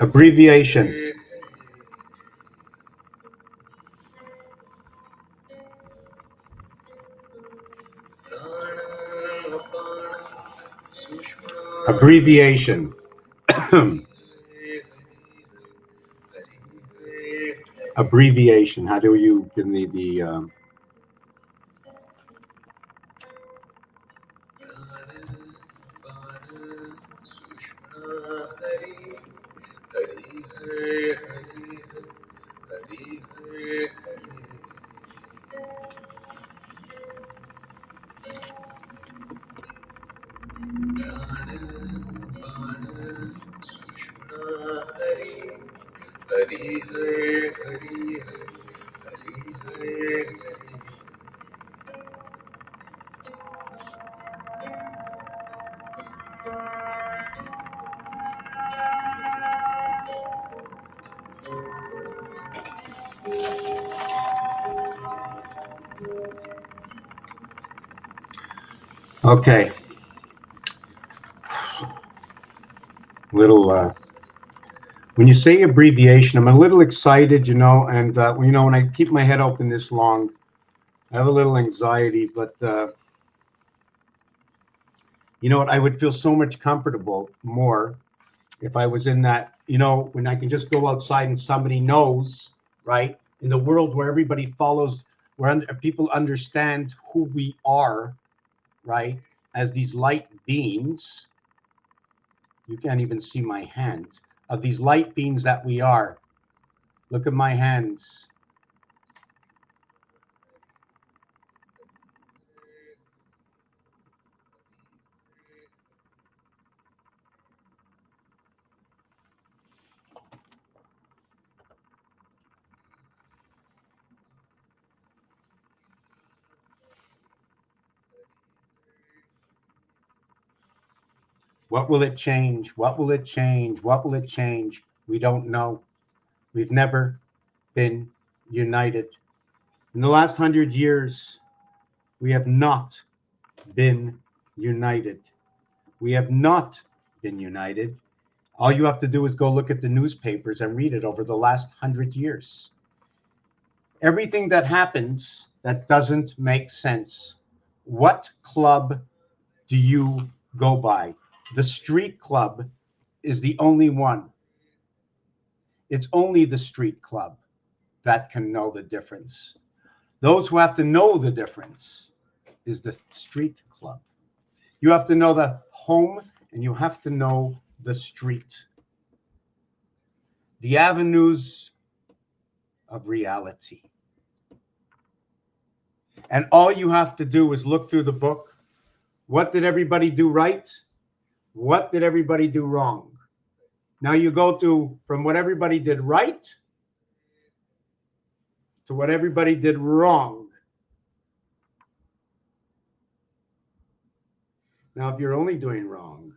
Abbreviation. Abbreviation. Abbreviation. How do you give me the Okay. Little, when you say abbreviation, I'm a little excited, you know, and, you know, when I keep my head open this long, I have a little anxiety, but, you know what, I would feel so much comfortable more if I was in that, you know, when I can just go outside and somebody knows, right? In the world where everybody follows, where people understand who we are, right? As these light beings, you can't even see my hands, of these light beings that we are. Look at my hands. What will it change? What will it change? What will it change? We don't know. We've never been united. In the last 100 years, we have not been united. We have not been united. All you have to do is go look at the newspapers and read it over the last 100 years. Everything that happens that doesn't make sense. What club do you go by? The street club is the only one. It's only the street club that can know the difference. Those who have to know the difference is the street club. You have to know the home and you have to know the street. The avenues of reality. And all you have to do is look through the book. What did everybody do right? What did everybody do wrong? Now you go to from what everybody did right to what everybody did wrong. Now, if you're only doing wrong,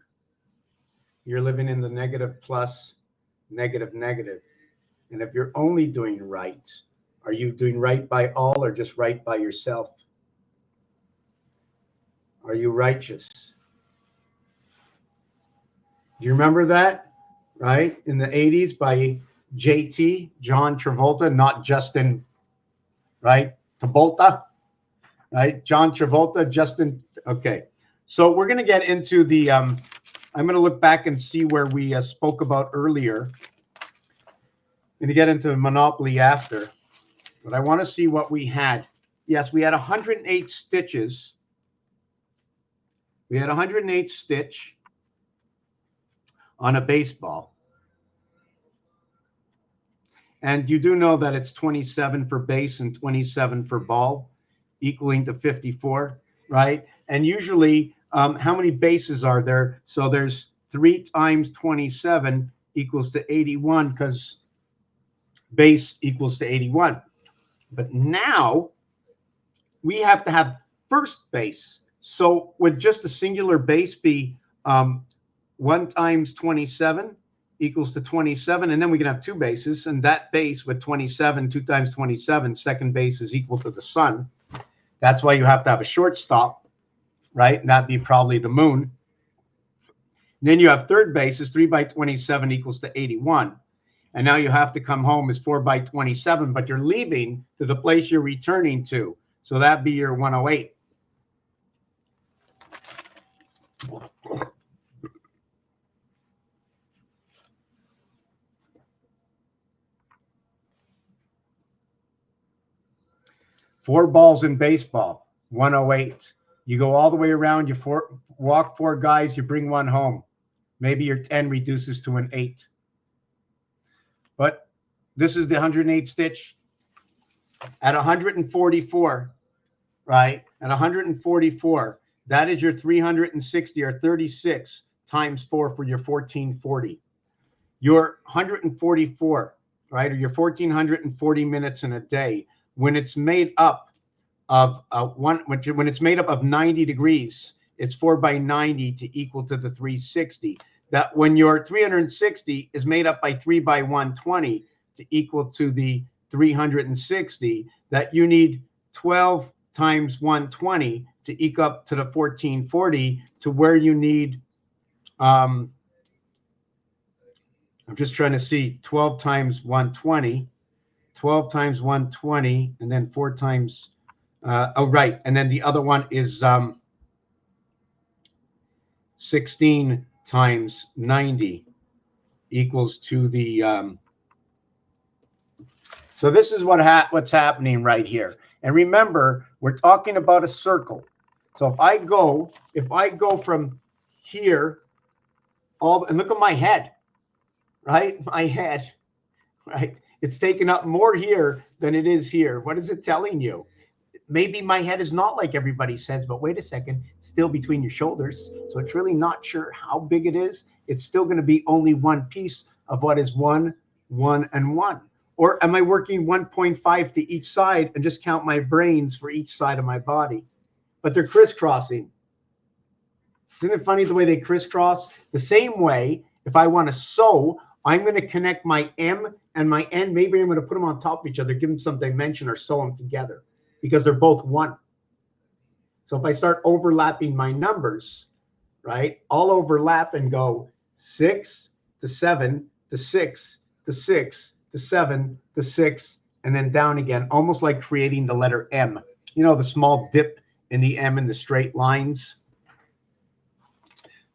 you're living in the negative plus, negative, negative. And if you're only doing right, are you doing right by all or just right by yourself? Are you righteous? Do you remember that? Right? In the 80s by JT, John Travolta, not Justin, right? Travolta, right? John Travolta, Justin. Okay. So we're going to get into the, I'm going to look back and see where we spoke about earlier. I'm going to get into Monopoly after, but I want to see what we had. Yes, we had 108 stitches. We had 108 stitch on a baseball. And you do know that it's 27 for base and 27 for ball, equaling to 54, right? And usually, how many bases are there? So there's 3 times 27 equals to 81 because base equals to 81. But now we have to have first base. So would just a singular base be 1 times 27 equals to 27, and then we can have 2 bases, and that base with 27, 2 times 27, second base is equal to the sun. That's why you have to have a shortstop, right? And that'd be probably the moon. And then you have third base is 3 by 27 equals to 81. And now you have to come home is 4 by 27, but you're leaving to the place you're returning to. So that'd be your 108. Four balls in baseball, 108. You go all the way around, you walk 4 guys, you bring 1 home. Maybe your 10 reduces to an 8. But this is the 108 stitch. At 144, right? At 144, that is your 360 or 36 times 4 for your 1440. Your 144, right? Or your 1440 minutes in a day, when it's made up of when it's made up of 90 degrees, it's 4 by 90 to equal to the 360. That when your 360 is made up by 3 by 120 to equal to the 360, that you need 12 times 120 to eke up to the 1440 to where you need, I'm just trying to see, 12 times 120, 12 times 120, and then 4 times, oh, right. And then the other one is 16 times 90 equals to the, so this is what's happening right here. And remember, we're talking about a circle. So if I go from here, and look at my head, right? My head, right? It's taking up more here than it is here. What is it telling you? Maybe my head is not like everybody says, but wait a second, it's still between your shoulders. So it's really not sure how big it is. It's still going to be only one piece of what is 1, 1, and 1. Or am I working 1.5 to each side and just count my brains for each side of my body? But they're crisscrossing. Isn't it funny the way they crisscross? The same way, if I want to sew, I'm going to connect my M and my N. Maybe I'm going to put them on top of each other, give them some dimension, or sew them together because they're both 1. So if I start overlapping my numbers, right, I'll overlap and go 6 to 7 to 6 to 6 to 7 to 6, and then down again, almost like creating the letter M. You know, the small dip in the M in the straight lines.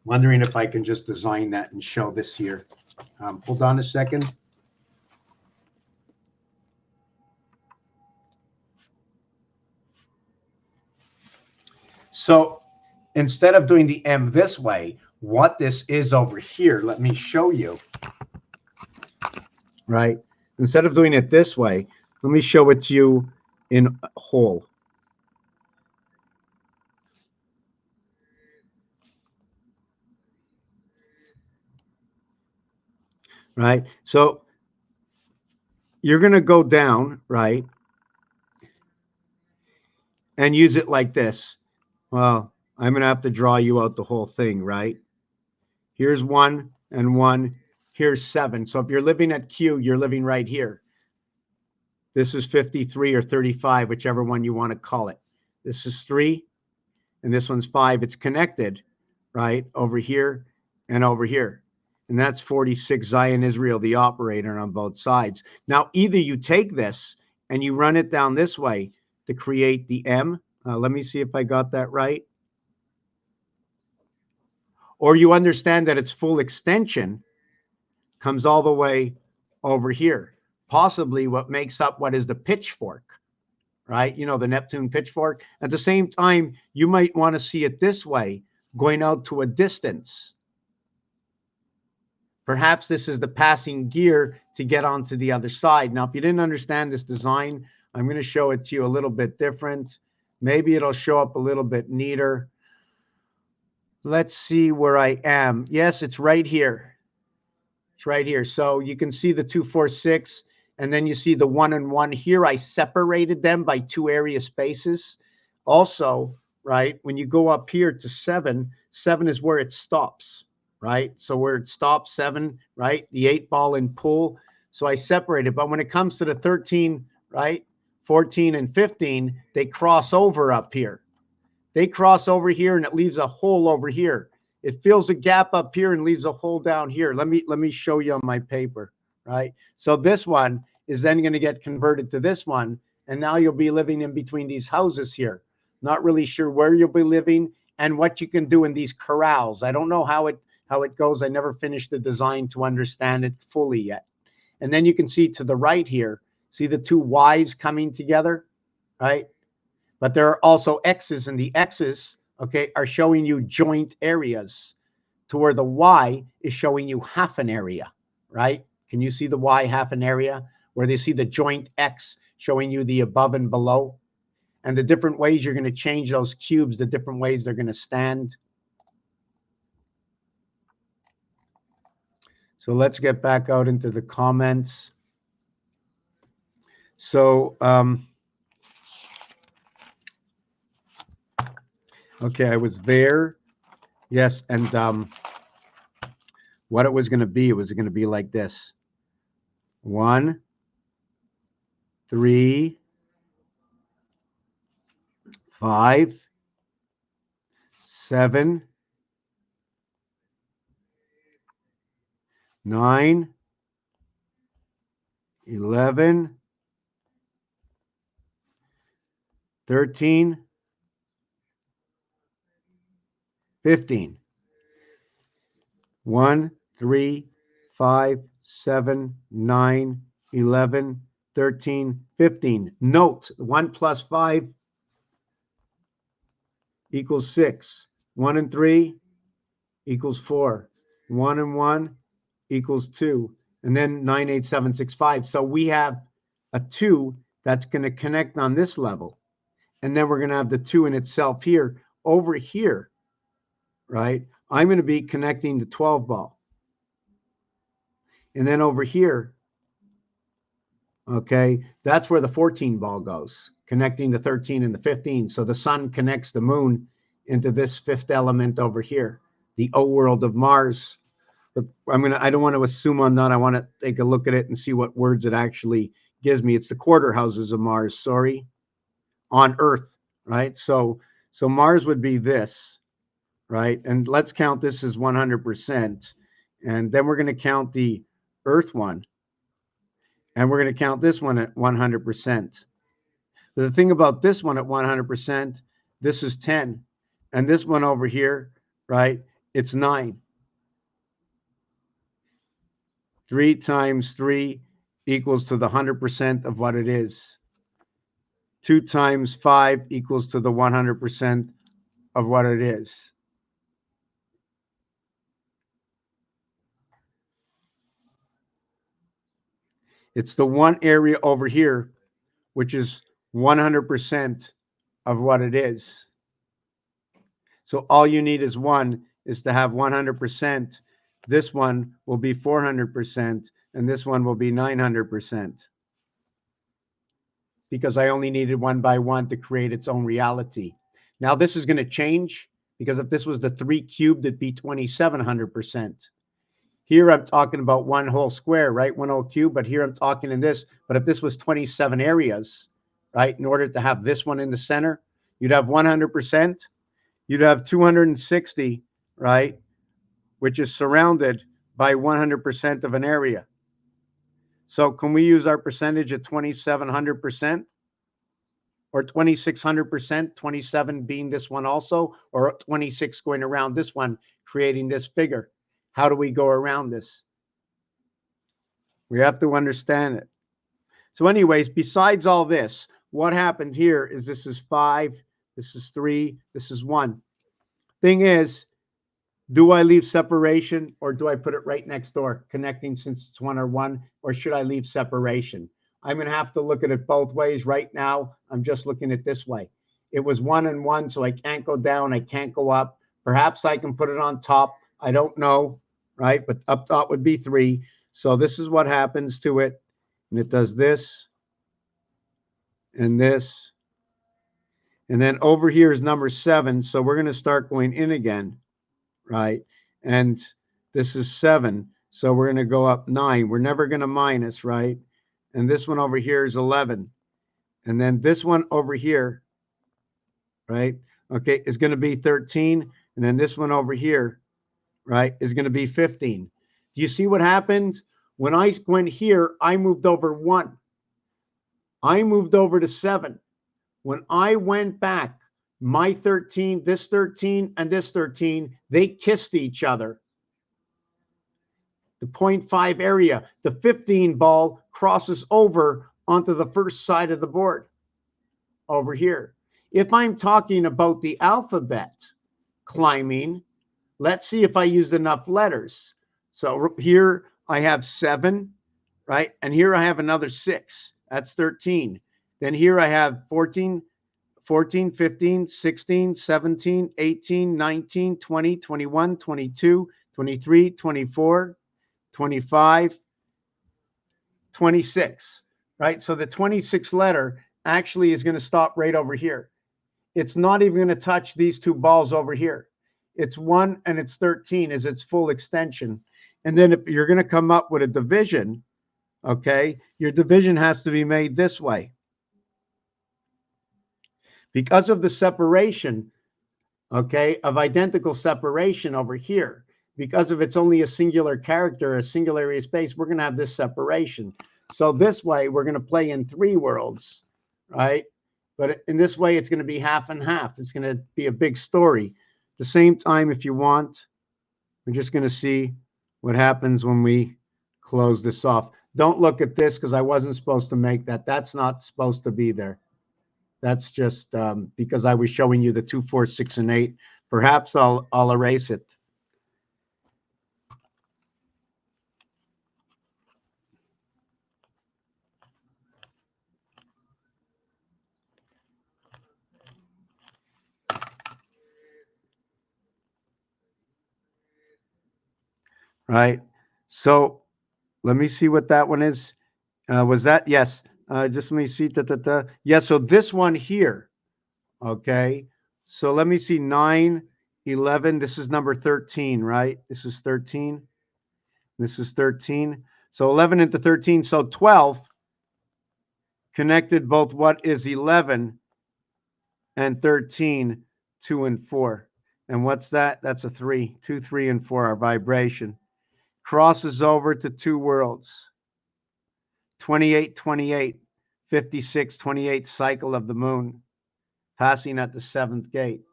Wondering if I can just design that and show this here. Hold on a second. So instead of doing the M this way, what this is over here, let me show you. Right? Instead of doing it this way, let me show it to you in whole. Right? So you're going to go down, right? And use it like this. Well, I'm going to have to draw you out the whole thing, right? Here's 1 and 1. Here's 7. So if you're living at Q, you're living right here. This is 53 or 35, whichever one you want to call it. This is 3, and this one's 5. It's connected, right, over here and over here. And that's 46 Zion Israel, the operator on both sides. Now, either you take this and you run it down this way to create the M. Let me see if I got that right. Or you understand that its full extension comes all the way over here. Possibly what makes up what is the pitchfork, right? You know, the Neptune pitchfork. At the same time, you might want to see it this way, going out to a distance. Perhaps this is the passing gear to get onto the other side. Now, if you didn't understand this design, I'm going to show it to you a little bit different. Maybe it'll show up a little bit neater. Let's see where I am. Yes, it's right here. It's right here. So you can see the 2, 4, 6, and then you see the 1 and 1 here. I separated them by 2 area spaces. Also, right, when you go up here to 7, 7 is where it stops, right? So where it stops, 7, right? The 8 ball and pull. So I separated. But when it comes to the 13, right, 14 and 15, they cross over up here. They cross over here and it leaves a hole over here. It fills a gap up here and leaves a hole down here. Let me show you on my paper, right? So this one is then going to get converted to this one, and now you'll be living in between these houses here. Not really sure where you'll be living and what you can do in these corrals. I don't know how it goes. I never finished the design to understand it fully yet. And then you can see to the right here, see the 2 Y's coming together, right? But there are also X's, and the X's, okay, are showing you joint areas to where the Y is showing you half an area, right? Can you see the Y half an area where they see the joint X showing you the above and below? And the different ways you're going to change those cubes, the different ways they're going to stand. So let's get back out into the comments. So, okay, I was there. Yes, and what it was going to be like this. 1, 3, 5, 7, 9, 11, 13, 15. 1, 3, 5, 7, 9, 11, 13, 15. Note 1 plus 5 equals 6. 1 and 3 equals 4. 1 and 1 equals 2. And then 9, 8, 7, 6, 5. So we have a 2 that's going to connect on this level. And then we're going to have the 2 in itself here. Over here, right, I'm going to be connecting the 12 ball. And then over here, okay, that's where the 14 ball goes, connecting the 13 and the 15. So the sun connects the moon into this fifth element over here, the O world of Mars. But I don't want to assume on that. I want to take a look at it and see what words it actually gives me. It's the quarter houses of Mars, sorry, on Earth, right? So Mars would be this, right? And let's count this as 100%. And then we're going to count the Earth one. And we're going to count this one at 100%. The thing about this one at 100%, this is 10. And this one over here, right, it's 9. 3 times 3 equals to the 100% of what it is. 2 times 5 equals to the 100% of what it is. It's the one area over here, which is 100% of what it is. So all you need is 1 is to have 100%. This one will be 400%, and this one will be 900%. Because I only needed 1 by 1 to create its own reality. Now this is going to change, because if this was the 3 cubed, it'd be 2700%. Here I'm talking about 1 whole square, right? 1 whole cube, but here I'm talking in this. But if this was 27 areas, right, in order to have this one in the center, you'd have 100%. You'd have 260, right, which is surrounded by 100% of an area. So can we use our percentage at 2700%? Or 2600%, 27 being this one also, or 26 going around this one, creating this figure? How do we go around this? We have to understand it. So anyways, besides all this, what happened here is this is 5, this is 3, this is 1. Thing is, do I leave separation, or do I put it right next door, connecting since it's 1 or 1, or should I leave separation? I'm going to have to look at it both ways. Right now, I'm just looking at this way. It was 1 and 1, so I can't go down, I can't go up. Perhaps I can put it on top. I don't know, right? But up top would be 3. So this is what happens to it. And it does this and this. And then over here is number 7. So we're going to start going in again, right? And this is 7. So we're going to go up 9. We're never going to minus, right? And this one over here is 11. And then this one over here, right, okay, is going to be 13. And then this one over here, right, is going to be 15. Do you see what happened? When I went here, I moved over 1. I moved over to 7. When I went back, my 13, this 13, and this 13, they kissed each other. The 0.5 area, the 15 ball crosses over onto the first side of the board over here. If I'm talking about the alphabet climbing, let's see if I used enough letters. So here I have 7, right? And here I have another 6. That's 13. Then here I have 14, 15, 16, 17, 18, 19, 20, 21, 22, 23, 24, 25, 26, right? So the 26 letter actually is going to stop right over here. It's not even going to touch these 2 balls over here. It's 1 and it's 13 is its full extension. And then if you're going to come up with a division, okay, your division has to be made this way. Because of the separation, okay, of identical separation over here. Because if it's only a singular character, a single area of space, we're going to have this separation. So this way, we're going to play in 3 worlds, right? But in this way, it's going to be half and half. It's going to be a big story. At the same time, if you want, we're just going to see what happens when we close this off. Don't look at this because I wasn't supposed to make that. That's not supposed to be there. That's just because I was showing you the 2, 4, 6, and 8. Perhaps I'll erase it. Right. So let me see what that one is. Was that? Yes. Just let me see. Yeah. So this one here. Okay. So let me see. 9, 11. This is number 13, right? This is 13. This is 13. So 11 into 13. So 12 connected both what is 11 and 13, 2 and 4. And what's that? That's a 3. 2, 3, and 4 are vibration. Crosses over to 2 worlds. 28, 28, 56, 28 cycle of the moon, passing at the 7th gate.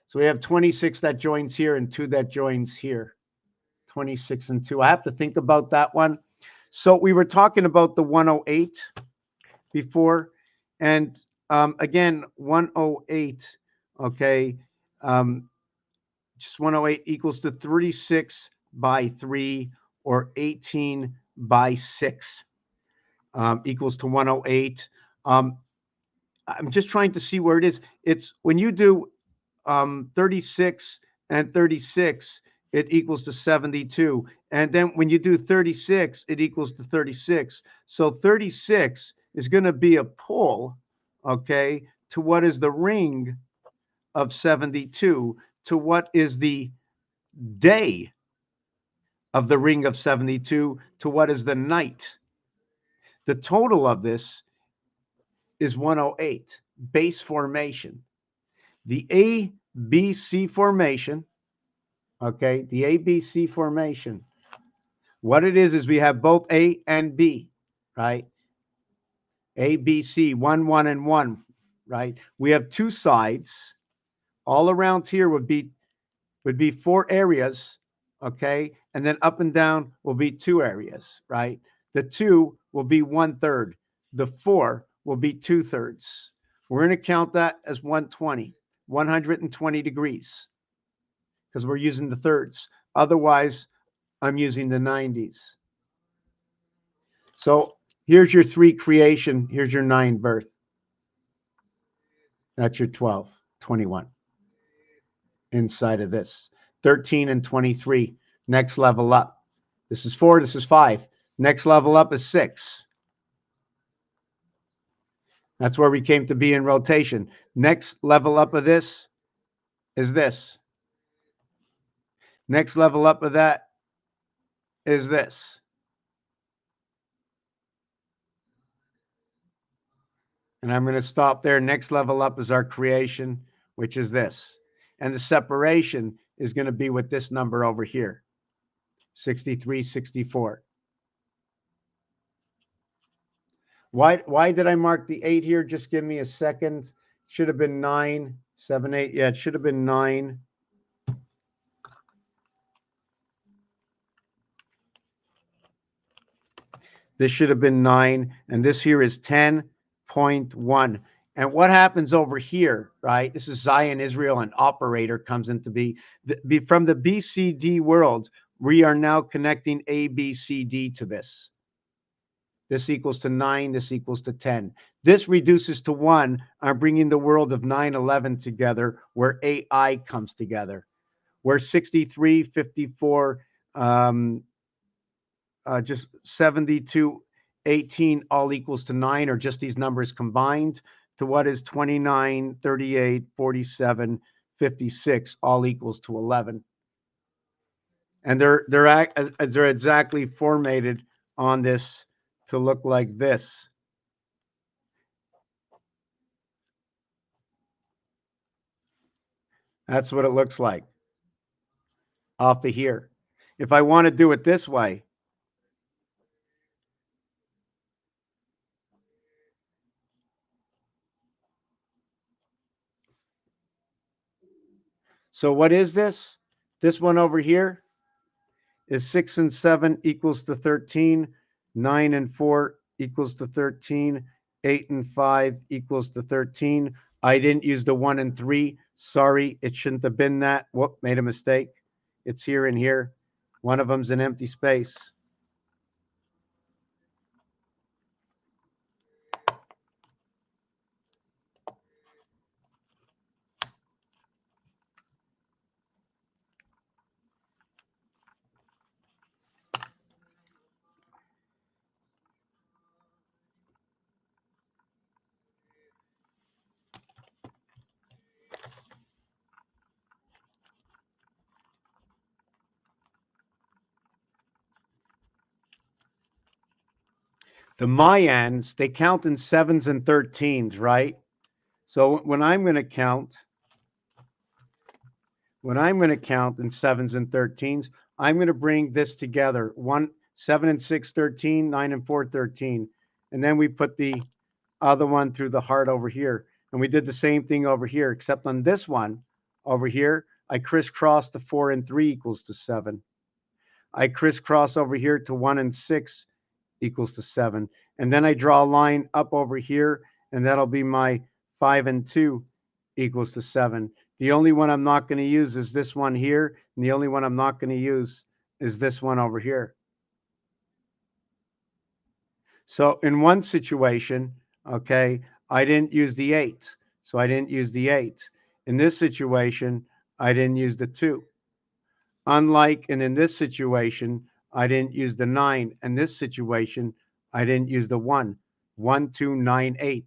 So we have 26 that joins here and 2 that joins here. 26 and 2. I have to think about that one. So we were talking about the 108 before. And again, 108, okay, just 108 equals to 36 by 3 or 18 by 6 equals to 108. I'm just trying to see where it is. It's when you do 36 and 36, it equals to 72. And then when you do 36, it equals to 36. So 36 is going to be a pull, okay, to what is the ring of 72, to what is the day of the ring of 72, to what is the night. The total of this is 108, base formation. The ABC formation, okay, the ABC formation, what it is we have both A and B, right? A, B, C, 1, 1, and 1, right? We have 2 sides. All around here would be 4 areas, okay? And then up and down will be 2 areas, right? The 2 will be 1/3. The 4 will be 2/3. We're going to count that as 120, 120 degrees, because we're using the thirds. Otherwise, I'm using the 90s. So here's your 3 creation. Here's your 9 birth. That's your 12, 21 inside of this. 13 and 23. Next level up. This is 4. This is 5. Next level up is 6. That's where we came to be in rotation. Next level up of this is this. Next level up of that is this. And I'm going to stop there. Next level up is our creation, which is this. And the separation is going to be with this number over here, 63, 64. Why did I mark the 8 here? Just give me a second. Should have been 9, 7, 8. Yeah, it should have been 9. This should have been 9. And this here is 10.1. And what happens over here, right? This is Zion, Israel, and operator comes into be. From the BCD world, we are now connecting ABCD to this. This equals to 9. This equals to 10. This reduces to 1. I'm bringing the world of 9/11 together, where AI comes together, where 63, 54, just 72, 18 all equals to 9, or just these numbers combined, to what is 29, 38, 47, 56 all equals to 11. And they're exactly formatted on this to look like this. That's what it looks like off of here. If I want to do it this way, so what is this? This one over here is 6 and 7 equals to 13, 9 and 4 equals to 13, 8 and 5 equals to 13. I didn't use the 1 and 3. Sorry, it shouldn't have been that. Whoop, made a mistake. It's here and here. One of them's an empty space. The Mayans, they count in 7s and 13s, right? So when I'm going to count in 7s and 13s, I'm going to bring this together. 7 and 6, 13, 9 and 4, 13. And then we put the other one through the heart over here. And we did the same thing over here, except on this one over here, I crisscrossed the 4 and 3 equals to 7. I crisscross over here to 1 and 6 equals to 7. And then I draw a line up over here, and that'll be my 5 and 2 equals to 7. The only one I'm not going to use is this one here, and the only one I'm not going to use is this one over here. So in one situation, okay, I didn't use the 8, so I didn't use the 8. In this situation, I didn't use the 2. Unlike, and in this situation, I didn't use the 9. In this situation, I didn't use the 1. 1, 2, 9, 8.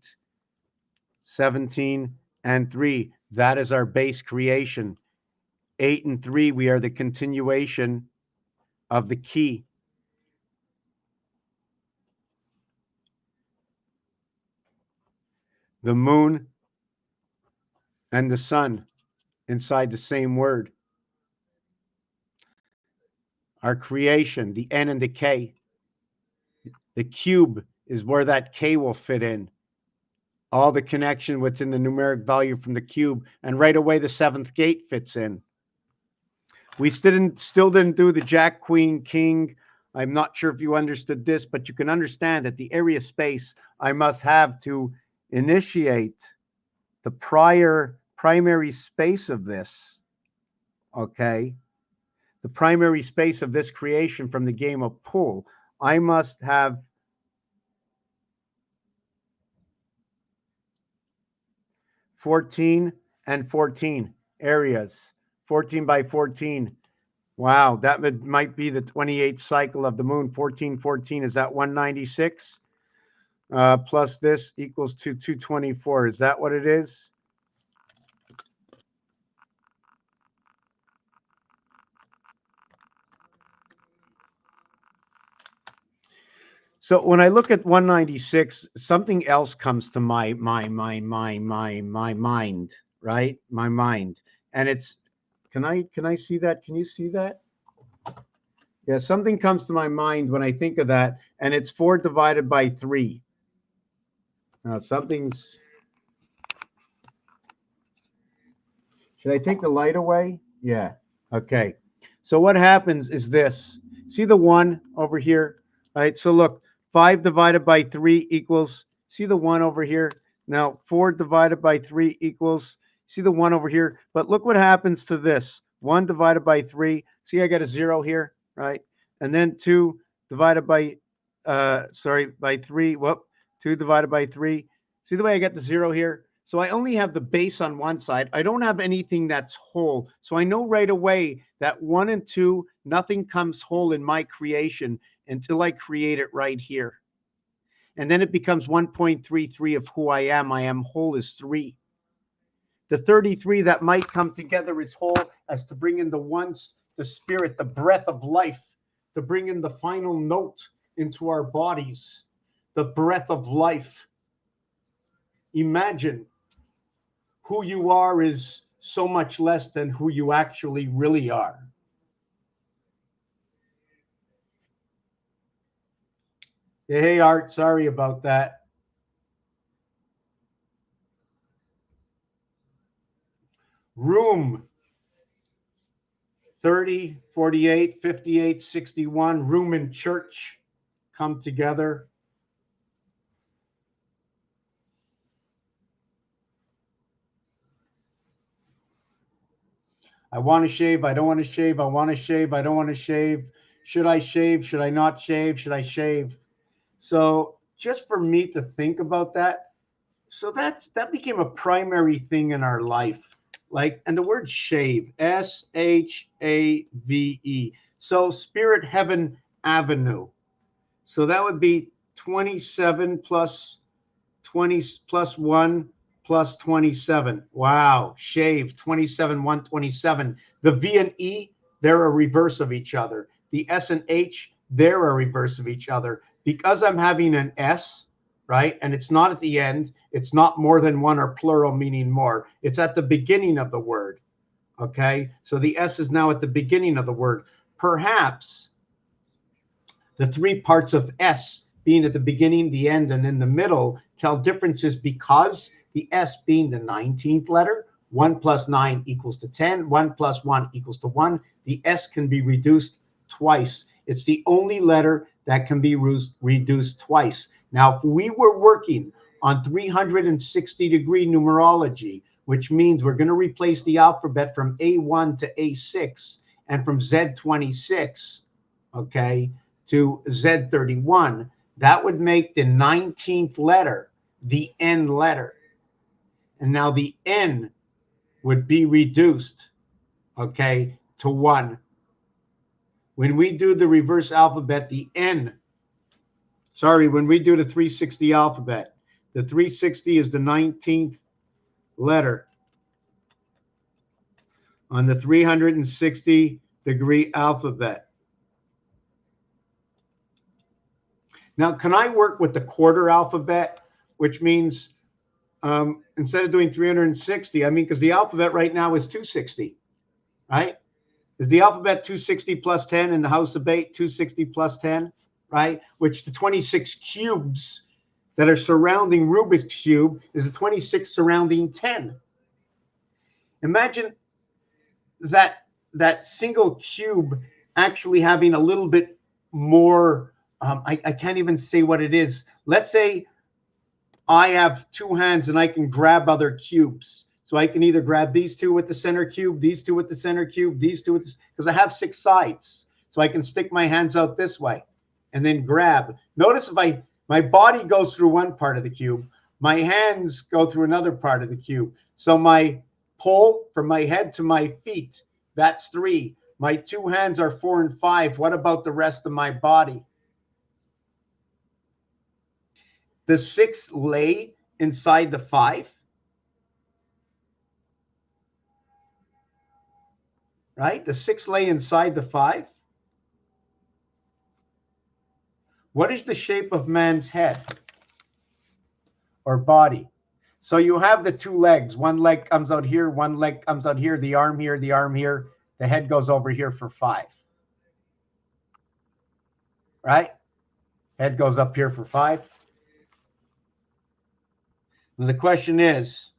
17 and 3. That is our base creation. 8 and 3, we are the continuation of the key. The moon and the sun inside the same word. Our creation, the N and the K. The cube is where that K will fit in. All the connection within the numeric value from the cube, and right away the 7th gate fits in. We still didn't do the Jack, Queen, King. I'm not sure if you understood this, but you can understand that the area space I must have to initiate the primary space of this, okay? The primary space of this creation from the game of pool. I must have 14 and 14 areas, 14 by 14. Wow, that might be the 28th cycle of the moon. 14, 14, is that 196? Plus this equals to 224. Is that what it is? So when I look at 196, something else comes to my mind, right? My mind. And it's, can I see that? Can you see that? Yeah, something comes to my mind when I think of that, and it's 4 divided by 3. Now something's, should I take the light away? Yeah. Okay. So what happens is this. See the 1 over here, right? So look, 5 divided by 3 equals, see the 1 over here? Now 4 divided by 3 equals, see the 1 over here? But look what happens to this. 1 divided by 3. See, I got a 0 here, right? And then 2 divided by, by 3. Whoop. 2 divided by 3. See the way I got the 0 here? So I only have the base on one side. I don't have anything that's whole. So I know right away that 1 and 2, nothing comes whole in my creation until I create it right here. And then it becomes 1.33 of who I am. I am whole is 3. The 33 that might come together is whole as to bring in the ones, the spirit, the breath of life, to bring in the final note into our bodies, the breath of life. Imagine who you are is so much less than who you actually really are. Hey, Art, sorry about that. Room 30, 48, 58, 61, room and church come together. I want to shave. I don't want to shave. I want to shave. I don't want to shave. Should I shave? Should I not shave? Should I shave? So just for me to think about that. So that became a primary thing in our life. Like, and the word shave, SHAVE. So Spirit Heaven Avenue. So that would be 27 plus 20 plus 1 plus 27. Wow. Shave 27, 127. The V and E, they're a reverse of each other. The S and H, they're a reverse of each other. Because I'm having an S, right? And it's not at the end. It's not more than one or plural, meaning more. It's at the beginning of the word. Okay. So the S is now at the beginning of the word. Perhaps the three parts of S being at the beginning, the end, and in the middle tell differences because the S being the 19th letter, 1 plus 9 equals to 10, 1 plus 1 equals to 1. The S can be reduced twice. It's the only letter that can be reduced twice. Now, if we were working on 360-degree numerology, which means we're going to replace the alphabet from A1 to A6 and from Z26, okay, to Z31, that would make the 19th letter the N letter. And now the N would be reduced, okay, to 1. When we do the reverse alphabet, the N, when we do the 360 alphabet, the 360 is the 19th letter on the 360-degree alphabet. Now, can I work with the quarter alphabet, which means instead of doing 360, I mean, because the alphabet right now is 260, right? Is the alphabet 260 plus 10 in the house of 8, 260 plus 10, right? Which the 26 cubes that are surrounding Rubik's Cube is the 26 surrounding 10. Imagine that single cube actually having a little bit more, I can't even say what it is. Let's say I have two hands and I can grab other cubes. So I can either grab these two with the center cube, these two with the center cube, these two with this, because I have 6 sides. So I can stick my hands out this way and then grab. Notice if my body goes through one part of the cube, my hands go through another part of the cube. So my pull from my head to my feet, that's 3. My 2 hands are 4 and 5. What about the rest of my body? The 6 lay inside the 5. Right? The 6 lay inside the 5. What is the shape of man's head or body? So you have the 2 legs. One leg comes out here, one leg comes out here, the arm here, the arm here. The head goes over here for 5. Right? Head goes up here for 5. And the question is,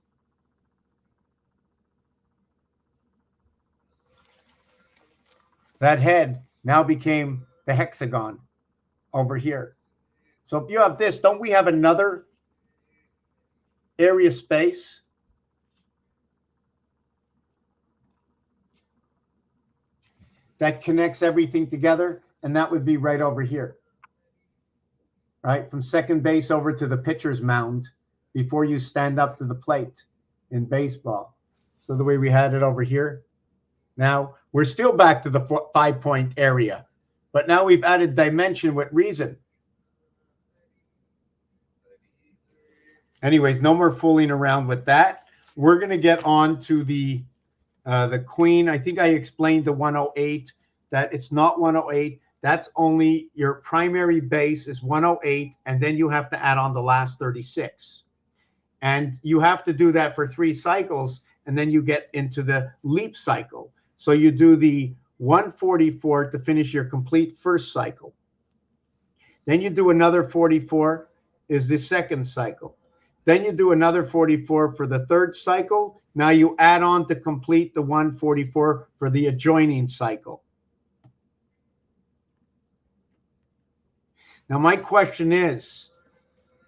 that head now became the hexagon over here. So if you have this, don't we have another area space? That connects everything together, and that would be right over here. Right? From second base over to the pitcher's mound before you stand up to the plate in baseball. So the way we had it over here. Now, we're still back to the 5-point area, but now we've added dimension with reason. Anyways, no more fooling around with that. We're going to get on to the queen. I think I explained the 108, that it's not 108. That's only your primary base is 108, and then you have to add on the last 36. And you have to do that for 3 cycles. and then you get into the leap cycle. So you do the 144 to finish your complete first cycle. Then you do another 44 is the second cycle. Then you do another 44 for the third cycle. Now you add on to complete the 144 for the adjoining cycle. Now my question is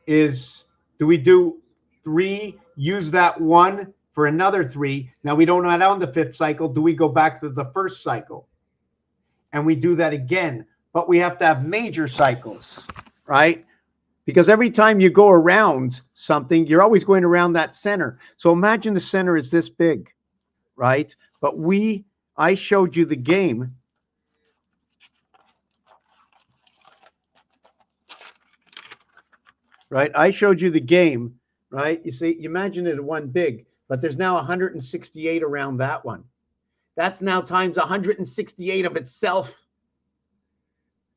do we do 3, use that 1 for another 3? Now we don't add on the fifth cycle. Do we go back to the first cycle? And we do that again, but we have to have major cycles, right? Because every time you go around something, you're always going around that center. So imagine the center is this big, right? But I showed you the game. Right? I showed you the game, right? You see, you imagine it one big, but there's now 168 around that one. That's now times 168 of itself.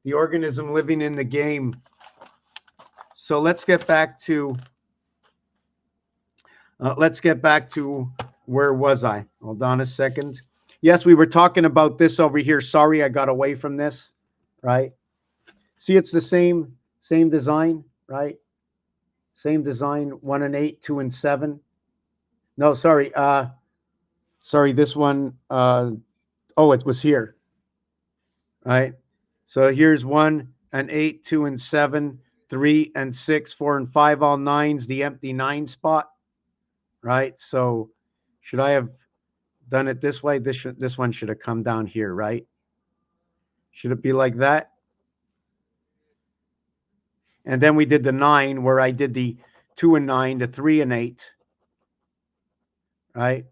The organism living in the game. So let's get back to where was I? Hold on a second. Yes, we were talking about this over here. Sorry, I got away from this, right? See, it's the same design, right? Same design, 1 and 8, 2 and 7. No, sorry. Sorry, this one. Oh, it was here, right? So here's 1 and 8, 2 and 7, 3 and 6, 4 and 5, all 9s, the empty 9 spot, right? So should I have done it this way? This one should have come down here, right? Should it be like that? And then we did the 9 where I did the 2 and 9, the 3 and 8, right?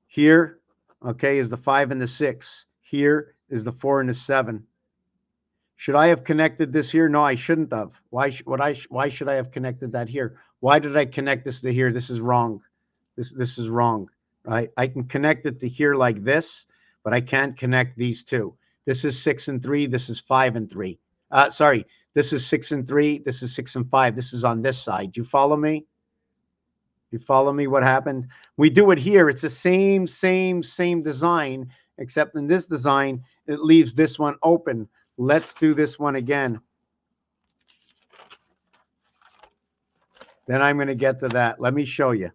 Here, okay, is the 5 and the 6. Here is the 4 and the 7. Should I have connected this here? No, I shouldn't have. Why should I have connected that here? Why did I connect this to here? This is wrong. This is wrong, right? I can connect it to here like this, but I can't connect these two. This is 6 and 3. This is 5 and 3. Sorry, this is 6 and 3. This is 6 and 5. This is on this side. You follow me? You follow me what happened? We do it here. It's the same design, except in this design, it leaves this one open. Let's do this one again. Then I'm going to get to that. Let me show you.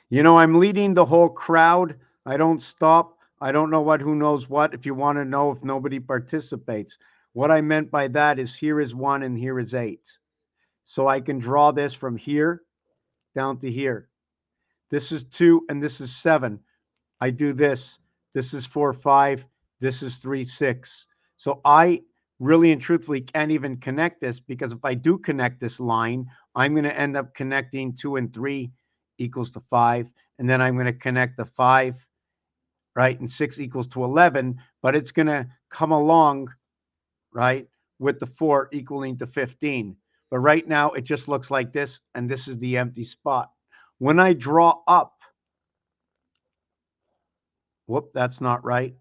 You know, I'm leading the whole crowd. I don't stop. I don't know who knows what. If you want to know if nobody participates. What I meant by that is here is 1 and here is 8. So I can draw this from here down to here. This is 2 and this is 7. I do this. This is 4, 5. This is 3, 6. So I really and truthfully can't even connect this, because if I do connect this line, I'm going to end up connecting 2 and 3 equals to 5. And then I'm going to connect the 5, right? And 6 equals to 11. But it's going to come along, right, with the 4 equaling to 15. But right now it just looks like this, and this is the empty spot. When I draw up, whoop, that's not right.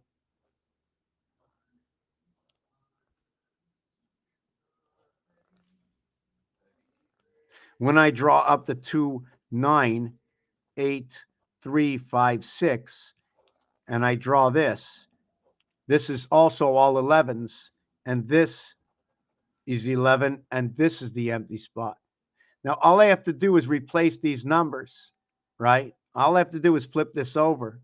When I draw up the 2, 9, 8, 3, 5, 6, and I draw this, this is also all 11s, and this is 11, and this is the empty spot. Now, all I have to do is replace these numbers, right? All I have to do is flip this over.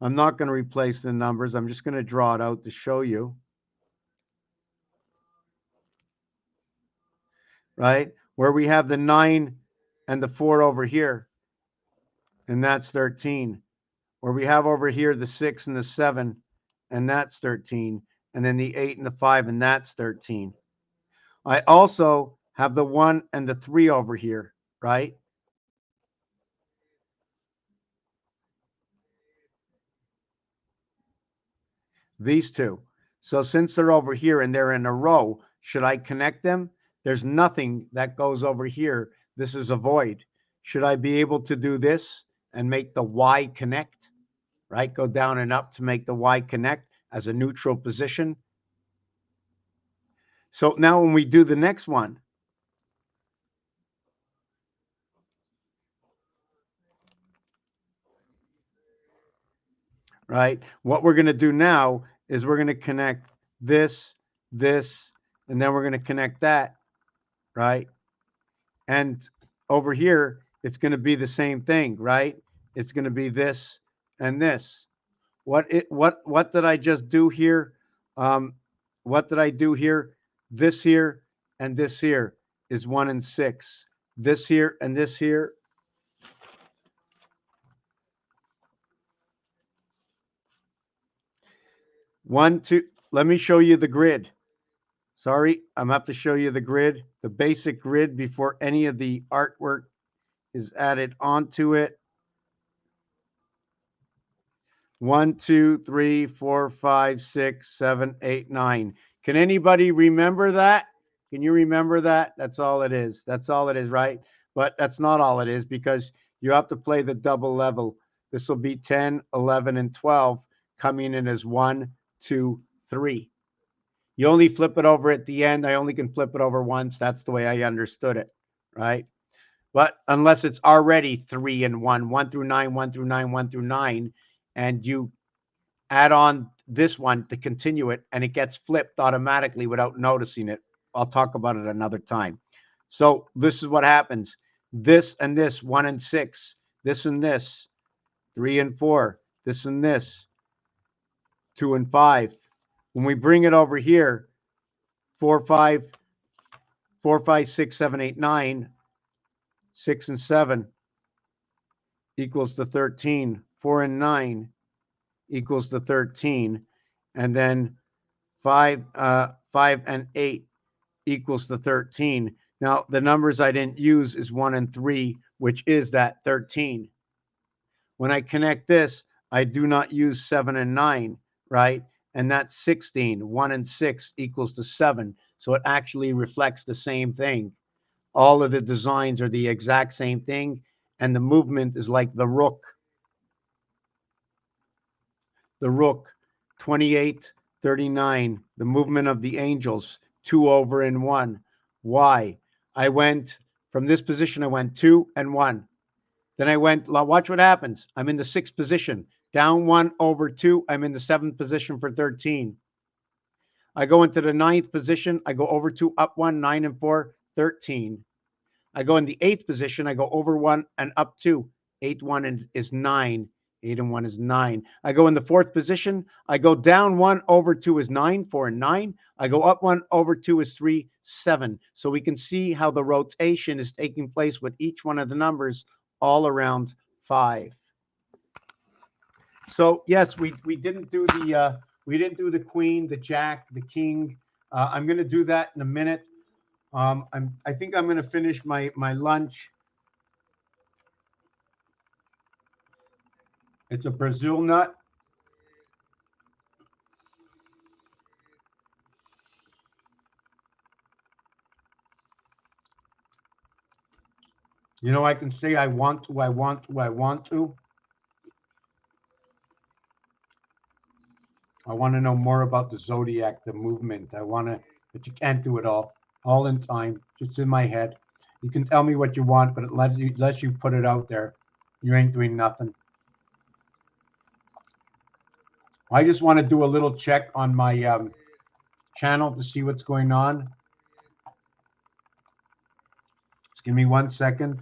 I'm not going to replace the numbers. I'm just going to draw it out to show you. Right? Where we have the 9 and the 4 over here, and that's 13. Where we have over here the 6 and the 7, and that's 13. And then the 8 and the 5, and that's 13. I also have the 1 and the 3 over here, right? These two. So since they're over here and they're in a row, should I connect them? There's nothing that goes over here. This is a void. Should I be able to do this and make the Y connect, right? Go down and up to make the Y connect as a neutral position. So now when we do the next one, right? What we're going to do now is we're going to connect this, this, and then we're going to connect that, right? And over here, it's going to be the same thing, right? It's going to be this and this. What did I just do here? What did I do here? This here and this here is 1 and 6. This here and this here. One, two. Let me show you the grid. Sorry, I'm have to show you the grid, the basic grid before any of the artwork is added onto it. 1, 2, 3, 4, 5, 6, 7, 8, 9. Can anybody remember that? Can you remember that? That's all it is. That's all it is, right? But that's not all it is because you have to play the double level. This will be 10, 11, and 12 coming in as 1, 2, 3. You only flip it over at the end. I only can flip it over once. That's the way I understood it, right? But unless it's already 3 and 1, 1 through 9, 1 through 9, 1 through 9, and you add on this one to continue it, and it gets flipped automatically without noticing it. I'll talk about it another time. So this is what happens. This and this, 1 and 6, this and this, 3 and 4, this and this, 2 and 5. When we bring it over here, 4, 5, 4, 5, 6, 7, 8, 9, 6 and 7 equals to 13. 4 and 9 equals to 13. And then 5 and 8 equals to 13. Now, the numbers I didn't use is 1 and 3, which is that 13. When I connect this, I do not use 7 and 9, right? And that's 16. 1 and 6 equals to 7. So it actually reflects the same thing. All of the designs are the exact same thing, and the movement is like the rook. The rook, 28, 39, the movement of the angels, 2 over and 1. Why? I went from this position, I went 2 and 1. Then I went, watch what happens. I'm in the 6th position. Down 1 over 2, I'm in the 7th position for 13. I go into the 9th position, I go over 2, up 1, 9 and 4, 13. I go in the 8th position, I go over 1 and up 2. 8, 1 is 9. 8 and 1 is 9. I go in the 4th position. I go down 1 over 2 is 9, 4 and 9. I go up 1 over 2 is 3, 7. So we can see how the rotation is taking place with each one of the numbers all around 5. So yes, we didn't do the queen, the jack, the king. I'm going to do that in a minute. I think I'm going to finish my lunch. It's a Brazil nut. You know, I can say I want to, I want to, I want to. I want to know more about the zodiac, the movement. I want to, but you can't do it all in time, just in my head. You can tell me what you want, but unless you put it out there, you ain't doing nothing. I just want to do a little check on my channel to see what's going on. Just give me 1 second.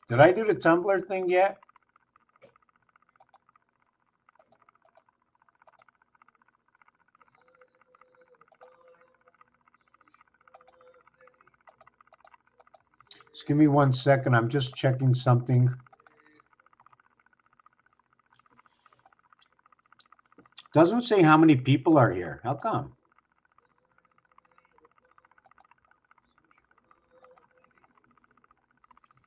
Did I do the Tumblr thing yet? Just give me 1 second. I'm just checking something. Doesn't say how many people are here. How come?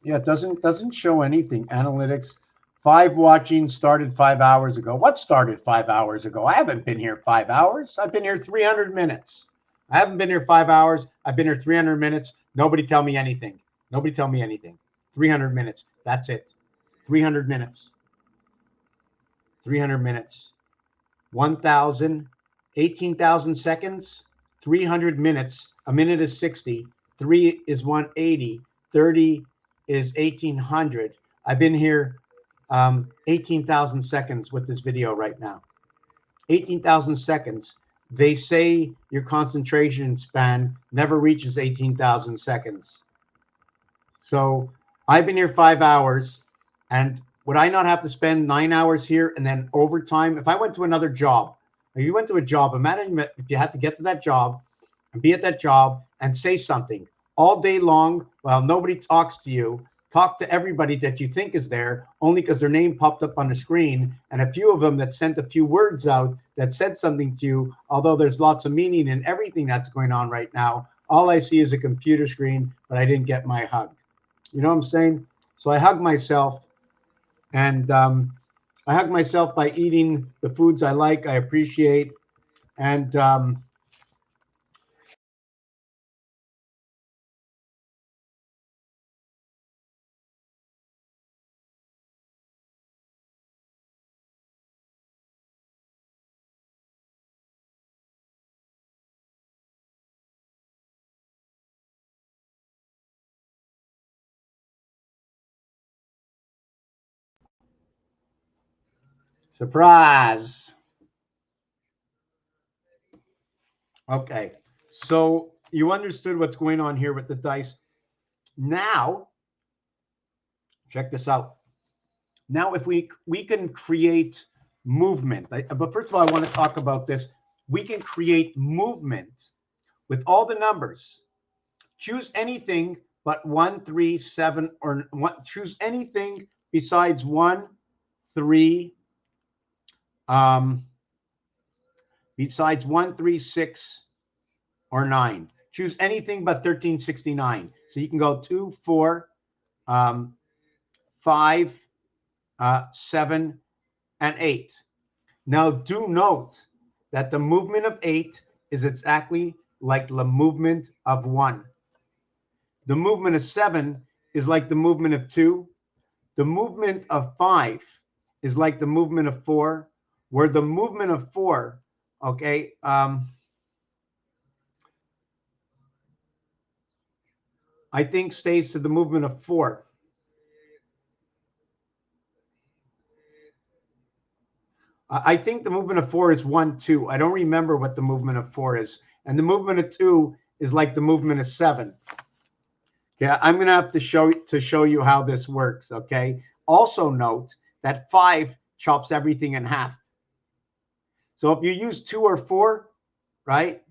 Yeah, it doesn't show anything. Analytics, 5 watching started 5 hours ago. What started 5 hours ago? I haven't been here 5 hours. I've been here 300 minutes. I haven't been here 5 hours. I've been here 300 minutes. Nobody tell me anything. Nobody tell me anything. 300 minutes. That's it. 300 minutes. 300 minutes. 1,000, 18,000 seconds, 300 minutes. A minute is 60. 3 is 180. 30 is 1,800. I've been here 18,000 seconds with this video right now. 18,000 seconds. They say your concentration span never reaches 18,000 seconds. So I've been here 5 hours, and would I not have to spend 9 hours here and then overtime? If I went to another job, if you went to a job, imagine if you had to get to that job and be at that job and say something all day long while nobody talks to you, talk to everybody that you think is there only because their name popped up on the screen, and a few of them that sent a few words out that said something to you, although there's lots of meaning in everything that's going on right now. All I see is a computer screen, but I didn't get my hug. You know what I'm saying? So I hug myself, and I hug myself by eating the foods I like, I appreciate, and surprise. Okay, so you understood what's going on here with the dice. Now, check this out. Now, if we can create movement, but first of all, I want to talk about this. We can create movement with all the numbers. Choose anything but 1, 3, 7, or one, choose anything besides 1, 3, besides 1, 3, 6, or 9. Choose anything but 1369. So you can go 2, 4, 5, 7, and 8. Now, do note that the movement of 8 is exactly like the movement of 1. The movement of 7 is like the movement of 2. The movement of 5 is like the movement of 4, where the movement of 4, okay, I think stays to the movement of 4. I think the movement of 4 is 1, 2. I don't remember what the movement of 4 is. And the movement of 2 is like the movement of 7. Yeah, I'm going to have to show you how this works, okay? Also note that 5 chops everything in half. So if you use 2 or 4, right?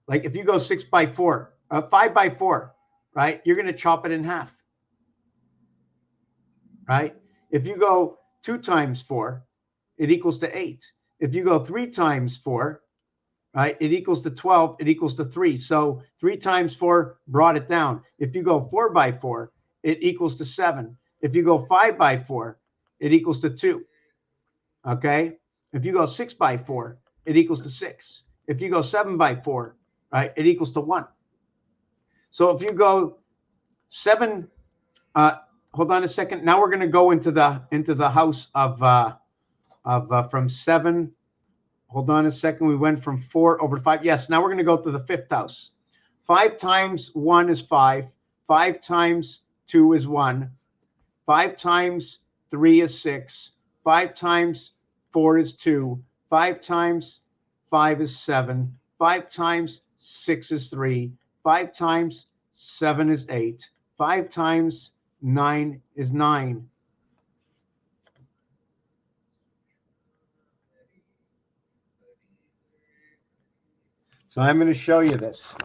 Like if you go 6 by 4, 5 by 4, right? You're going to chop it in half, right? If you go 2 times 4, it equals to 8. If you go 3 times 4, right, it equals to 12, it equals to 3. So 3 times 4 brought it down. If you go 4 by 4, it equals to 7. If you go 5 by 4, it equals to 2. Okay? If you go 6 by 4, it equals to 6. If you go 7 by 4, right, it equals to 1. So if you go 7, hold on a second. Now we're going to go into the house of from 7. Hold on a second. We went from 4 over 5. Yes, now we're going to go to the 5th house. 5 times 1 is 5. 5 times 2 is 1. 5 times 3 is 6. 5 times 4 is 2. 5 times 5 is 7. 5 times 6 is 3. 5 times 7 is 8. 5 times 9 is 9. So I'm going to show you this.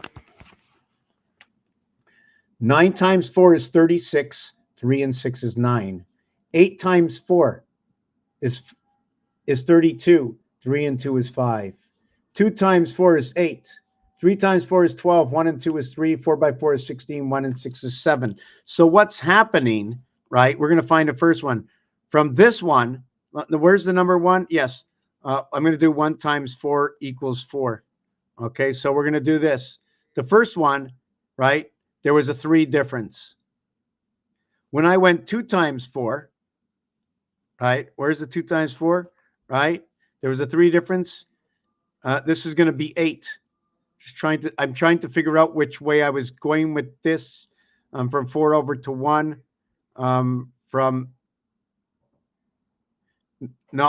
9 times 4 is 36. 3 and 6 is 9. 8 times 4 is 32. 3 and 2 is 5. 2 times 4 is 8. 3 times 4 is 12. 1 and 2 is 3. 4 by 4 is 16. 1 and 6 is 7. So what's happening, right? We're going to find the first one. From this one, where's the number 1? Yes. I'm going to do 1 times 4 equals 4. Okay, so we're going to do this. The first one, right, there was a 3 difference. When I went 2 times 4, right, where's the 2 times 4, right? There was a 3 difference. This is going to be 8. I'm trying to figure out which way I was going with this. From 4 over to 1. No,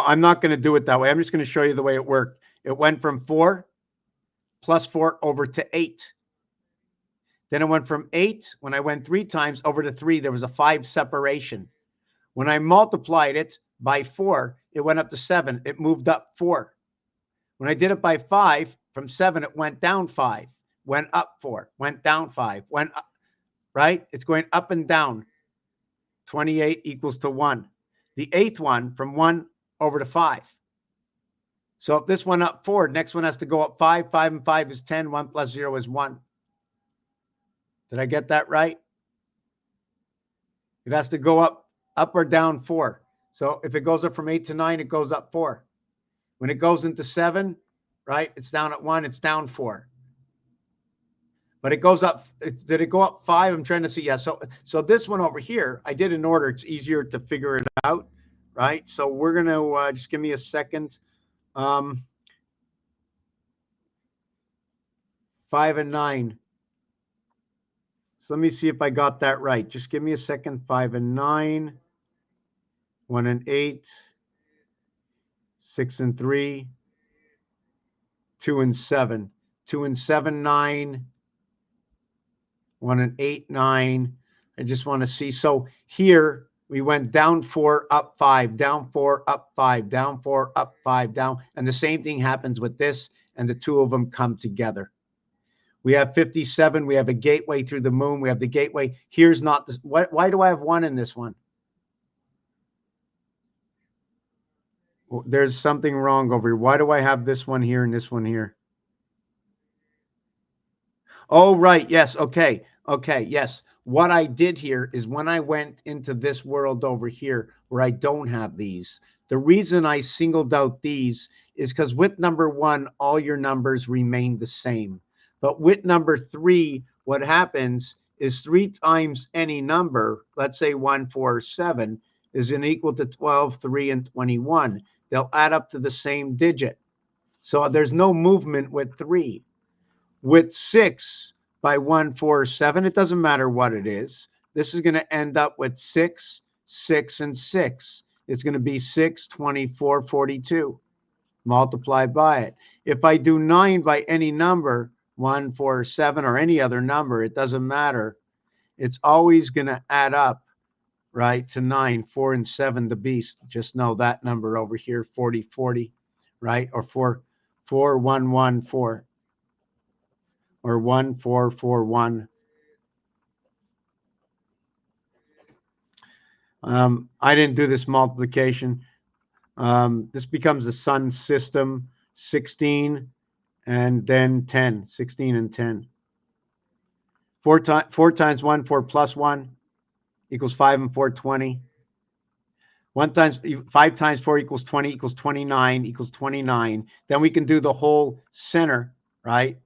I'm not going to do it that way. I'm just going to show you the way it worked. It went from 4 plus 4 over to 8. Then it went from 8, when I went 3 times, over to 3. There was a 5 separation. When I multiplied it by 4, it went up to 7. It moved up 4. When I did it by 5, from 7, it went down 5. Went up 4. Went down 5. Went up, right? It's going up and down. 28 equals to 1. The 8th one, from 1 over to 5. So if this one up 4, next one has to go up 5. 5 and 5 is 10. 1 plus 0 is 1. Did I get that right? It has to go up or down 4. So if it goes up from 8 to 9, it goes up 4. When it goes into 7, right, it's down at 1, it's down 4. But it goes up, did it go up 5? I'm trying to see. Yeah, so this one over here, I did in order. It's easier to figure it out, right? So we're going to, just give me a second. 5 and 9. So let me see if I got that right. Just give me a second. 5 and 9. 1 and 8. 6 and 3. 2 and 7. 2 and 7, 9. 1 and 8, 9. I just want to see. So here we went down 4, up 5, down 4, up 5, down 4, up 5, down. And the same thing happens with this, and the two of them come together. We have 57. We have a gateway through the moon. We have the gateway. Here's not this. Why do I have 1 in this one? There's something wrong over here. Why do I have this one here and this one here? Oh, right. Yes. Okay. Okay. Yes. What I did here is when I went into this world over here where I don't have these, the reason I singled out these is because with number 1, all your numbers remain the same. But with number 3, what happens is 3 times any number, let's say 1, 4, 7, is equal to 12, 3, and 21. They'll add up to the same digit. So there's no movement with 3. With 6 by 1, 4, 7, it doesn't matter what it is. This is going to end up with 6, 6, and 6. It's going to be 6, 24, 42. Multiply by it. If I do 9 by any number, 1, 4, 7, or any other number, it doesn't matter. It's always going to add up, right, to 9, 4, and 7, the beast. Just know that number over here, 40, 40, right, or 4, 4, 1, 1, 4. Or 1, 4, 4, 1. I didn't do this multiplication. This becomes the sun system, 16 and then 10, 16 and 10. 4 times 1, 4 plus 1 equals 5 and 4, 20. 5 times 4 equals 20 equals 29 equals 29. Then we can do the whole center, right?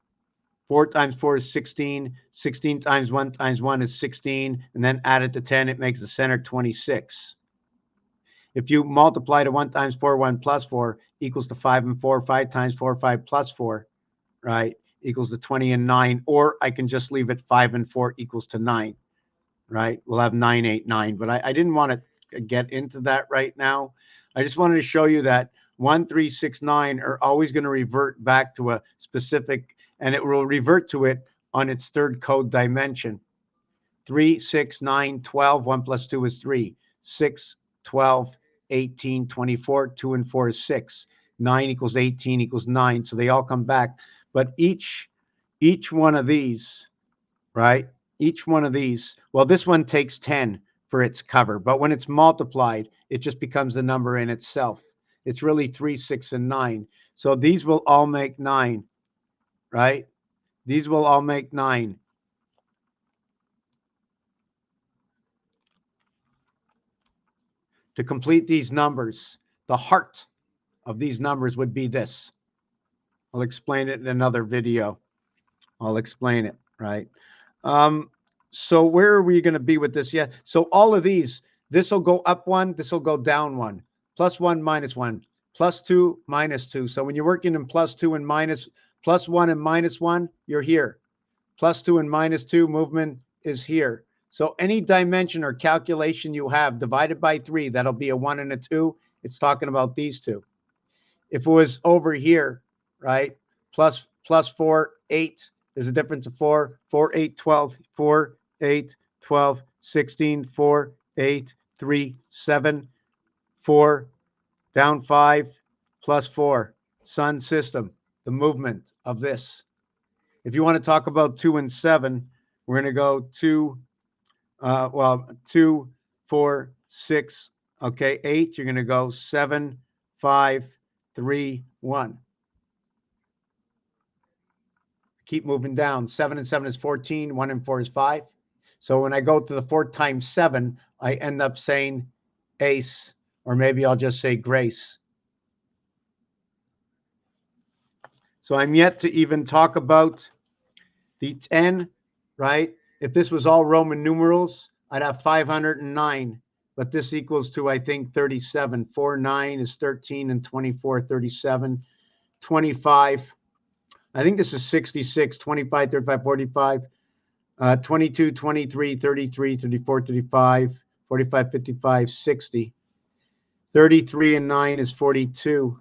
4 times 4 is 16. 16 times 1 is 16. And then add it to 10, it makes the center 26. If you multiply to 1 times 4, 1 plus 4 equals to 5 and 4. 5 times 4, 5 plus 4, right, equals to 20 and 9. Or I can just leave it 5 and 4 equals to 9, right? We'll have 9, 8, 9. But I didn't want to get into that right now. I just wanted to show you that 1, 3, 6, 9 are always going to revert back to a specific, and it will revert to it on its third code dimension. 3, 6, 9, 12. 1 plus 2 is 3. 6, 12, 18, 24. 2 and 4 is 6. 9 equals 18 equals 9. So they all come back. But each one of these, right? Each one of these, well, this one takes 10 for its cover. But when it's multiplied, it just becomes the number in itself. It's really 3, 6, and 9. So these will all make 9. Right? These will all make 9. To complete these numbers, the heart of these numbers would be this. I'll explain it in another video. I'll explain it, right? So where are we going to be with this? Yeah. So all of these, this will go up 1, this will go down 1. +1, -1, +2, -2. So when you're working in +2 and +1 and -1, you're here. +2 and -2 movement is here. So any dimension or calculation you have divided by 3, that'll be a 1 and a 2. It's talking about these two. If it was over here, right, +4, 8, there's a difference of 4, 4, 8, 12, 4, 8, 12, 16, 4, 8, 3, 7, 4, down 5, +4. Sun system, the movement of this. If you want to talk about 2 and 7, we're going to go 2, 2, 4, 6, okay, 8. You're going to go 7, 5, 3, 1. Keep moving down. 7 and 7 is 14. 1 and 4 is 5. So when I go to the 4 times 7, I end up saying ace, or maybe I'll just say grace. So I'm yet to even talk about the 10, right? If this was all Roman numerals, I'd have 509. But this equals to, I think, 37. 4, 9 is 13, and 24, 37. 25. I think this is 66, 25, 35, 45. 22, 23, 33, 34, 35, 45, 55, 60. 33 and 9 is 42.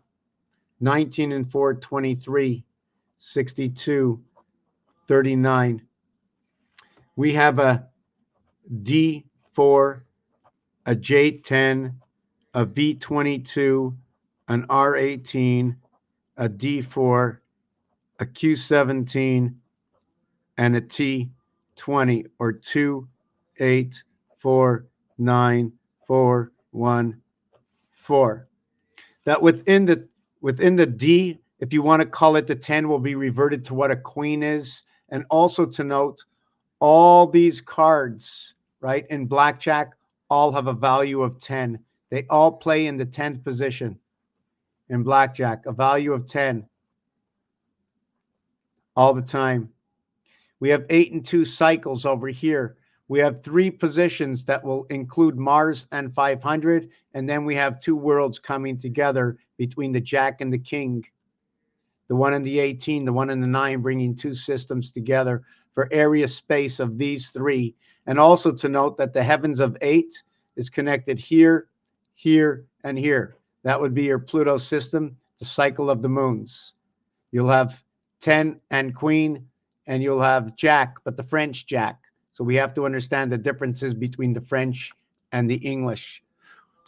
19 and 4, 23. 62, 39. We have a D4, a J10, a V22, an R18, a D4, a Q17, and a T20, or 2, 8, 4, 9, 4, 1, 4. That within the D, if you want to call it the 10, will be reverted to what a queen is. And also to note, all these cards, right, in blackjack, all have a value of 10. They all play in the 10th position in blackjack, a value of 10 all the time. We have 8 and 2 cycles over here. We have 3 positions that will include Mars and 500, and then we have 2 worlds coming together between the Jack and the King. The 1 and the 18, the 1 and the 9, bringing 2 systems together for area space of these 3. And also to note that the heavens of 8 is connected here, here, and here. That would be your Pluto system, the cycle of the moons. You'll have 10 and Queen, and you'll have Jack, but the French Jack. So we have to understand the differences between the French and the English.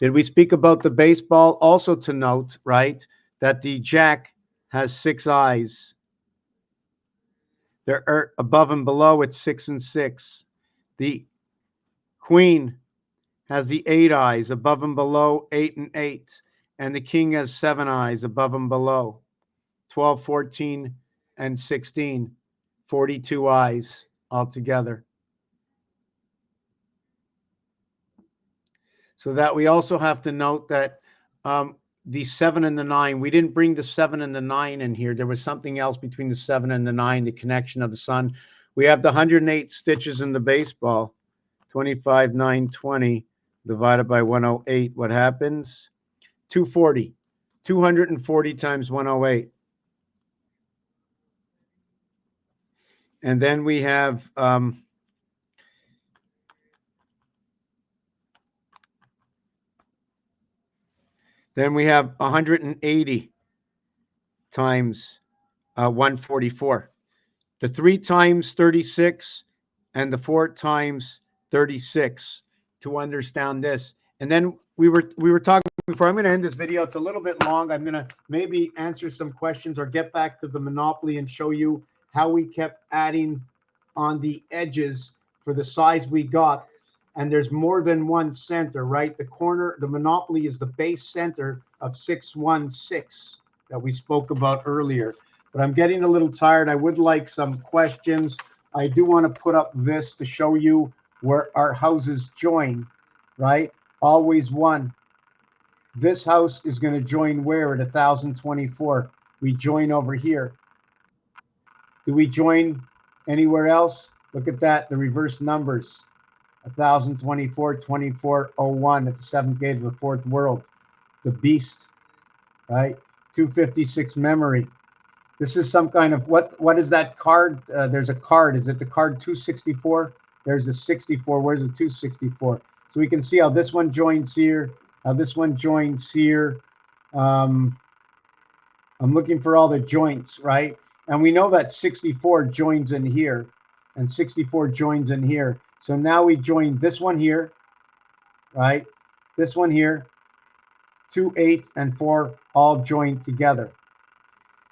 Did we speak about the baseball? Also to note, right, that the Jack has 6 eyes. There are above and below, it's 6 and 6. The Queen has the 8 eyes, above and below, 8 and 8. And the King has 7 eyes, above and below, 12, 14, and 16. 42 eyes altogether. So that we also have to note that the 7 and the 9, we didn't bring the 7 and the 9 in here. There was something else between the 7 and the 9, the connection of the sun. We have the 108 stitches in the baseball, 25, 9, 20 divided by 108. What happens? 240. 240 times 108. And then we have then we have 180 times 144. The 3 times 36 and the 4 times 36 to understand this. And then we were talking before. I'm going to end this video. It's a little bit long. I'm going to maybe answer some questions or get back to the Monopoly and show you how we kept adding on the edges for the size we got. And there's more than one center, right? The corner, the Monopoly is the base center of 616 that we spoke about earlier. but I'm getting a little tired. I would like some questions. I do want to put up this to show you where our houses join, right? Always one. This house is going to join where at 1024? We join over here. Do we join anywhere else? Look at that, the reverse numbers. 1024, 2401 at the seventh gate of the fourth world. The beast, right? 256 memory. This is some kind of, what is that card? There's a card. Is it the card 264? There's a 64. Where's the 264? So we can see how this one joins here, how this one joins here. I'm looking for all the joints, right? And we know that 64 joins in here and 64 joins in here. So now we join this one here, right? This one here, 2, 8, and 4 all join together.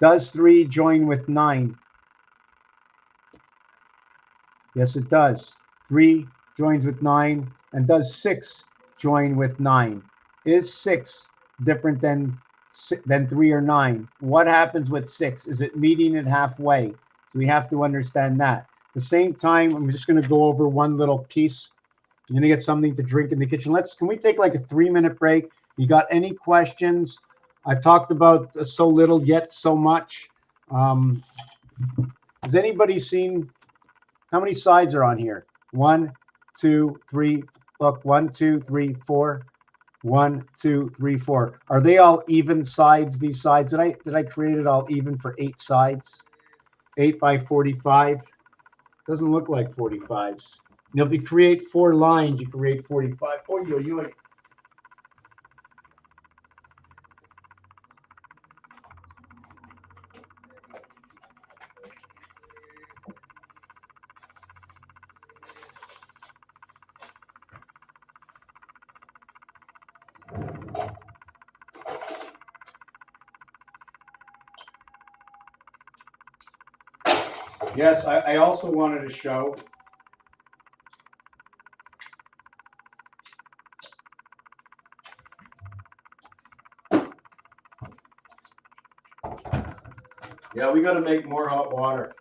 Does 3 join with 9? Yes, it does. 3 joins with 9. And does 6 join with 9? Is 6 different than 3 or 9? What happens with 6? Is it meeting it halfway? So we have to understand that. At the same time, I'm just going to go over one little piece. I'm going to get something to drink in the kitchen. Can we take like a 3-minute break? You got any questions? I've talked about so little yet so much. Has anybody seen, how many sides are on here? 1, 2, 3, look, 1, 2, 3, 4. 1, 2, 3, 4. Are they all even sides, these sides? Did I create it all even for 8 sides? 8 by 45. Doesn't look like 45s. Now, if you create 4 lines, you create 45. Oh, yo. Yes, I also wanted to show. Yeah, we got to make more hot water.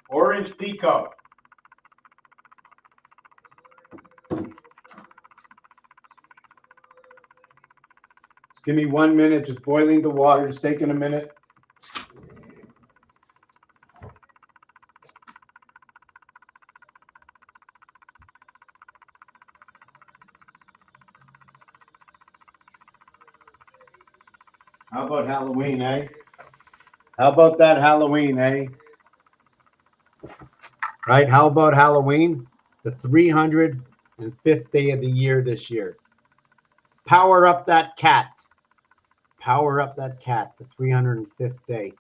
Orange Pico. Just give me 1 minute, just boiling the water, just taking a minute. How about Halloween, eh? How about that Halloween, eh? Right? How about Halloween? The 305th day of the year this year. Power up that cat. Power up that cat. The 305th day.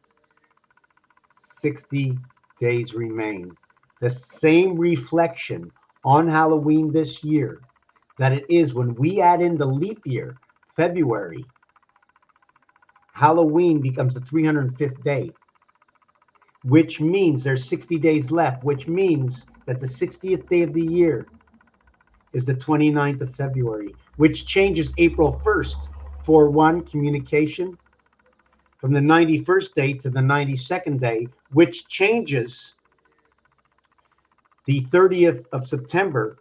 60 days remain. The same reflection on Halloween this year that it is when we add in the leap year, February. Halloween becomes the 305th day, which means there's 60 days left, which means that the 60th day of the year is the 29th of February, which changes April 1st for one, communication, from the 91st day to the 92nd day, which changes the 30th of September,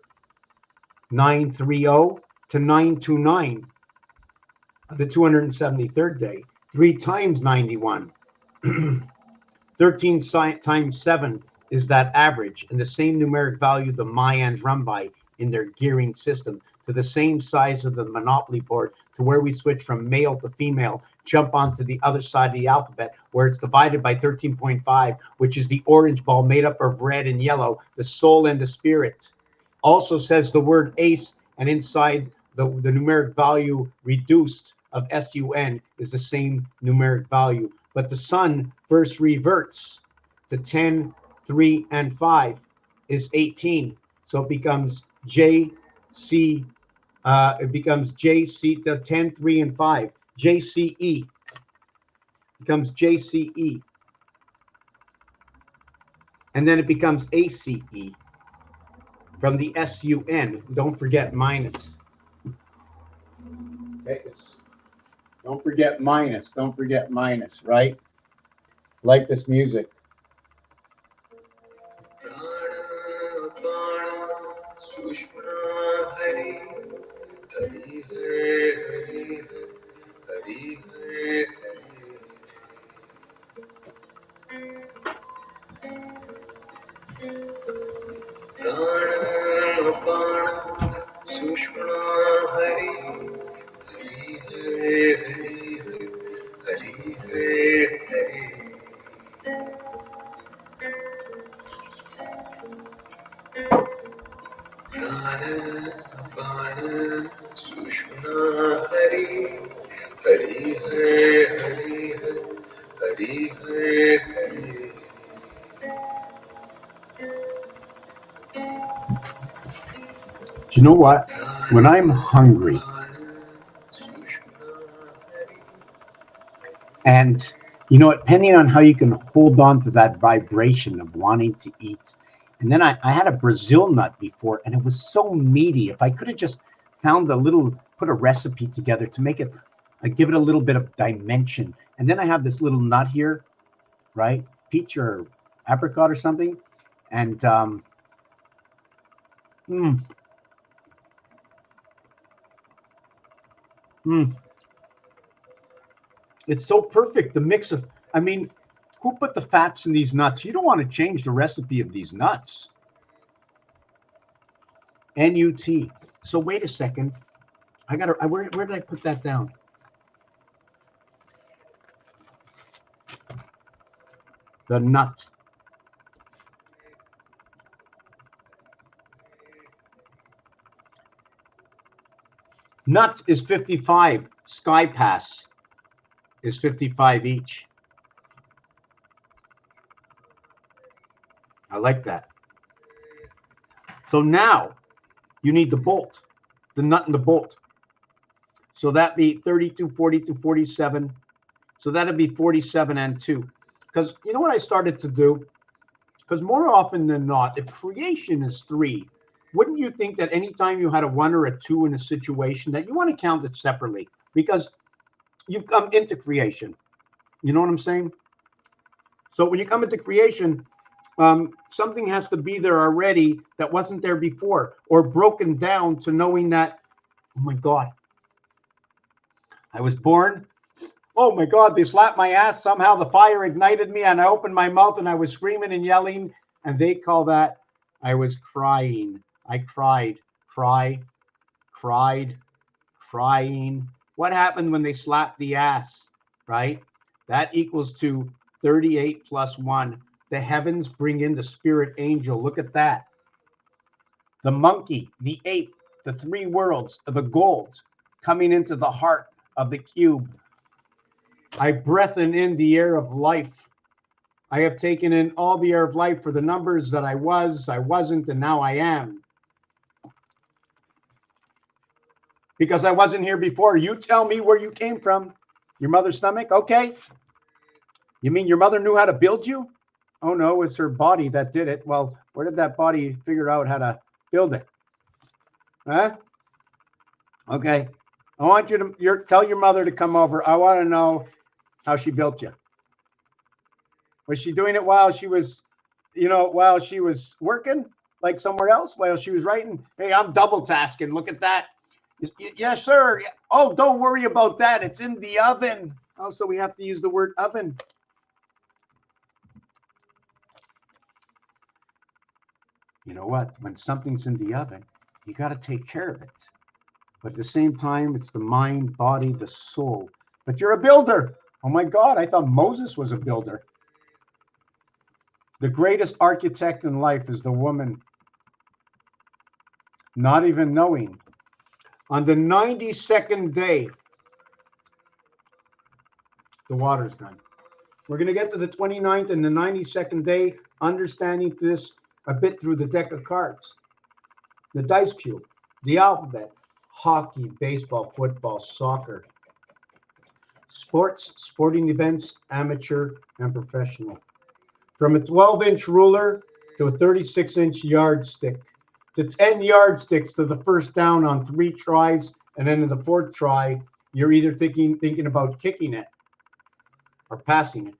930 to 929, the 273rd day, 3 times 91. 13 times 7 is that average, and the same numeric value the Mayans run by in their gearing system, to the same size of the Monopoly board, to where we switch from male to female, jump onto the other side of the alphabet, where it's divided by 13.5, which is the orange ball made up of red and yellow, the soul and the spirit. Also says the word ace, and inside the numeric value reduced of SUN is the same numeric value. But the sun first reverts to 10, 3, and 5 is 18. So it becomes JC, it becomes JC, the 10, 3, and 5. JCE becomes JCE. And then it becomes ACE from the S-U-N. Don't forget minus. Okay, don't forget minus. Don't forget minus, right? Like this music. Do you know what? When I'm hungry, and you know, depending on how you can hold on to that vibration of wanting to eat. And then I had a Brazil nut before, and it was so meaty. If I could have just found put a recipe together to make it, give it a little bit of dimension. And then I have this little nut here, right? Peach or apricot or something. And it's so perfect. The mix of, I mean, who put the fats in these nuts? You don't want to change the recipe of these nuts. N-U-T. So wait a second. Where did I put that down? The nut. Nut is 55. Sky Pass is 55 each. I like that. So now you need the bolt, the nut and the bolt. So that'd be 32, 42, 47. So that'd be 47 and 2. Because you know what I started to do? Because more often than not, if creation is 3, wouldn't you think that anytime you had a 1 or a 2 in a situation that you want to count it separately? Because you've come into creation. You know what I'm saying? So when you come into creation, something has to be there already that wasn't there before, or broken down to knowing that, oh my God, I was born. Oh my God, they slapped my ass. Somehow the fire ignited me and I opened my mouth and I was screaming and yelling. And they call that, I was crying. I cried, cried, crying. What happened when they slapped the ass, right? That equals to 38 plus 1. The heavens bring in the spirit angel. Look at that. The monkey, the ape, the 3 worlds, the gold coming into the heart of the cube. I breathen in the air of life. I have taken in all the air of life for the numbers that I was, I wasn't, and now I am. Because I wasn't here before. You tell me where you came from. Your mother's stomach? Okay. You mean your mother knew how to build you? Oh no, it's her body that did it. Well, where did that body figure out how to build it? Huh? Okay. I want you to tell your mother to come over. I want to know how she built you. Was she doing it while she was, while she was working like somewhere else, while she was writing? Hey, I'm double tasking. Look at that. Yes, sir. Oh, don't worry about that. It's in the oven. Oh, so we have to use the word oven. You know what? When something's in the oven, you got to take care of it. But at the same time, it's the mind, body, the soul. But you're a builder. Oh my God, I thought Moses was a builder. The greatest architect in life is the woman. Not even knowing. On the 92nd day, the water's gone. We're going to get to the 29th and the 92nd day, understanding this a bit through the deck of cards. The dice cube, the alphabet, hockey, baseball, football, soccer, sports, sporting events, amateur and professional. From a 12-inch ruler to a 36-inch yardstick. to 10 yardsticks to the first down on 3 tries, and then in the 4th try, you're either thinking about kicking it or passing it.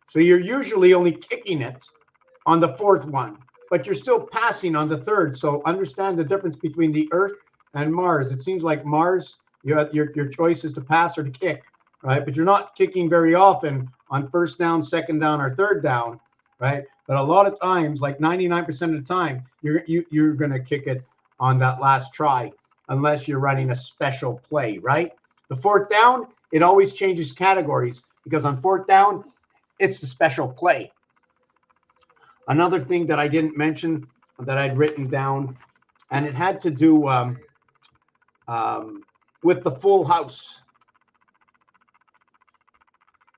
So you're usually only kicking it on the 4th one, but you're still passing on the 3rd. So understand the difference between the Earth and Mars. It seems like Mars, your choice is to pass or to kick, right? But you're not kicking very often on 1st down, 2nd down, or 3rd down, right? But a lot of times, like 99% of the time, you're going to kick it on that last try, unless you're running a special play, right? The 4th down, it always changes categories, because on 4th down, it's the special play. Another thing that I didn't mention that I'd written down, and it had to do with the full house.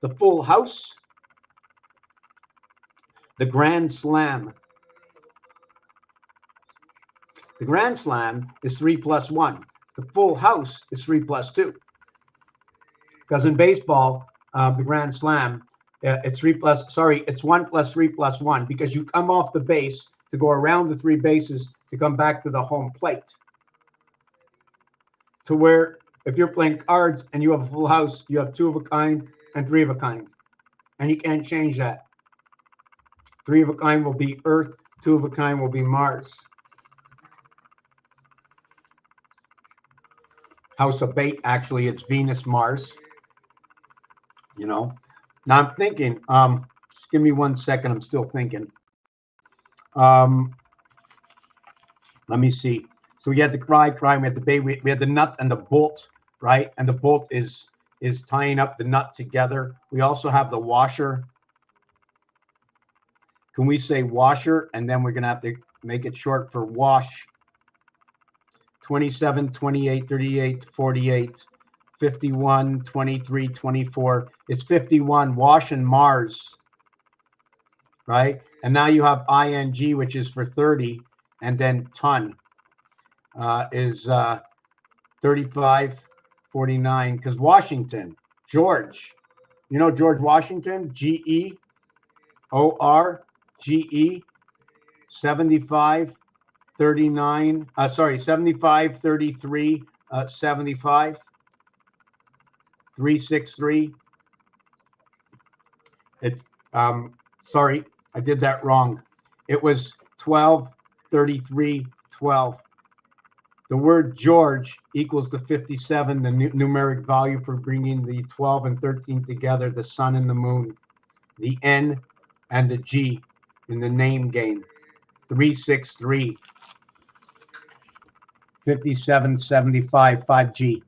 The full house, the Grand Slam. The Grand Slam is 3 plus 1. The full house is 3 plus 2. Because in baseball, the Grand Slam, it's 1 plus 3 plus 1, because you come off the base to go around the 3 bases to come back to the home plate. To where if you're playing cards and you have a full house, you have 2 of a kind and 3 of a kind. And you can't change that. 3 of a kind will be Earth, 2 of a kind will be Mars. House of Bait, actually, it's Venus, Mars. You know. Now I'm thinking, just give me 1 second, I'm still thinking. Let me see. So we had the cry, we had the bait, we had the nut and the bolt, right? And the bolt is tying up the nut together. We also have the washer. Can we say washer? And then we're going to have to make it short for wash. 27, 28, 38, 48, 51, 23, 24. It's 51, wash and Mars, right? And now you have ing, which is for 30, and then ton is 35, 49, because Washington, George, you know George Washington, George, 75, 39, 75, 33, 75, 363. Sorry, I did that wrong. It was 12, 33, 12. The word George equals the 57, the numeric value for bringing the 12 and 13 together, the sun and the moon, the N and the G in the name game. 363, 57, 75, 5G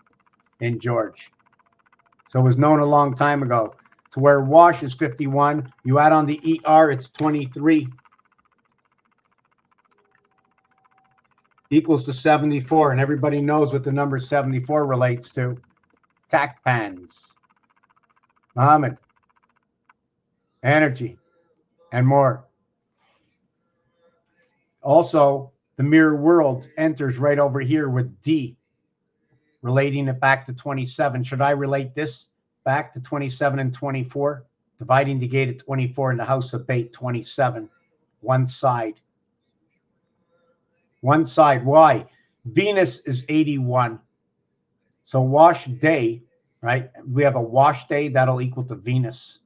in George. So it was known a long time ago. To where wash is 51, you add on the ER, it's 23. Equals to 74, and everybody knows what the number 74 relates to. Tack pans, Muhammad, energy, and more. Also, the mirror world enters right over here with D, relating it back to 27. Should I relate this back to 27 and 24? Dividing the gate at 24 in the house of bait, 27. One side. One side. Why? Venus is 81. So wash day, right? We have a wash day, that'll equal to Venus.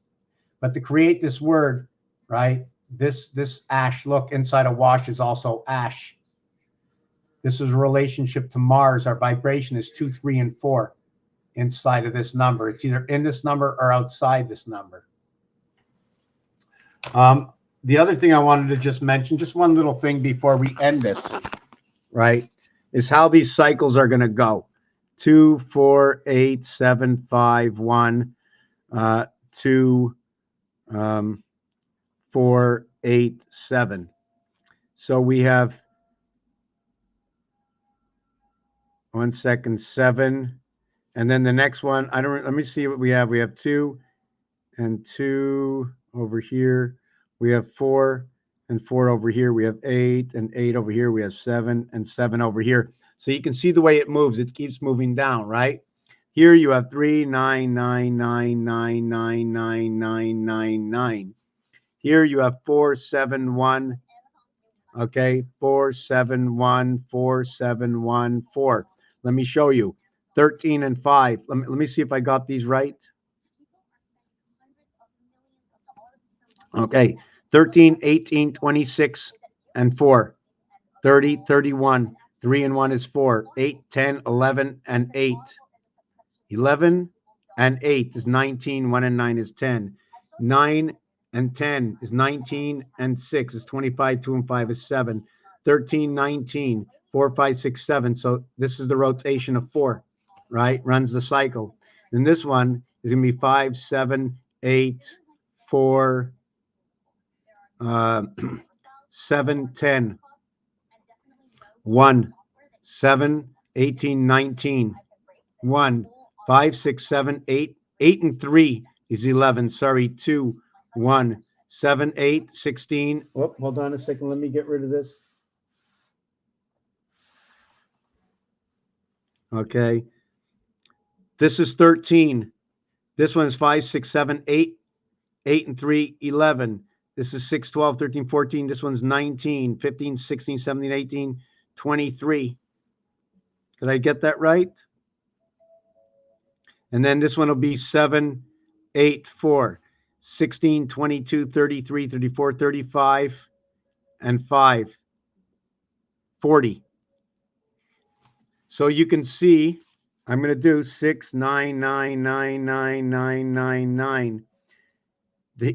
But to create this word, right? This ash, look, inside a wash is also ash. This is a relationship to Mars. Our vibration is 2, 3, and 4 inside of this number. It's either in this number or outside this number. The other thing I wanted to just mention, just one little thing before we end this, right, is how these cycles are going to go. 2, 4, 8, 7, 5, 1, 2, 4, 8, 7. So we have 1 second, 7, and then the next one. Let me see what we have. We have 2 and 2 over here. We have 4 and 4 over here. We have 8 and 8 over here. We have 7 and 7 over here. So you can see the way it moves. It keeps moving down, right? Here you have 3, 9, 9, 9, 9, 9, 9, 9, 9, 9. Here you have 4, 7, 1, Okay, 47147114. Let me show you. 13 and 5. Let me see if I got these right. Okay, 13, 18, 26, and 4. 30, 31. 3 and 1 is 4. 8, 10, 11, and 8. 11 and 8 is 19. 1 and 9 is 10. 9 and 10 is 19, and 6 is 25. 2 and 5 is 7. 13, 19. 4, 5, 6, 7. So this is the rotation of 4, right? Runs the cycle. And this one is going to be 5, 7, 8, 4, 7, 10, 1, 7, 18, 19, 1, 5, 6, 7, 8, 8 and 3 is 11. Sorry, 2, 1, 7, 8, 16. Oh, hold on a second. Let me get rid of this. Okay. This is 13. This one is 5, 6, 7, 8, 8 and 3, 11. This is 6, 12, 13, 14. This one's 19, 15, 16, 17, 18, 23. Did I get that right? And then this one will be 7, 8, 4, 16, 22, 33, 34, 35, and 5, 40. So you can see I'm going to do 6, 9, 9, 9, 9, 9, 9, 9.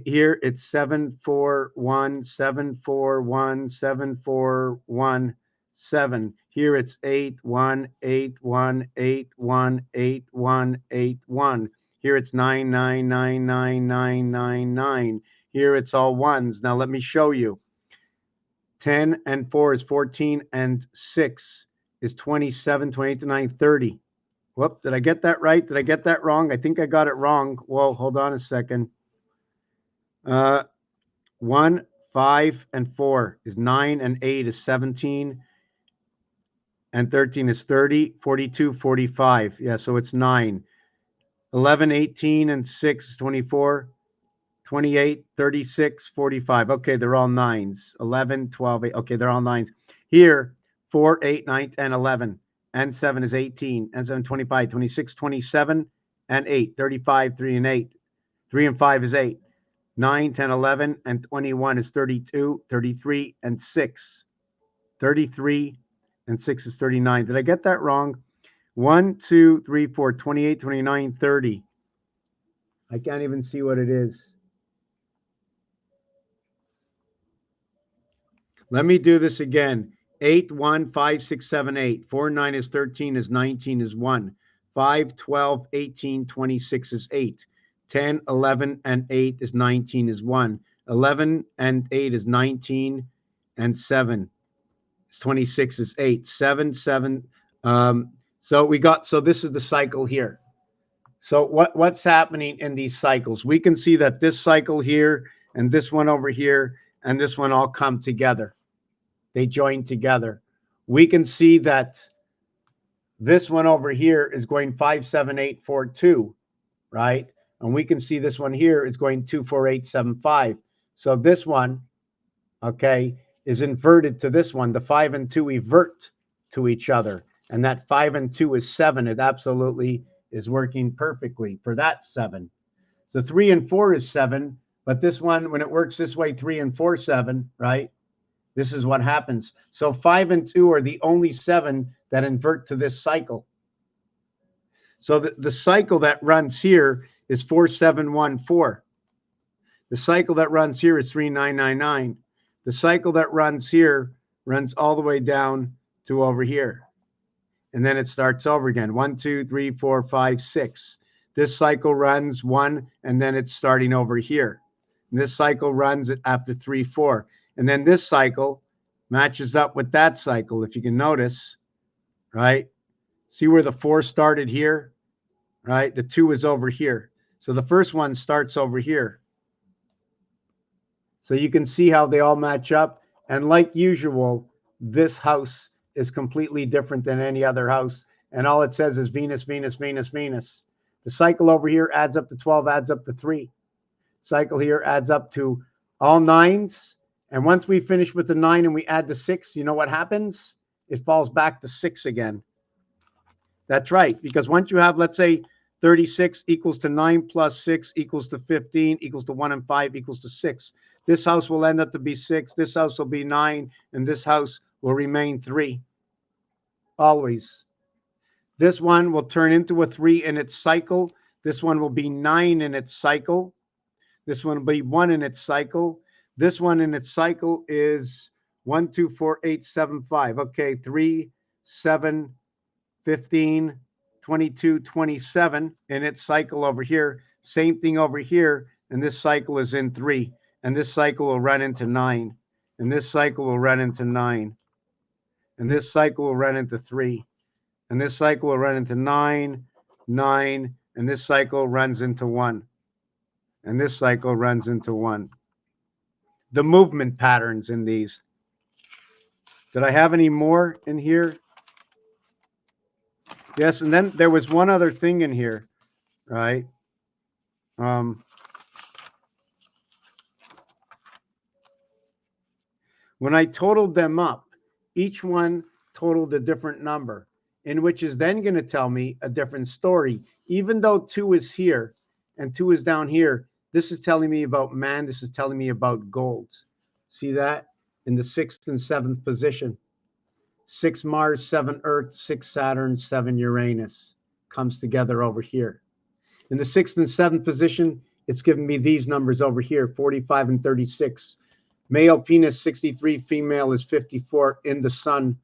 Here it's 7, 4, 1, 7, 4, 1, 7, 4, 1, 7. Here it's 8, 1, 8, 1, 8, 1, 8, 1, 8, 1. Here it's 9, 9, 9, 9, 9, 9, 9. Here it's all ones. Now let me show you. 10 and 4 is 14, and 6 is 27, 28 to 9, 30. Whoop, did I get that right? Did I get that wrong? I think I got it wrong. Whoa, hold on a second. 1, 5, and 4 is 9, and 8 is 17, and 13 is 30, 42, 45. Yeah, so it's 9. 11, 18, and 6 is 24, 28, 36, 45. Okay, they're all 9s. 11, 12, 8. Okay, they're all 9s. Here, 4, 8, 9, 10, 11, and 7 is 18, and 7, 25, 26, 27, and 8, 35, 3, and 8. 3 and 5 is 8. 9, 10, 11, and 21 is 32, 33, and 6. 33 and 6 is 39. Did I get that wrong? 1, 2, 3, 4, 28, 29, 30. I can't even see what it is. Let me do this again. 8, 1, 5, 6, 7, 8. 4, 9 is 13, is 19 is 1. 5, 12, 18, 26 is 8. 10, 11, and 8 is 19 is 1. 11 and 8 is 19, and 7 is 26 is 8. 7, 7. So this is the cycle here. So what's happening in these cycles? We can see that this cycle here and this one over here and this one all come together. They join together. We can see that this one over here is going 5, 7, 8, 4, 2, right? And we can see this one here is going 2, 4, 8, 7, 5. So this one, okay, is inverted to this one. The 5 and 2 evert to each other. And that 5 and 2 is 7. It absolutely is working perfectly for that 7. So 3 and 4 is 7. But this one, when it works this way, 3 and 4, 7, right? This is what happens. So 5 and 2 are the only 7 that invert to this cycle. So the cycle that runs here is 4714. The cycle that runs here is 3999. The cycle that runs here runs all the way down to over here. And then it starts over again. 1, 2, 3, 4, 5, 6. This cycle runs 1, and then it's starting over here. And this cycle runs after 3, 4. And then this cycle matches up with that cycle, if you can notice, right? See where the 4 started here, right? The 2 is over here. So the first one starts over here. So you can see how they all match up. And like usual, this house is completely different than any other house. And all it says is Venus, Venus, Venus, Venus. The cycle over here adds up to 12, adds up to 3. Cycle here adds up to all 9s And once we finish with the 9 and we add the 6, you know what happens? It falls back to 6 again. That's right, because once you have, let's say, 36 equals to 9 plus 6 equals to 15 equals to 1 and 5 equals to 6. This house will end up to be 6, this house will be 9, and this house will remain 3. Always. This one will turn into a 3 in its cycle. This one will be 9 in its cycle. This one will be 1 in its cycle. This one in its cycle is 1, 2, 4, 8, 7, 5. Okay, 3, 7, 15, 22, 27 in its cycle over here. Same thing over here. And this cycle is in 3. And this cycle will run into 9. And this cycle will run into 9. And this cycle will run into 3. And this cycle will run into 9, 9. And this cycle runs into 1. And this cycle runs into 1. The movement patterns in these. Did I have any more in here? Yes, and then there was one other thing in here, right? When I totaled them up, each one totaled a different number, in which is then going to tell me a different story. Even though 2 is here and 2 is down here, this is telling me about man. This is telling me about gold. See that? In the 6th and 7th position. 6 Mars, 7 Earth, 6 Saturn, 7 Uranus comes together over here. In the 6th and 7th position, it's giving me these numbers over here, 45 and 36. Male penis 63, female is 54 in the sun.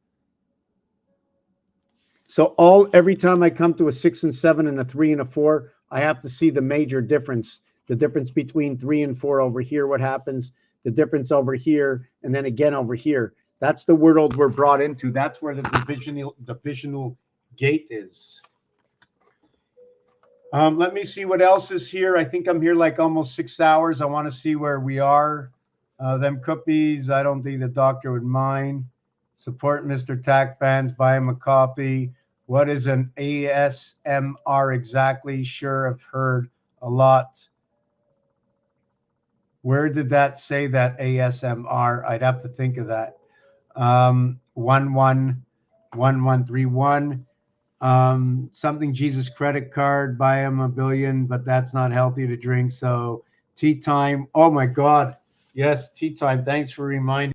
So every time I come to a 6 and 7 and a 3 and a 4, I have to see the major difference. The difference between 3 and 4 over here, what happens? The difference over here, and then again over here. That's the world we're brought into. That's where the divisional gate is. Let me see what else is here. I think I'm here like almost 6 hours. I want to see where we are. Them cookies, I don't think the doctor would mind. Support Mr. Tack Fans, buy him a coffee. What is an ASMR exactly? Sure, I've heard a lot. Where did that say that ASMR? I'd have to think of that. 111131. Something Jesus credit card, buy him $1 billion, but that's not healthy to drink. So tea time. Oh my God. Yes, tea time. Thanks for reminding.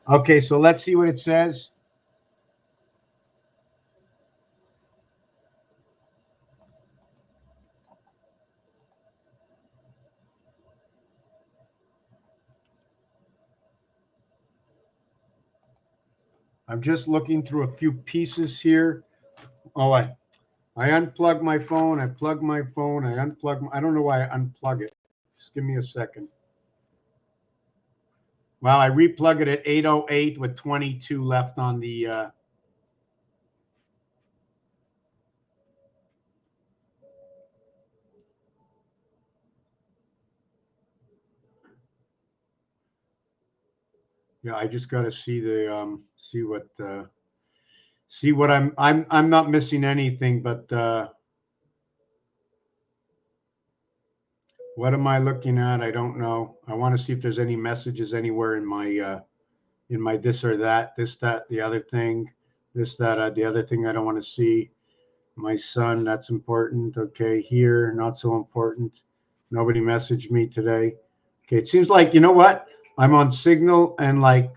Okay, so let's see what it says. I'm just looking through a few pieces here. Oh, I unplug my phone. I plug my phone. I unplug. I don't know why I unplug it. Just give me a second. Well, I replug it at 8:08 with 22 left on the. Yeah, I just got to see the see what I'm not missing anything, but what am I looking at? I don't know. I want to see if there's any messages anywhere in my this or that, this, that, the other thing, this, that, the other thing I don't want to see. My son, that's important. Okay, here, not so important. Nobody messaged me today. Okay, it seems like, you know what? I'm on Signal and like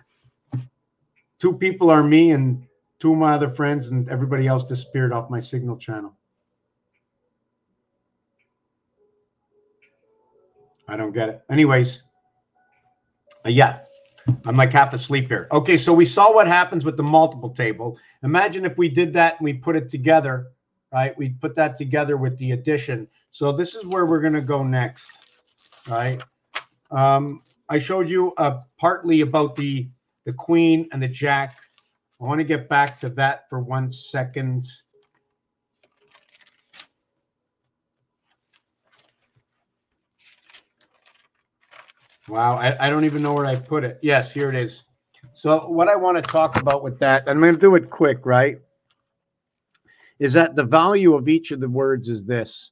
2 people are me and 2 of my other friends, and everybody else disappeared off my Signal channel. I don't get it. Anyways, yeah, I'm like half asleep here. Okay, so we saw what happens with the multiple table. Imagine if we did that and we put it together, right? We put that together with the addition. So this is where we're going to go next, right? I showed you partly about the queen and the jack. I want to get back to that for 1 second. Wow, I don't even know where I put it. Yes, here it is. So what I want to talk about with that, and I'm going to do it quick, right, is that the value of each of the words is this.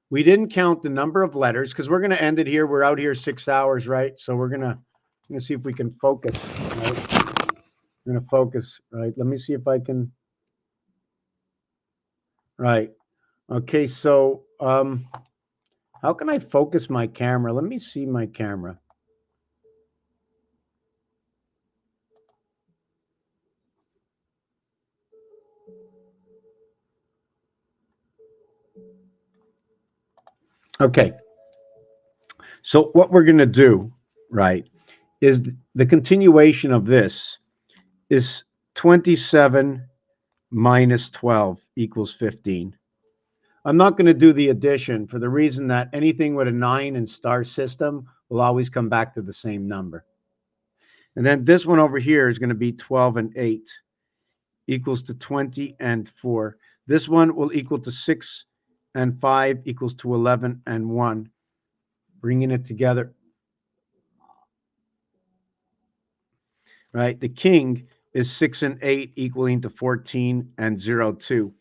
We didn't count the number of letters because we're going to end it here. We're out here 6 hours, right? So we're going to see if we can focus, right? We're going to focus, right? Let me see if I can. Right. Okay, so how can I focus my camera? Let me see my camera. Okay. So what we're going to do, right, is the continuation of this is 27 minus 12 equals 15. I'm not going to do the addition for the reason that anything with a 9 and star system will always come back to the same number. And then this one over here is going to be 12 and 8 equals to 20 and 4. This one will equal to 6 and 5 equals to 11 and 1. Bringing it together. Right? The king is 6 and 8 equaling to 14 and 0, 2.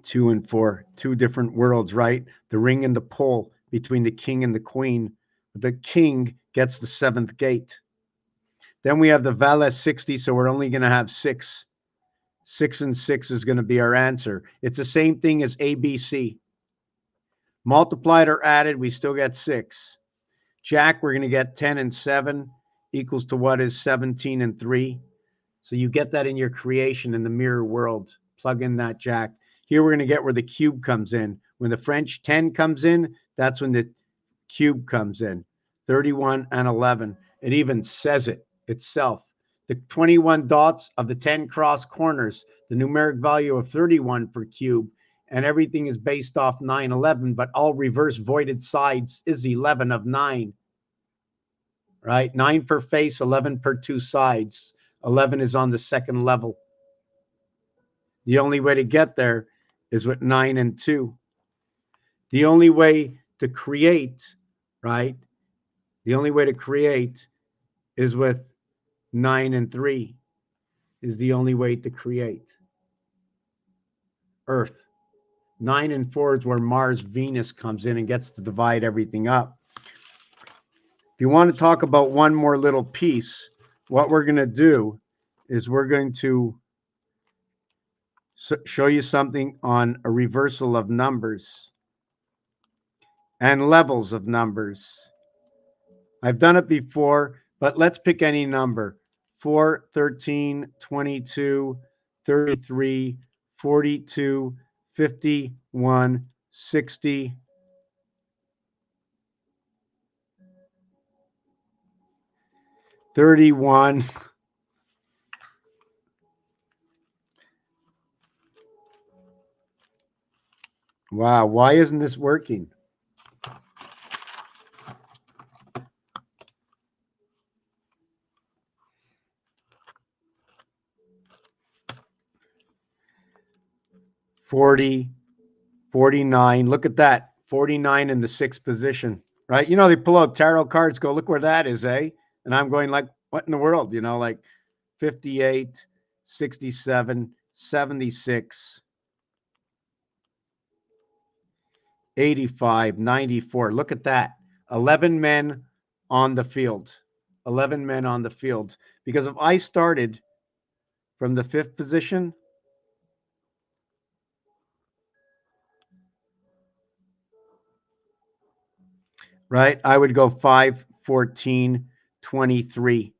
2 and 4, two different worlds, right? The ring and the pole between the king and the queen. The king gets the 7th gate. Then we have the valet 60, so we're only going to have 6. 6 and 6 is going to be our answer. It's the same thing as ABC. Multiplied or added, we still get 6. Jack, we're going to get 10 and 7 equals to what is 17 and 3. So you get that in your creation in the mirror world. Plug in that jack. Here we're going to get where the cube comes in. When the French 10 comes in, that's when the cube comes in. 31 and 11. It even says it itself. The 21 dots of the 10 cross corners, the numeric value of 31 for cube, and everything is based off 9, 11, but all reverse voided sides is 11 of 9. Right? 9 per face, 11 per 2 sides. 11 is on the second level. The only way to get there is with 9 and 2. The only way to create, right? The only way to create is with 9 and 3 is the only way to create. Earth. 9 and 4 is where Mars, Venus comes in and gets to divide everything up. If you want to talk about one more little piece, what we're going to do is we're going to show you something on a reversal of numbers and levels of numbers. I've done it before, but let's pick any number. 4, 13, 22, 33, 42, 51, 60, 31. Wow, why isn't this working? $40, 49. Look at that. 49 in the 6th position, right? You know, they pull out tarot cards, go, look where that is, eh? And I'm going like, what in the world? You know, like 58, 67, 76, 85, 94. Look at that. 11 men on the field. 11 men on the field. Because if I started from the 5th position, right, I would go 5, 14, 23,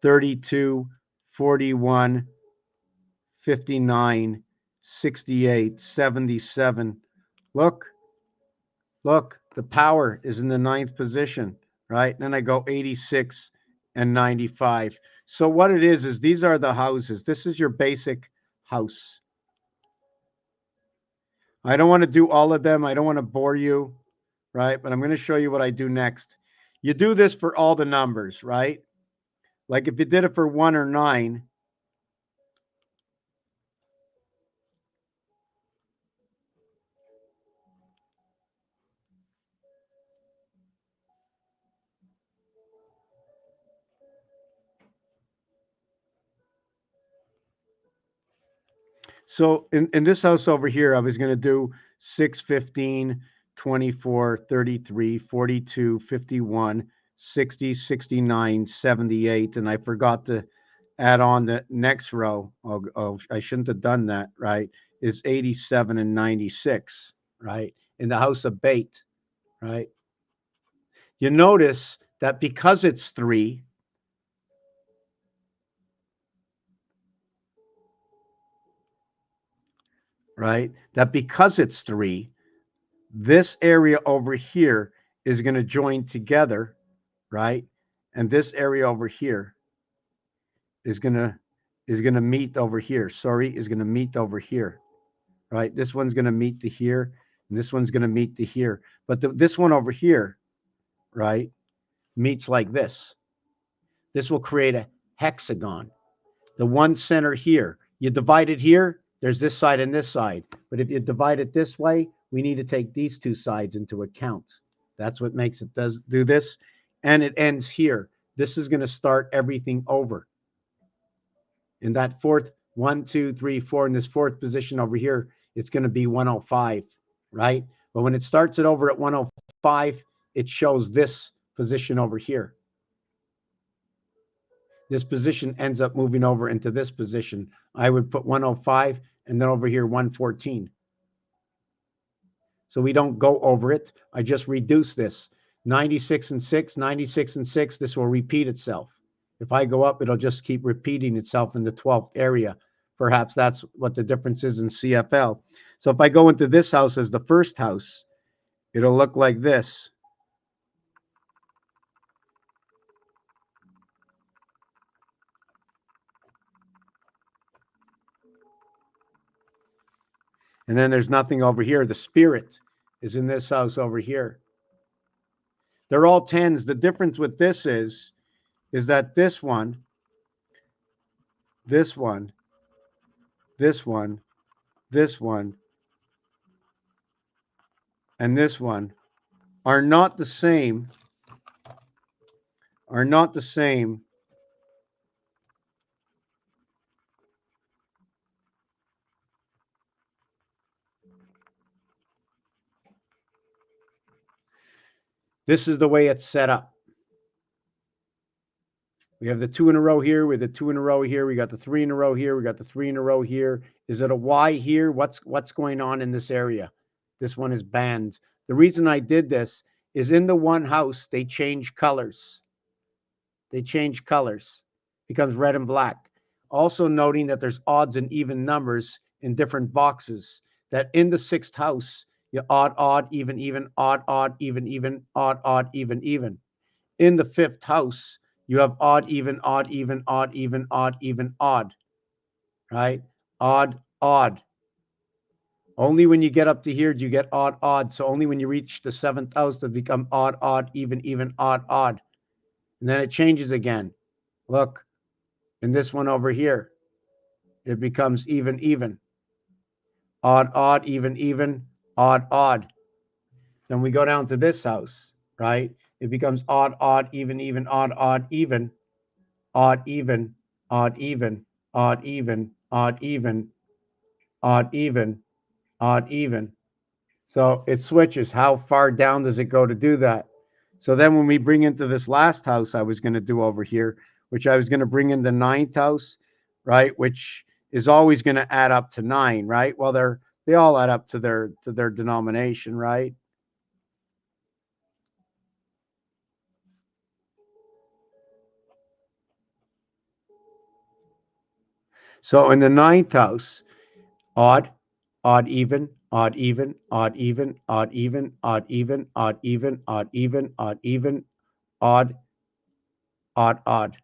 32, 41, 59, 68, 77. Look, the power is in the 9th position, right? And then I go 86 and 95. So what it is these are the houses. This is your basic house. I don't want to do all of them. I don't want to bore you, right? But I'm going to show you what I do next. You do this for all the numbers, right? Like if you did it for 1 or 9, so in this house over here, I was going to do 6, 15, 24, 33, 42, 51, 60, 69, 78, and I forgot to add on the next row. Oh, I shouldn't have done that, right? Is 87 and 96, right? In the house of bait, right? You notice that because it's 3, right? That because it's 3, this area over here is going to join together, right? And this area over here is going to meet over here. Sorry, is going to meet over here, right? This one's going to meet to here, and this one's going to meet to here. But this one over here, right, meets like this. This will create a hexagon. The one center here, you divide it here, there's this side and this side. But if you divide it this way, we need to take these two sides into account. That's what makes it do this. And it ends here. This is going to start everything over. In that fourth, 1, 2, 3, 4, in this fourth position over here, it's going to be 105, right? But when it starts it over at 105, it shows this position over here. This position ends up moving over into this position. I would put 105 and then over here 114. So we don't go over it. I just reduce this. 96 and 6, 96 and 6, this will repeat itself. If I go up, it'll just keep repeating itself in the 12th area. Perhaps that's what the difference is in CFL. So if I go into this house as the first house, it'll look like this. And then there's nothing over here. The spirit is in this house over here. They're all 10s. The difference with this is that this one, this one, this one, this one, and this one are not the same, are not the same This is the way it's set up. We have the 2 in a row here, with the 2 in a row here, we got the 3 in a row here, we got the 3 in a row here. Is it a Y here? What's going on in this area? This one is banned. The reason I did this is in the one house, they change colors. They change colors. Becomes red and black. Also noting that there's odds and even numbers in different boxes. That in the 6th house, you odd, odd, even, even, odd, odd, even, even, odd, odd, even, even. In the 5th house, you have odd, even, odd, even, odd, even, odd, even, odd. Right? Odd, odd. Only when you get up to here do you get odd, odd. So only when you reach the 7th house does it become odd, odd, even, even, odd, odd. And then it changes again. Look, in this one over here, it becomes even, even. Odd, odd, even, even, odd, odd. Then we go down to this house, right? It becomes odd, odd, even, even, odd, odd, even, odd, even, odd, even, odd, even, odd, even, odd, even, odd, even. So it switches. How far down does it go to do that? So then when we bring into this last house I was going to do over here, which I was going to bring in the 9th house, right? Which is always going to add up to 9, right? Well, they all add up to their denomination, right? So in the 9th house, odd, odd, even, odd, even, odd, even, odd, even, odd, even, odd, even, odd, even, odd, even, odd, odd, odd.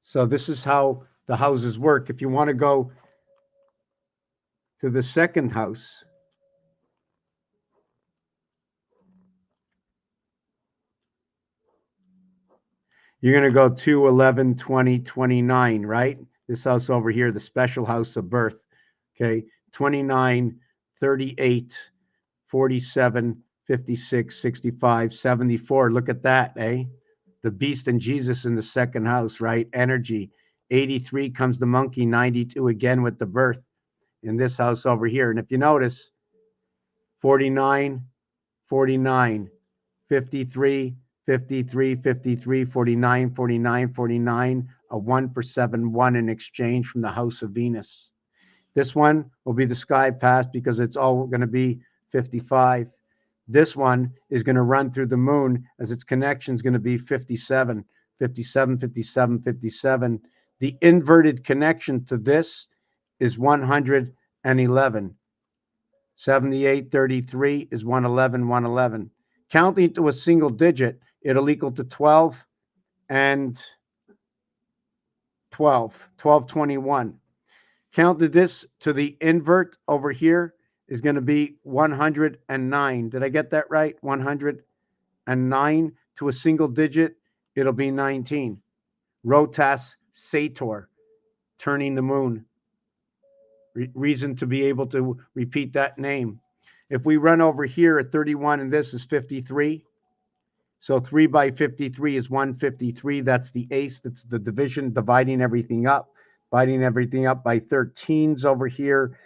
So this is how the houses work. If you want to go to the second house, you're going to go 2, 11, 20, 29, right? This house over here, the special house of birth. Okay, 29, 38, 47, 56, 65, 74. Look at that, eh? The beast and Jesus in the second house, right? Energy. 83 comes the monkey, 92 again with the birth in this house over here. And if you notice, 49, 49, 53, 53, 53, 49, 49, 49, a 1 for 7, 1 in exchange from the house of Venus. This one will be the sky path because it's all going to be 55. This one is going to run through the moon as its connection is going to be 57, 57, 57, 57. The inverted connection to this is 111. 78, 33 is 111, 111. Counting to a single digit, it'll equal to 12 and 12, 12, 21. Counted this to the invert over here is going to be 109. Did I get that right? 109 to a single digit, it'll be 19. Rotas Sator, turning the moon. Reason to be able to repeat that name. If we run over here at 31 and this is 53, so 3 by 53 is 153. That's the ace. That's the division, dividing everything up by 13s over here.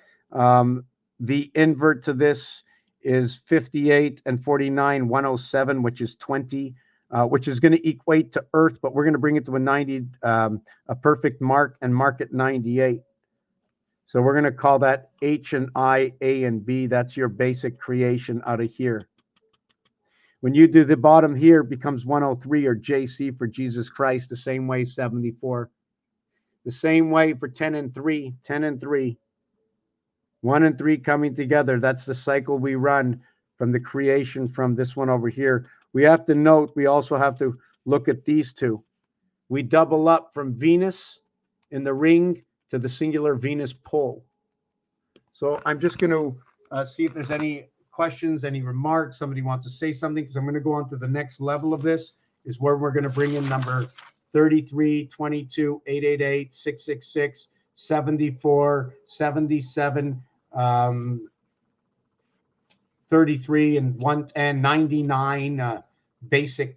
The invert to this is 58 and 49, 107, which is 20, which is going to equate to Earth, but we're going to bring it to a 90, a perfect mark, and mark it 98. So we're going to call that H and I, A and B. That's your basic creation out of here. When you do the bottom here, it becomes 103 or JC for Jesus Christ, the same way 74. The same way for 10 and 3, 10 and 3. 1 and 3 coming together. That's the cycle we run from the creation from this one over here. We have to note, we also have to look at these two. We double up from Venus in the ring to the singular Venus pole. So I'm just going to see if there's any questions, any remarks, somebody wants to say something, because I'm going to go on to the next level of this, is where we're going to bring in number 33, 22, 888, 666, 74, 77, 33, and 110, 99, basic.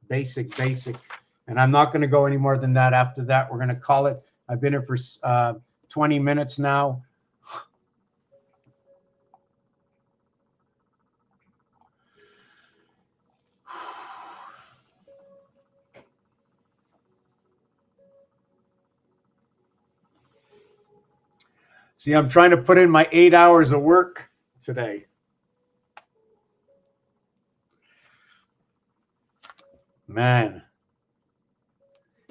And I'm not going to go any more than that. After that, we're going to call it. I've been here for 20 minutes now. See, I'm trying to put in my 8 hours of work today. Man,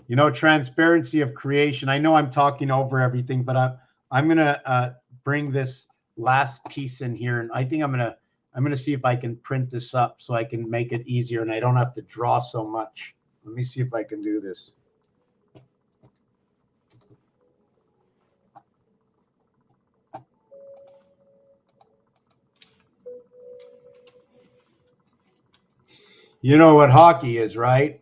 you know, transparency of creation. I know I'm talking over everything, but I'm gonna bring this last piece in here, and I think I'm gonna see if I can print this up so I can make it easier, and I don't have to draw so much. Let me see if I can do this. You know what hockey is, right?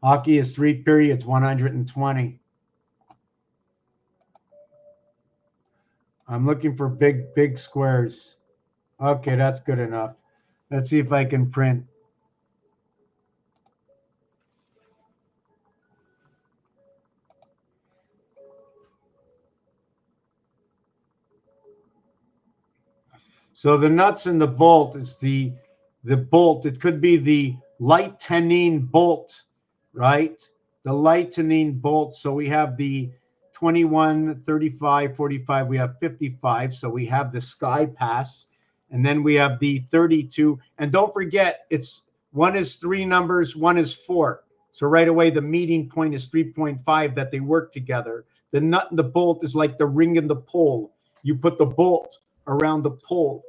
Hockey is 3 periods, 120. I'm looking for big squares. Okay, that's good enough. Let's see if I can print. So the nuts and the bolt is the bolt. It could be the lightning bolt, right? The lightning bolt. So we have the 21, 35, 45. We have 55. So we have the sky pass. And then we have the 32. And don't forget, it's one is 3 numbers, one is 4. So right away, the meeting point is 3.5 that they work together. The nut and the bolt is like the ring and the pole. You put the bolt around the pole.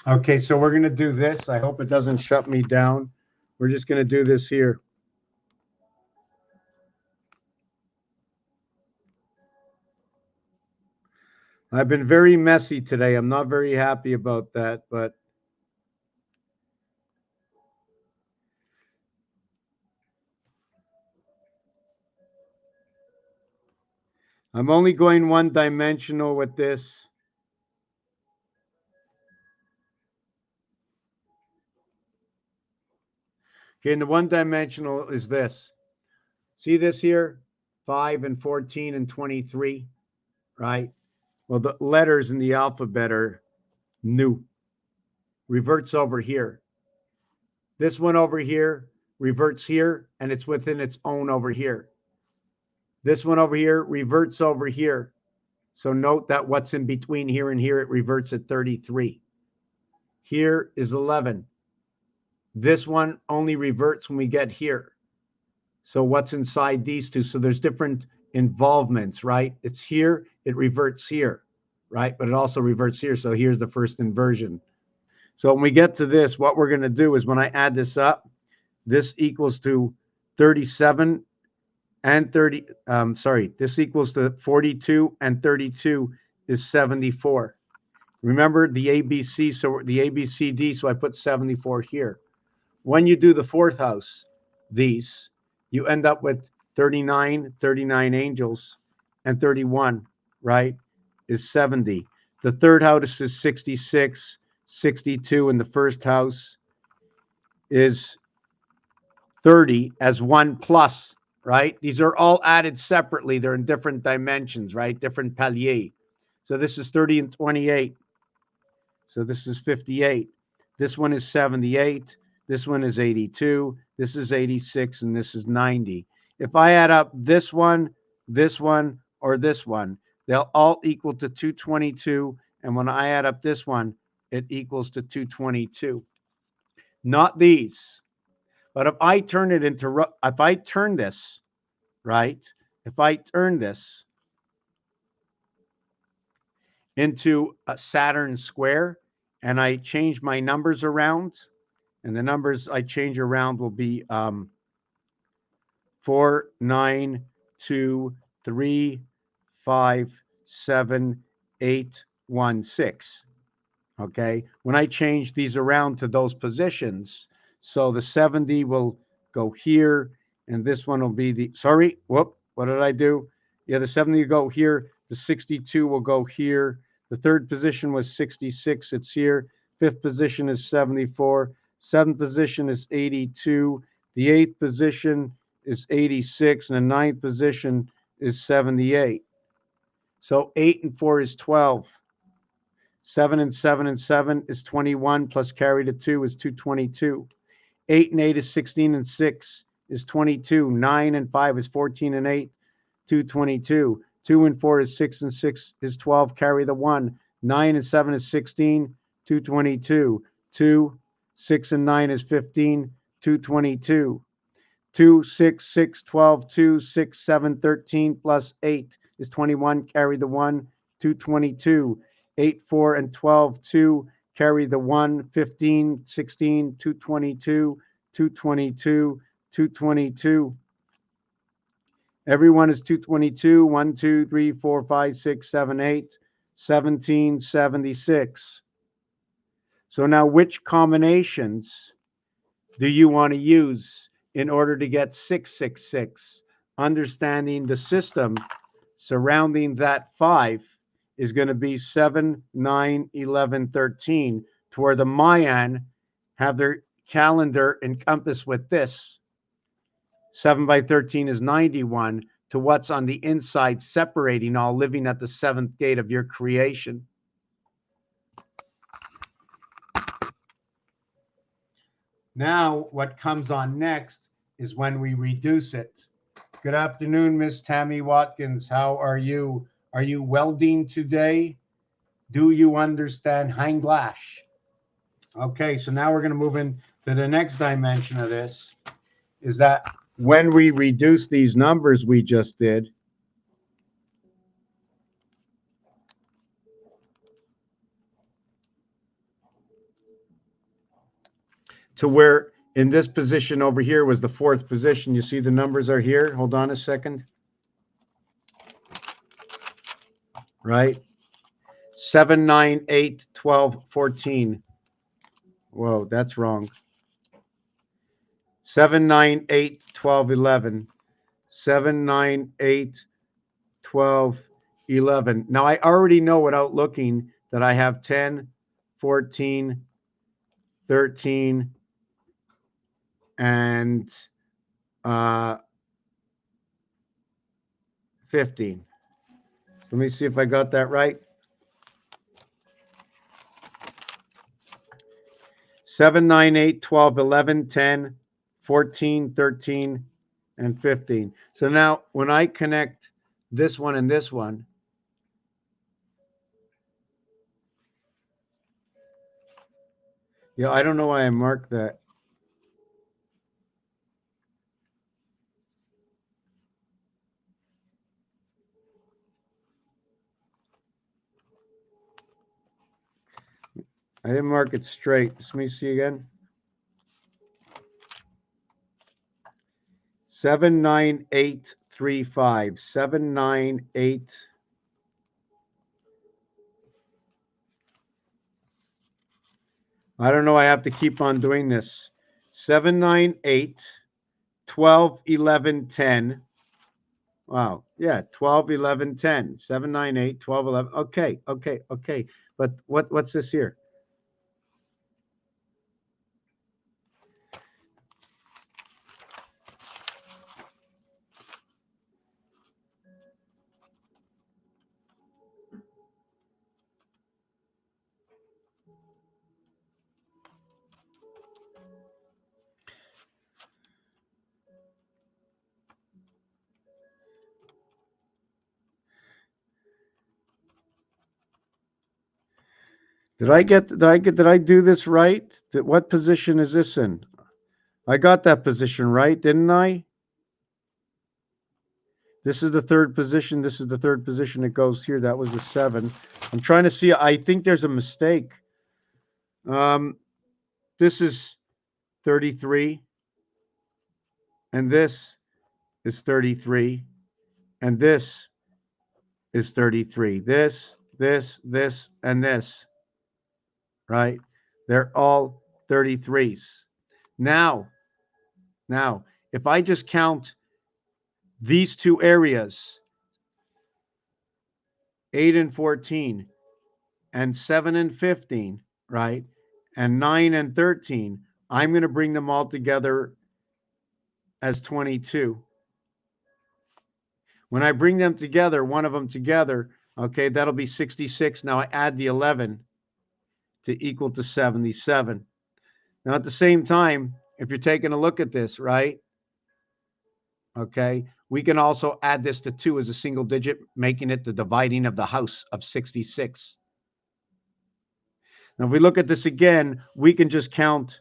Okay, so we're going to do this. I hope it doesn't shut me down. We're just going to do this here. I've been very messy today. I'm not very happy about that, but I'm only going one dimensional with this. Okay, and the one dimensional is this. See this here? 5 and 14 and 23, right? Well, the letters in the alphabet are new. Reverts over here. This one over here reverts here, and it's within its own over here. This one over here reverts over here. So note that what's in between here and here, it reverts at 33. Here is 11. This one only reverts when we get here. So what's inside these two? So there's different involvements, right? It's here, it reverts here, right? But it also reverts here. So here's the first inversion. So when we get to this, what we're going to do is when I add this up, this equals to 37 and 30. This equals to 42 and 32 is 74. Remember the ABC, so the ABCD, so I put 74 here. When you do the fourth house, these, you end up with 39 angels, and 31, right, is 70. The third house is 66, 62, and the first house is 30 as 1 plus, right? These are all added separately. They're in different dimensions, right? Different paliers. So this is 30 and 28. So this is 58. This one is 78. This one is 82. This is 86. And this is 90. If I add up this one, or this one, they'll all equal to 222. And when I add up this one, it equals to 222. Not these. But if I turn it into, if I turn this, right? If I turn this into a Saturn square and I change my numbers around, and the numbers I change around will be 4, 9, 2, 3, 5, 7, 8, 1, 6. Okay. When I change these around to those positions, so the 70 will go here, and this one will be the, sorry, whoop, what did I do? Yeah, the 70 will go here, the 62 will go here. The third position was 66, it's here. Fifth position is 74. Seventh position is 82. The eighth position is 86, and the ninth position is 78. So 8 and 4 is 12. 7 and 7 and 7 is 21, plus carry to 2 is 222. 8 and 8 is 16 and 6 is 22. 9 and 5 is 14 and 8, 222. 2 and 4 is 6 and 6 is 12, carry the 1. 9 and 7 is 16, 222. 2, 6 and 9 is 15, 222. 2, 6, 6, 12, 2, 6, 7, 13 plus 8 is 21, carry the 1, 222. 8, 4, and 12, 2, carry the 1, 15, 16, 222, 222, 222. Everyone is 222, 1, 2, 3, 4, 5, 6, 7, 8, 1776. So now which combinations do you want to use in order to get 666? Understanding the system surrounding that 5 is going to be 7, 9, 11, 13, to where the Mayan have their calendar encompassed with this. 7 by 13 is 91, to what's on the inside, separating all, living at the 7th gate of your creation. Now, what comes on next is when we reduce it. Good afternoon, Miss Tammy Watkins. How are you? Are you welding today? Do you understand Hanglash? Okay, so now we're going to move into the next dimension of this, is that when we reduce these numbers we just did, to where in this position over here was the fourth position. You see the numbers are here. Hold on a second. Right? 7, 9, 8, 12, 14. Whoa, that's wrong. 7, 9, 8, 12, 11. 7, 9, 8, 12, 11. Now I already know without looking that I have 10, 14, 13, and 15. Let me see if I got that right. 7, 9, 8, 12, 11, 10, 14, 13, and 15. So now when I connect this one and this one, yeah, I don't know why I marked that. I didn't mark it straight. Let me see again. 7, 9, 8, 3, 5. 7, 9, 8. I don't know. I have to keep on doing this. 7, 9, 8, 12, 11, 10. Wow. Yeah. 12, 11, 10. 7, 9, 8, 12, 11. Okay. Okay. Okay. But what's this here? Did I do this right? What position is this in? I got that position right, didn't I? This is the third position. This is the third position. It goes here. That was the 7. I'm trying to see. I think there's a mistake. This is 33, and this is 33, and this is 33. This, and this, right? They're all 33s. Now, if I just count these two areas, 8 and 14, and 7 and 15, right? And 9 and 13, I'm going to bring them all together as 22. When I bring them together, one of them together, okay, that'll be 66. Now I add the 11 to equal to 77. Now at the same time, if you're taking a look at this, right? Okay, we can also add this to 2 as a single digit, making it the dividing of the house of 66. Now if we look at this again, we can just count,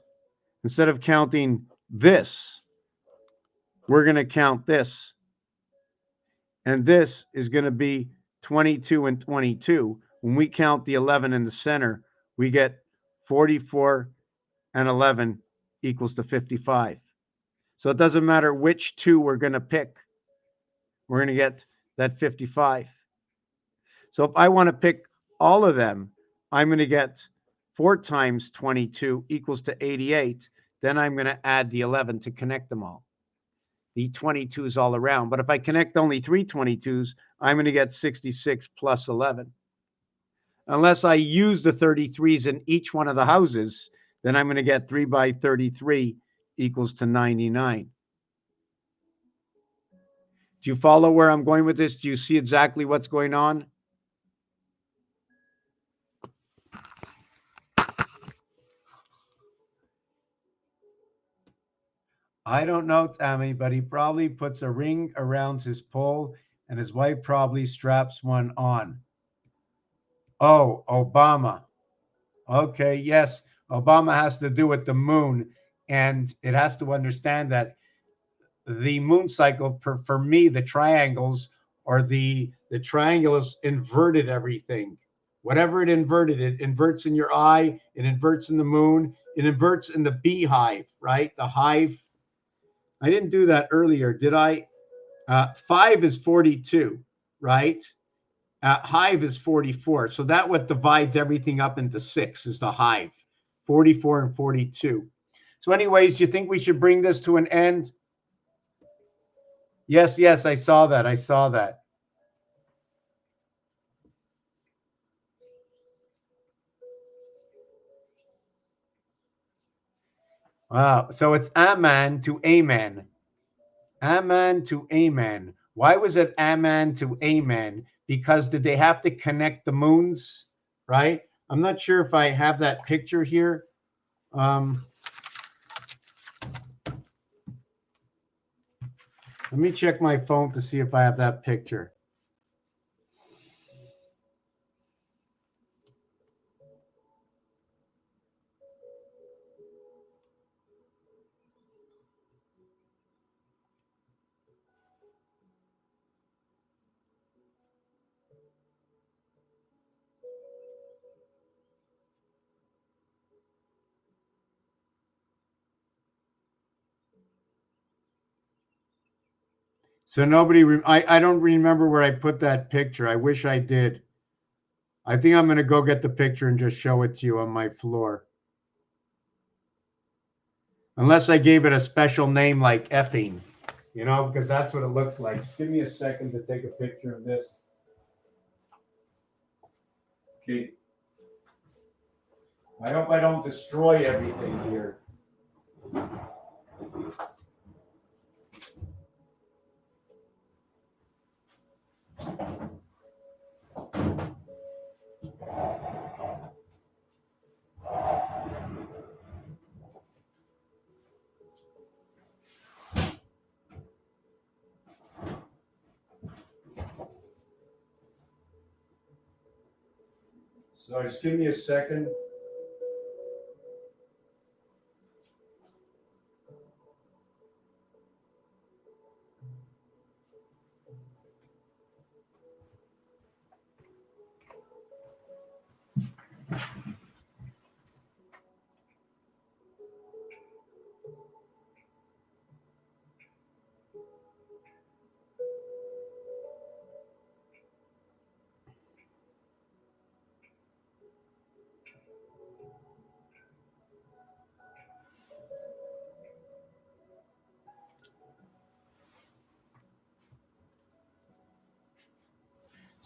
instead of counting this, we're going to count this. And this is going to be 22 and 22. When we count the 11 in the center, we get 44 and 11 equals to 55. So it doesn't matter which 2 we're going to pick. We're going to get that 55. So if I want to pick all of them, I'm going to get 4 times 22 equals to 88. Then I'm going to add the 11 to connect them all. The 22s all around. But if I connect only 3 22s, I'm going to get 66 plus 11. Unless I use the 33s in each one of the houses, then I'm going to get 3 by 33 equals to 99. Do you follow where I'm going with this? Do you see exactly what's going on? I don't know, Tammy, but he probably puts a ring around his pole and his wife probably straps one on. Oh, Obama. Okay, yes, Obama has to do with the moon, and it has to understand that the moon cycle, for me, the triangles or the triangles inverted everything. Whatever it inverts in your eye, it inverts in the moon, it inverts in the beehive, right? The hive. I didn't do that earlier, did I? 5 is 42, right? Hive is 44. So that what divides everything up into 6 is the hive, 44 and 42. So anyways, do you think we should bring this to an end? Yes, yes, I saw that. I saw that. Wow. So it's Aman to Amen. Aman to Amen. Why was it Aman to Amen? Because did they have to connect the moons, right? I'm not sure if I have that picture here. Let me check my phone to see if I have that picture. So nobody, I don't remember where I put that picture. I wish I did. I think I'm going to go get the picture and just show it to you on my floor. Unless I gave it a special name like effing, you know, because that's what it looks like. Just give me a second to take a picture of this. Okay. I hope I don't destroy everything here. So just give me a second.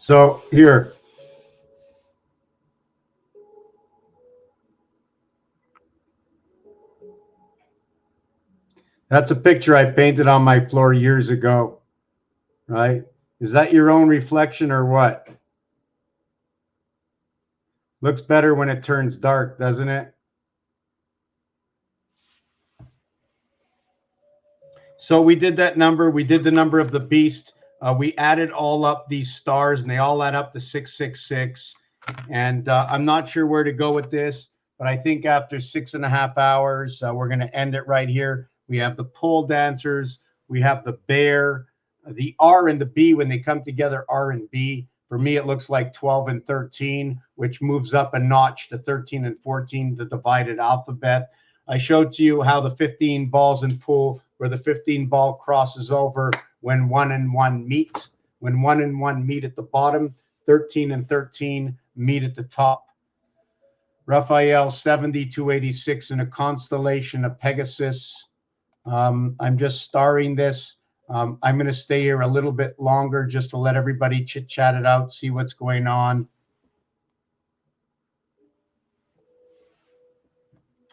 So here. That's a picture I painted on my floor years ago, right? Is that your own reflection or what? Looks better when it turns dark, doesn't it? So we did that number. We did the number of the beast. We added all up these stars, and they all add up to 666. And I'm not sure where to go with this, but I think after 6.5 hours, we're going to end it right here. We have the pole dancers. We have the bear. The R and the B, when they come together, R and B. For me, it looks like 12 and 13, which moves up a notch to 13 and 14, the divided alphabet. I showed to you how the 15 balls in pool, where the 15 ball crosses over when 1 and 1 meet. When 1 and 1 meet at the bottom, 13 and 13 meet at the top. Raphael 7286 in a constellation of Pegasus. I'm just starring this. I'm going to stay here a little bit longer just to let everybody chit chat it out, see what's going on.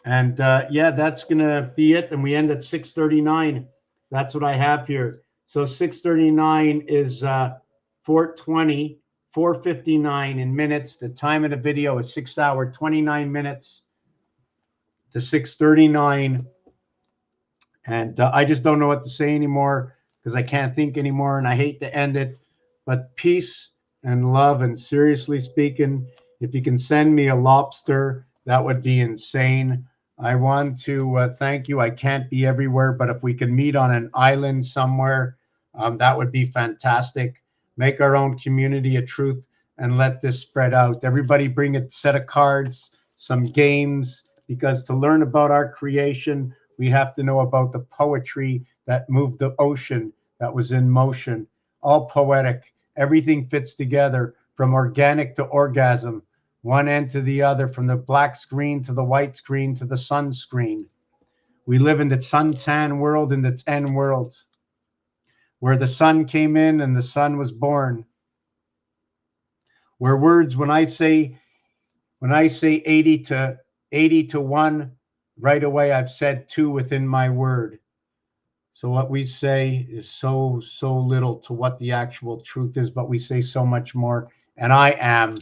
And yeah, that's going to be it. And we end at 6:39. That's what I have here. So 6:39 is 4:20, 4:59 in minutes. The time of the video is 6 hours, 29 minutes to 6:39. And I just don't know what to say anymore because I can't think anymore and I hate to end it. But peace and love. And seriously speaking, if you can send me a lobster, that would be insane. I want to thank you. I can't be everywhere, but if we can meet on an island somewhere, that would be fantastic. Make our own community a truth and let this spread out. Everybody bring a set of cards, some games. because to learn about our creation, we have to know about the poetry that moved the ocean, that was in motion. All poetic. Everything fits together from organic to orgasm, one end to the other, from the black screen to the white screen to the sun screen. We live in the suntan world, in the 10 worlds, where the sun came in and the sun was born. Where words, when I say 80 to 1, right away I've said 2 within my word. So what we say is so little to what the actual truth is, but we say so much more. And I am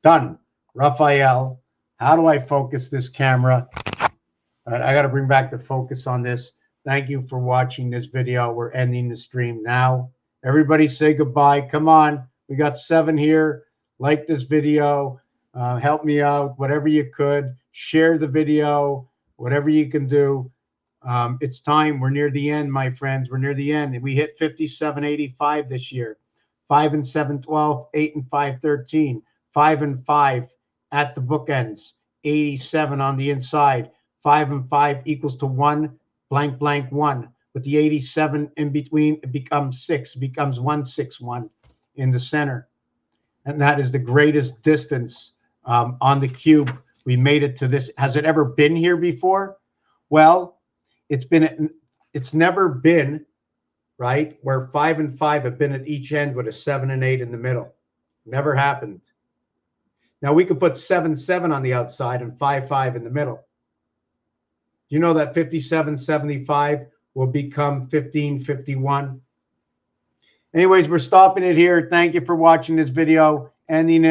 done. Raphael, how do I focus this camera? All right, I got to bring back the focus on this. Thank you for watching this video. We're ending the stream now. Everybody say goodbye. Come on. We got 7 here. Like this video. Help me out. Whatever you could. Share the video. Whatever you can do. It's time. We're near the end, my friends. We're near the end. We hit 5785 this year. 5 and 7, 12. 8 and 5, 13. 5 and 5 at the bookends. 87 on the inside. 5 and 5 equals to 1, blank, blank, 1. With the 87 in between, it becomes 6, becomes 161 in the center. And that is the greatest distance on the cube. We made it to this. Has it ever been here before? Well, it's never been, right, where 5 and 5 have been at each end with a 7 and 8 in the middle. Never happened. Now we could put 7, 7 on the outside and 5, 5 in the middle. Do you know that 5775 will become 1551? Anyways, we're stopping it here. Thank you for watching this video. Ending it.